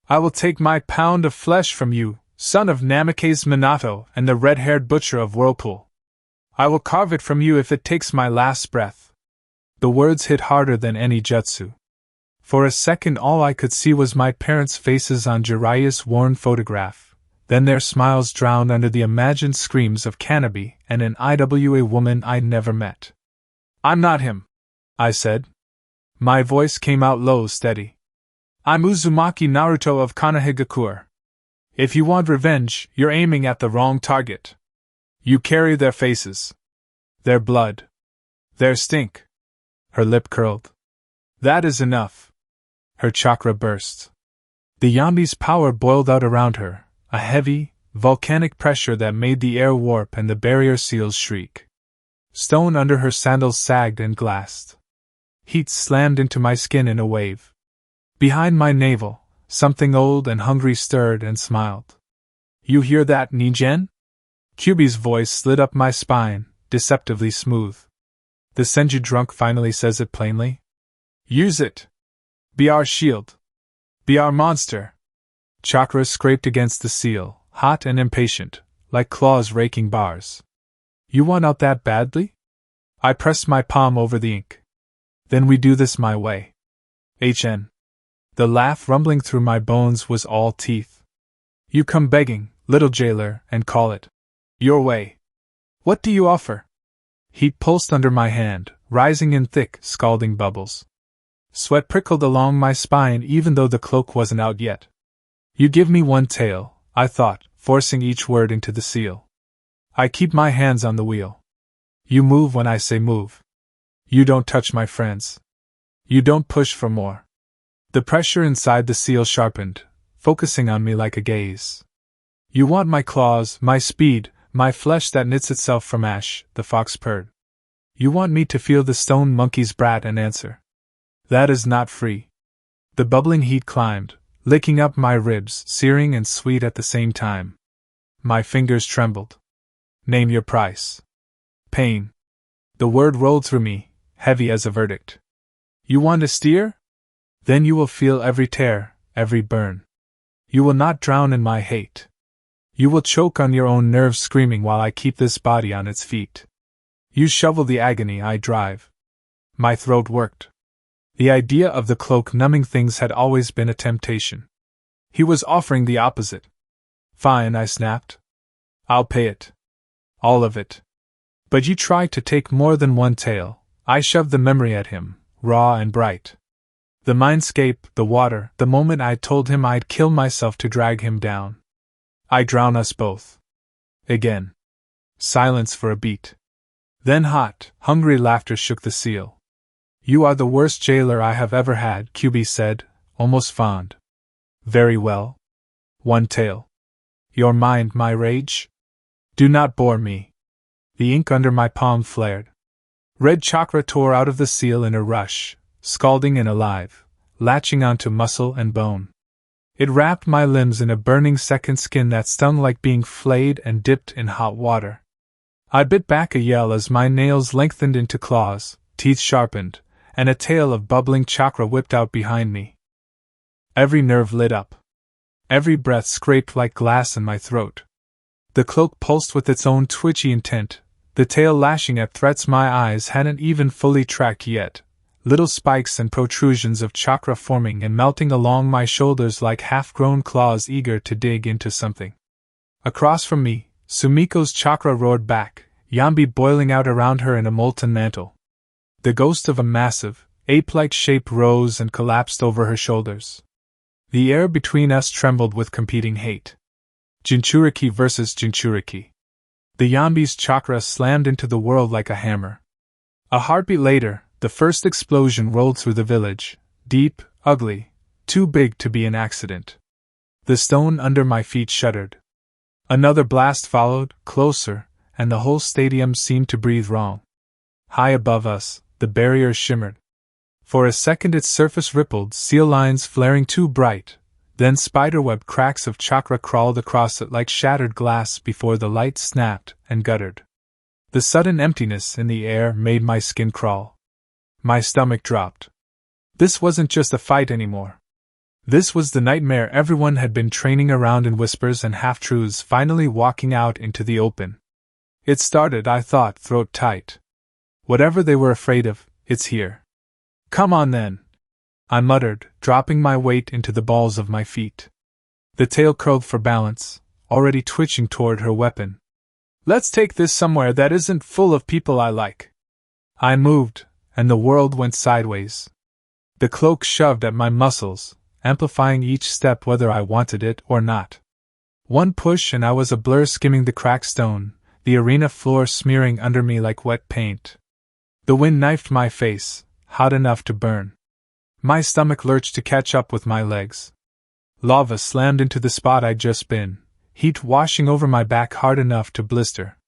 Speaker 1: I will take my pound of flesh from you, son of Namake's Minato and the red-haired butcher of Whirlpool. I will carve it from you if it takes my last breath. The words hit harder than any jutsu. For a second all I could see was my parents' faces on Jiraiya's worn photograph, then their smiles drowned under the imagined screams of Kanabi and an IWA woman I'd never met. I'm not him, I said. My voice came out low, steady. I'm Uzumaki Naruto of Konohagakure. If you want revenge, you're aiming at the wrong target. You carry their faces. Their blood. Their stink. Her lip curled. That is enough. Her chakra burst. The Yambi's power boiled out around her, a heavy, volcanic pressure that made the air warp and the barrier seals shriek. Stone under her sandals sagged and glassed. Heat slammed into my skin in a wave. Behind my navel, something old and hungry stirred and smiled. You hear that, Nijen? Kyubi's voice slid up my spine, deceptively smooth. The Senju drunk finally says it plainly. Use it. Be our shield. Be our monster. Chakra scraped against the seal, hot and impatient, like claws raking bars. You want out that badly? I pressed my palm over the ink. Then we do this my way. HN. The laugh rumbling through my bones was all teeth. You come begging, little jailer, and call it your way. What do you offer? Heat pulsed under my hand, rising in thick, scalding bubbles. Sweat prickled along my spine even though the cloak wasn't out yet. You give me one tail, I thought, forcing each word into the seal. I keep my hands on the wheel. You move when I say move. You don't touch my friends. You don't push for more. The pressure inside the seal sharpened, focusing on me like a gaze. You want my claws, my speed, my flesh that knits itself from ash, the fox purred. You want me to feel the stone monkey's brat and answer. That is not free. The bubbling heat climbed, licking up my ribs, searing and sweet at the same time. My fingers trembled. Name your price. Pain. The word rolled through me, heavy as a verdict. You want a steer? Then you will feel every tear, every burn. You will not drown in my hate. You will choke on your own nerves screaming while I keep this body on its feet. You shovel the agony I drive. My throat worked. The idea of the cloak numbing things had always been a temptation. He was offering the opposite. Fine, I snapped. I'll pay it. All of it. But you tried to take more than one tail. I shoved the memory at him, raw and bright. The mindscape, the water, the moment I told him I'd kill myself to drag him down. I drown us both. Again. Silence for a beat. Then hot, hungry laughter shook the seal. You are the worst jailer I have ever had, Kyubi said, almost fond. Very well. One tail. Your mind, my rage? Do not bore me. The ink under my palm flared. Red chakra tore out of the seal in a rush, scalding and alive, latching onto muscle and bone. It wrapped my limbs in a burning second skin that stung like being flayed and dipped in hot water. I bit back a yell as my nails lengthened into claws, teeth sharpened, and a tail of bubbling chakra whipped out behind me. Every nerve lit up. Every breath scraped like glass in my throat. The cloak pulsed with its own twitchy intent, the tail lashing at threats my eyes hadn't even fully tracked yet, little spikes and protrusions of chakra forming and melting along my shoulders like half-grown claws eager to dig into something. Across from me, Sumiko's chakra roared back, Yambi boiling out around her in a molten mantle. The ghost of a massive, ape-like shape rose and collapsed over her shoulders. The air between us trembled with competing hate. Jinchuriki versus Jinchuriki. The Yambi's chakra slammed into the world like a hammer. A heartbeat later, the first explosion rolled through the village, deep, ugly, too big to be an accident. The stone under my feet shuddered. Another blast followed, closer, and the whole stadium seemed to breathe wrong. High above us, the barrier shimmered. For a second its surface rippled, seal lines flaring too bright, then spiderweb cracks of chakra crawled across it like shattered glass before the light snapped and guttered. The sudden emptiness in the air made my skin crawl. My stomach dropped. This wasn't just a fight anymore. This was the nightmare everyone had been training around in whispers and half-truths finally walking out into the open. It started, I thought, throat tight. Whatever they were afraid of, it's here. Come on then, I muttered, dropping my weight into the balls of my feet. The tail curled for balance, already twitching toward her weapon. Let's take this somewhere that isn't full of people I like. I moved, and the world went sideways. The cloak shoved at my muscles, amplifying each step whether I wanted it or not. One push and I was a blur skimming the cracked stone, the arena floor smearing under me like wet paint. The wind knifed my face, hot enough to burn. My stomach lurched to catch up with my legs. Lava slammed into the spot I'd just been, heat washing over my back hard enough to blister.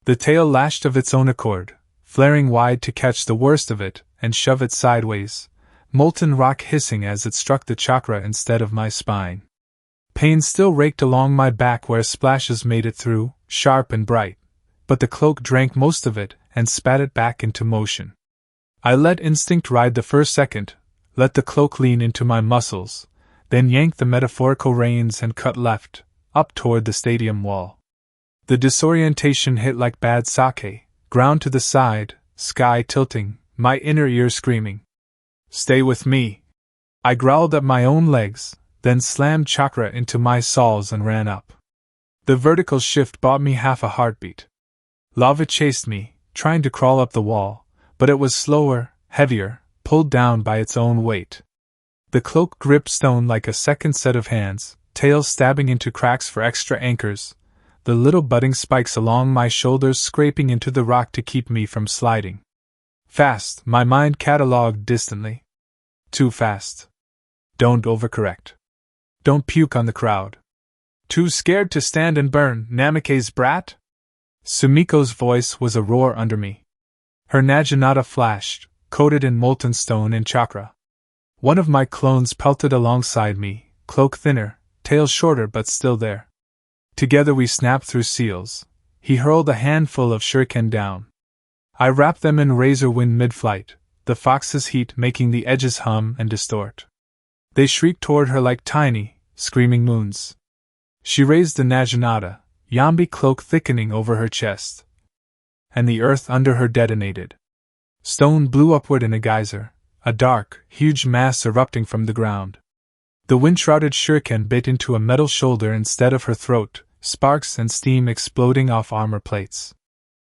Speaker 1: The tail lashed of its own accord, flaring wide to catch the worst of it and shove it sideways, molten rock hissing as it struck the chakra instead of my spine. Pain still raked along my back where splashes made it through, sharp and bright, but the cloak drank most of it and spat it back into motion. I let instinct ride the first second, let the cloak lean into my muscles, then yanked the metaphorical reins and cut left, up toward the stadium wall. The disorientation hit like bad sake, ground to the side, sky tilting, my inner ear screaming. Stay with me. I growled at my own legs, then slammed chakra into my soles and ran up. The vertical shift bought me half a heartbeat. Lava chased me, trying to crawl up the wall, but it was slower, heavier, pulled down by its own weight. The cloak gripped stone like a second set of hands, tail stabbing into cracks for extra anchors, the little budding spikes along my shoulders scraping into the rock to keep me from sliding. Fast, my mind catalogued distantly. Too fast. Don't overcorrect. Don't puke on the crowd. Too scared to stand and burn, Namike's brat? Sumiko's voice was a roar under me. Her naginata flashed, coated in molten stone and chakra. One of my clones pelted alongside me, cloak thinner, tail shorter but still there. Together we snapped through seals. He hurled a handful of shuriken down. I wrapped them in razor wind mid-flight, the fox's heat making the edges hum and distort. They shrieked toward her like tiny, screaming moons. She raised the naginata, Yambi cloak thickening over her chest, and the earth under her detonated. Stone blew upward in a geyser, a dark, huge mass erupting from the ground. The wind-shrouded shuriken bit into a metal shoulder instead of her throat, sparks and steam exploding off armor plates.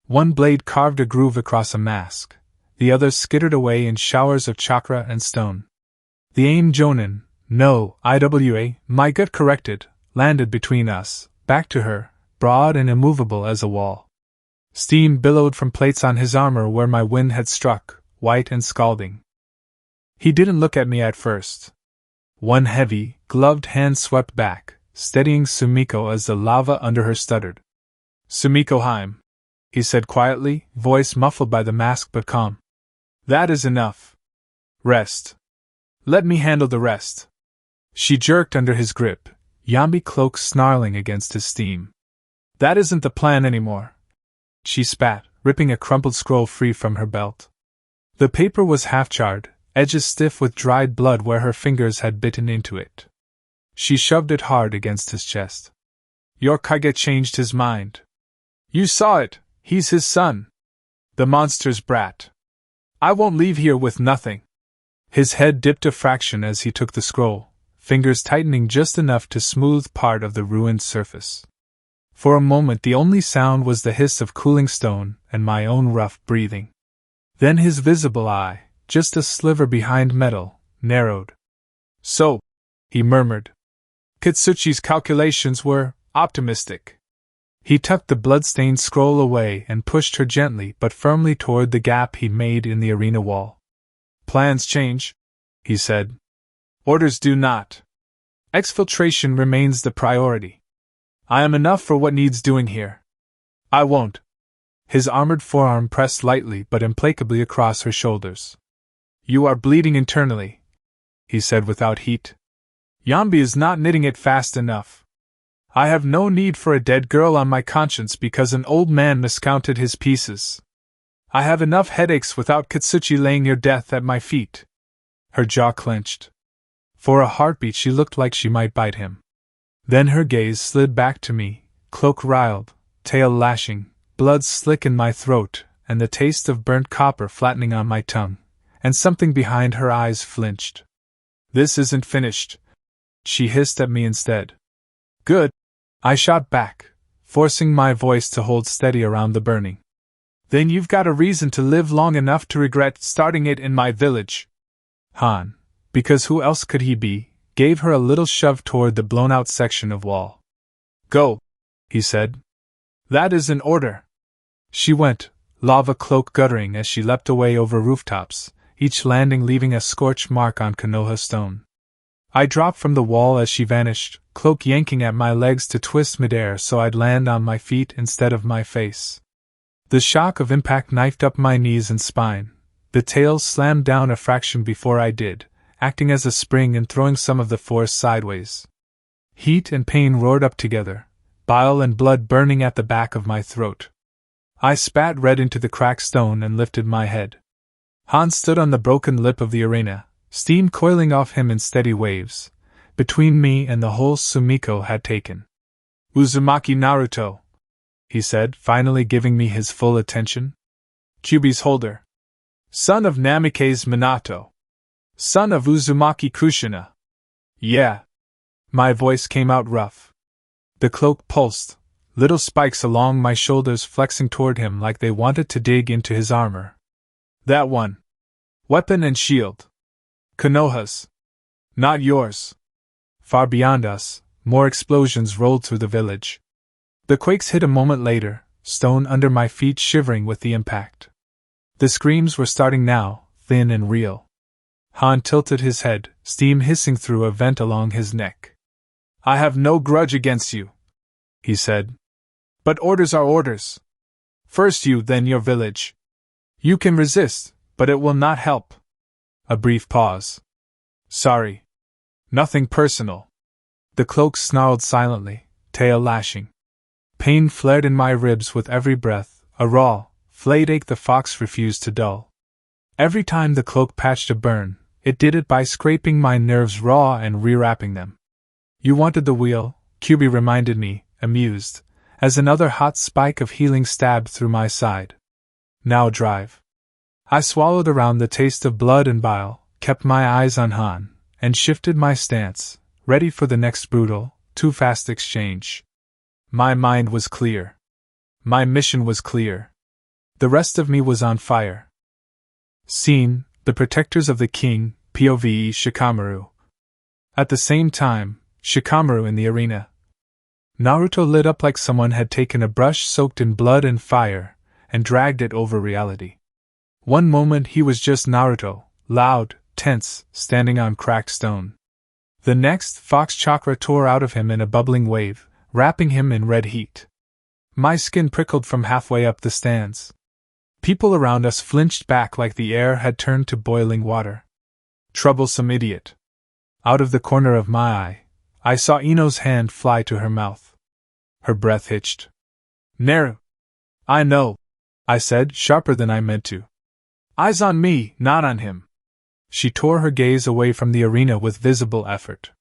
Speaker 1: One blade carved a groove across a mask, the other skittered away in showers of chakra and stone. The aim Jonin, no, IWA, my gut corrected, landed between us, back to her, broad and immovable as a wall. Steam billowed from plates on his armor where my wind had struck, white and scalding. He didn't look at me at first. One heavy, gloved hand swept back, steadying Sumiko as the lava under her stuttered. Sumiko Heim, he said quietly, voice muffled by the mask but calm. That is enough. Rest. Let me handle the rest. She jerked under his grip, Yambi cloak snarling against his steam. That isn't the plan anymore. She spat, ripping a crumpled scroll free from her belt. The paper was half-charred, edges stiff with dried blood where her fingers had bitten into it. She shoved it hard against his chest. Your Kage changed his mind. You saw it, he's his son. The monster's brat. I won't leave here with nothing. His head dipped a fraction as he took the scroll, fingers tightening just enough to smooth part of the ruined surface. For a moment the only sound was the hiss of cooling stone and my own rough breathing. Then his visible eye, just a sliver behind metal, narrowed. So, he murmured. Kitsuchi's calculations were optimistic. He tucked the blood-stained scroll away and pushed her gently but firmly toward the gap he'd made in the arena wall. Plans change, he said. Orders do not. Exfiltration remains the priority. I am enough for what needs doing here. I won't. His armored forearm pressed lightly but implacably across her shoulders. You are bleeding internally, he said without heat. Yambi is not knitting it fast enough. I have no need for a dead girl on my conscience because an old man miscounted his pieces. I have enough headaches without Kitsuchi laying your death at my feet. Her jaw clenched. For a heartbeat she looked like she might bite him. Then her gaze slid back to me, cloak riled, tail lashing, blood slick in my throat, and the taste of burnt copper flattening on my tongue, and something behind her eyes flinched. This isn't finished, she hissed at me instead. Good, I shot back, forcing my voice to hold steady around the burning. Then you've got a reason to live long enough to regret starting it in my village. Han, because who else could he be, gave her a little shove toward the blown-out section of wall. Go, he said. That is an order. She went, lava cloak guttering as she leapt away over rooftops, each landing leaving a scorch mark on Konoha stone. I dropped from the wall as she vanished, cloak yanking at my legs to twist midair so I'd land on my feet instead of my face. The shock of impact knifed up my knees and spine. The tail slammed down a fraction before I did, acting as a spring and throwing some of the force sideways. Heat and pain roared up together, bile and blood burning at the back of my throat. I spat red into the cracked stone and lifted my head. Han stood on the broken lip of the arena, steam coiling off him in steady waves, between me and the hole Sumiko had taken. Uzumaki Naruto, he said, finally giving me his full attention. Kyuubi's holder. Son of Namikaze Minato. Son of Uzumaki Kushina. Yeah. My voice came out rough. The cloak pulsed, little spikes along my shoulders flexing toward him like they wanted to dig into his armor. That one. Weapon and shield. Konoha's. Not yours. Far beyond us, more explosions rolled through the village. The quakes hit a moment later, stone under my feet shivering with the impact. The screams were starting now, thin and real. Han tilted his head, steam hissing through a vent along his neck. I have no grudge against you, he said. But orders are orders. First you, then your village. You can resist, but it will not help. A brief pause. Sorry. Nothing personal. The cloak snarled silently, tail lashing. Pain flared in my ribs with every breath, a raw, flayed ache the fox refused to dull. Every time the cloak patched a burn, it did it by scraping my nerves raw and rewrapping them. You wanted the wheel, Kyuubi reminded me, amused, as another hot spike of healing stabbed through my side. Now drive. I swallowed around the taste of blood and bile, kept my eyes on Han, and shifted my stance, ready for the next brutal, too-fast exchange. My mind was clear. My mission was clear. The rest of me was on fire. Scene: the protectors of the king, POV Shikamaru. At the same time, Shikamaru in the arena. Naruto lit up like someone had taken a brush soaked in blood and fire, and dragged it over reality. One moment he was just Naruto, loud, tense, standing on cracked stone. The next, Fox Chakra tore out of him in a bubbling wave, wrapping him in red heat. My skin prickled from halfway up the stands. People around us flinched back like the air had turned to boiling water. Troublesome idiot. Out of the corner of my eye, I saw Ino's hand fly to her mouth. Her breath hitched. Naru. I know, I said, sharper than I meant to. Eyes on me, not on him. She tore her gaze away from the arena with visible effort.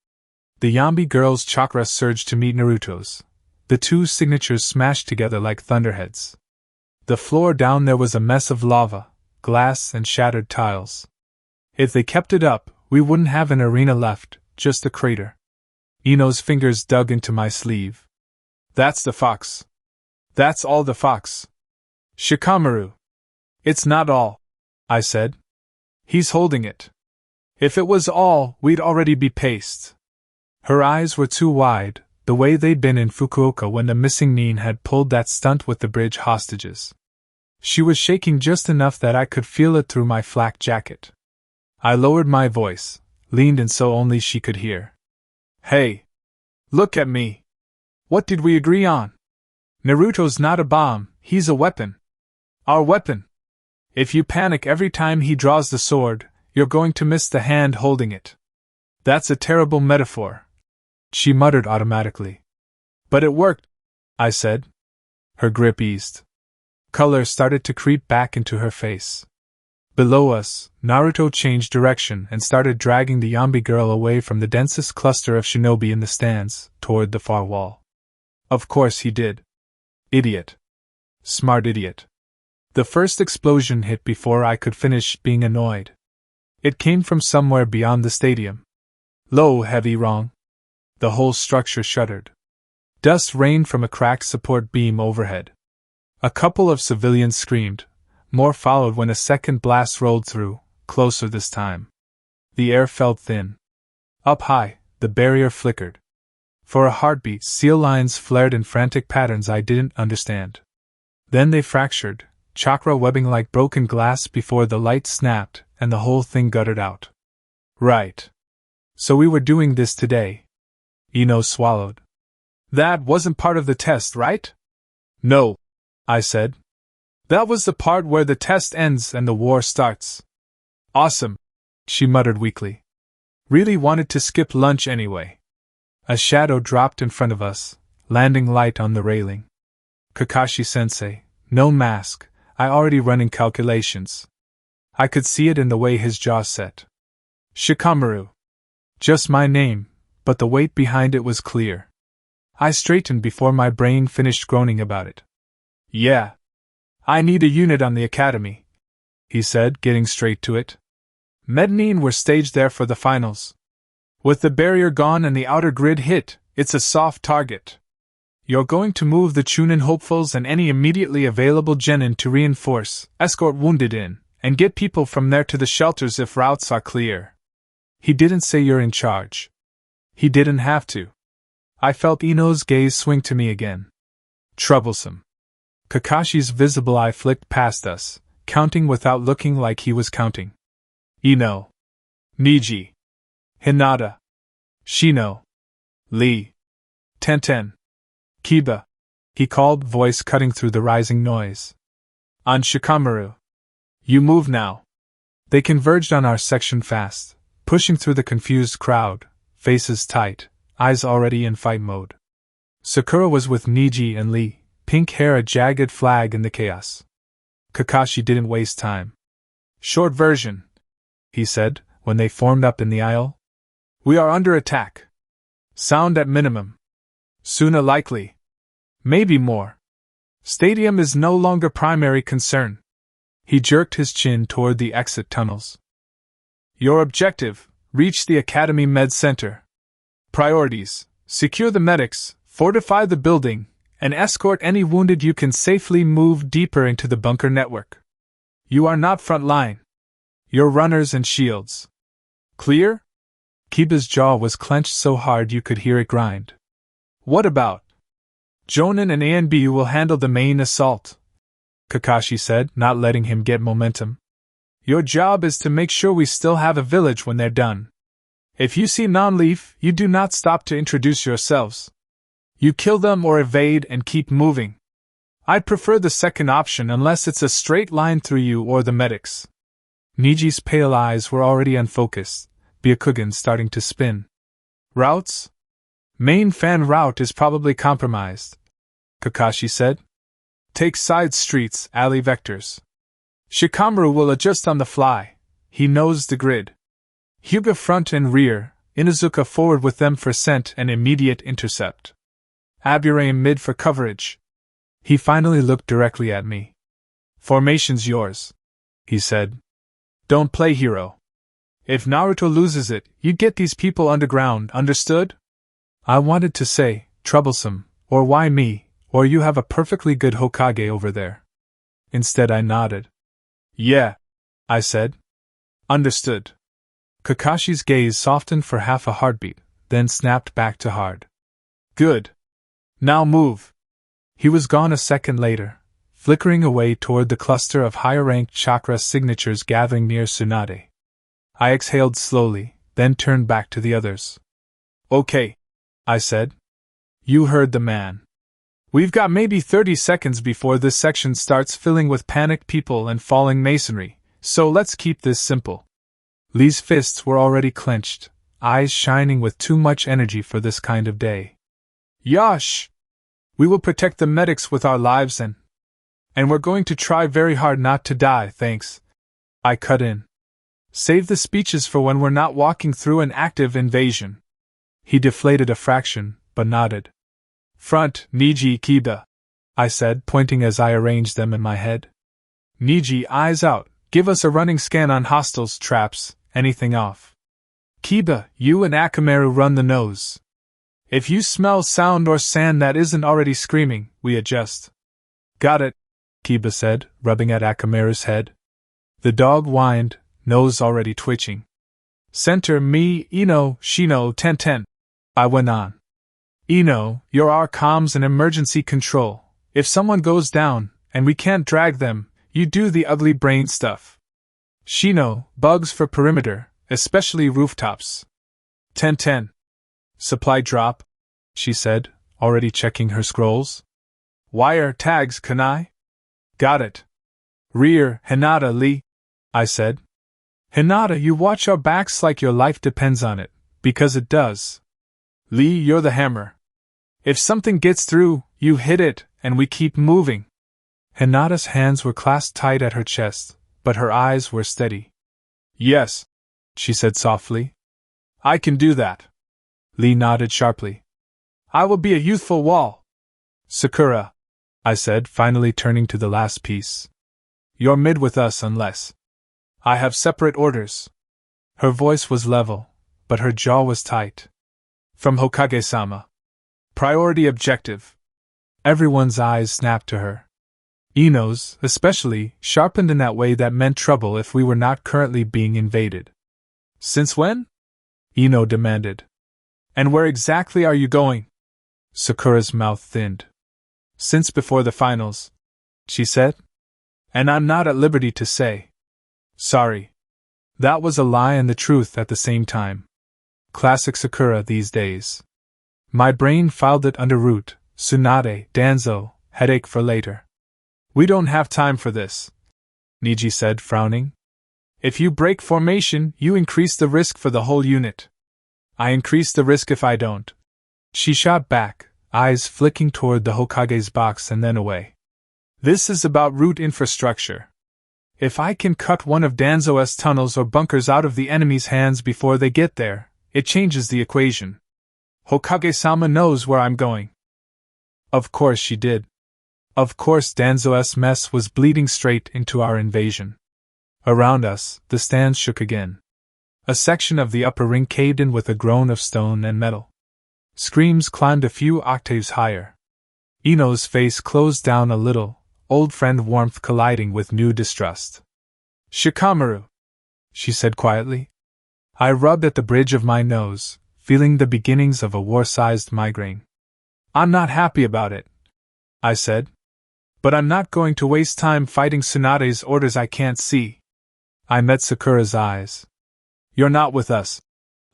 Speaker 1: The Yambi girl's chakra surged to meet Naruto's. The two signatures smashed together like thunderheads. The floor down there was a mess of lava, glass, and shattered tiles. If they kept it up, we wouldn't have an arena left, just a crater. Ino's fingers dug into my sleeve. That's the fox. That's all the fox. Shikamaru. It's not all, I said. He's holding it. If it was all, we'd already be paced. Her eyes were too wide, the way they'd been in Fukuoka when the missing Nin had pulled that stunt with the bridge hostages. She was shaking just enough that I could feel it through my flak jacket. I lowered my voice, leaned in so only she could hear. Hey! Look at me! What did we agree on? Naruto's not a bomb, he's a weapon. Our weapon. If you panic every time he draws the sword, you're going to miss the hand holding it. That's a terrible metaphor. She muttered automatically. But it worked, I said. Her grip eased. Color started to creep back into her face. Below us, Naruto changed direction and started dragging the Yambi girl away from the densest cluster of shinobi in the stands, toward the far wall. Of course he did. Idiot. Smart idiot. The first explosion hit before I could finish being annoyed. It came from somewhere beyond the stadium. Low, heavy, wrong. The whole structure shuddered. Dust rained from a cracked support beam overhead. A couple of civilians screamed. More followed when a second blast rolled through, closer this time. The air felt thin. Up high, the barrier flickered. For a heartbeat, seal lines flared in frantic patterns I didn't understand. Then they fractured, chakra webbing like broken glass before the light snapped, and the whole thing guttered out. Right. So we were doing this today. Ino swallowed. That wasn't part of the test, right? No, I said. That was the part where the test ends and the war starts. Awesome, she muttered weakly. Really wanted to skip lunch anyway. A shadow dropped in front of us, landing light on the railing. Kakashi-sensei, no mask, I already running calculations. I could see it in the way his jaw set. Shikamaru. Just my name, but the weight behind it was clear. I straightened before my brain finished groaning about it. Yeah. I need a unit on the academy, he said, getting straight to it. Mednin were staged there for the finals. With the barrier gone and the outer grid hit, it's a soft target. You're going to move the Chunin hopefuls and any immediately available genin to reinforce, escort wounded in, and get people from there to the shelters if routes are clear. He didn't say you're in charge. He didn't have to. I felt Ino's gaze swing to me again. Troublesome. Kakashi's visible eye flicked past us, counting without looking like he was counting. Ino. Niji. Hinata. Shino. Lee. Tenten. Kiba. He called, voice cutting through the rising noise. On Shikamaru. You move now. They converged on our section fast, pushing through the confused crowd, faces tight, eyes already in fight mode. Sakura was with Niji and Lee, pink hair a jagged flag in the chaos. Kakashi didn't waste time. Short version, he said, when they formed up in the aisle. We are under attack. Sound at minimum. Sooner likely. Maybe more. Stadium is no longer primary concern. He jerked his chin toward the exit tunnels. Your objective, reach the Academy Med Center. Priorities, secure the medics, fortify the building, and escort any wounded you can safely move deeper into the bunker network. You are not front line. You're runners and shields. Clear? Kiba's jaw was clenched so hard you could hear it grind. What about? Jonin and ANB will handle the main assault, Kakashi said, not letting him get momentum. Your job is to make sure we still have a village when they're done. If you see non-leaf, you do not stop to introduce yourselves. You kill them or evade and keep moving. I'd prefer the second option unless it's a straight line through you or the medics. Niji's pale eyes were already unfocused, Byakugan starting to spin. Routes? Main fan route is probably compromised, Kakashi said. Take side streets, alley vectors. Shikamaru will adjust on the fly. He knows the grid. Hyuga front and rear, Inuzuka forward with them for scent and immediate intercept. Aburame mid for coverage. He finally looked directly at me. Formation's yours, he said. Don't play hero. If Naruto loses it, you get these people underground, understood? I wanted to say, troublesome, or why me, or you have a perfectly good Hokage over there. Instead I nodded. Yeah, I said. Understood. Kakashi's gaze softened for half a heartbeat, then snapped back to hard. Good. Now move. He was gone a second later, flickering away toward the cluster of higher-ranked chakra signatures gathering near Tsunade. I exhaled slowly, then turned back to the others. Okay, I said. You heard the man. We've got maybe 30 seconds before this section starts filling with panicked people and falling masonry, so let's keep this simple. Lee's fists were already clenched, eyes shining with too much energy for this kind of day. Yosh! We will protect the medics with our lives and we're going to try very hard not to die, thanks. I cut in. Save the speeches for when we're not walking through an active invasion. He deflated a fraction, but nodded. Front, Niji Kiba, I said, pointing as I arranged them in my head. Niji, eyes out, give us a running scan on hostiles, traps, anything off. Kiba, you and Akamaru run the nose. If you smell sound or sand that isn't already screaming, we adjust. Got it, Kiba said, rubbing at Akamaru's head. The dog whined, nose already twitching. Center me, Ino, Shino, 10-10. I went on. Ino, you're our comms and emergency control. If someone goes down, and we can't drag them, you do the ugly brain stuff. Shino, bugs for perimeter, especially rooftops. 10-10. Supply drop, she said, already checking her scrolls. Wire tags, Kanai? Got it. Rear, Hinata, Lee, I said. Hinata, you watch our backs like your life depends on it, because it does. Lee, you're the hammer. If something gets through, you hit it, and we keep moving. Hinata's hands were clasped tight at her chest, but her eyes were steady. Yes, she said softly. I can do that. Lee nodded sharply. I will be a youthful wall. Sakura, I said, finally turning to the last piece. You're mid with us unless. I have separate orders. Her voice was level, but her jaw was tight. From Hokage-sama. Priority objective. Everyone's eyes snapped to her. Ino's, especially, sharpened in that way that meant trouble if we were not currently being invaded. Since when? Ino demanded. And where exactly are you going? Sakura's mouth thinned. Since before the finals, she said. And I'm not at liberty to say. Sorry. That was a lie and the truth at the same time. Classic Sakura these days. My brain filed it under root, Tsunade, Danzo, headache for later. We don't have time for this, Niji said, frowning. If you break formation, you increase the risk for the whole unit. I increase the risk if I don't. She shot back, eyes flicking toward the Hokage's box and then away. This is about route infrastructure. If I can cut one of Danzo's tunnels or bunkers out of the enemy's hands before they get there, it changes the equation. Hokage-sama knows where I'm going. Of course she did. Of course Danzo's mess was bleeding straight into our invasion. Around us, the stands shook again. A section of the upper ring caved in with a groan of stone and metal. Screams climbed a few octaves higher. Ino's face closed down a little, old friend warmth colliding with new distrust. Shikamaru, she said quietly. I rubbed at the bridge of my nose, feeling the beginnings of a war-sized migraine. I'm not happy about it, I said. But I'm not going to waste time fighting Tsunade's orders I can't see. I met Sakura's eyes. You're not with us,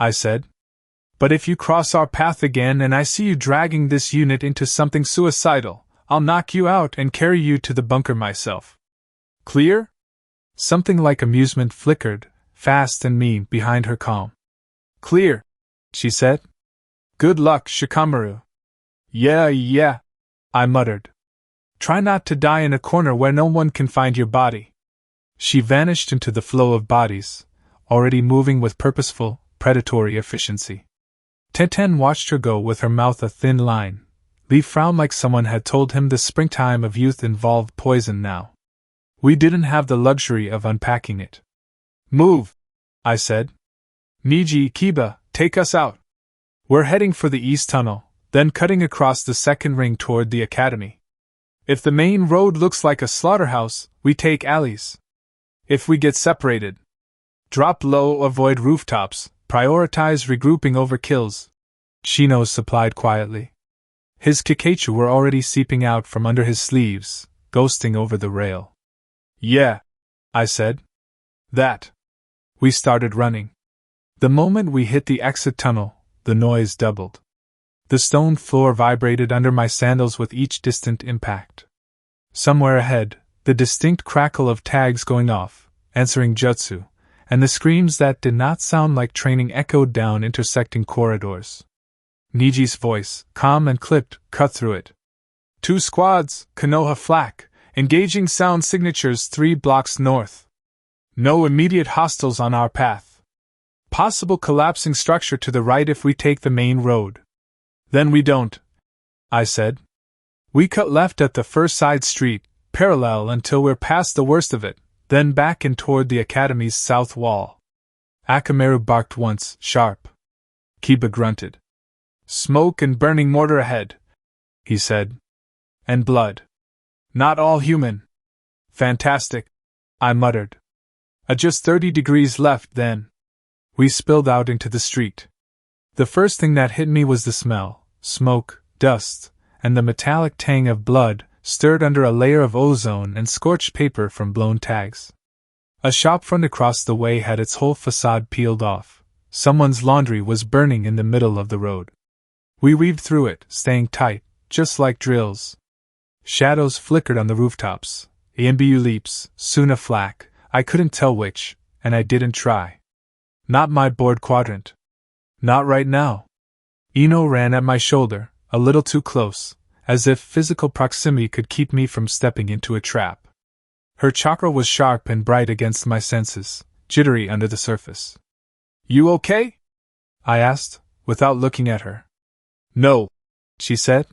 Speaker 1: I said. But if you cross our path again and I see you dragging this unit into something suicidal, I'll knock you out and carry you to the bunker myself. Clear? Something like amusement flickered, fast and mean, behind her calm. Clear, she said. Good luck, Shikamaru. Yeah, I muttered. Try not to die in a corner where no one can find your body. She vanished into the flow of bodies, already moving with purposeful, predatory efficiency. Tenten watched her go with her mouth a thin line. Lee frowned like someone had told him the springtime of youth involved poison now. We didn't have the luxury of unpacking it. Move, I said. Niji, Kiba, take us out. We're heading for the east tunnel, then cutting across the second ring toward the academy. If the main road looks like a slaughterhouse, we take alleys. If we get separated, drop low, avoid rooftops, prioritize regrouping over kills, Shino supplied quietly. His Kikaichu were already seeping out from under his sleeves, ghosting over the rail. Yeah, I said. That. We started running. The moment we hit the exit tunnel, the noise doubled. The stone floor vibrated under my sandals with each distant impact. Somewhere ahead, the distinct crackle of tags going off, answering jutsu, and the screams that did not sound like training echoed down intersecting corridors. Niji's voice, calm and clipped, cut through it. 2 squads, Konoha flak, engaging sound signatures 3 blocks north. No immediate hostiles on our path. Possible collapsing structure to the right if we take the main road. Then we don't, I said. We cut left at the first side street, parallel until we're past the worst of it, then back and toward the academy's south wall. Akamaru barked once, sharp. Kiba grunted. Smoke and burning mortar ahead, he said. And blood. Not all human. Fantastic, I muttered. Just 30 degrees left then. We spilled out into the street. The first thing that hit me was the smell, smoke, dust, and the metallic tang of blood, stirred under a layer of ozone and scorched paper from blown tags. A shopfront across the way had its whole facade peeled off. Someone's laundry was burning in the middle of the road. We weaved through it, staying tight, just like drills. Shadows flickered on the rooftops. Ienbu leaps, Suna flak, I couldn't tell which, and I didn't try. Not my board quadrant. Not right now. Ino ran at my shoulder, a little too close, as if physical proximity could keep me from stepping into a trap. Her chakra was sharp and bright against my senses, jittery under the surface. You okay? I asked, without looking at her. No, she said.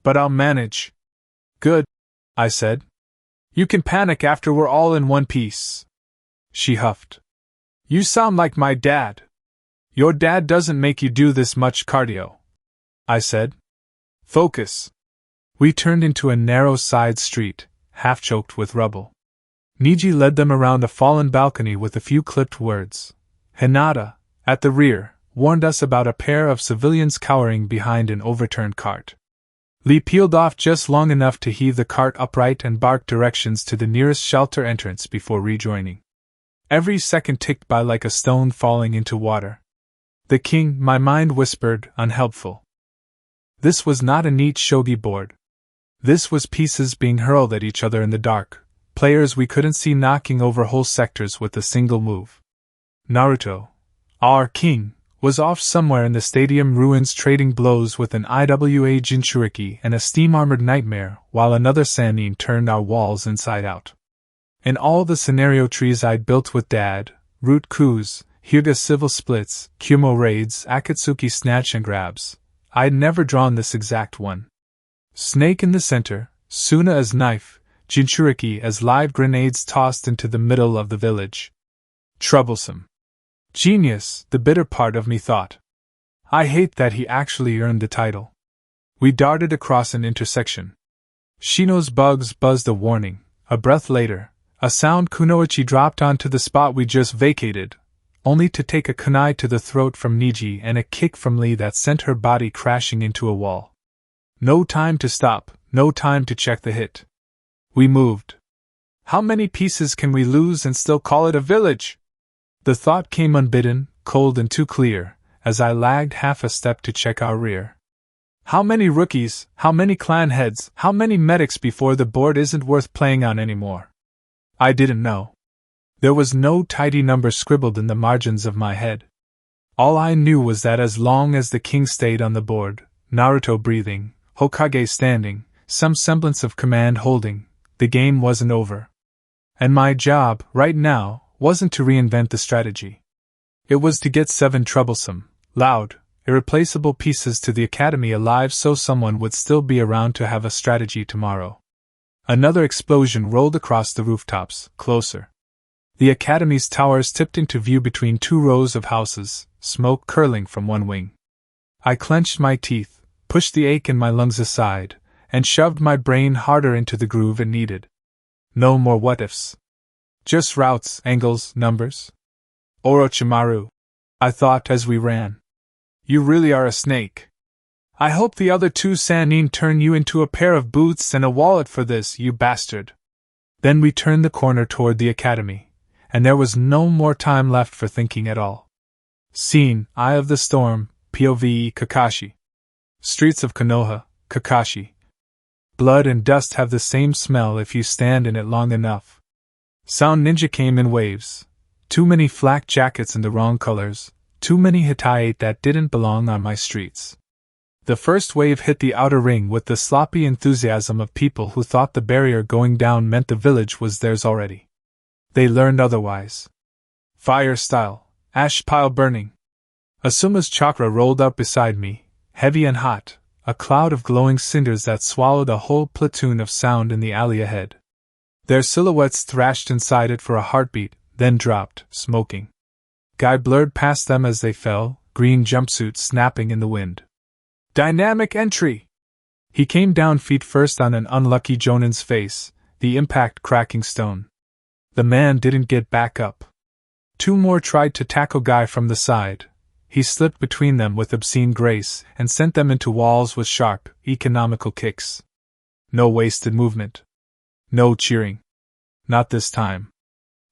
Speaker 1: But I'll manage. Good, I said. You can panic after we're all in one piece. She huffed. You sound like my dad. Your dad doesn't make you do this much cardio, I said. Focus. We turned into a narrow side street, half choked with rubble. Niji led them around a fallen balcony with a few clipped words. Hinata, at the rear, warned us about a pair of civilians cowering behind an overturned cart. Lee peeled off just long enough to heave the cart upright and bark directions to the nearest shelter entrance before rejoining. Every second ticked by like a stone falling into water. The king, my mind whispered, unhelpful. This was not a neat shogi board. This was pieces being hurled at each other in the dark, players we couldn't see knocking over whole sectors with a single move. Naruto, our king, was off somewhere in the stadium ruins trading blows with an IWA Jinchuriki and a steam-armored nightmare, while another Sannin turned our walls inside out. In all the scenario trees I'd built with Dad, root coups, Hyuga civil splits, Kumo raids, Akatsuki snatch and grabs, I'd never drawn this exact one. Snake in the center, Suna as knife, Jinchuriki as live grenades tossed into the middle of the village. Troublesome. Genius, the bitter part of me thought. I hate that he actually earned the title. We darted across an intersection. Shino's bugs buzzed a warning. A breath later, a sound kunoichi dropped onto the spot we just vacated, only to take a kunai to the throat from Niji and a kick from Lee that sent her body crashing into a wall. No time to stop, no time to check the hit. We moved. How many pieces can we lose and still call it a village? The thought came unbidden, cold and too clear, as I lagged half a step to check our rear. How many rookies, how many clan heads, how many medics before the board isn't worth playing on anymore? I didn't know. There was no tidy number scribbled in the margins of my head. All I knew was that as long as the king stayed on the board, Naruto breathing, Hokage standing, some semblance of command holding, the game wasn't over. And my job, right now, wasn't to reinvent the strategy. It was to get 7 troublesome, loud, irreplaceable pieces to the academy alive so someone would still be around to have a strategy tomorrow. Another explosion rolled across the rooftops, closer. The academy's towers tipped into view between 2 rows of houses, smoke curling from one wing. I clenched my teeth, pushed the ache in my lungs aside, and shoved my brain harder into the groove it needed. No more what-ifs. Just routes, angles, numbers. Orochimaru, I thought as we ran. You really are a snake. I hope the other 2 Sannin turn you into a pair of boots and a wallet for this, you bastard. Then we turned the corner toward the academy, and there was no more time left for thinking at all. Scene, Eye of the Storm, POV Kakashi. Streets of Konoha, Kakashi. Blood and dust have the same smell if you stand in it long enough. Sound Ninja came in waves. Too many flak jackets in the wrong colors, too many Hittite that didn't belong on my streets. The first wave hit the outer ring with the sloppy enthusiasm of people who thought the barrier going down meant the village was theirs already. They learned otherwise. Fire style, ash pile burning. Asuma's chakra rolled up beside me, heavy and hot, a cloud of glowing cinders that swallowed a whole platoon of sound in the alley ahead. Their silhouettes thrashed inside it for a heartbeat, then dropped, smoking. Guy blurred past them as they fell, green jumpsuits snapping in the wind. Dynamic entry! He came down feet first on an unlucky Jonin's face, the impact cracking stone. The man didn't get back up. 2 more tried to tackle Guy from the side. He slipped between them with obscene grace and sent them into walls with sharp, economical kicks. No wasted movement. No cheering. Not this time.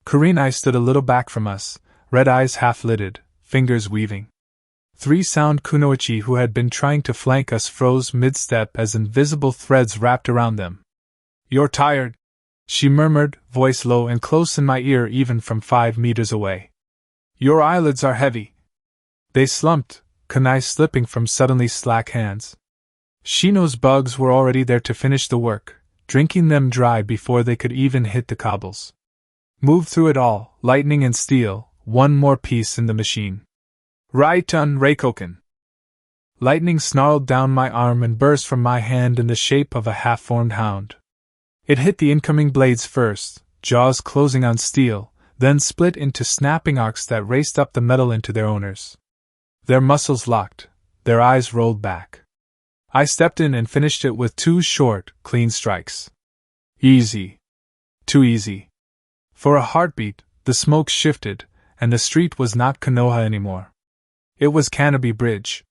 Speaker 1: Kurenai stood a little back from us, red eyes half-lidded, fingers weaving. 3 sound kunoichi who had been trying to flank us froze mid-step as invisible threads wrapped around them. You're tired, she murmured, voice low and close in my ear even from 5 meters away. Your eyelids are heavy. They slumped, kunai slipping from suddenly slack hands. Shino's bugs were already there to finish the work, drinking them dry before they could even hit the cobbles. Move through it all, lightning and steel, 1 more piece in the machine. Raitun Reikoken. Lightning snarled down my arm and burst from my hand in the shape of a half-formed hound. It hit the incoming blades first, jaws closing on steel, then split into snapping arcs that raced up the metal into their owners. Their muscles locked, their eyes rolled back. I stepped in and finished it with 2 short, clean strikes. Easy. Too easy. For a heartbeat, the smoke shifted, and the street was not Konoha anymore. It was Canopy Bridge.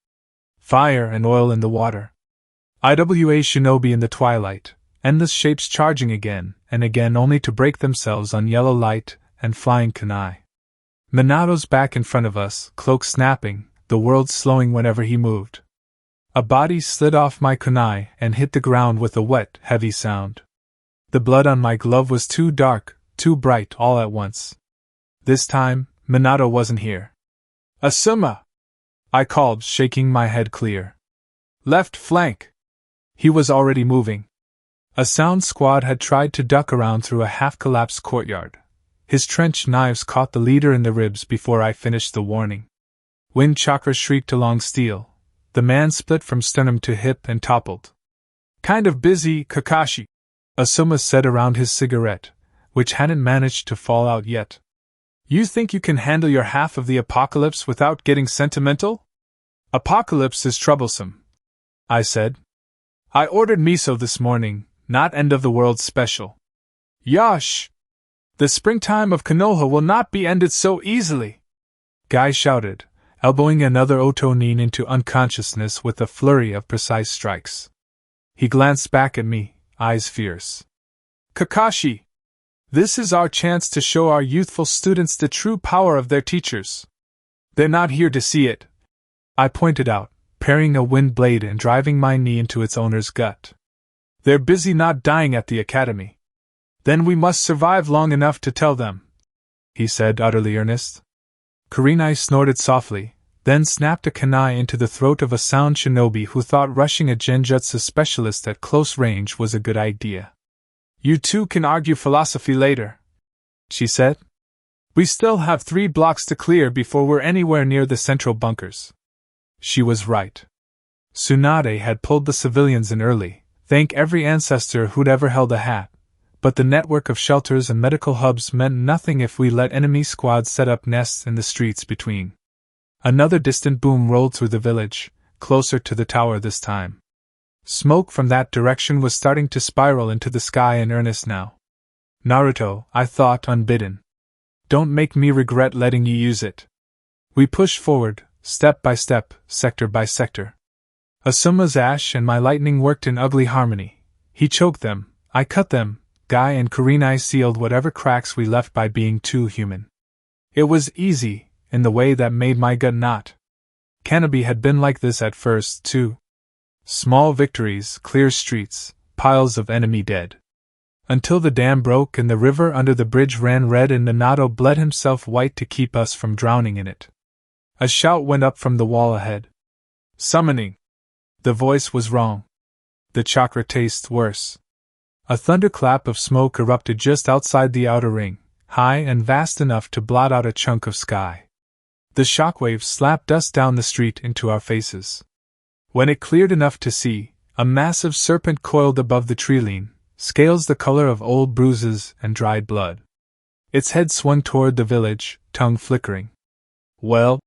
Speaker 1: Fire and oil in the water. IWA Shinobi in the twilight, endless shapes charging again and again only to break themselves on yellow light and flying kunai. Minato's back in front of us, cloak snapping, the world slowing whenever he moved. A body slid off my kunai and hit the ground with a wet, heavy sound. The blood on my glove was too dark, too bright all at once. This time, Minato wasn't here. Asuma! I called, shaking my head clear. Left flank! He was already moving. A sound squad had tried to duck around through a half-collapsed courtyard. His trench knives caught the leader in the ribs before I finished the warning. Wind chakra shrieked along steel. The man split from sternum to hip and toppled. Kind of busy, Kakashi, Asuma said around his cigarette, which hadn't managed to fall out yet. You think you can handle your half of the apocalypse without getting sentimental? Apocalypse is troublesome, I said. I ordered miso this morning, not end of the world special. Yosh! The springtime of Konoha will not be ended so easily! Guy shouted, elbowing another Otonin into unconsciousness with a flurry of precise strikes. He glanced back at me, eyes fierce. Kakashi! This is our chance to show our youthful students the true power of their teachers. They're not here to see it, I pointed out, parrying a wind blade and driving my knee into its owner's gut. They're busy not dying at the academy. Then we must survive long enough to tell them, he said, utterly earnest. Kurenai snorted softly, then snapped a kunai into the throat of a sound shinobi who thought rushing a genjutsu specialist at close range was a good idea. "You two can argue philosophy later," she said. "We still have 3 blocks to clear before we're anywhere near the central bunkers." She was right. Tsunade had pulled the civilians in early, thank every ancestor who'd ever held a hat, but the network of shelters and medical hubs meant nothing if we let enemy squads set up nests in the streets between. Another distant boom rolled through the village, closer to the tower this time. Smoke from that direction was starting to spiral into the sky in earnest now. "Naruto," I thought, unbidden. "Don't make me regret letting you use it." We pushed forward, step by step, sector by sector. Asuma's ash and my lightning worked in ugly harmony. He choked them, I cut them, Guy and Kurenai sealed whatever cracks we left by being too human. It was easy, in the way that made my gut knot. Shinobi had been like this at first, too. Small victories, clear streets, piles of enemy dead. Until the dam broke and the river under the bridge ran red and Minato bled himself white to keep us from drowning in it. A shout went up from the wall ahead. "Summoning!" The voice was wrong. The chakra tastes worse. A thunderclap of smoke erupted just outside the outer ring, high and vast enough to blot out a chunk of sky. The shockwaves slapped us down the street into our faces. When it cleared enough to see, a massive serpent coiled above the treeline, scales the color of old bruises and dried blood. Its head swung toward the village, tongue flickering. "Well,"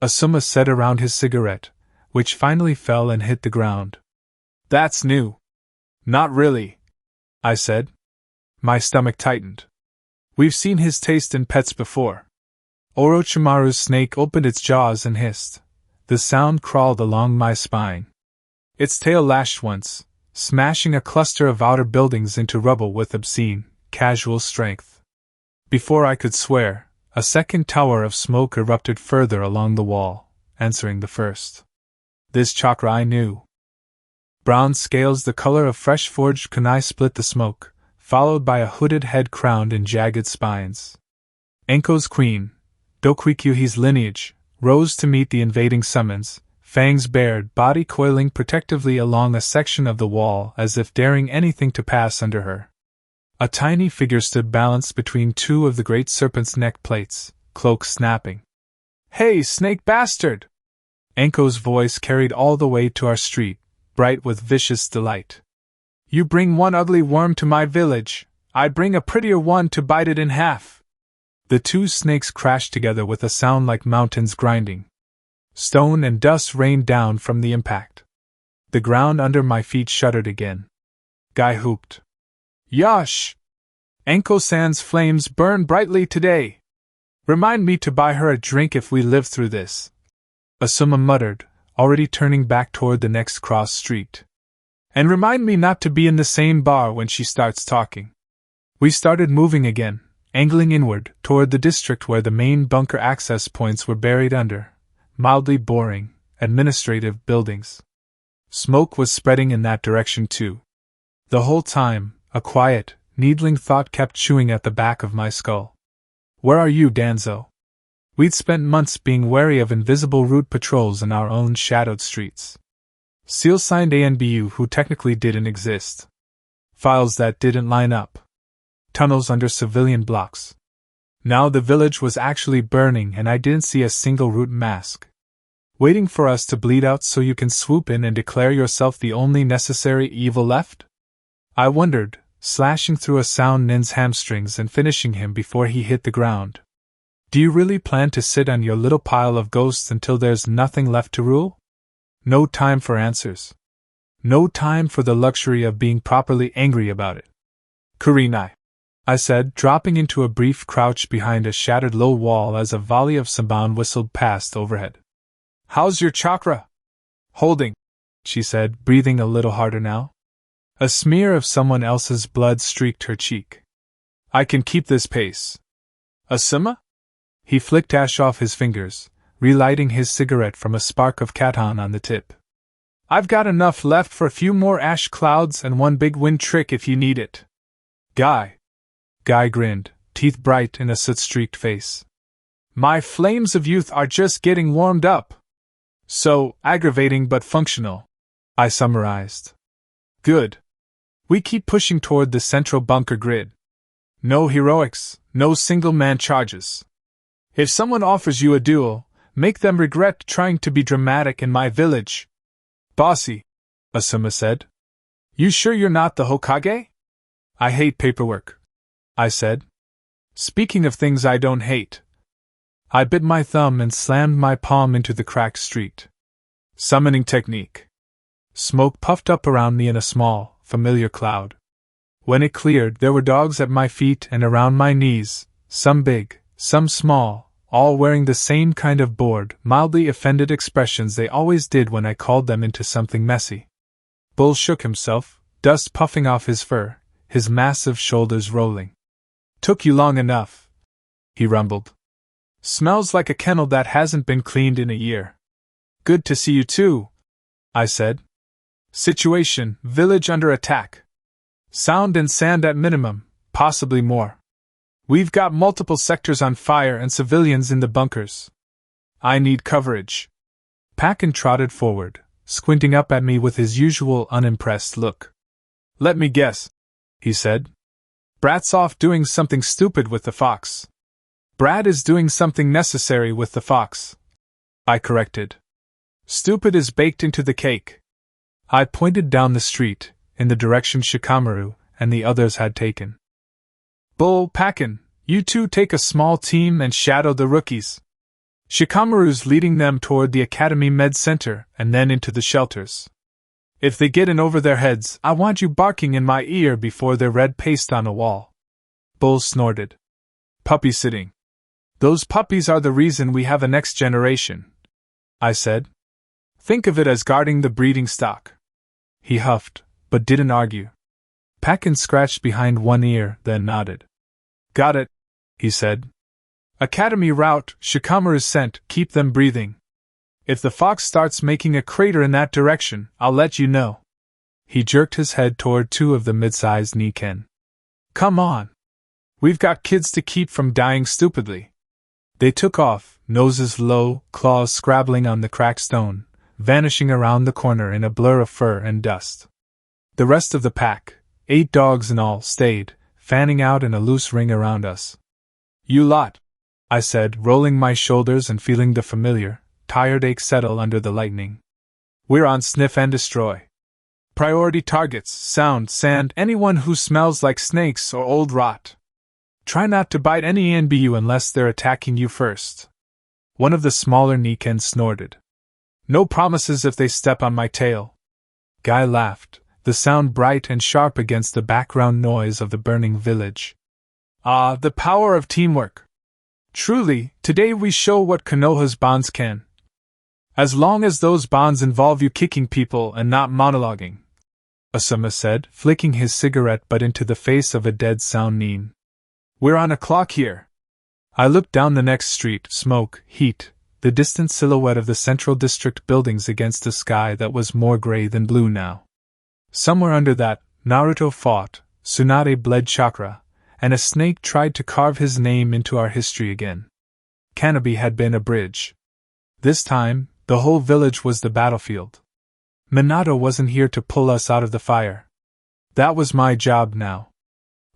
Speaker 1: Asuma said around his cigarette, which finally fell and hit the ground. "That's new." "Not really," I said. My stomach tightened. "We've seen his taste in pets before." Orochimaru's snake opened its jaws and hissed. The sound crawled along my spine. Its tail lashed once, smashing a cluster of outer buildings into rubble with obscene, casual strength. Before I could swear, a second tower of smoke erupted further along the wall, answering the first. This chakra I knew. Brown scales the color of fresh forged kunai split the smoke, followed by a hooded head crowned in jagged spines. Enko's queen, Dokuikyuhi's lineage, rose to meet the invading summons, fangs bared, body coiling protectively along a section of the wall as if daring anything to pass under her. A tiny figure stood balanced between 2 of the great serpent's neck plates, cloak snapping. "Hey, snake bastard!" Enko's voice carried all the way to our street, bright with vicious delight. "You bring one ugly worm to my village, I bring a prettier one to bite it in half." The 2 snakes crashed together with a sound like mountains grinding. Stone and dust rained down from the impact. The ground under my feet shuddered again. Guy whooped. "Yosh! Enko-san's flames burn brightly today. Remind me to buy her a drink if we live through this." Asuma muttered, already turning back toward the next cross street. "And remind me not to be in the same bar when she starts talking." We started moving again, angling inward, toward the district where the main bunker access points were buried under mildly boring, administrative buildings. Smoke was spreading in that direction too. The whole time, a quiet, needling thought kept chewing at the back of my skull. "Where are you, Danzo?" We'd spent months being wary of invisible route patrols in our own shadowed streets. Seal-signed ANBU who technically didn't exist. Files that didn't line up. Tunnels under civilian blocks. Now the village was actually burning and I didn't see a single route mask. Waiting for us to bleed out so you can swoop in and declare yourself the only necessary evil left? I wondered, slashing through a sound nin's hamstrings and finishing him before he hit the ground. Do you really plan to sit on your little pile of ghosts until there's nothing left to rule? No time for answers. No time for the luxury of being properly angry about it. "Kurenai," I said, dropping into a brief crouch behind a shattered low wall as a volley of samban whistled past overhead. "How's your chakra?" "Holding," she said, breathing a little harder now. A smear of someone else's blood streaked her cheek. "I can keep this pace." "Asuma?" He flicked ash off his fingers, relighting his cigarette from a spark of katan on the tip. "I've got enough left for a few more ash clouds and one big wind trick if you need it." "Guy." Guy grinned, teeth bright in a soot-streaked face. "My flames of youth are just getting warmed up." So, aggravating but functional, I summarized. Good. We keep pushing toward the central bunker grid. No heroics, no single-man charges. If someone offers you a duel, make them regret trying to be dramatic in my village. Bossy, Asuma said. You sure you're not the Hokage? I hate paperwork, I said. Speaking of things I don't hate. I bit my thumb and slammed my palm into the cracked street. Summoning technique. Smoke puffed up around me in a small, familiar cloud. When it cleared, there were dogs at my feet and around my knees, some big, some small, all wearing the same kind of bored, mildly offended expressions they always did when I called them into something messy. Bull shook himself, dust puffing off his fur, his massive shoulders rolling. Took you long enough, he rumbled. Smells like a kennel that hasn't been cleaned in a year. Good to see you too, I said. Situation, village under attack. Sound and sand at minimum, possibly more. We've got multiple sectors on fire and civilians in the bunkers. I need coverage. Packen trotted forward, squinting up at me with his usual unimpressed look. Let me guess, he said. Brat's off doing something stupid with the fox. Brad is doing something necessary with the fox, I corrected. Stupid is baked into the cake. I pointed down the street, in the direction Shikamaru and the others had taken. Bull, Packen, you two take a small team and shadow the rookies. Shikamaru's leading them toward the Academy Med Center and then into the shelters. If they get in over their heads, I want you barking in my ear before they're red paste on a wall. Bull snorted. Puppy sitting. Those puppies are the reason we have a next generation, I said. Think of it as guarding the breeding stock. He huffed, but didn't argue. Packen scratched behind one ear, then nodded. Got it, he said. Academy route, Shikamaru's sent, keep them breathing. If the fox starts making a crater in that direction, I'll let you know. He jerked his head toward two of the mid-sized Niken. Come on. We've got kids to keep from dying stupidly. They took off, noses low, claws scrabbling on the cracked stone, vanishing around the corner in a blur of fur and dust. The rest of the pack, 8 dogs in all, stayed, fanning out in a loose ring around us. You lot, I said, rolling my shoulders and feeling the familiar, tired ache settle under the lightning. We're on sniff and destroy. Priority targets, sound, sand, anyone who smells like snakes or old rot. Try not to bite any NBU unless they're attacking you first. One of the smaller Niken snorted. No promises if they step on my tail. Guy laughed, the sound bright and sharp against the background noise of the burning village. Ah, the power of teamwork. Truly, today we show what Konoha's bonds can. As long as those bonds involve you kicking people and not monologuing, Asuma said, flicking his cigarette butt into the face of a dead sound Nin. We're on a clock here. I looked down the next street, smoke, heat, the distant silhouette of the central district buildings against a sky that was more gray than blue now. Somewhere under that, Naruto fought, Tsunade bled chakra, and a snake tried to carve his name into our history again. Canopy had been a bridge. This time, the whole village was the battlefield. Minato wasn't here to pull us out of the fire. That was my job now.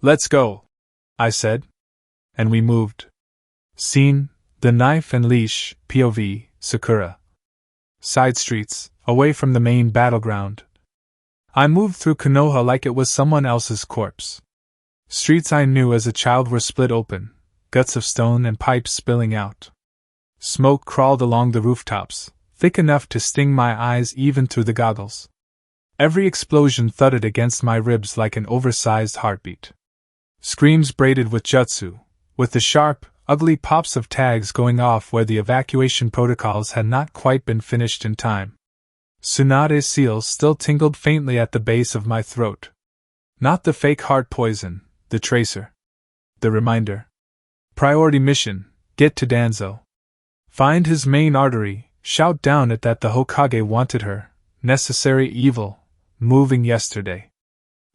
Speaker 1: Let's go, I said. And we moved. Scene, the knife and leash, POV, Sakura. Side streets, away from the main battleground. I moved through Konoha like it was someone else's corpse. Streets I knew as a child were split open, guts of stone and pipes spilling out. Smoke crawled along the rooftops, thick enough to sting my eyes even through the goggles. Every explosion thudded against my ribs like an oversized heartbeat. Screams braided with jutsu, with the sharp, ugly pops of tags going off where the evacuation protocols had not quite been finished in time. Tsunade's seal still tingled faintly at the base of my throat. Not the fake heart poison, the tracer. The reminder. Priority mission, get to Danzo. Find his main artery, shout down it that the Hokage wanted her, necessary evil, moving yesterday.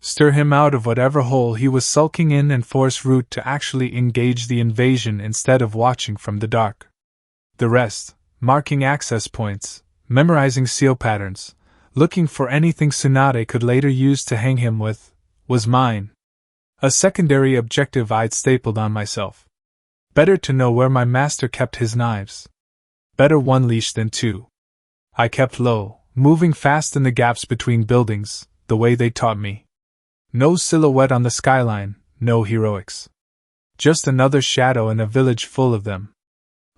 Speaker 1: Stir him out of whatever hole he was sulking in and force Root to actually engage the invasion instead of watching from the dark. The rest, marking access points, memorizing seal patterns, looking for anything Tsunade could later use to hang him with, was mine. A secondary objective I'd stapled on myself. Better to know where my master kept his knives. Better one leash than two. I kept low, moving fast in the gaps between buildings, the way they taught me. No silhouette on the skyline, no heroics. Just another shadow in a village full of them.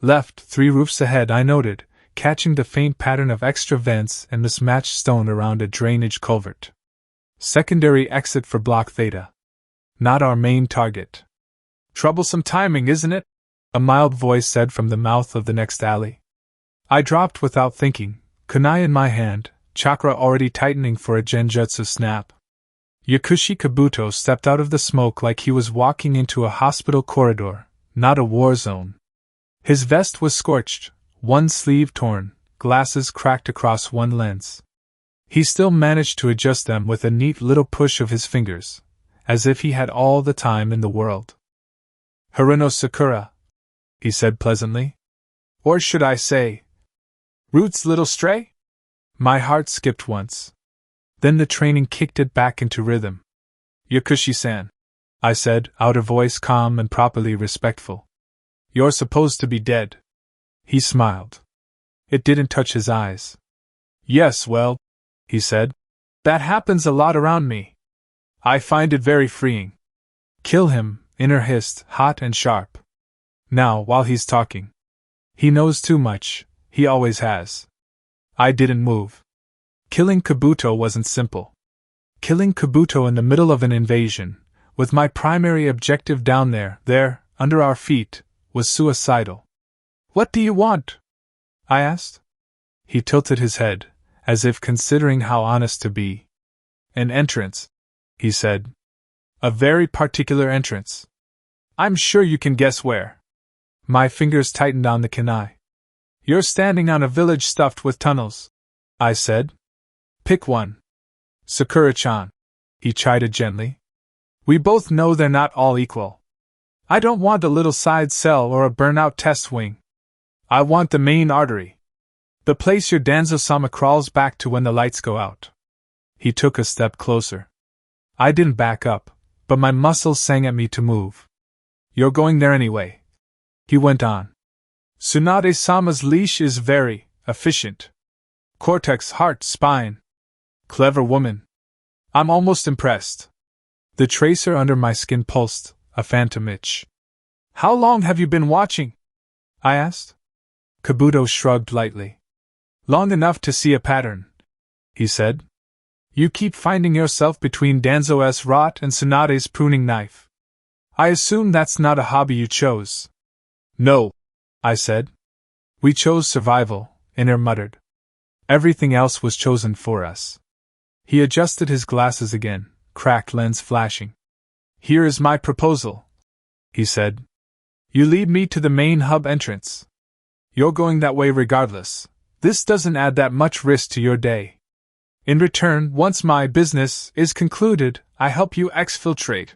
Speaker 1: Left, 3 roofs ahead, I noted, catching the faint pattern of extra vents and mismatched stone around a drainage culvert. Secondary exit for Block Theta. Not our main target. Troublesome timing, isn't it? A mild voice said from the mouth of the next alley. I dropped without thinking, kunai in my hand, chakra already tightening for a genjutsu snap. Yakushi Kabuto stepped out of the smoke like he was walking into a hospital corridor, not a war zone. His vest was scorched, one sleeve torn, glasses cracked across one lens. He still managed to adjust them with a neat little push of his fingers, as if he had all the time in the world. Haruno Sakura, he said pleasantly. Or should I say, Root's little stray? My heart skipped once. Then the training kicked it back into rhythm. Yakushi-san, I said, outer voice calm and properly respectful. You're supposed to be dead. He smiled. It didn't touch his eyes. Yes, well, he said. That happens a lot around me. I find it very freeing. Kill him, inner hissed, hot and sharp. Now, while he's talking. He knows too much, he always has. I didn't move. Killing Kabuto wasn't simple. Killing Kabuto in the middle of an invasion, with my primary objective down there, under our feet, was suicidal. What do you want? I asked. He tilted his head, as if considering how honest to be. An entrance, he said. A very particular entrance. I'm sure you can guess where. My fingers tightened on the kunai. You're standing on a village stuffed with tunnels, I said. Pick one. Sakura-chan, he chided gently. We both know they're not all equal. I don't want a little side cell or a burnout test wing. I want the main artery. The place your Danzo-sama crawls back to when the lights go out. He took a step closer. I didn't back up, but my muscles sang at me to move. You're going there anyway, he went on. Tsunade-sama's leash is very efficient. Cortex, heart, spine. Clever woman. I'm almost impressed. The tracer under my skin pulsed, a phantom itch. How long have you been watching? I asked. Kabuto shrugged lightly. Long enough to see a pattern, he said. You keep finding yourself between Danzo's rot and Tsunade's pruning knife. I assume that's not a hobby you chose. No, I said. We chose survival, Inner muttered. Everything else was chosen for us. He adjusted his glasses again, cracked lens flashing. Here is my proposal, he said. You lead me to the main hub entrance. You're going that way regardless. This doesn't add that much risk to your day. In return, once my business is concluded, I help you exfiltrate.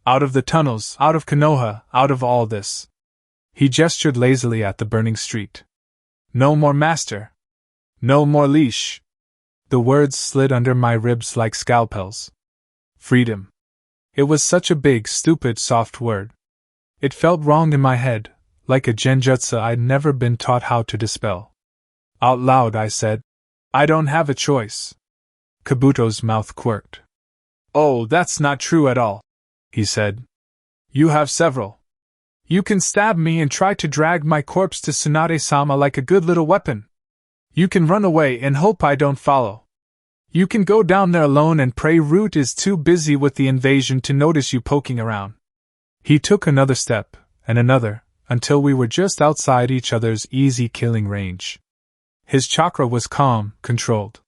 Speaker 1: Out of the tunnels, out of Konoha, out of all this. He gestured lazily at the burning street. No more master. No more leash. The words slid under my ribs like scalpels. Freedom. It was such a big, stupid, soft word. It felt wrong in my head, like a genjutsu I'd never been taught how to dispel. Out loud I said, I don't have a choice. Kabuto's mouth quirked. Oh, that's not true at all, he said. You have several. You can stab me and try to drag my corpse to Tsunade-sama like a good little weapon. You can run away and hope I don't follow. You can go down there alone and pray Root is too busy with the invasion to notice you poking around. He took another step, and another, until we were just outside each other's easy killing range. His chakra was calm, controlled.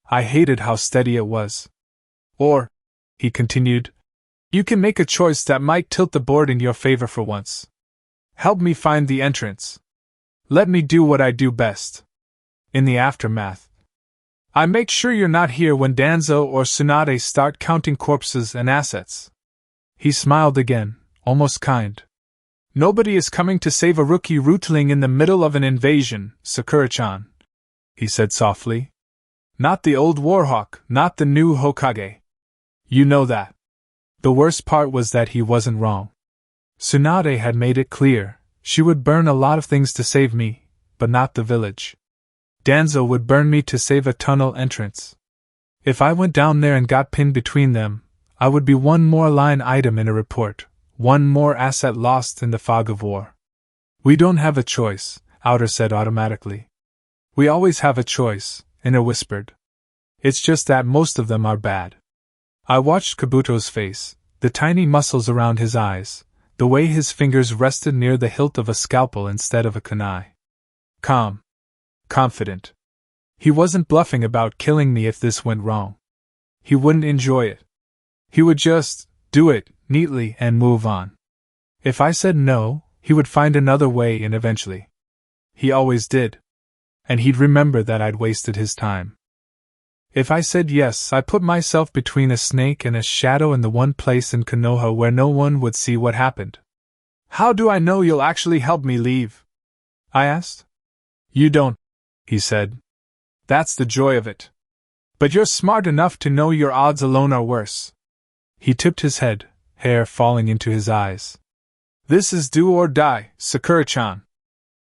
Speaker 1: I hated how steady it was. Or, he continued, you can make a choice that might tilt the board in your favor for once. Help me find the entrance. Let me do what I do best. In the aftermath. I make sure you're not here when Danzo or Tsunade start counting corpses and assets. He smiled again, almost kind. Nobody is coming to save a rookie rootling in the middle of an invasion, Sakura-chan. he said softly. Not the old Warhawk, not the new Hokage. You know that. The worst part was that he wasn't wrong. Tsunade had made it clear, she would burn a lot of things to save me, but not the village. Danzo would burn me to save a tunnel entrance. If I went down there and got pinned between them, I would be one more line item in a report, one more asset lost in the fog of war. We don't have a choice, Outer said automatically. We always have a choice, Inner whispered. It's just that most of them are bad. I watched Kabuto's face, the tiny muscles around his eyes, the way his fingers rested near the hilt of a scalpel instead of a kunai. Calm. Confident. He wasn't bluffing about killing me if this went wrong. He wouldn't enjoy it. He would just do it neatly and move on. If I said no, he would find another way in eventually. He always did. And he'd remember that I'd wasted his time. If I said yes, I put myself between a snake and a shadow in the one place in Konoha where no one would see what happened. How do I know you'll actually help me leave? I asked. You don't, he said. That's the joy of it. But you're smart enough to know your odds alone are worse. He tipped his head, hair falling into his eyes. This is do or die, Sakura-chan.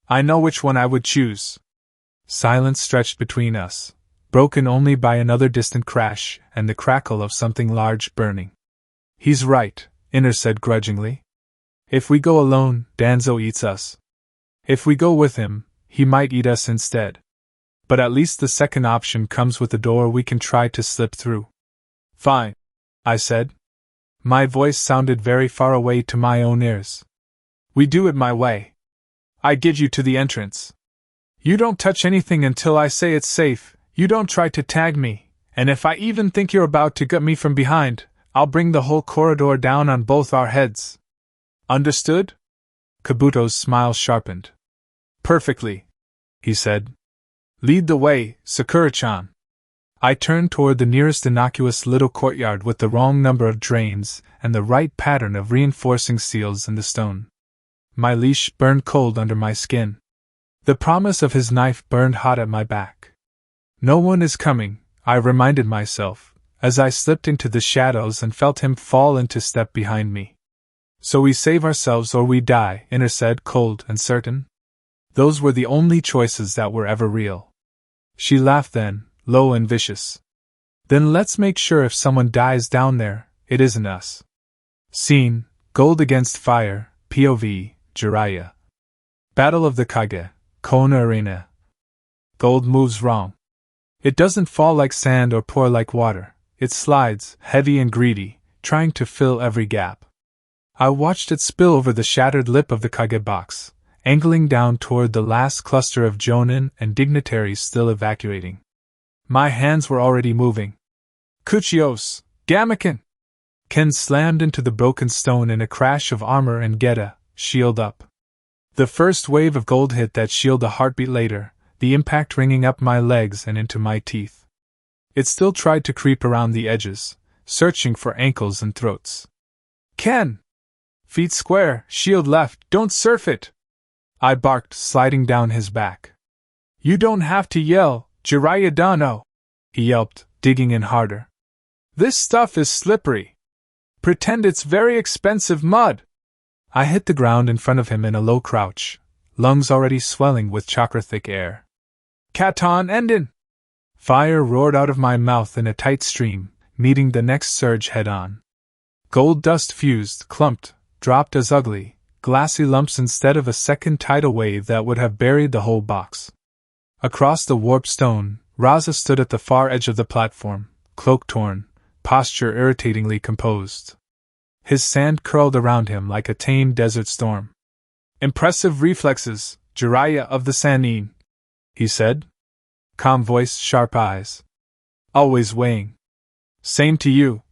Speaker 1: I know which one I would choose. Silence stretched between us, broken only by another distant crash and the crackle of something large burning. He's right, Inner said grudgingly. If we go alone, Danzo eats us. If we go with him, he might eat us instead. But at least the second option comes with a door we can try to slip through. Fine, I said. My voice sounded very far away to my own ears. We do it my way. I get you to the entrance. You don't touch anything until I say it's safe, you don't try to tag me, and if I even think you're about to gut me from behind, I'll bring the whole corridor down on both our heads. Understood? Kabuto's smile sharpened. Perfectly, he said. Lead the way, Sakura-chan. I turned toward the nearest innocuous little courtyard with the wrong number of drains and the right pattern of reinforcing seals in the stone. My leash burned cold under my skin. The promise of his knife burned hot at my back. No one is coming, I reminded myself, as I slipped into the shadows and felt him fall into step behind me. So we save ourselves or we die, Inner said, cold and certain. Those were the only choices that were ever real. She laughed then, low and vicious. Then let's make sure if someone dies down there, it isn't us. Scene, gold against fire, POV, Jiraiya. Battle of the Kage, Konoha Arena. Gold moves wrong. It doesn't fall like sand or pour like water, it slides, heavy and greedy, trying to fill every gap. I watched it spill over the shattered lip of the Kage box, angling down toward the last cluster of jonin and dignitaries still evacuating. My hands were already moving. Kuchios, Gamaken! Ken slammed into the broken stone in a crash of armor and Geta, shield up. The first wave of gold hit that shield a heartbeat later, the impact ringing up my legs and into my teeth. It still tried to creep around the edges, searching for ankles and throats. Ken! Feet square, shield left, don't surf it! I barked, sliding down his back. You don't have to yell, Jiraiya Dano! He yelped, digging in harder. This stuff is slippery. Pretend it's very expensive mud! I hit the ground in front of him in a low crouch, lungs already swelling with chakra-thick air. Katon Endin! Fire roared out of my mouth in a tight stream, meeting the next surge head-on. Gold dust fused, clumped, dropped as ugly, glassy lumps instead of a second tidal wave that would have buried the whole box. Across the warped stone, Raza stood at the far edge of the platform, cloak torn, posture irritatingly composed. His sand curled around him like a tame desert storm. Impressive reflexes, Jiraiya of the Sannin, he said. Calm voice, sharp eyes. Always weighing. Same to you,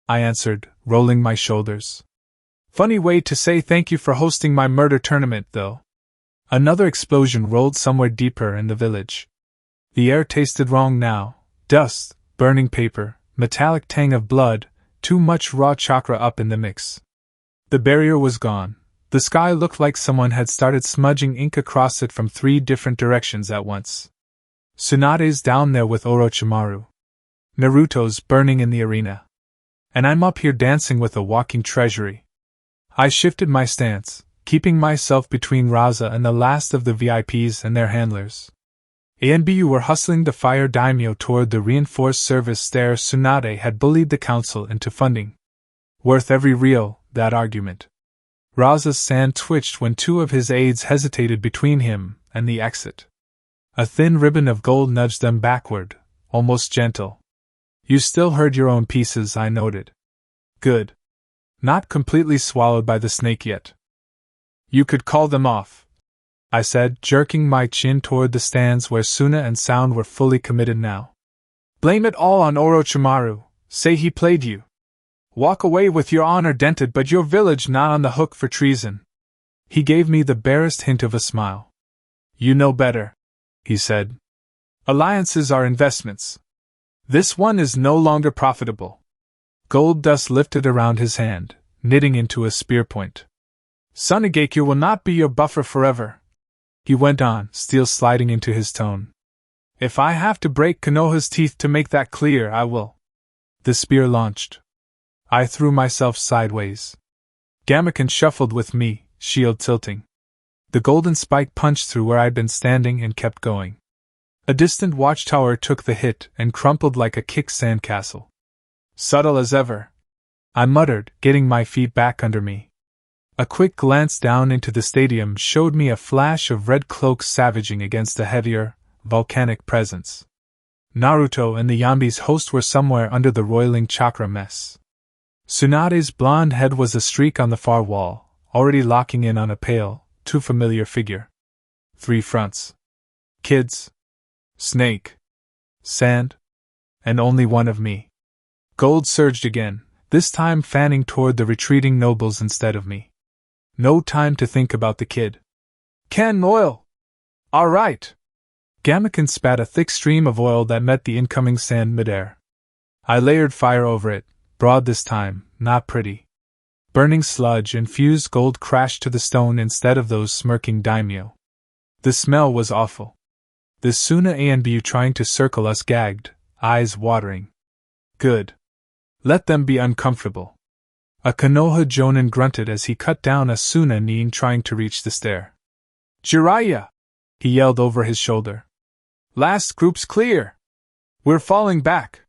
Speaker 1: I answered, rolling my shoulders. Funny way to say thank you for hosting my murder tournament, though. Another explosion rolled somewhere deeper in the village. The air tasted wrong now. Dust, burning paper, metallic tang of blood, too much raw chakra up in the mix. The barrier was gone. The sky looked like someone had started smudging ink across it from 3 different directions at once. Tsunade's down there with Orochimaru. Naruto's burning in the arena. And I'm up here dancing with a walking treasury. I shifted my stance, keeping myself between Raza and the last of the VIPs and their handlers. A and B were hustling the fire daimyo toward the reinforced service stair Tsunade had bullied the council into funding. Worth every real, that argument. Raza's hand twitched when two of his aides hesitated between him and the exit. A thin ribbon of gold nudged them backward, almost gentle. You still heard your own pieces, I noted. Good. Not completely swallowed by the snake yet. You could call them off, I said, jerking my chin toward the stands where Suna and Sound were fully committed now. Blame it all on Orochimaru, say he played you. Walk away with your honor dented but your village not on the hook for treason. He gave me the barest hint of a smile. You know better, he said. Alliances are investments. This one is no longer profitable. Gold dust lifted around his hand, knitting into a spear point. Sunigakure will not be your buffer forever, he went on, steel sliding into his tone. If I have to break Konoha's teeth to make that clear, I will. The spear launched. I threw myself sideways. Gamaken shuffled with me, shield tilting. The golden spike punched through where I'd been standing and kept going. A distant watchtower took the hit and crumpled like a kicked sandcastle. Subtle as ever, I muttered, getting my feet back under me. A quick glance down into the stadium showed me a flash of red cloaks savaging against a heavier, volcanic presence. Naruto and the Yambi's host were somewhere under the roiling chakra mess. Tsunade's blonde head was a streak on the far wall, already locking in on a pale, too familiar figure. 3 fronts. Kids. Snake. Sand. And only one of me. Gold surged again, this time fanning toward the retreating nobles instead of me. No time to think about the kid. Can oil! All right! Gamaken spat a thick stream of oil that met the incoming sand midair. I layered fire over it, broad this time, not pretty. Burning sludge-infused gold crashed to the stone instead of those smirking daimyo. The smell was awful. The Suna and Bu trying to circle us gagged, eyes watering. Good. Let them be uncomfortable. A Konoha Jonin grunted as he cut down a Suna Nin trying to reach the stair. Jiraiya! He yelled over his shoulder. Last group's clear! We're falling back!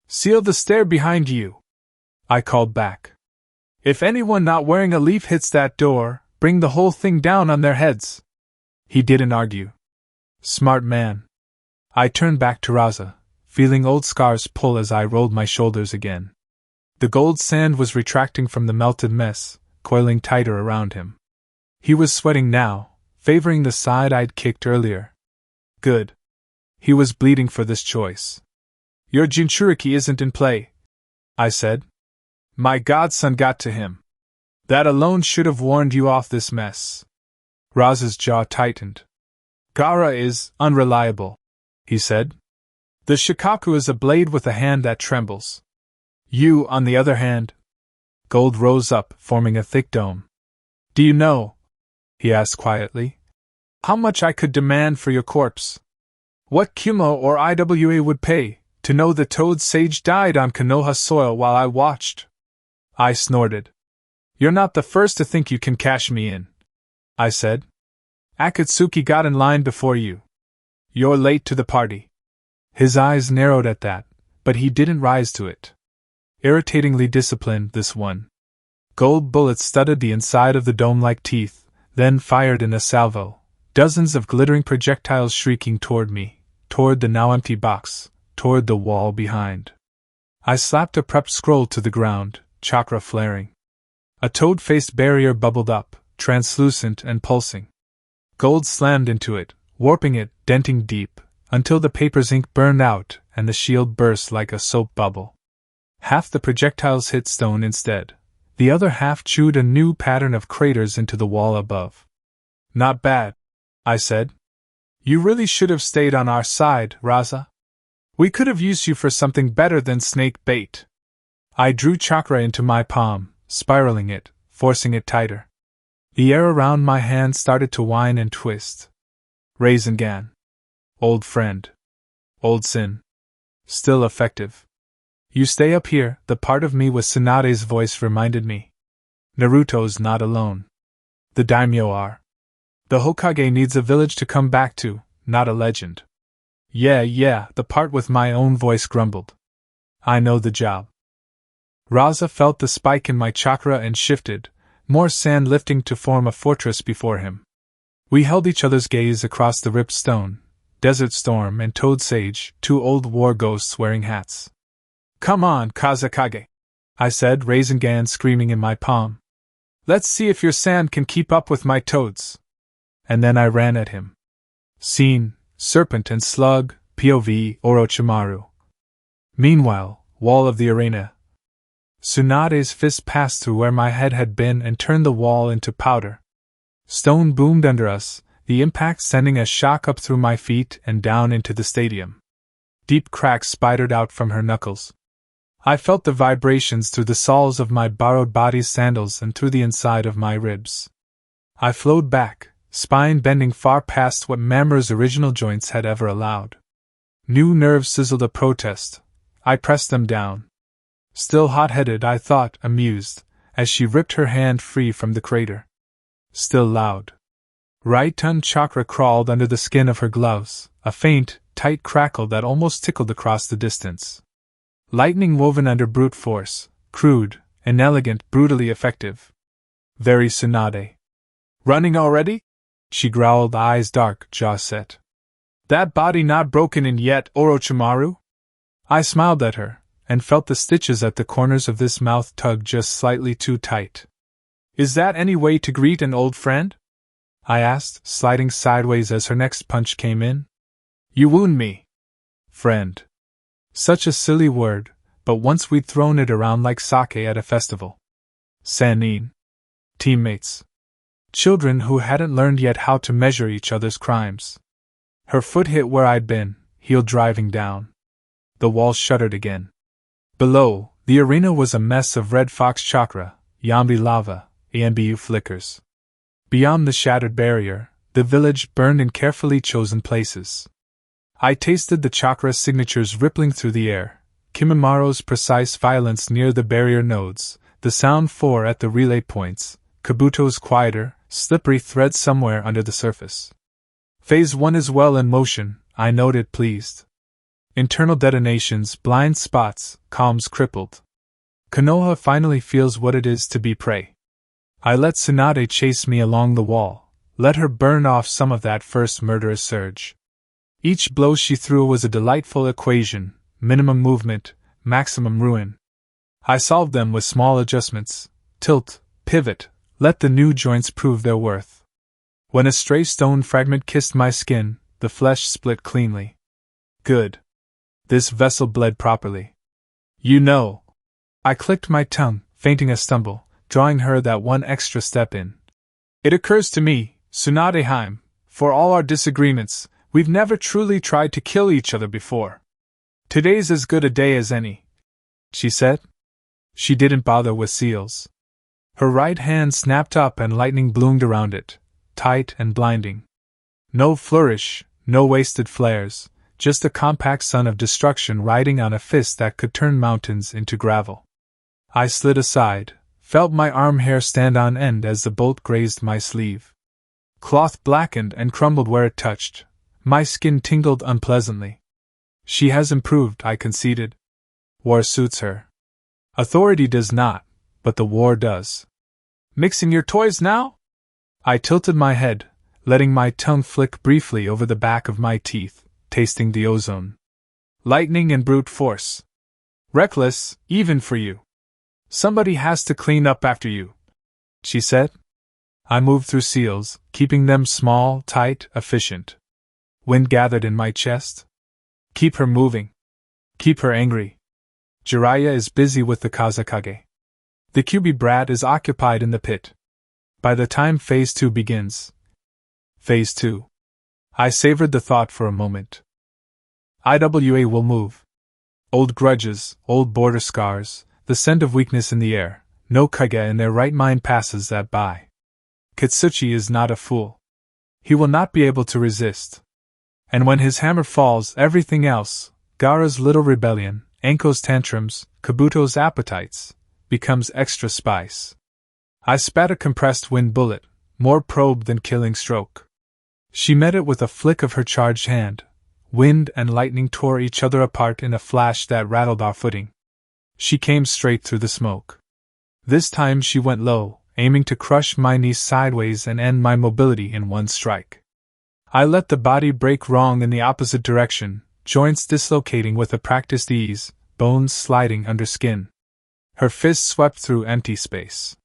Speaker 1: Seal the stair behind you! I called back. If anyone not wearing a leaf hits that door, bring the whole thing down on their heads. He didn't argue. Smart man. I turned back to Raza, feeling old scars pull as I rolled my shoulders again. The gold sand was retracting from the melted mess, coiling tighter around him. He was sweating now, favoring the side I'd kicked earlier. Good. He was bleeding for this choice. Your Jinchuriki isn't in play, I said. My godson got to him. That alone should have warned you off this mess. Raza's jaw tightened. Gaara is unreliable, he said. The Shikaku is a blade with a hand that trembles. You, on the other hand. Gold rose up, forming a thick dome. Do you know, he asked quietly, how much I could demand for your corpse? What Kumo or IWA would pay to know the Toad Sage died on Konoha soil while I watched? I snorted. You're not the first to think you can cash me in, I said. Akatsuki got in line before you. You're late to the party. His eyes narrowed at that, but he didn't rise to it. Irritatingly disciplined, this one. Gold bullets studded the inside of the dome like teeth, then fired in a salvo, dozens of glittering projectiles shrieking toward me, toward the now empty box, toward the wall behind. I slapped a prepped scroll to the ground, chakra flaring. A toad-faced barrier bubbled up, translucent and pulsing. Gold slammed into it, warping it, denting deep, until the paper's ink burned out and the shield burst like a soap bubble. Half the projectiles hit stone instead. The other half chewed a new pattern of craters into the wall above. Not bad, I said. You really should have stayed on our side, Raza. We could have used you for something better than snake bait. I drew chakra into my palm, spiraling it, forcing it tighter. The air around my hand started to whine and twist. Rasengan. Old friend. Old sin. Still effective. You stay up here, the part of me with Tsunade's voice reminded me. Naruto's not alone. The daimyo are. The Hokage needs a village to come back to, not a legend. Yeah, the part with my own voice grumbled. I know the job. Raza felt the spike in my chakra and shifted, more sand lifting to form a fortress before him. We held each other's gaze across the ripped stone, Desert Storm and Toad Sage, two old war ghosts wearing hats. Come on, Kazekage, I said, Rasengan screaming in my palm. Let's see if your sand can keep up with my toads. And then I ran at him. Scene, Serpent and Slug, POV, Orochimaru. Meanwhile, wall of the arena. Tsunade's fist passed through where my head had been and turned the wall into powder. Stone boomed under us, the impact sending a shock up through my feet and down into the stadium. Deep cracks spidered out from her knuckles. I felt the vibrations through the soles of my borrowed body's sandals and through the inside of my ribs. I flowed back, spine bending far past what Mamoru's original joints had ever allowed. New nerves sizzled a protest. I pressed them down. Still hot-headed, I thought, amused, as she ripped her hand free from the crater. Still loud. Right ton chakra crawled under the skin of her gloves, a faint, tight crackle that almost tickled across the distance. Lightning woven under brute force, crude, inelegant, brutally effective. Very Tsunade. Running already? She growled, eyes dark, jaw set. That body not broken in yet, Orochimaru? I smiled at her, and felt the stitches at the corners of this mouth tug just slightly too tight. Is that any way to greet an old friend? I asked, sliding sideways as her next punch came in. You wound me. Friend. Such a silly word, but once we'd thrown it around like sake at a festival. Sannin. Teammates. Children who hadn't learned yet how to measure each other's crimes. Her foot hit where I'd been, heel driving down. The wall shuddered again. Below, the arena was a mess of red fox chakra, Yambi lava, ANBU flickers. Beyond the shattered barrier, the village burned in carefully chosen places. I tasted the chakra signatures rippling through the air, Kimimara's precise violence near the barrier nodes, the sound 4 at the relay points, Kabuto's quieter, slippery thread somewhere under the surface. Phase 1 is well in motion, I noted, pleased. Internal detonations, blind spots, comms crippled. Konoha finally feels what it is to be prey. I let Tsunade chase me along the wall, let her burn off some of that first murderous surge. Each blow she threw was a delightful equation, minimum movement, maximum ruin. I solved them with small adjustments, tilt, pivot, let the new joints prove their worth. When a stray stone fragment kissed my skin, the flesh split cleanly. Good. This vessel bled properly. You know. I clicked my tongue, feinting a stumble, drawing her that one extra step in. It occurs to me, Tsunadeheim, for all our disagreements, we've never truly tried to kill each other before. Today's as good a day as any, she said. She didn't bother with seals. Her right hand snapped up and lightning bloomed around it, tight and blinding. No flourish, no wasted flares, just a compact sun of destruction riding on a fist that could turn mountains into gravel. I slid aside, felt my arm hair stand on end as the bolt grazed my sleeve. Cloth blackened and crumbled where it touched. My skin tingled unpleasantly. She has improved, I conceded. War suits her. Authority does not, but the war does. Mixing your toys now? I tilted my head, letting my tongue flick briefly over the back of my teeth, tasting the ozone. Lightning and brute force. Reckless, even for you. Somebody has to clean up after you, she said. I moved through seals, keeping them small, tight, efficient. Wind gathered in my chest. Keep her moving. Keep her angry. Jiraiya is busy with the Kazekage. The Kyuubi brat is occupied in the pit. By the time Phase 2 begins. Phase 2. I savored the thought for a moment. IWA will move. Old grudges, old border scars, the scent of weakness in the air, no Kage in their right mind passes that by. Kitsuchi is not a fool. He will not be able to resist. And when his hammer falls, everything else, Gaara's little rebellion, Anko's tantrums, Kabuto's appetites, becomes extra spice. I spat a compressed wind bullet, more probe than killing stroke. She met it with a flick of her charged hand. Wind and lightning tore each other apart in a flash that rattled our footing. She came straight through the smoke. This time she went low, aiming to crush my knees sideways and end my mobility in one strike. I let the body break wrong in the opposite direction, joints dislocating with a practiced ease, bones sliding under skin. Her fist swept through empty space.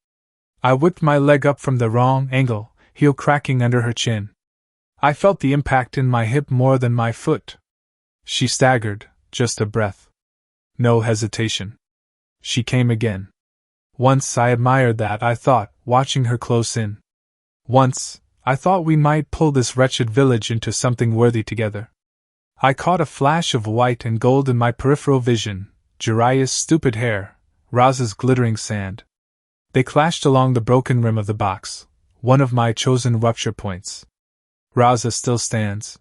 Speaker 1: I whipped my leg up from the wrong angle, heel cracking under her chin. I felt the impact in my hip more than my foot. She staggered, just a breath. No hesitation. She came again. Once I admired that, I thought, watching her close in. Once, I thought we might pull this wretched village into something worthy together. I caught a flash of white and gold in my peripheral vision, Jiraiya's stupid hair, Raza's glittering sand. They clashed along the broken rim of the box, one of my chosen rupture points. Raza still stands.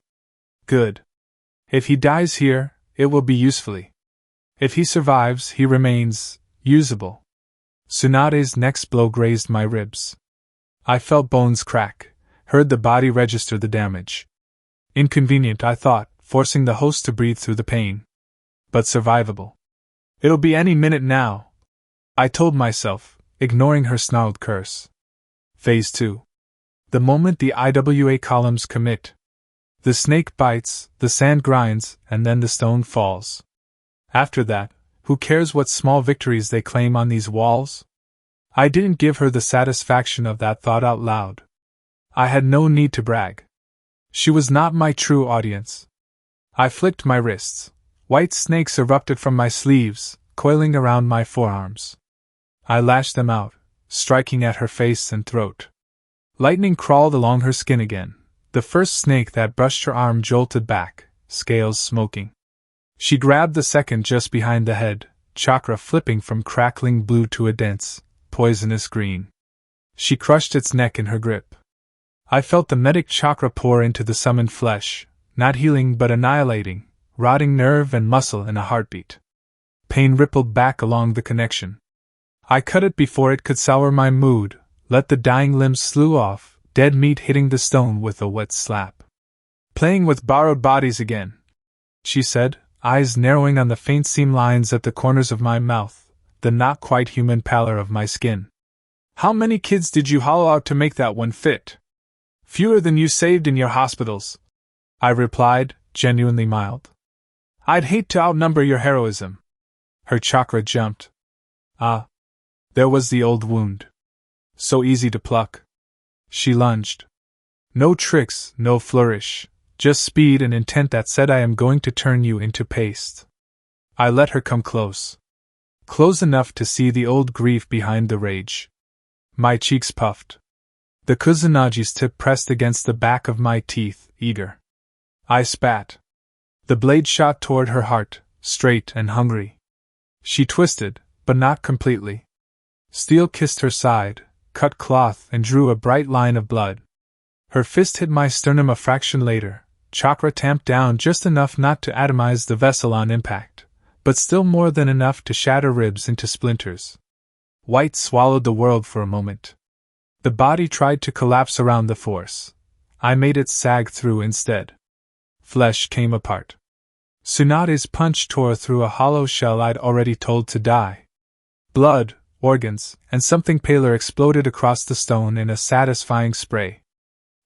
Speaker 1: Good. If he dies here, it will be usefully. If he survives, he remains usable. Tsunade's next blow grazed my ribs. I felt bones crack, heard the body register the damage. Inconvenient, I thought, forcing the host to breathe through the pain. But survivable. It'll be any minute now, I told myself, ignoring her snarled curse. Phase 2. The moment the IWA columns commit. The snake bites, the sand grinds, and then the stone falls. After that, who cares what small victories they claim on these walls? I didn't give her the satisfaction of that thought out loud. I had no need to brag. She was not my true audience. I flicked my wrists. White snakes erupted from my sleeves, coiling around my forearms. I lashed them out, striking at her face and throat. Lightning crawled along her skin again. The first snake that brushed her arm jolted back, scales smoking. She grabbed the second just behind the head, chakra flipping from crackling blue to a dense, poisonous green. She crushed its neck in her grip. I felt the medic chakra pour into the summoned flesh, not healing but annihilating, rotting nerve and muscle in a heartbeat. Pain rippled back along the connection. I cut it before it could sour my mood, let the dying limbs slew off, dead meat hitting the stone with a wet slap. Playing with borrowed bodies again, she said, eyes narrowing on the faint seam lines at the corners of my mouth, the not quite human pallor of my skin. How many kids did you hollow out to make that one fit? Fewer than you saved in your hospitals, I replied, genuinely mild. I'd hate to outnumber your heroism. Her chakra jumped. Ah. There was the old wound. So easy to pluck. She lunged. No tricks, no flourish, just speed and intent that said I am going to turn you into paste. I let her come close. Close enough to see the old grief behind the rage. My cheeks puffed. The Kuzunagi's tip pressed against the back of my teeth, eager. I spat. The blade shot toward her heart, straight and hungry. She twisted, but not completely. Steel kissed her side, cut cloth and drew a bright line of blood. Her fist hit my sternum a fraction later, chakra tamped down just enough not to atomize the vessel on impact, but still more than enough to shatter ribs into splinters. White swallowed the world for a moment. The body tried to collapse around the force. I made it sag through instead. Flesh came apart. Tsunade's punch tore through a hollow shell I'd already told to die. Blood, organs, and something paler exploded across the stone in a satisfying spray.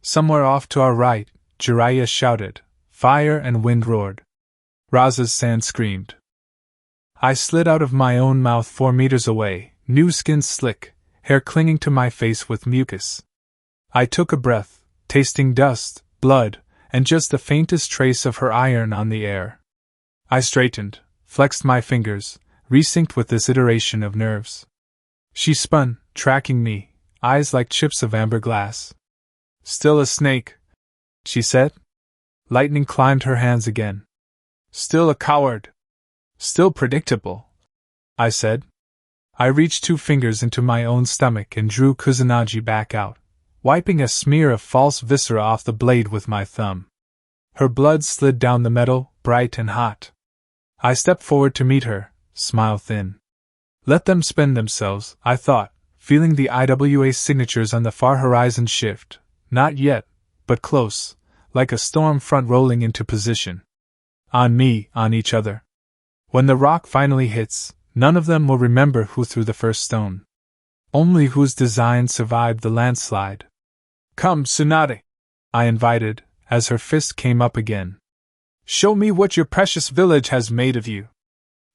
Speaker 1: Somewhere off to our right, Jiraiya shouted, fire and wind roared. Raza's sand screamed. I slid out of my own mouth 4 meters away, new skin slick, hair clinging to my face with mucus. I took a breath, tasting dust, blood, and just the faintest trace of her iron on the air. I straightened, flexed my fingers, resynced with this iteration of nerves. She spun, tracking me, eyes like chips of amber glass. Still a snake, she said. Lightning climbed her hands again. Still a coward. Still predictable, I said. I reached 2 fingers into my own stomach and drew Kusanagi back out, wiping a smear of false viscera off the blade with my thumb. Her blood slid down the metal, bright and hot. I stepped forward to meet her, smile thin. Let them spend themselves, I thought, feeling the IWA signatures on the far horizon shift. Not yet, but close, like a storm front rolling into position. On me, on each other. When the rock finally hits, none of them will remember who threw the first stone. Only whose design survived the landslide. Come, Tsunade, I invited, as her fist came up again. Show me what your precious village has made of you.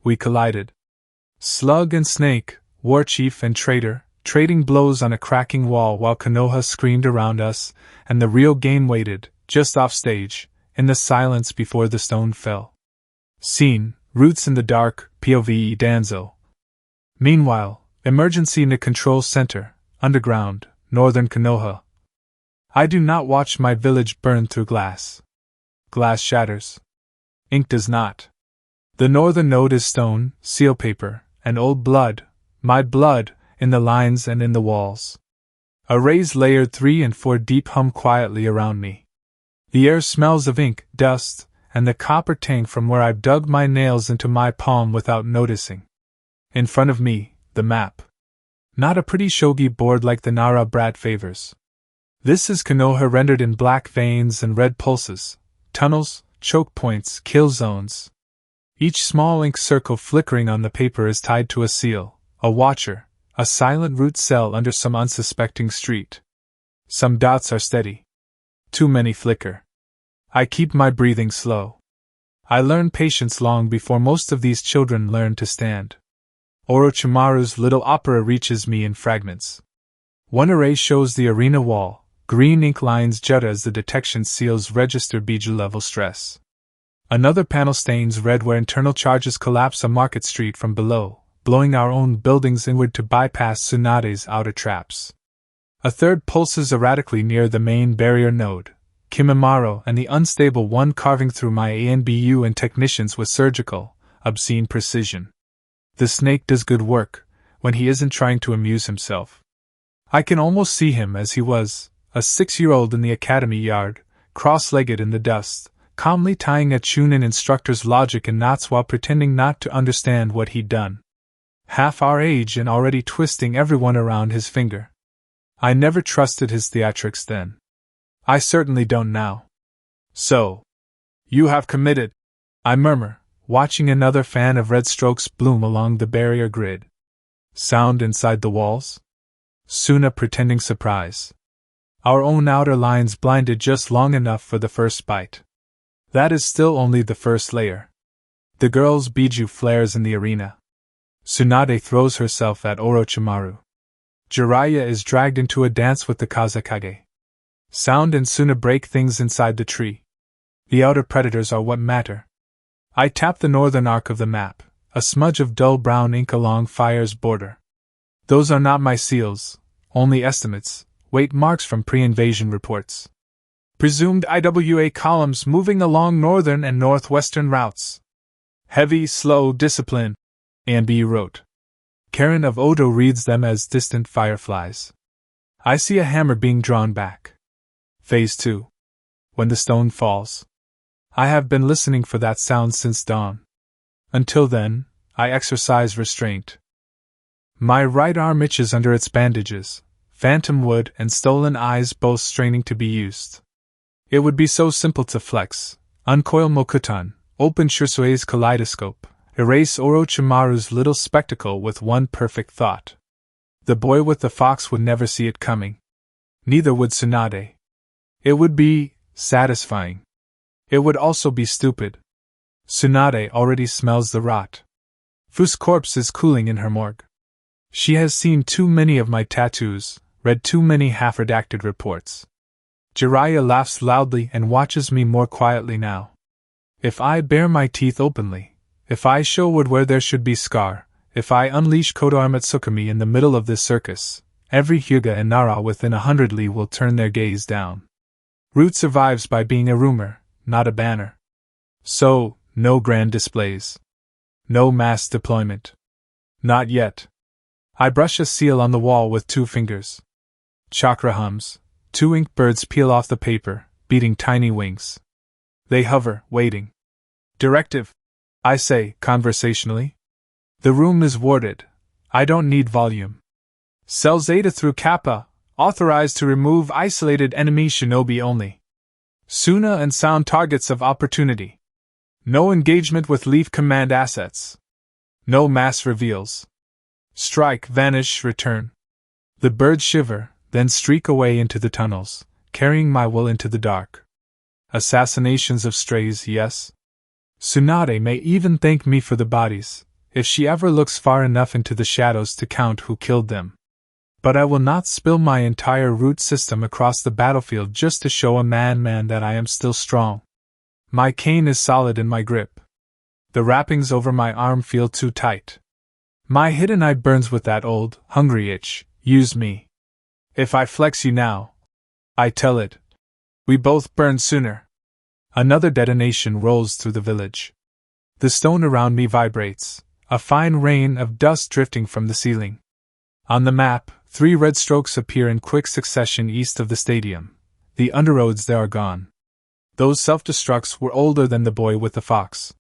Speaker 1: We collided. Slug and snake, war chief and traitor, trading blows on a cracking wall while Konoha screamed around us, and the real game waited, just off stage, in the silence before the stone fell. Scene, roots in the dark, POV Danzo. Meanwhile, emergency in the control center, underground, northern Konoha. I do not watch my village burn through glass. Glass shatters. Ink does not. The northern node is stone, seal paper, and old blood, my blood, in the lines and in the walls. Arrays layered 3 and 4 deep hum quietly around me. The air smells of ink, dust, and the copper tang from where I've dug my nails into my palm without noticing. In front of me, the map. Not a pretty shogi board like the Nara Brat favors. This is Konoha rendered in black veins and red pulses, tunnels, choke points, kill zones. Each small ink circle flickering on the paper is tied to a seal, a watcher, a silent root cell under some unsuspecting street. Some dots are steady. Too many flicker. I keep my breathing slow. I learned patience long before most of these children learn to stand. Orochimaru's little opera reaches me in fragments. One array shows the arena wall, green ink lines jut as the detection seals register Biju level stress. Another panel stains red where internal charges collapse a market street from below, blowing our own buildings inward to bypass Tsunade's outer traps. A third pulses erratically near the main barrier node, Kimimaro and the unstable one carving through my ANBU and technicians with surgical, obscene precision. The snake does good work, when he isn't trying to amuse himself. I can almost see him as he was, a 6-year-old in the academy yard, cross-legged in the dust, calmly tying a Chunin instructor's logic in knots while pretending not to understand what he'd done. Half our age and already twisting everyone around his finger. I never trusted his theatrics then. I certainly don't now. So, you have committed, I murmur, watching another fan of red strokes bloom along the barrier grid. Sound inside the walls? Suna pretending surprise. Our own outer lines blinded just long enough for the first bite. That is still only the first layer. The girl's Biju flares in the arena. Tsunade throws herself at Orochimaru. Jiraiya is dragged into a dance with the Kazekage. Sound and Suna break things inside the tree. The outer predators are what matter. I tap the northern arc of the map, a smudge of dull brown ink along Fire's border. Those are not my seals, only estimates, weight marks from pre-invasion reports. Presumed IWA columns moving along northern and northwestern routes. Heavy, slow discipline, ANB wrote. Karen of Odo reads them as distant fireflies. I see a hammer being drawn back. Phase 2. When the stone falls. I have been listening for that sound since dawn. Until then, I exercise restraint. My right arm itches under its bandages, phantom wood and stolen eyes both straining to be used. It would be so simple to flex, uncoil Mokutan, open Shursue's kaleidoscope, erase Orochimaru's little spectacle with one perfect thought. The boy with the fox would never see it coming. Neither would Tsunade. It would be satisfying. It would also be stupid. Tsunade already smells the rot. Fu's corpse is cooling in her morgue. She has seen too many of my tattoos, read too many half-redacted reports. Jiraiya laughs loudly and watches me more quietly now. If I bare my teeth openly, if I show wood where there should be scar, if I unleash Kodoarm at Tsukumi in the middle of this circus, every Hyuga and Nara within 100 li will turn their gaze down. Root survives by being a rumor, not a banner. So, no grand displays. No mass deployment. Not yet. I brush a seal on the wall with 2 fingers. Chakra hums. 2 ink birds peel off the paper, beating tiny wings. They hover, waiting. Directive, I say, conversationally. The room is warded. I don't need volume. Cells Zeta through Kappa, authorized to remove isolated enemy shinobi only. Suna and sound targets of opportunity. No engagement with Leaf Command assets. No mass reveals. Strike, vanish, return. The birds shiver, then streak away into the tunnels, carrying my will into the dark. Assassinations of strays, yes. Tsunade may even thank me for the bodies, if she ever looks far enough into the shadows to count who killed them. But I will not spill my entire root system across the battlefield just to show a man that I am still strong. My cane is solid in my grip. The wrappings over my arm feel too tight. My hidden eye burns with that old, hungry itch. Use me. If I flex you now, I tell it, we both burn sooner. Another detonation rolls through the village. The stone around me vibrates, a fine rain of dust drifting from the ceiling. On the map, 3 red strokes appear in quick succession east of the stadium. The underroads there are gone. Those self-destructs were older than the boy with the fox.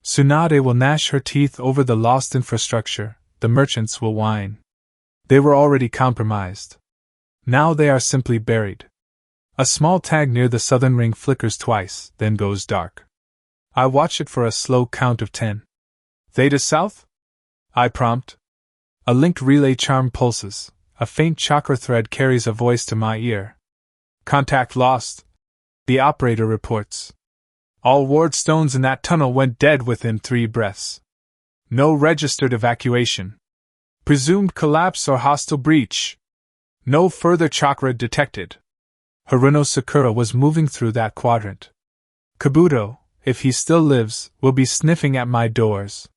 Speaker 1: Tsunade will gnash her teeth over the lost infrastructure, the merchants will whine. They were already compromised. Now they are simply buried. A small tag near the southern ring flickers twice, then goes dark. I watch it for a slow count of 10. Theta South? I prompt. A linked relay charm pulses. A faint chakra thread carries a voice to my ear. Contact lost. The operator reports. All ward stones in that tunnel went dead within 3 breaths. No registered evacuation. Presumed collapse or hostile breach. No further chakra detected. Haruno Sakura was moving through that quadrant. Kabuto, if he still lives, will be sniffing at my doors.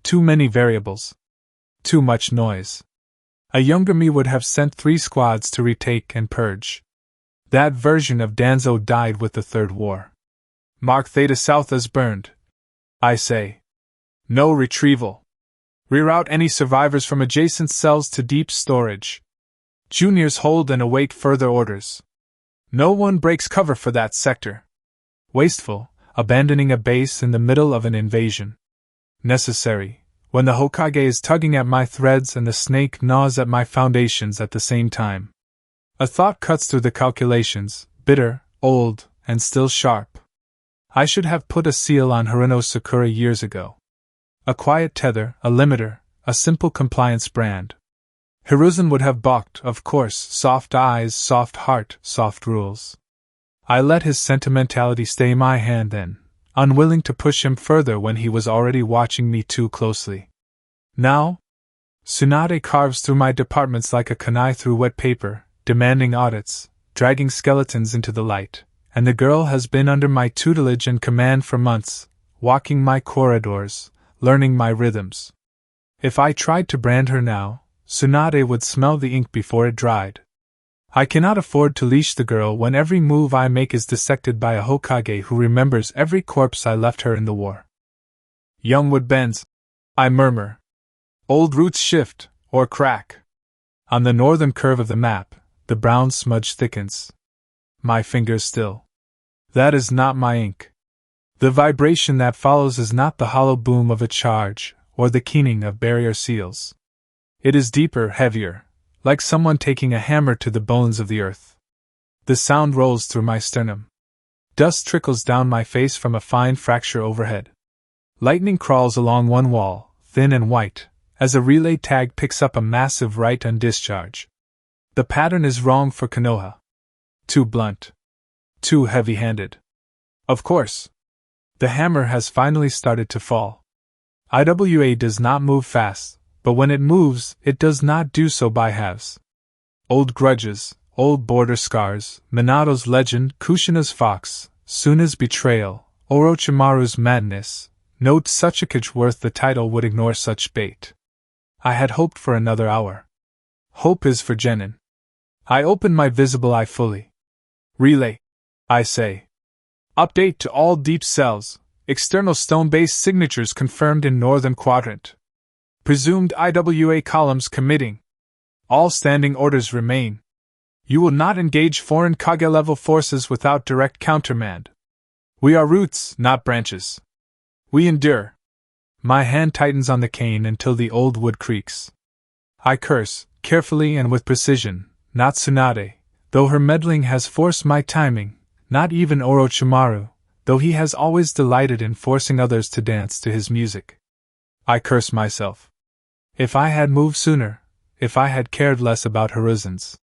Speaker 1: Too many variables. Too much noise. A younger me would have sent 3 squads to retake and purge. That version of Danzo died with the Third War. Mark Theta South as burned. I say. No retrieval. Reroute any survivors from adjacent cells to deep storage. Juniors hold and await further orders. No one breaks cover for that sector. Wasteful, abandoning a base in the middle of an invasion. Necessary, when the Hokage is tugging at my threads and the snake gnaws at my foundations at the same time. A thought cuts through the calculations, bitter, old, and still sharp. I should have put a seal on Haruno Sakura years ago. A quiet tether, a limiter, a simple compliance brand. Hiruzen would have balked, of course, soft eyes, soft heart, soft rules. I let his sentimentality stay my hand then, unwilling to push him further when he was already watching me too closely. Now? Tsunade carves through my departments like a kunai through wet paper, demanding audits, dragging skeletons into the light, and the girl has been under my tutelage and command for months, walking my corridors, learning my rhythms. If I tried to brand her now, Tsunade would smell the ink before it dried. I cannot afford to leash the girl when every move I make is dissected by a Hokage who remembers every corpse I left her in the war. Young wood bends, I murmur. Old roots shift, or crack. On the northern curve of the map, the brown smudge thickens. My fingers still. That is not my ink. The vibration that follows is not the hollow boom of a charge, or the keening of barrier seals. It is deeper, heavier, like someone taking a hammer to the bones of the earth. The sound rolls through my sternum. Dust trickles down my face from a fine fracture overhead. Lightning crawls along one wall, thin and white, as a relay tag picks up a massive right on discharge. The pattern is wrong for Konoha. Too blunt. Too heavy-handed. Of course. The hammer has finally started to fall. IWA does not move fast, but when it moves, it does not do so by halves. Old grudges, old border scars, Minato's legend, Kushina's fox, Suna's betrayal, Orochimaru's madness. No Tsuchikage worth the title would ignore such bait. I had hoped for another hour. Hope is for Genin. I open my visible eye fully. Relay, I say. Update to all deep cells, external stone-based signatures confirmed in northern quadrant. Presumed IWA columns committing. All standing orders remain. You will not engage foreign Kage-level forces without direct countermand. We are roots, not branches. We endure. My hand tightens on the cane until the old wood creaks. I curse, carefully and with precision, not Tsunade, though her meddling has forced my timing, not even Orochimaru, though he has always delighted in forcing others to dance to his music. I curse myself. If I had moved sooner, if I had cared less about Hiruzen's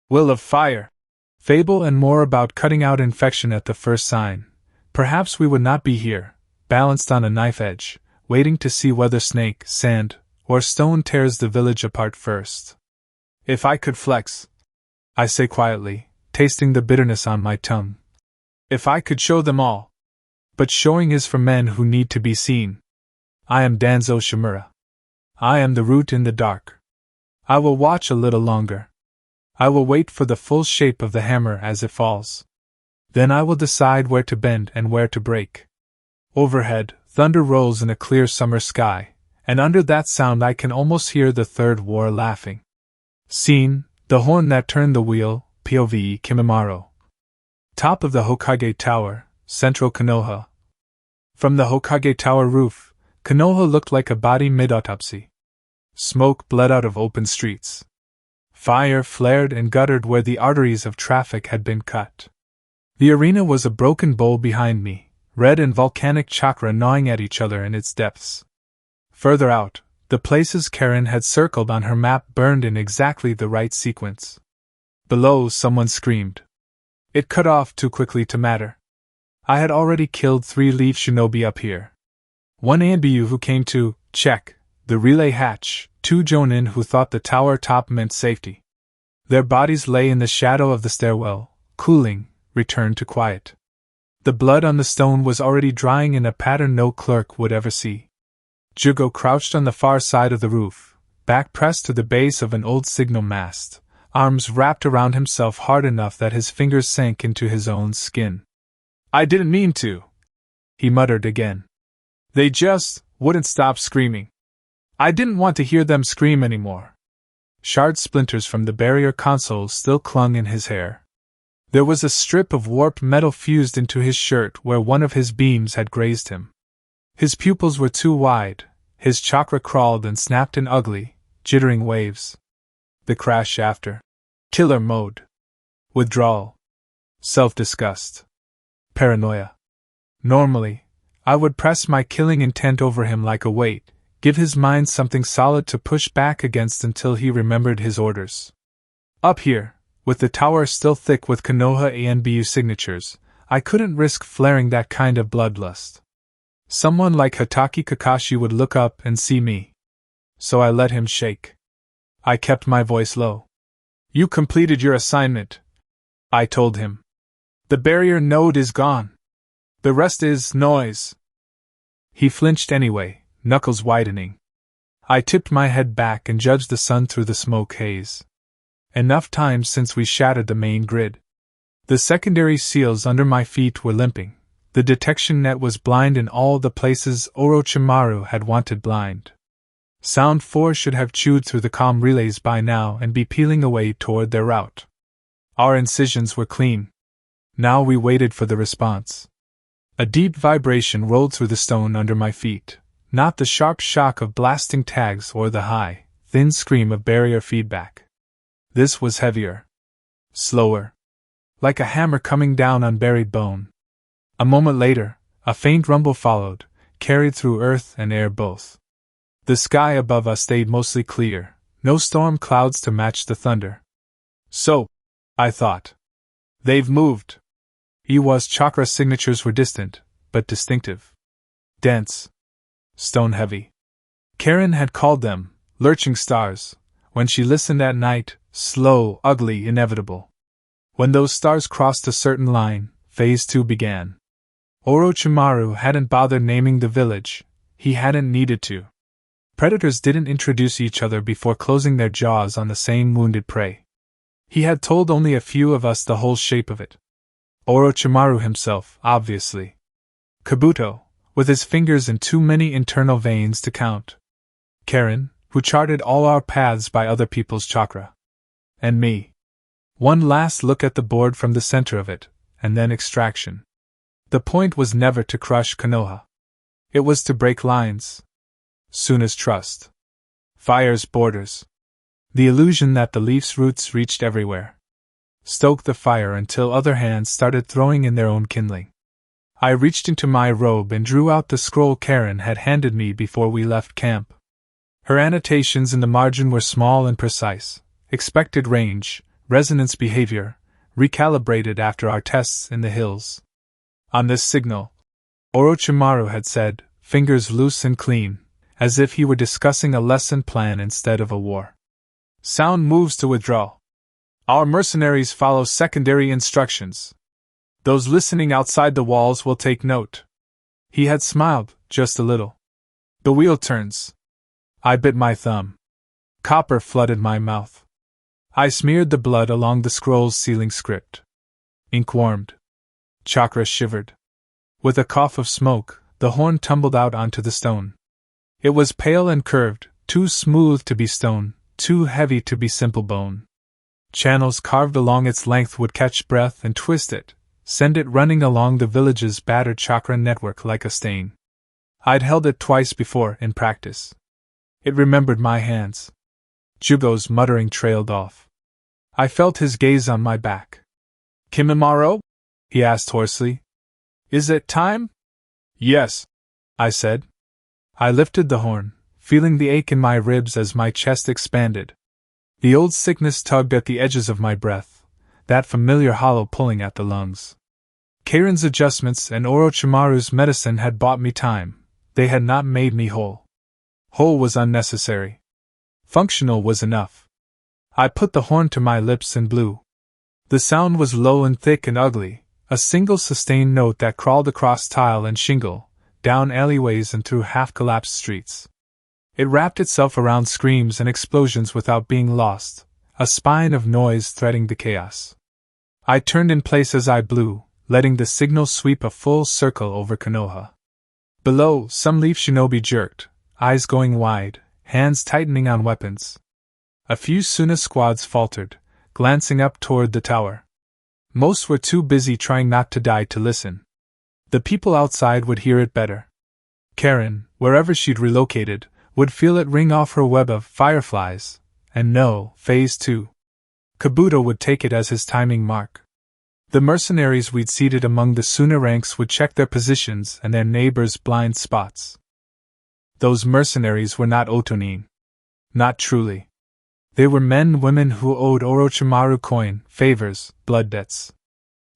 Speaker 1: will of fire, fable and more about cutting out infection at the first sign, perhaps we would not be here, balanced on a knife edge, waiting to see whether snake, sand, or stone tears the village apart first. If I could flex, I say quietly, tasting the bitterness on my tongue. If I could show them all. But showing is for men who need to be seen. I am Danzo Shimura. I am the root in the dark. I will watch a little longer. I will wait for the full shape of the hammer as it falls. Then I will decide where to bend and where to break. Overhead, thunder rolls in a clear summer sky, and under that sound I can almost hear the Third War laughing. Scene, the horn that turned the wheel, POV Kimimaro. Top of the Hokage Tower, Central Konoha. From the Hokage Tower roof, Konoha looked like a body mid-autopsy. Smoke bled out of open streets. Fire flared and guttered where the arteries of traffic had been cut. The arena was a broken bowl behind me, red and volcanic chakra gnawing at each other in its depths. Further out, the places Karen had circled on her map burned in exactly the right sequence. Below, someone screamed. It cut off too quickly to matter. I had already killed 3 Leaf Shinobi up here. 1 Anbyu who came to check the relay hatch, 2 Jonin who thought the tower top meant safety. Their bodies lay in the shadow of the stairwell, cooling, returned to quiet. The blood on the stone was already drying in a pattern no clerk would ever see. Jugo crouched on the far side of the roof, back pressed to the base of an old signal mast, arms wrapped around himself hard enough that his fingers sank into his own skin. I didn't mean to, he muttered again. They just wouldn't stop screaming. I didn't want to hear them scream anymore. Shard splinters from the barrier consoles still clung in his hair. There was a strip of warped metal fused into his shirt where one of his beams had grazed him. His pupils were too wide, his chakra crawled and snapped in ugly, jittering waves. The crash after. Killer mode. Withdrawal. Self-disgust. Paranoia. Normally, I would press my killing intent over him like a weight, give his mind something solid to push back against until he remembered his orders. Up here, with the tower still thick with Konoha Anbu signatures, I couldn't risk flaring that kind of bloodlust. Someone like Hatake Kakashi would look up and see me. So I let him shake. I kept my voice low. You completed your assignment, I told him. The barrier node is gone. The rest is noise. He flinched anyway, knuckles widening. I tipped my head back and judged the sun through the smoke haze. Enough time since we shattered the main grid. The secondary seals under my feet were limping. The detection net was blind in all the places Orochimaru had wanted blind. Sound 4 should have chewed through the comm relays by now and be peeling away toward their route. Our incisions were clean. Now we waited for the response. A deep vibration rolled through the stone under my feet, not the sharp shock of blasting tags or the high, thin scream of barrier feedback. This was heavier. Slower. Like a hammer coming down on buried bone. A moment later, a faint rumble followed, carried through earth and air both. The sky above us stayed mostly clear, no storm clouds to match the thunder. So, I thought. They've moved. Iwa's chakra signatures were distant, but distinctive. Dense. Stone-heavy. Karen had called them lurching stars, when she listened at night, slow, ugly, inevitable. When those stars crossed a certain line, Phase 2 began. Orochimaru hadn't bothered naming the village, he hadn't needed to. Predators didn't introduce each other before closing their jaws on the same wounded prey. He had told only a few of us the whole shape of it. Orochimaru himself, obviously. Kabuto, with his fingers in too many internal veins to count. Karen, who charted all our paths by other people's chakra. And me. One last look at the board from the center of it, and then extraction. The point was never to crush Konoha. It was to break lines. Suna's trust. Fire's borders. The illusion that the leaf's roots reached everywhere. Stoke the fire until other hands started throwing in their own kindling. I reached into my robe and drew out the scroll Karen had handed me before we left camp. Her annotations in the margin were small and precise. Expected range, resonance behavior, recalibrated after our tests in the hills. On this signal, Orochimaru had said, fingers loose and clean, as if he were discussing a lesson plan instead of a war. Sound moves to withdraw. Our mercenaries follow secondary instructions. Those listening outside the walls will take note. He had smiled, just a little. The wheel turns. I bit my thumb. Copper flooded my mouth. I smeared the blood along the scroll's sealing script. Ink warmed. Chakra shivered. With a cough of smoke, the horn tumbled out onto the stone. It was pale and curved, too smooth to be stone, too heavy to be simple bone. Channels carved along its length would catch breath and twist it, send it running along the village's battered chakra network like a stain. I'd held it twice before, in practice. It remembered my hands. Jugo's muttering trailed off. I felt his gaze on my back. Kimimaro? He asked hoarsely. Is it time? Yes, I said. I lifted the horn, feeling the ache in my ribs as my chest expanded. The old sickness tugged at the edges of my breath, that familiar hollow pulling at the lungs. Karen's adjustments and Orochimaru's medicine had bought me time. They had not made me whole. Whole was unnecessary. Functional was enough. I put the horn to my lips and blew. The sound was low and thick and ugly, a single sustained note that crawled across tile and shingle, down alleyways and through half-collapsed streets. It wrapped itself around screams and explosions without being lost, a spine of noise threading the chaos. I turned in place as I blew, letting the signal sweep a full circle over Konoha. Below, some leaf shinobi jerked, eyes going wide, hands tightening on weapons. A few Suna squads faltered, glancing up toward the tower. Most were too busy trying not to die to listen. The people outside would hear it better. Karen, wherever she'd relocated, would feel it ring off her web of fireflies, and know, Phase 2. Kabuto would take it as his timing mark. The mercenaries we'd seated among the Suna ranks would check their positions and their neighbors' blind spots. Those mercenaries were not Otonin. Not truly. They were men and women who owed Orochimaru coin, favors, blood debts.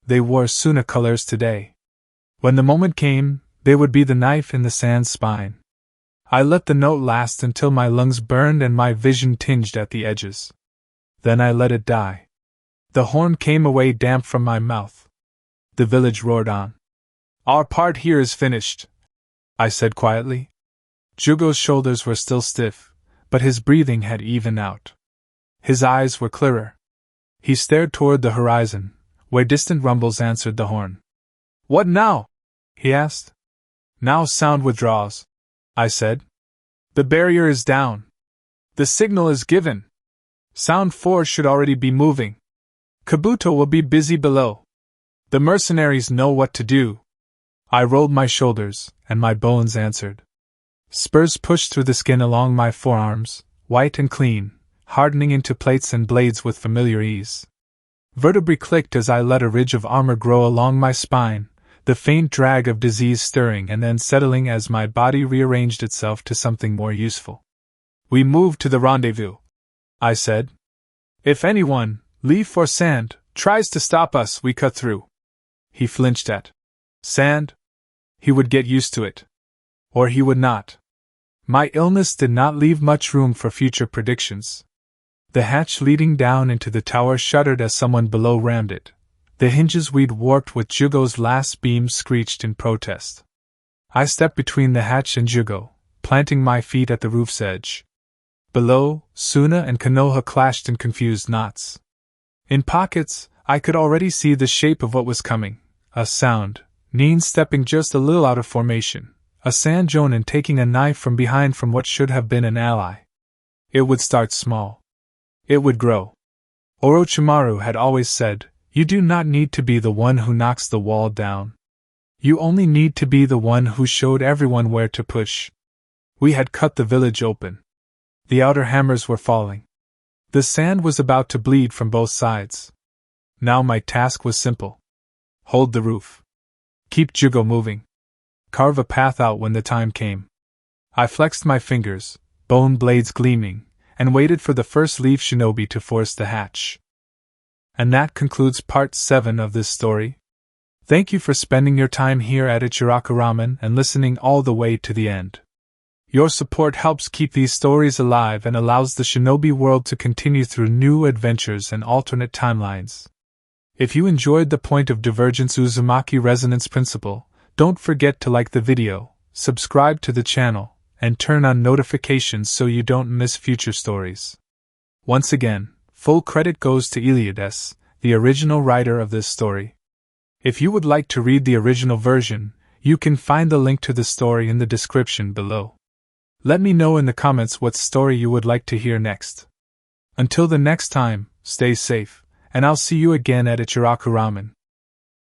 Speaker 1: They wore Suna colors today. When the moment came, they would be the knife in the sand's spine. I let the note last until my lungs burned and my vision tinged at the edges. Then I let it die. The horn came away damp from my mouth. The village roared on. Our part here is finished, I said quietly. Jugo's shoulders were still stiff, but his breathing had evened out. His eyes were clearer. He stared toward the horizon, where distant rumbles answered the horn. What now? He asked. Now sound withdraws, I said. The barrier is down. The signal is given. Sound 4 should already be moving. Kabuto will be busy below. The mercenaries know what to do. I rolled my shoulders, and my bones answered. Spurs pushed through the skin along my forearms, white and clean, hardening into plates and blades with familiar ease. Vertebrae clicked as I let a ridge of armor grow along my spine, the faint drag of disease stirring and then settling as my body rearranged itself to something more useful. We moved to the rendezvous, I said. If anyone, leaf or sand, tries to stop us, we cut through. He flinched at sand. He would get used to it. Or he would not. My illness did not leave much room for future predictions. The hatch leading down into the tower shuddered as someone below rammed it. The hinges we'd warped with Jugo's last beam screeched in protest. I stepped between the hatch and Jugo, planting my feet at the roof's edge. Below, Suna and Konoha clashed in confused knots. In pockets, I could already see the shape of what was coming. A sound, Nin stepping just a little out of formation. A Sand Jonin taking a knife from behind from what should have been an ally. It would start small. It would grow. Orochimaru had always said, you do not need to be the one who knocks the wall down. You only need to be the one who showed everyone where to push. We had cut the village open. The outer hammers were falling. The sand was about to bleed from both sides. Now my task was simple. Hold the roof. Keep Jugo moving. Carve a path out when the time came. I flexed my fingers, bone blades gleaming, and waited for the first leaf shinobi to force the hatch. And that concludes part 7 of this story. Thank you for spending your time here at Ichiraku Ramen and listening all the way to the end. Your support helps keep these stories alive and allows the shinobi world to continue through new adventures and alternate timelines. If you enjoyed the point of Divergence Uzumaki resonance principle, don't forget to like the video, subscribe to the channel, and turn on notifications so you don't miss future stories. Once again, full credit goes to EliadS, the original writer of this story. If you would like to read the original version, you can find the link to the story in the description below. Let me know in the comments what story you would like to hear next. Until the next time, stay safe, and I'll see you again at Ichiraku Ramen.